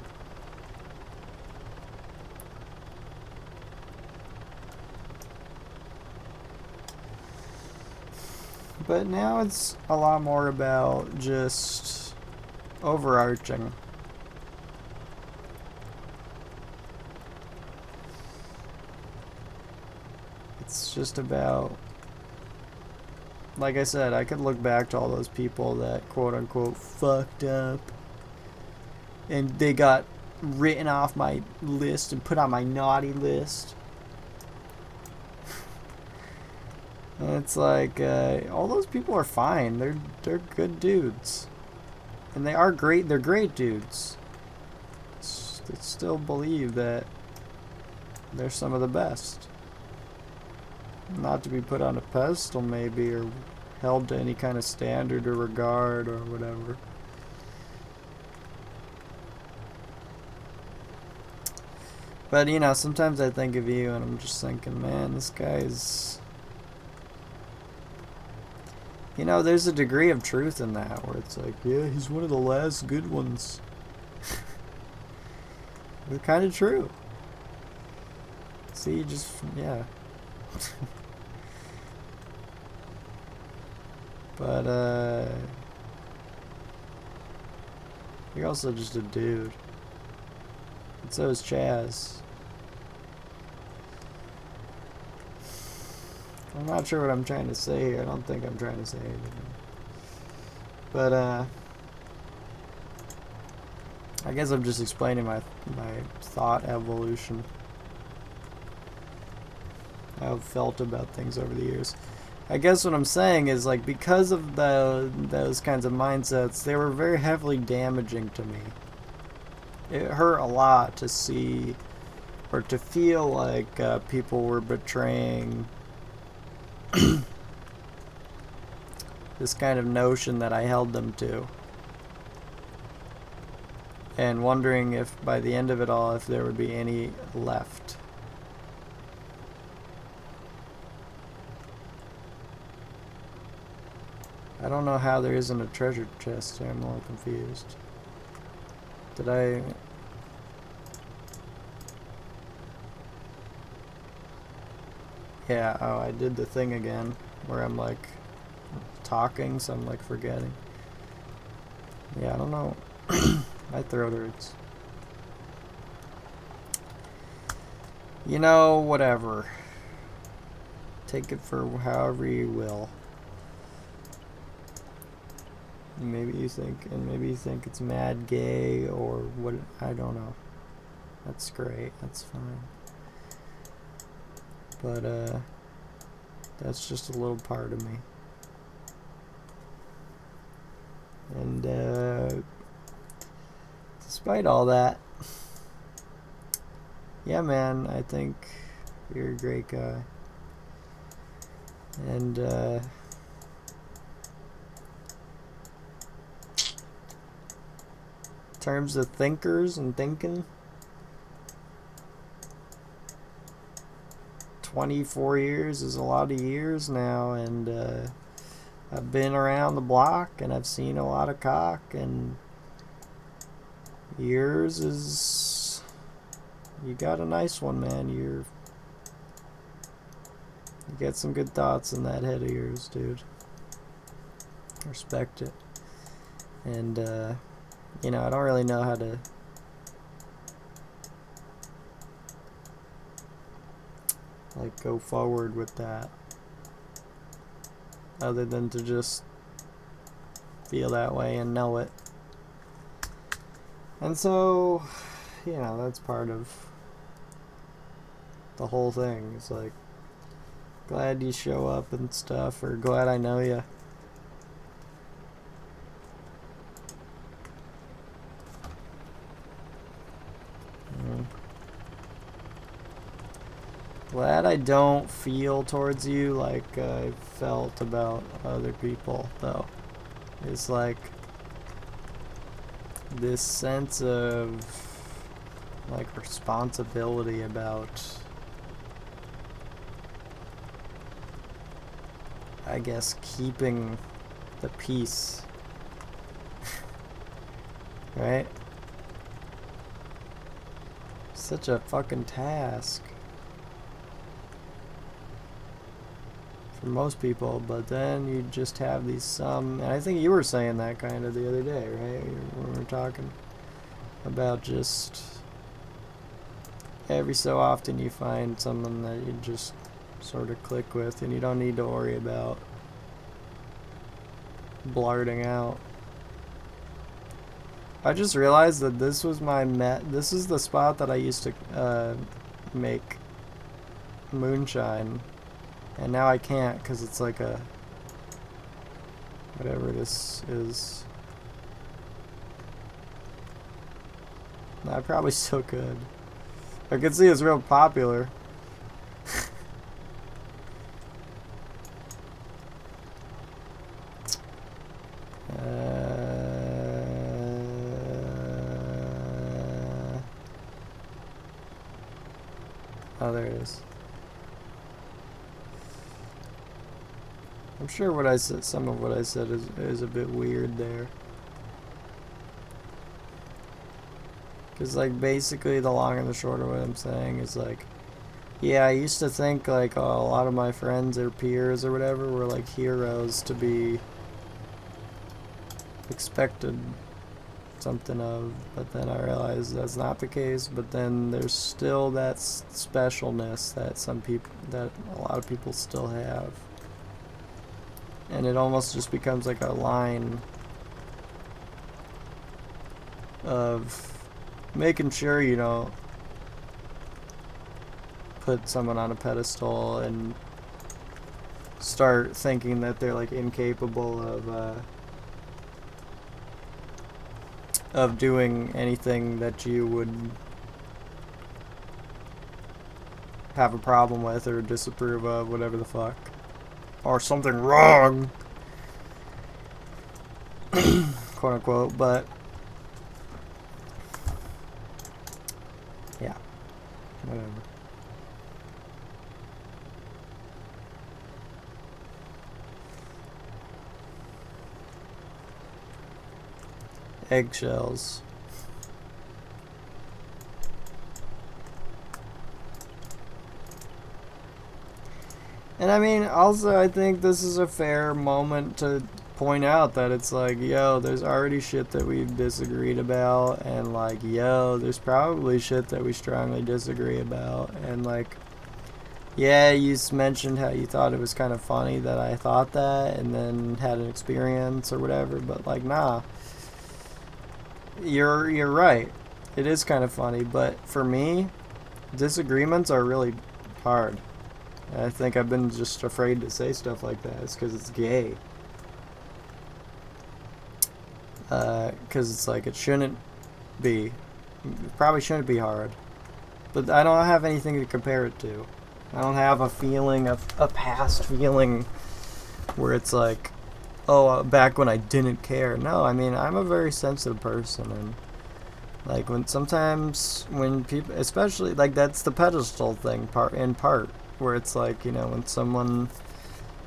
But now it's a lot more about just overarching. It's just about, like I said, I could look back to all those people that quote unquote fucked up and they got written off my list and put on my naughty list. And it's like, all those people are fine. They're good dudes. And they are great. They're great dudes. They still believe that they're some of the best. Not to be put on a pedestal, maybe, or held to any kind of standard or regard or whatever. But, you know, sometimes I think of you and I'm just thinking, man, this guy's... You know, there's a degree of truth in that, where it's like, yeah, he's one of the last good ones. It's kind of true. See, just, yeah. But, you're also just a dude. And so is Chaz. I'm not sure what I'm trying to say here. I don't think I'm trying to say anything. But, I guess I'm just explaining my thought evolution. How I've felt about things over the years. I guess what I'm saying is, like, because of those kinds of mindsets, they were very heavily damaging to me. It hurt a lot to see, or to feel like people were betraying this kind of notion that I held them to. And wondering if, by the end of it all, if there would be any left. I don't know how there isn't a treasure chest here. I'm a little confused. Did I... Yeah, oh, I did the thing again, where I'm like talking, so I'm like forgetting. Yeah, I don't know. My throat hurts. You know, whatever. Take it for however you will. Maybe you think it's mad gay or what, I don't know. That's great, that's fine. But, that's just a little part of me. And, despite all that, yeah, man, I think you're a great guy. And, in terms of thinkers and thinking, 24 years is a lot of years now, and I've been around the block and I've seen a lot of cock, and yours is, you got a nice one, man. You got some good thoughts in that head of yours, dude. Respect it. And you know, I don't really know how to like go forward with that, other than to just feel that way and know it. And so, you know, that's part of the whole thing. It's like, glad you show up and stuff, or glad I know you. Glad I don't feel towards you like I felt about other people, though. It's like this sense of like responsibility about, I guess, keeping the peace. Right? Such a fucking task for most people, but then you just have these and I think you were saying that kind of the other day, right? When we were talking about just every so often you find someone that you just sort of click with and you don't need to worry about blurting out. I just realized that this was this is the spot that I used to make moonshine, and now I can't because it's like a whatever this is. No, I probably still could. I could see it's real popular. Oh, there it is. I'm sure what I said, some of what I said is a bit weird there. Because, like, basically the long and the short of what I'm saying is, like, yeah, I used to think, like, a lot of my friends or peers or whatever were, like, heroes to be expected something of, but then I realized that's not the case. But then there's still that specialness that that a lot of people still have, and it almost just becomes like a line of making sure you don't put someone on a pedestal and start thinking that they're like incapable of doing anything that you would have a problem with or disapprove of, whatever the fuck, or something wrong, quote unquote. But yeah, whatever. Eggshells. And I mean, also, I think this is a fair moment to point out that it's like, yo, there's already shit that we've disagreed about, and like, yo, there's probably shit that we strongly disagree about, and like, yeah, you mentioned how you thought it was kind of funny that I thought that, and then had an experience or whatever, but like, nah. You're right. It is kind of funny, but for me, disagreements are really hard. I think I've been just afraid to say stuff like that. It's because it's gay. Because it's like, it shouldn't be. It probably shouldn't be hard. But I don't have anything to compare it to. I don't have a feeling, a past feeling where it's like, oh, back when I didn't care. No, I mean, I'm a very sensitive person, and like sometimes when people, especially like that's the pedestal thing in part, where it's like, you know, when someone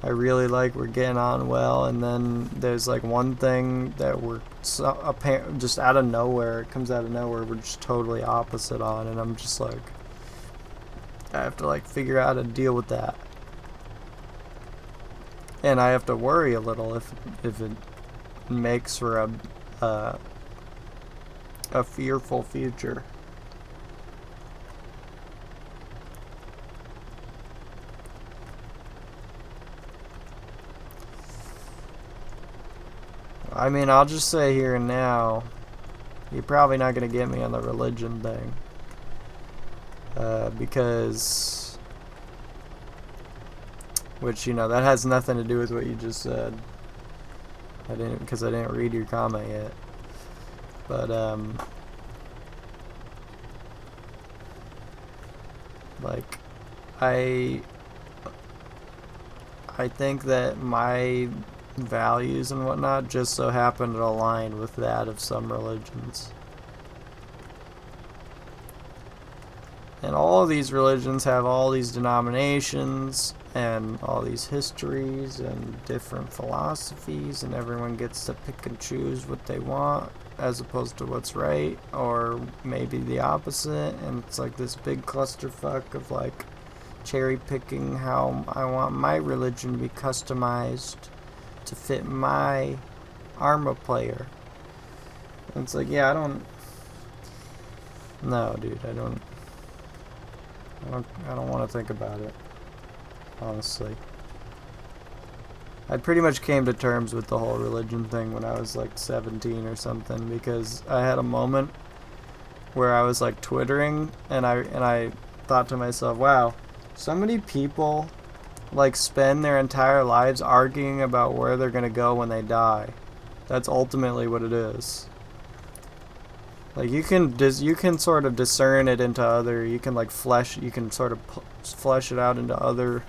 I really like, we're getting on well, and then there's like one thing that we're just out of nowhere, it comes out of nowhere, we're just totally opposite on, and I'm just like, I have to like figure out how to deal with that. And I have to worry a little if it makes for a fearful future. I mean, I'll just say here and now, you're probably not going to get me on the religion thing. Because, which, you know, that has nothing to do with what you just said. Because I didn't read your comment yet. But, like, I think that my values and whatnot just so happen to align with that of some religions. And all of these religions have all these denominations and all these histories and different philosophies, and everyone gets to pick and choose what they want as opposed to what's right, or maybe the opposite, and it's like this big clusterfuck of like cherry picking how I want my religion to be customized to fit my armor player. And it's like, yeah, no, dude, I don't want to think about it, honestly. I pretty much came to terms with the whole religion thing when I was like 17 or something, because I had a moment where I was like twittering, and I thought to myself, wow, so many people like spend their entire lives arguing about where they're gonna go when they die. That's ultimately what it is. Like you can sort of discern it into other, you can sort of flesh it out into other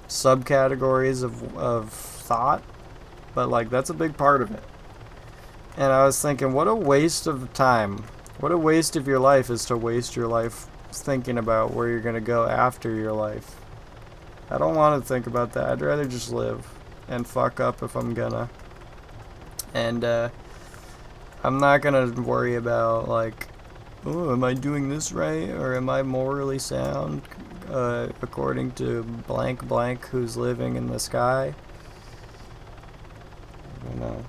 subcategories of thought, but like that's a big part of it. And I was thinking, what a waste of time. What a waste of your life is to waste your life thinking about where you're gonna go after your life. I don't want to think about that. I'd rather just live and fuck up if I'm gonna. And I'm not gonna worry about like, oh, am I doing this right, or am I morally sound according to blank blank who's living in the sky. I don't know.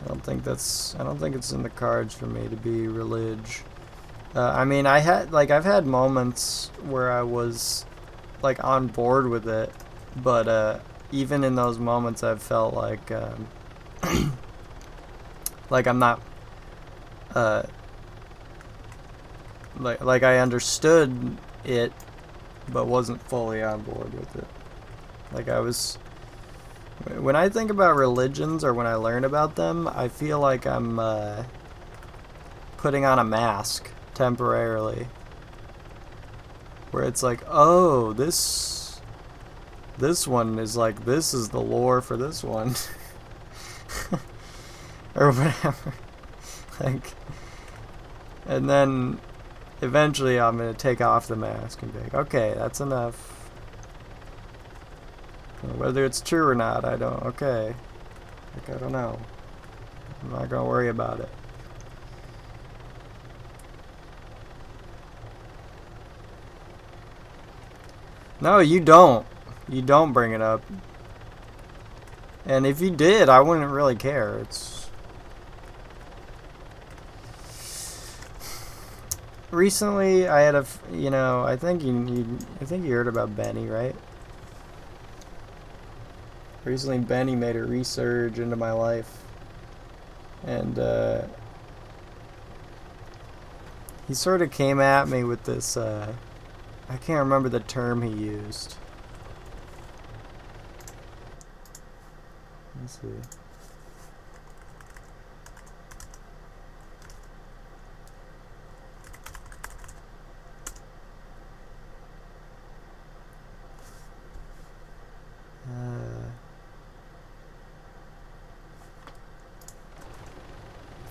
I don't think it's in the cards for me to be religious. I mean, I've had moments where I was like on board with it, but even in those moments I've felt like like I'm not like I understood it but wasn't fully on board with it. Like when I think about religions or when I learn about them, I feel like I'm putting on a mask temporarily, where it's like, oh, this one is like, this is the lore for this one. Or whatever. Like, and then eventually I'm gonna take off the mask and be like, okay, that's enough. Whether it's true or not, I don't know. I'm not gonna worry about it. No, you don't. You don't bring it up. And if you did, I wouldn't really care. It's recently I had I think you heard about Benny, right? Recently Benny made a resurge into my life. And he sort of came at me with this I can't remember the term he used. Let's see.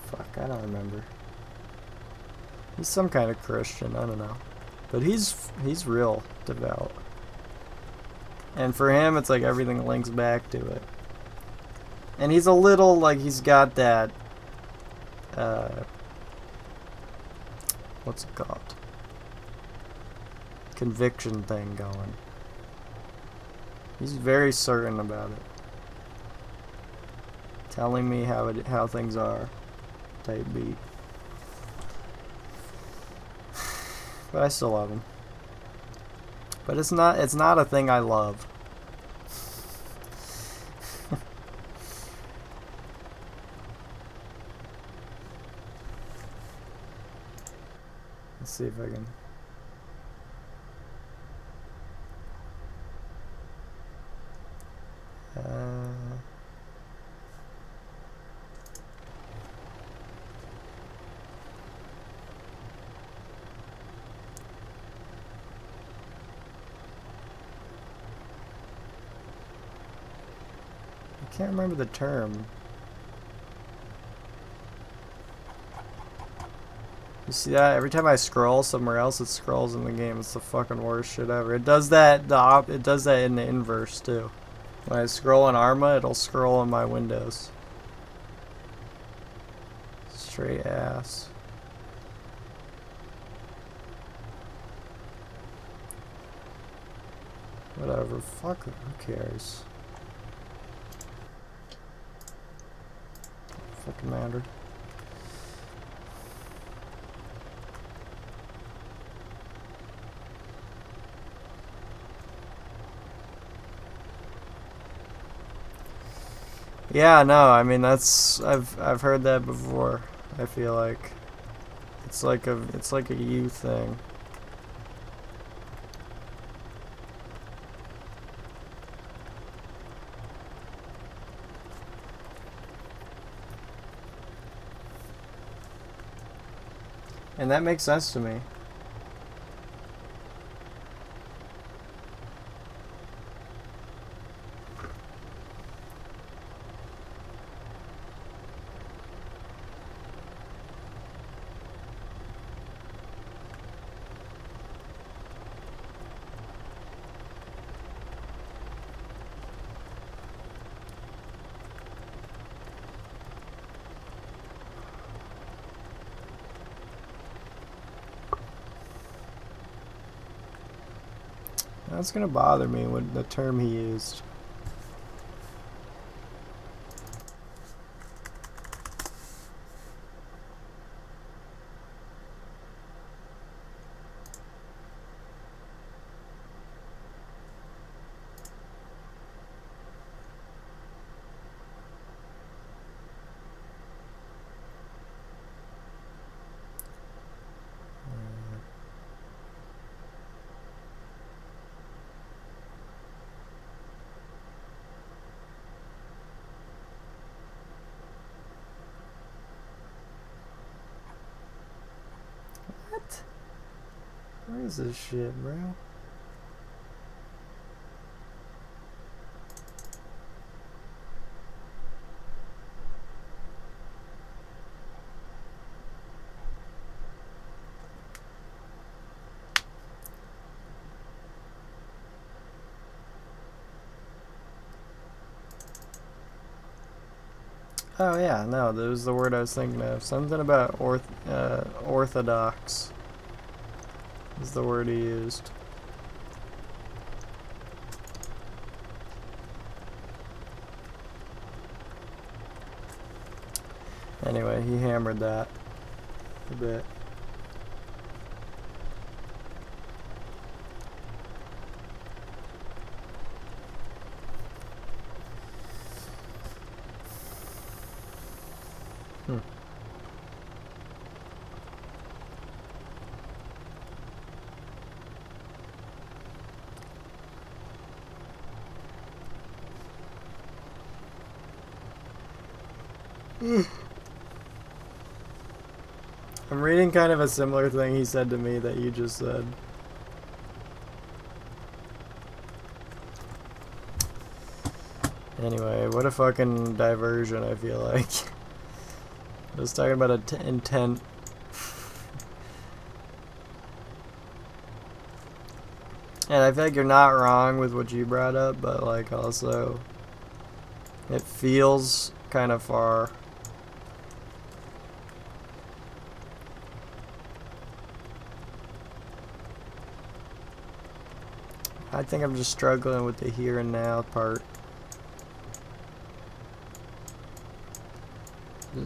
Fuck, I don't remember. He's some kind of Christian, I don't know. But he's real devout. And for him, it's like everything links back to it. And he's a little, like, he's got that, what's it called? Conviction thing going. He's very certain about it. Telling me how things are. Type beat. But I still love him. But it's not a thing I love. Let's see if I can. can't remember the term. You see that? Every time I scroll somewhere else, it scrolls in the game. It's the fucking worst shit ever. It does that. It does that in the inverse too. When I scroll in Arma, it'll scroll in my windows. Straight ass. Whatever. Fuck it. Who cares? Fucking matter. Yeah, no, I mean that's I've heard that before. I feel like it's like a you thing. And that makes sense to me. That's gonna bother me with the term he used. What? Where is this shit, bro? Oh yeah, no, that was the word I was thinking of. Something about orthodox is the word he used. Anyway, he hammered that a bit. I'm reading kind of a similar thing he said to me that you just said. Anyway, what a fucking diversion, I feel like. I was talking about intent. And I feel like you're not wrong with what you brought up, but like also it feels kind of far. I think I'm just struggling with the here and now part.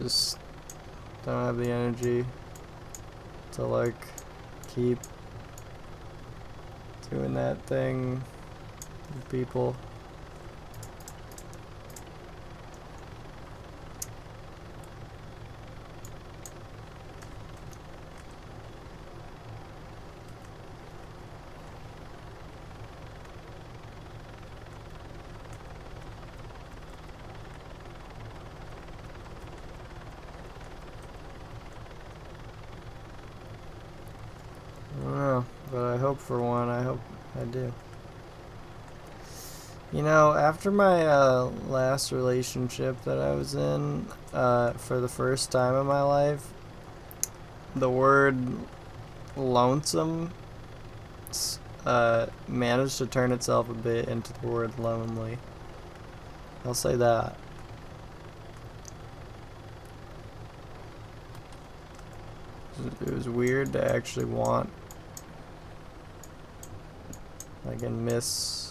Just don't have the energy to like keep doing that thing with people. I don't know, but I hope for one. I hope I do. You know, after my last relationship that I was in, for the first time in my life, the word lonesome managed to turn itself a bit into the word lonely. I'll say that. It was weird to actually want, like, and miss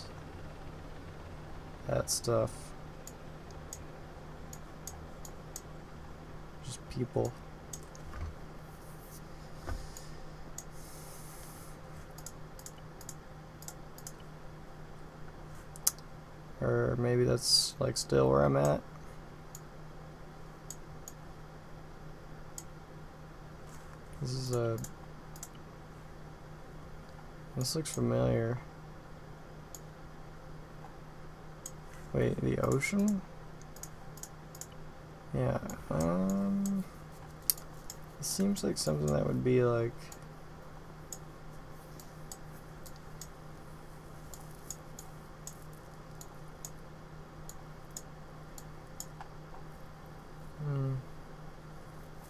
that stuff. Just people. Or maybe that's, like, still where I'm at. This is a... This looks familiar. Wait, the ocean? Yeah, it seems like something that would be like...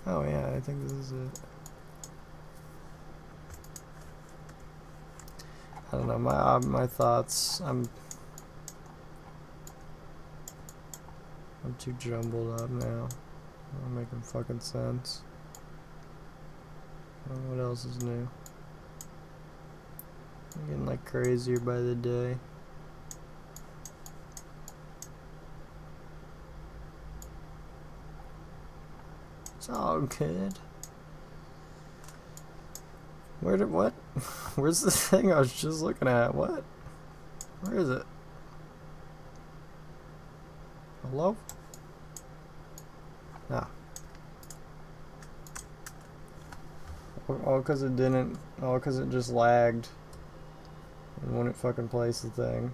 Oh yeah, I think this is it. I don't know, my thoughts, I'm too jumbled up now. Not making fucking sense. What else is new? I'm getting like crazier by the day. It's all good. What? Where's the thing I was just looking at? What? Where is it? Hello? Ah. All because it didn't, all because it just lagged and wouldn't fucking place the thing.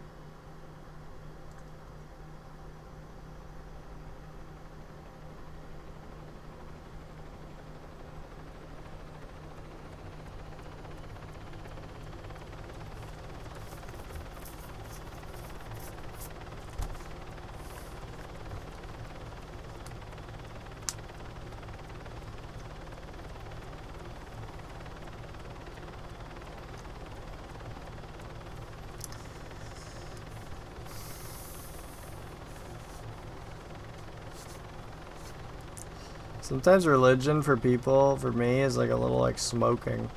Sometimes religion for people, for me, is like a little like smoking.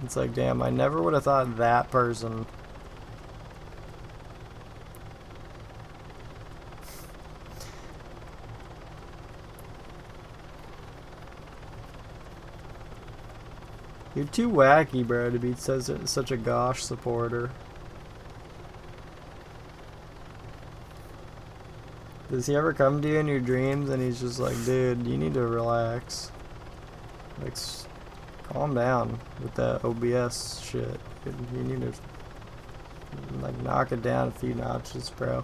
It's like, damn, I never would have thought that person. You're too wacky, bro, to be such a Gosh supporter. Does he ever come to you in your dreams and he's just like, dude, you need to relax. Like, calm down with that OBS shit. You need to, like, knock it down a few notches, bro.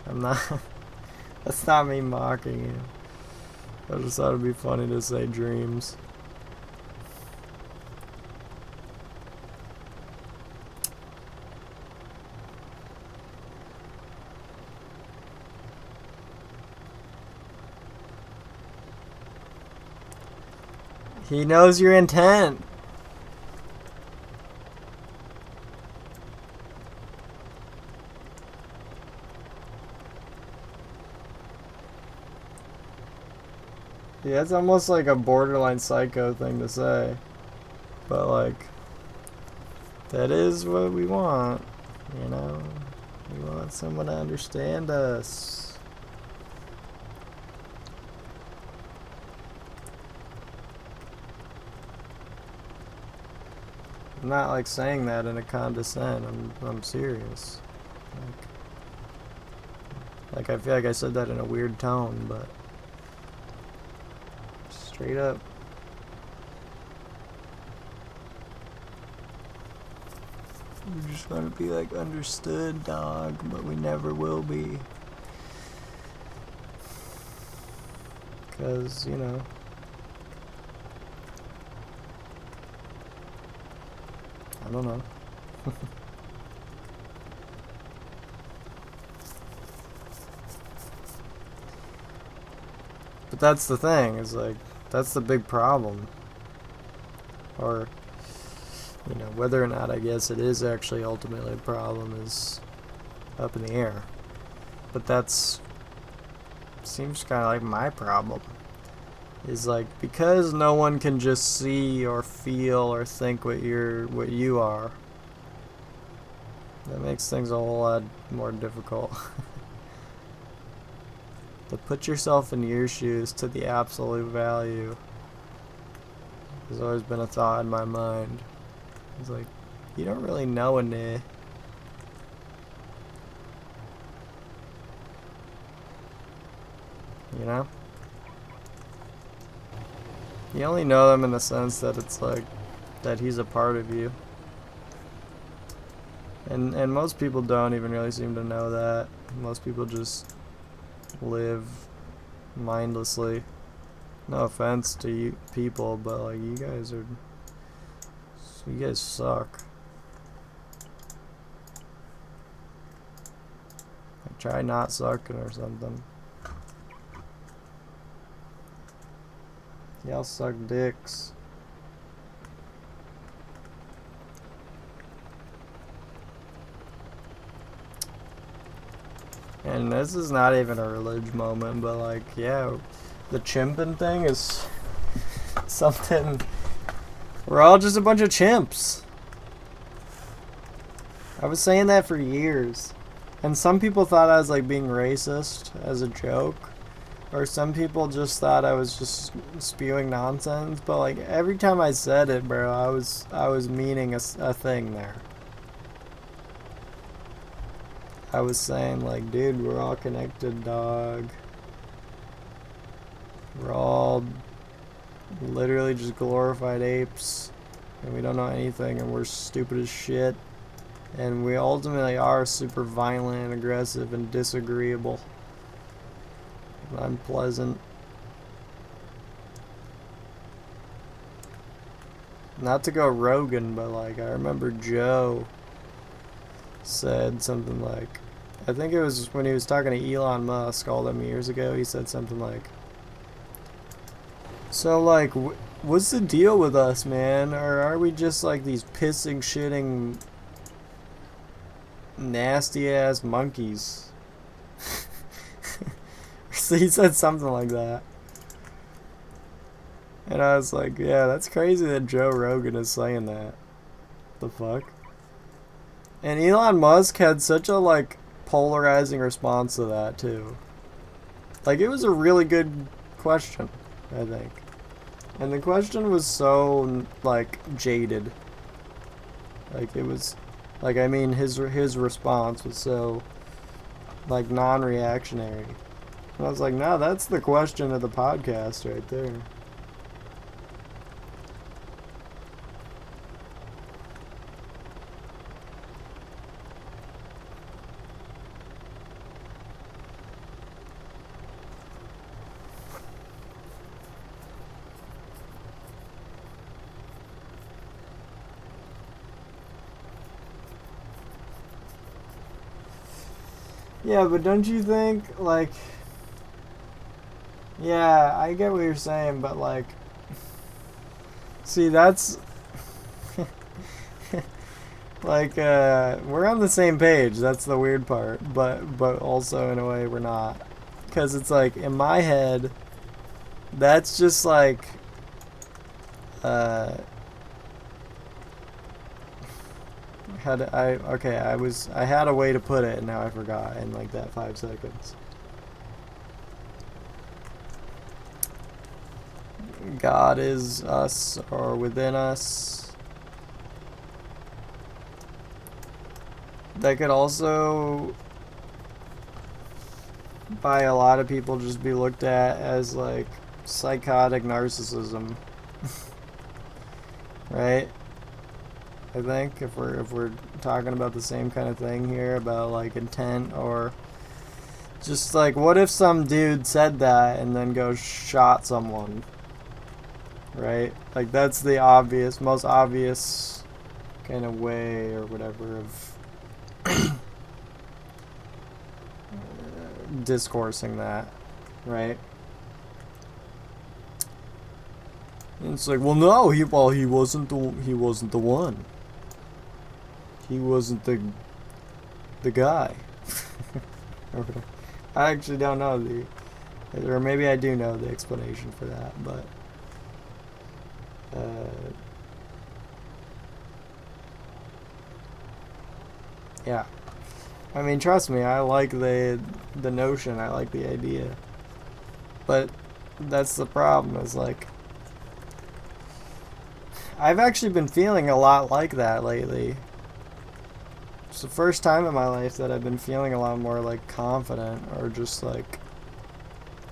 I'm not, that's not me mocking you. I just thought it'd be funny to say dreams. He knows your intent. Yeah, it's almost like a borderline psycho thing to say. But, like, that is what we want, you know? We want someone to understand us. I'm not like saying that in a condescend. I'm serious. Like I feel like I said that in a weird tone, but straight up. We just want to be like understood, dog, but we never will be. 'Cause, you know, I don't know. But that's the thing, is like, that's the big problem. Or, you know, whether or not I guess it is actually ultimately a problem is up in the air. But that's, seems kind of like my problem. Is like, because no one can just see or feel or think what you are, that makes things a whole lot more difficult. To put yourself in your shoes to the absolute value has always been a thought in my mind. It's like, you don't really know a nah. You know? You only know them in the sense that it's like, that he's a part of you. And most people don't even really seem to know that. Most people just live mindlessly. No offense to you people, but like, you guys suck. Like, try not sucking or something. Y'all suck dicks. And this is not even a religious moment, but like, yeah, the chimping thing is something. We're all just a bunch of chimps. I was saying that for years. And some people thought I was like being racist as a joke. Or some people just thought I was just spewing nonsense. But like, every time I said it, bro, I was meaning a thing there. I was saying like, dude, we're all connected, dog. We're all literally just glorified apes. And we don't know anything, and we're stupid as shit. And we ultimately are super violent and aggressive and disagreeable. And unpleasant. Not to go Rogan, but like, I remember Joe said something like, I think it was when he was talking to Elon Musk all them years ago, he said something like, so like, what's the deal with us, man? Or are we just like these pissing, shitting, nasty ass monkeys? So he said something like that. And I was like, yeah, that's crazy that Joe Rogan is saying that. The fuck? And Elon Musk had such a like polarizing response to that too. Like, it was a really good question, I think. And the question was so like jaded. Like, it was like, I mean, his response was so like non-reactionary. And I was like, no, that's the question of the podcast right there. Yeah, but don't you think, like, yeah, I get what you're saying, but like, see, that's like, we're on the same page. That's the weird part, but also in a way we're not, because it's like, in my head, that's just like, I had a way to put it and now I forgot in like that 5 seconds. God is us or within us. That could also, by a lot of people, just be looked at as like psychotic narcissism. Right? I think if we're talking about the same kind of thing here about like intent, or just like, what if some dude said that and then goes shot someone, right? Like, that's the most obvious kind of way or whatever of discoursing that, right? And it's like, well, no, he wasn't the one. He wasn't the guy. I actually don't know or maybe I do know the explanation for that, but yeah. I mean, trust me, I like the notion, I like the idea. But that's the problem, is like I've actually been feeling a lot like that lately. It's the first time in my life that I've been feeling a lot more like confident, or just like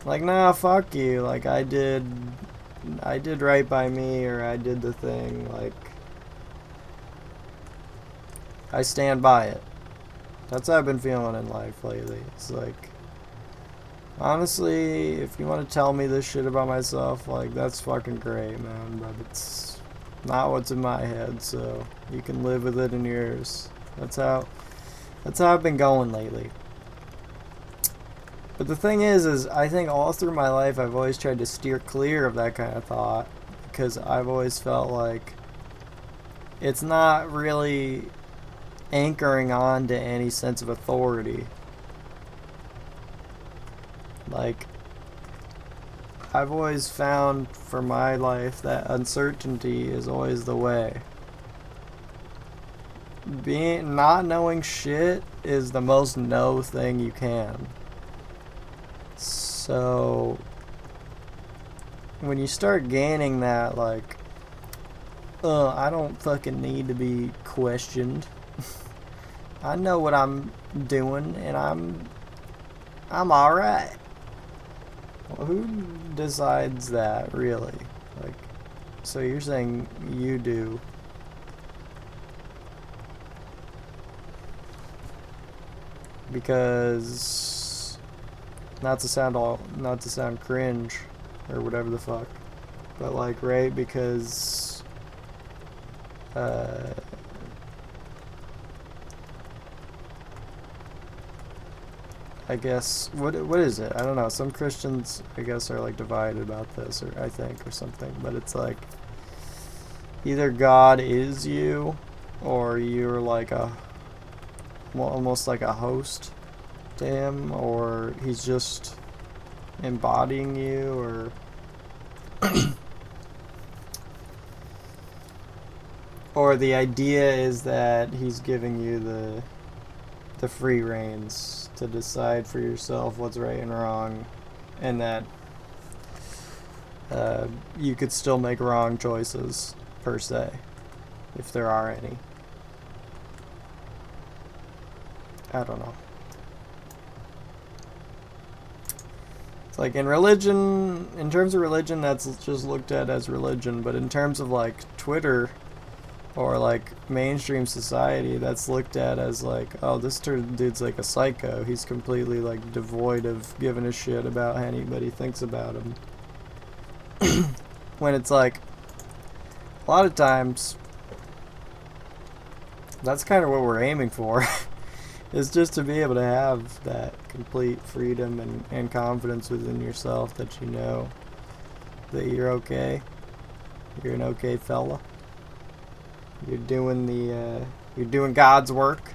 nah, fuck you, like I did right by me, or I did the thing, like I stand by it. That's how I've been feeling in life lately. It's like, honestly, if you want to tell me this shit about myself, like, that's fucking great, man, but it's not what's in my head, so you can live with it in yours. That's how I've been going lately. But the thing is I think all through my life I've always tried to steer clear of that kind of thought, because I've always felt like it's not really anchoring on to any sense of authority. Like, I've always found for my life that uncertainty is always the way. Not knowing shit is the most no thing you can. So when you start gaining that, like, I don't fucking need to be questioned. I know what I'm doing, and I'm alright. Well, who decides that, really? Like, so you're saying you do. Because not to sound cringe or whatever the fuck, but like, right, because I guess what is it? I don't know. Some Christians, I guess, are like divided about this, or I think, or something. But it's like either God is you, or you're like almost like a host to him, or he's just embodying you, or or the idea is that he's giving you the free reins to decide for yourself what's right and wrong, and that you could still make wrong choices, per se, if there are any. I don't know. It's like in religion, in terms of religion, that's just looked at as religion, but in terms of like Twitter or like mainstream society, that's looked at as like, oh, this dude's like a psycho. He's completely like devoid of giving a shit about how anybody thinks about him. When it's like, a lot of times, that's kind of what we're aiming for. Is just to be able to have that complete freedom and confidence within yourself, that you know that you're okay. You're an okay fella. You're doing God's work,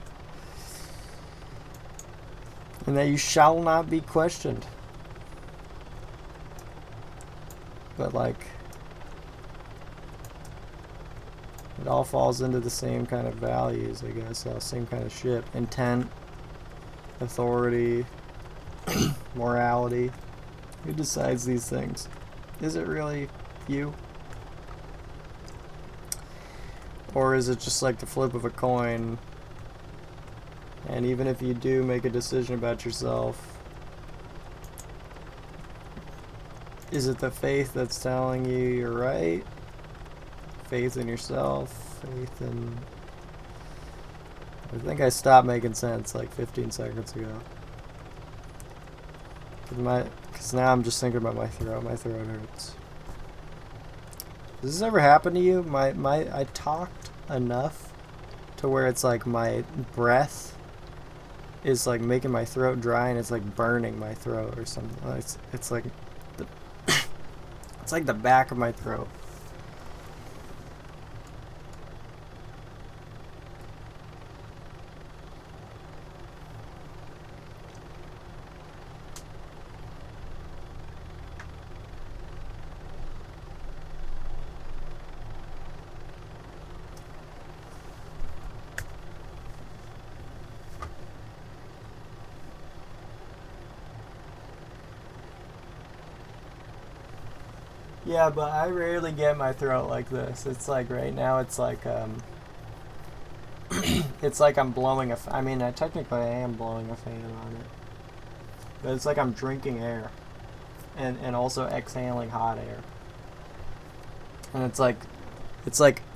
and that you shall not be questioned. But like, it all falls into the same kind of values, I guess, same kind of shit. Intent, authority, morality. Who decides these things? Is it really you? Or is it just like the flip of a coin? And even if you do make a decision about yourself, is it the faith that's telling you you're right? Faith in yourself? Faith in... I think I stopped making sense like 15 seconds ago. Because now I'm just thinking about my throat. My throat hurts. Does this ever happen to you? I talked enough to where it's like my breath is like making my throat dry and it's like burning my throat or something. It's like the it's like the back of my throat. Yeah, but I rarely get my throat like this. It's like right now it's like it's like I'm blowing I mean, I technically am blowing a fan on it. But it's like I'm drinking air and also exhaling hot air. And it's like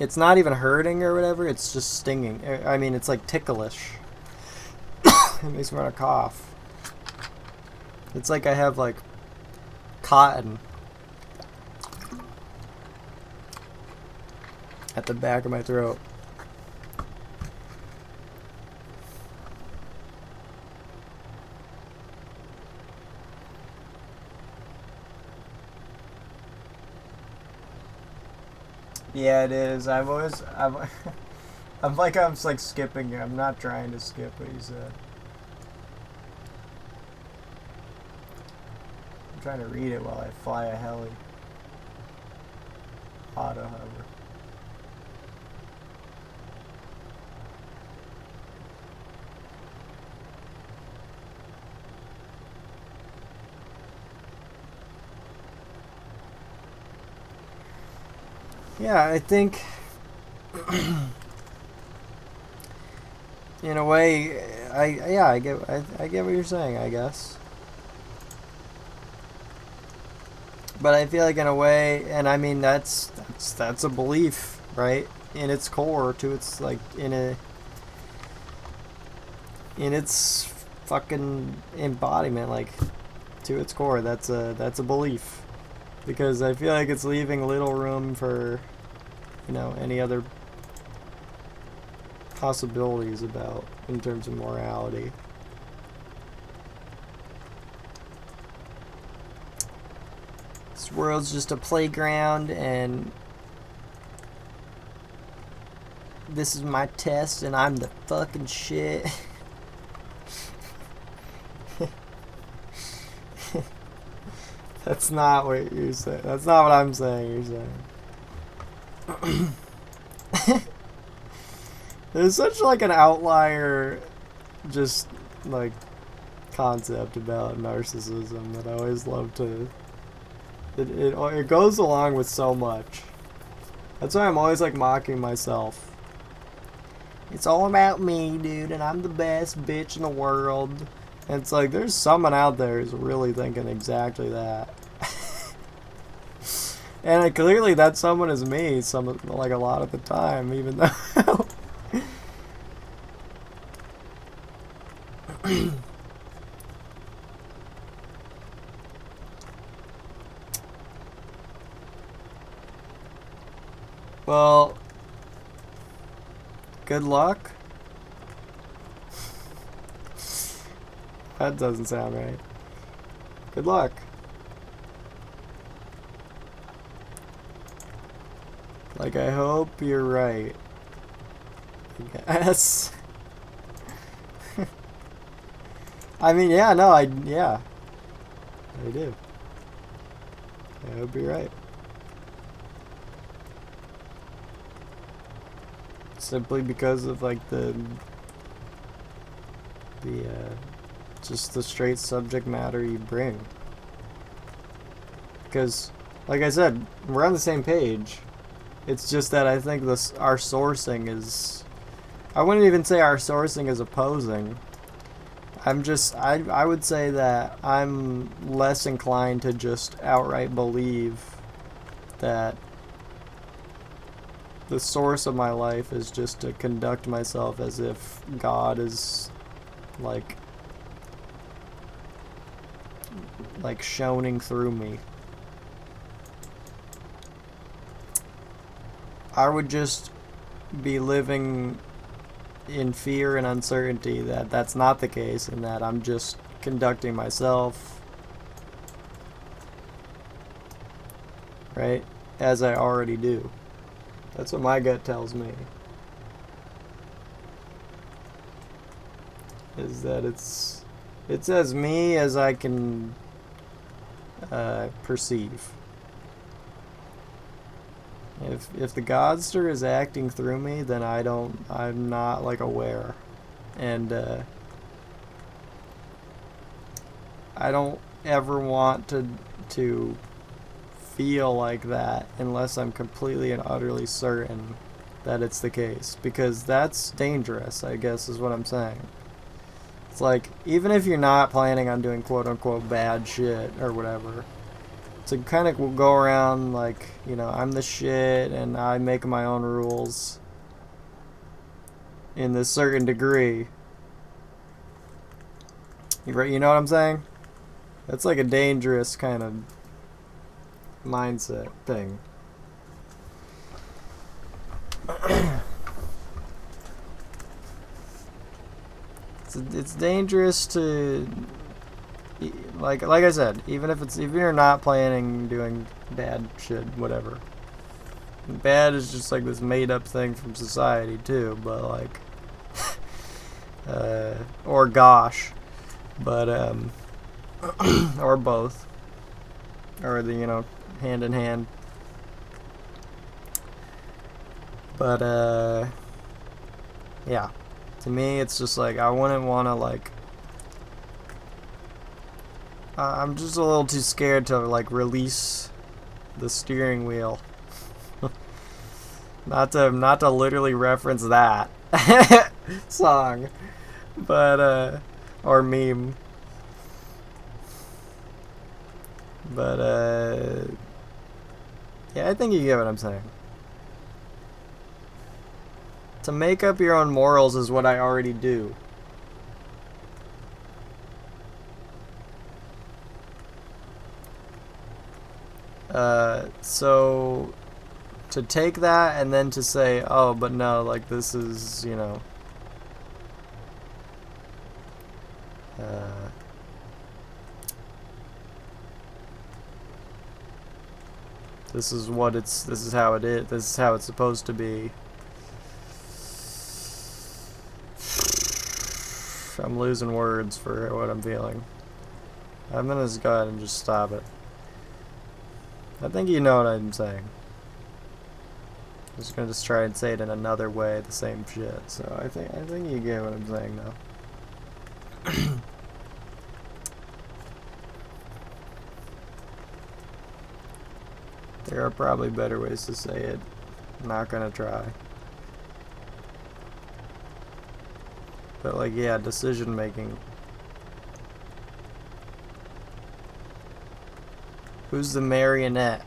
it's not even hurting or whatever, it's just stinging. I mean, it's like ticklish. It makes me want to cough. It's like I have like cotton at the back of my throat. Yeah, it is. I'm I'm like skipping. I'm not trying to skip what you said. I'm trying to read it while I fly a heli. Auto hover. Yeah, I think in a way, I get what you're saying, I guess. But I feel like in a way, and I mean that's a belief, right? In its core, to its like in its fucking embodiment, like to its core, that's a belief. Because I feel like it's leaving little room for, you know, any other possibilities about in terms of morality. This world's just a playground and this is my test and I'm the fucking shit. That's not what you're saying. That's not what I'm saying. You're saying. There's such like an outlier, just like concept about narcissism that I always love to. It goes along with so much. That's why I'm always like mocking myself. It's all about me, dude, and I'm the best bitch in the world. And it's like, there's someone out there who's really thinking exactly that. And clearly that someone is me, like a lot of the time, even though... Well, good luck. That doesn't sound right. Good luck. Like, I hope you're right. I guess. I mean, yeah, no, yeah. I do. I hope you're right. Simply because of, like, just the straight subject matter you bring. Because, like I said, we're on the same page. It's just that I think our sourcing is... I wouldn't even say our sourcing is opposing. I would say that I'm less inclined to just outright believe that the source of my life is just to conduct myself as if God is like shoning through me. I would just be living in fear and uncertainty that that's not the case and that I'm just conducting myself, right, as I already do. That's what my gut tells me. Is that it's as me as I can perceive. If the Godster is acting through me, then I'm not like aware, and I don't ever want to feel like that unless I'm completely and utterly certain that it's the case, because that's dangerous, I guess is what I'm saying. It's like, even if you're not planning on doing quote-unquote bad shit or whatever, to kind of go around like, you know, I'm the shit and I make my own rules in this certain degree. You know what I'm saying? That's like a dangerous kind of mindset thing. It's dangerous to, like I said, even if you're not planning doing bad shit, whatever. Bad is just like this made up thing from society too, but like or gosh, but or both, or the, you know, hand in hand. But yeah, to me it's just like I wouldn't want to like. I'm just a little too scared to like release the steering wheel. not to literally reference that song, but or meme. But yeah, I think you get what I'm saying. To make up your own morals is what I already do. So to take that and then to say, oh, but no, like this is, you know, this is how it is, this is how it's supposed to be. I'm losing words for what I'm feeling. I'm gonna just go ahead and just stop it. I think you know what I'm saying. I'm just gonna just try and say it in another way, the same shit. So I think you get what I'm saying now. There are probably better ways to say it. I'm not gonna try. But like, yeah, decision making. Who's the marionette?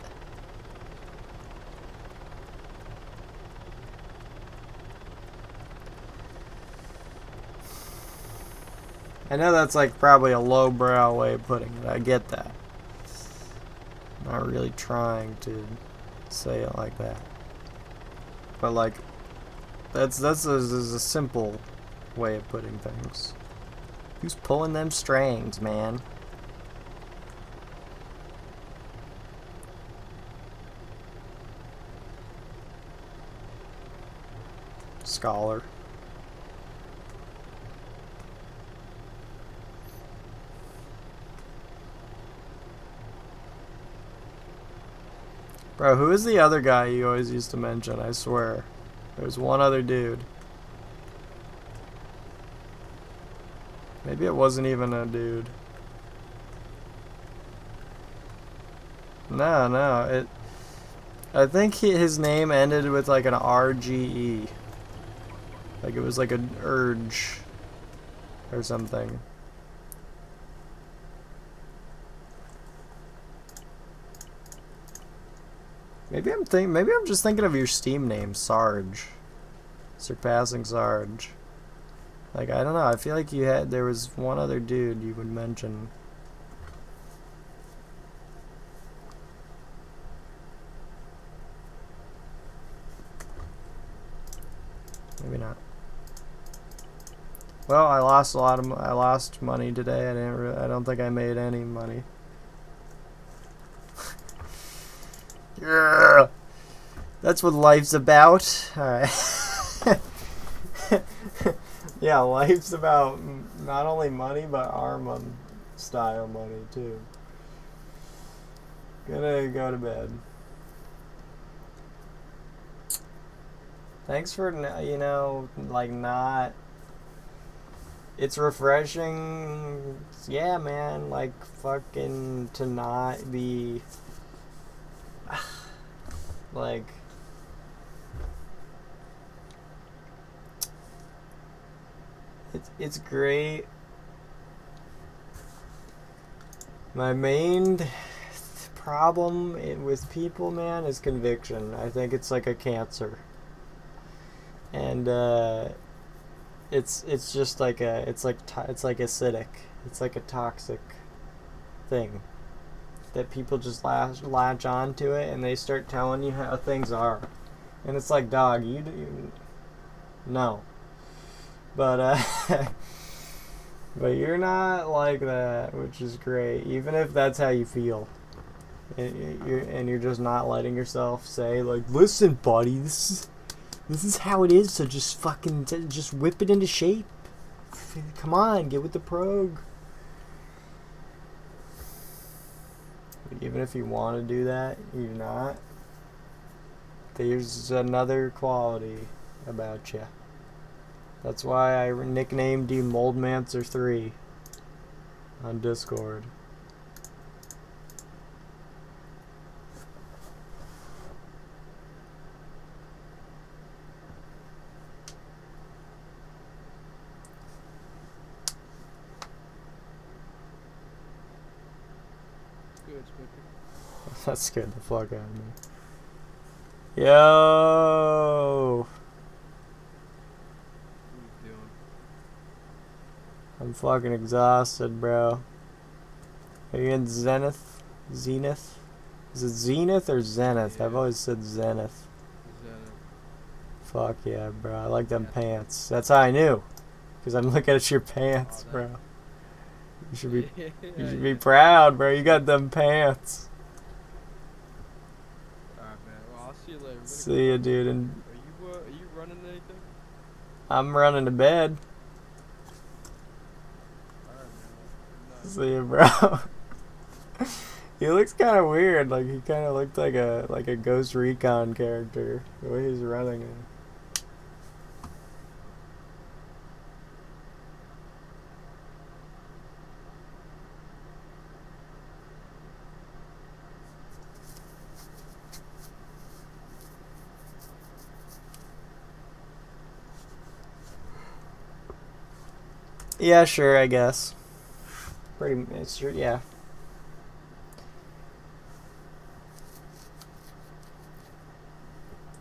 I know that's like probably a lowbrow way of putting it. I get that. I'm not really trying to say it like that. But like, that's a simple way of putting things. Who's pulling them strings, man? Scholar. Bro, who is the other guy you always used to mention? I swear. There's one other dude. Maybe it wasn't even a dude. No, I think his name ended with like an RGE. Like it was like an urge or something. Maybe I'm just thinking of your Steam name, Sarge. Surpassing Sarge. Like, I don't know, I feel like there was one other dude you would mention. Maybe not. Well, I lost I lost money today. I don't think I made any money. Yeah. That's what life's about. Alright. Yeah, life's about not only money, but Arma style money, too. Gonna go to bed. Thanks for, like, not... It's refreshing. Yeah, man, like, fucking to not be... like... It's great. My main problem with people, man, is conviction. I think it's like a cancer. And it's just like it's like acidic. It's like a toxic thing that people just latch on to it, and they start telling you how things are. And it's like, dog, you no. But but you're not like that, which is great. Even if that's how you feel, and you're just not letting yourself say, like, listen, buddy, this is how it is. So just fucking just whip it into shape. Come on, get with the prog. Even if you want to do that, you're not. There's another quality about you. That's why I nicknamed you Moldmancer3 on Discord. That scared the fuck out of me. Yo! I'm fucking exhausted, bro. Are you in Zenith? Zenith? Is it Zenith or Zenith? Yeah. I've always said Zenith. Zenith. Fuck yeah, bro. I like them pants. That's how I knew. Because I'm looking at your pants, bro. You should be proud, bro. You got them pants. Alright, man. Well, I'll see you later. See ya, dude. And are you running anything? I'm running to bed. See ya, bro. He looks kind of weird. Like, he kind of looked like a Ghost Recon character. The way he's running it. Yeah, sure, I guess. It's true, yeah.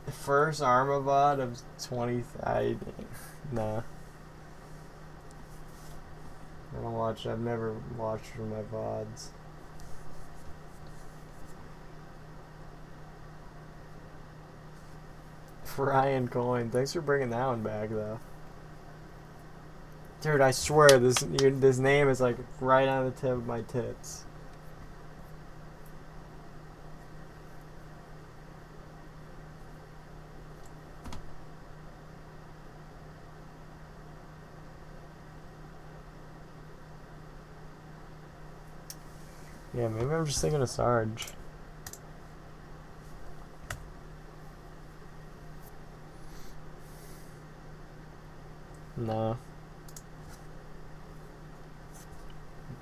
The first Armavod of 20... Nah. I've never watched for my VODs. Ryan Coin, thanks for bringing that one back, though. Dude, I swear this name is like right on the tip of my tits. Yeah, maybe I'm just thinking of Sarge. No.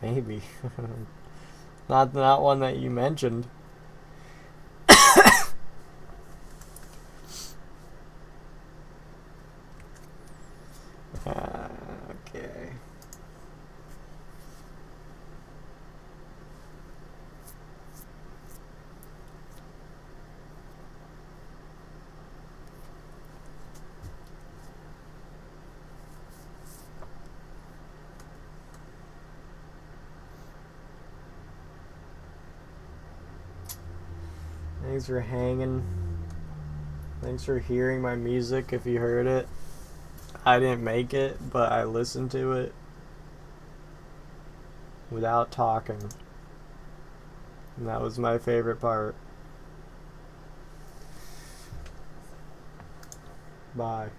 Maybe. not one that you mentioned. Okay. Thanks for hanging. Thanks for hearing my music if you heard it. I didn't make it, but I listened to it without talking. And that was my favorite part. Bye.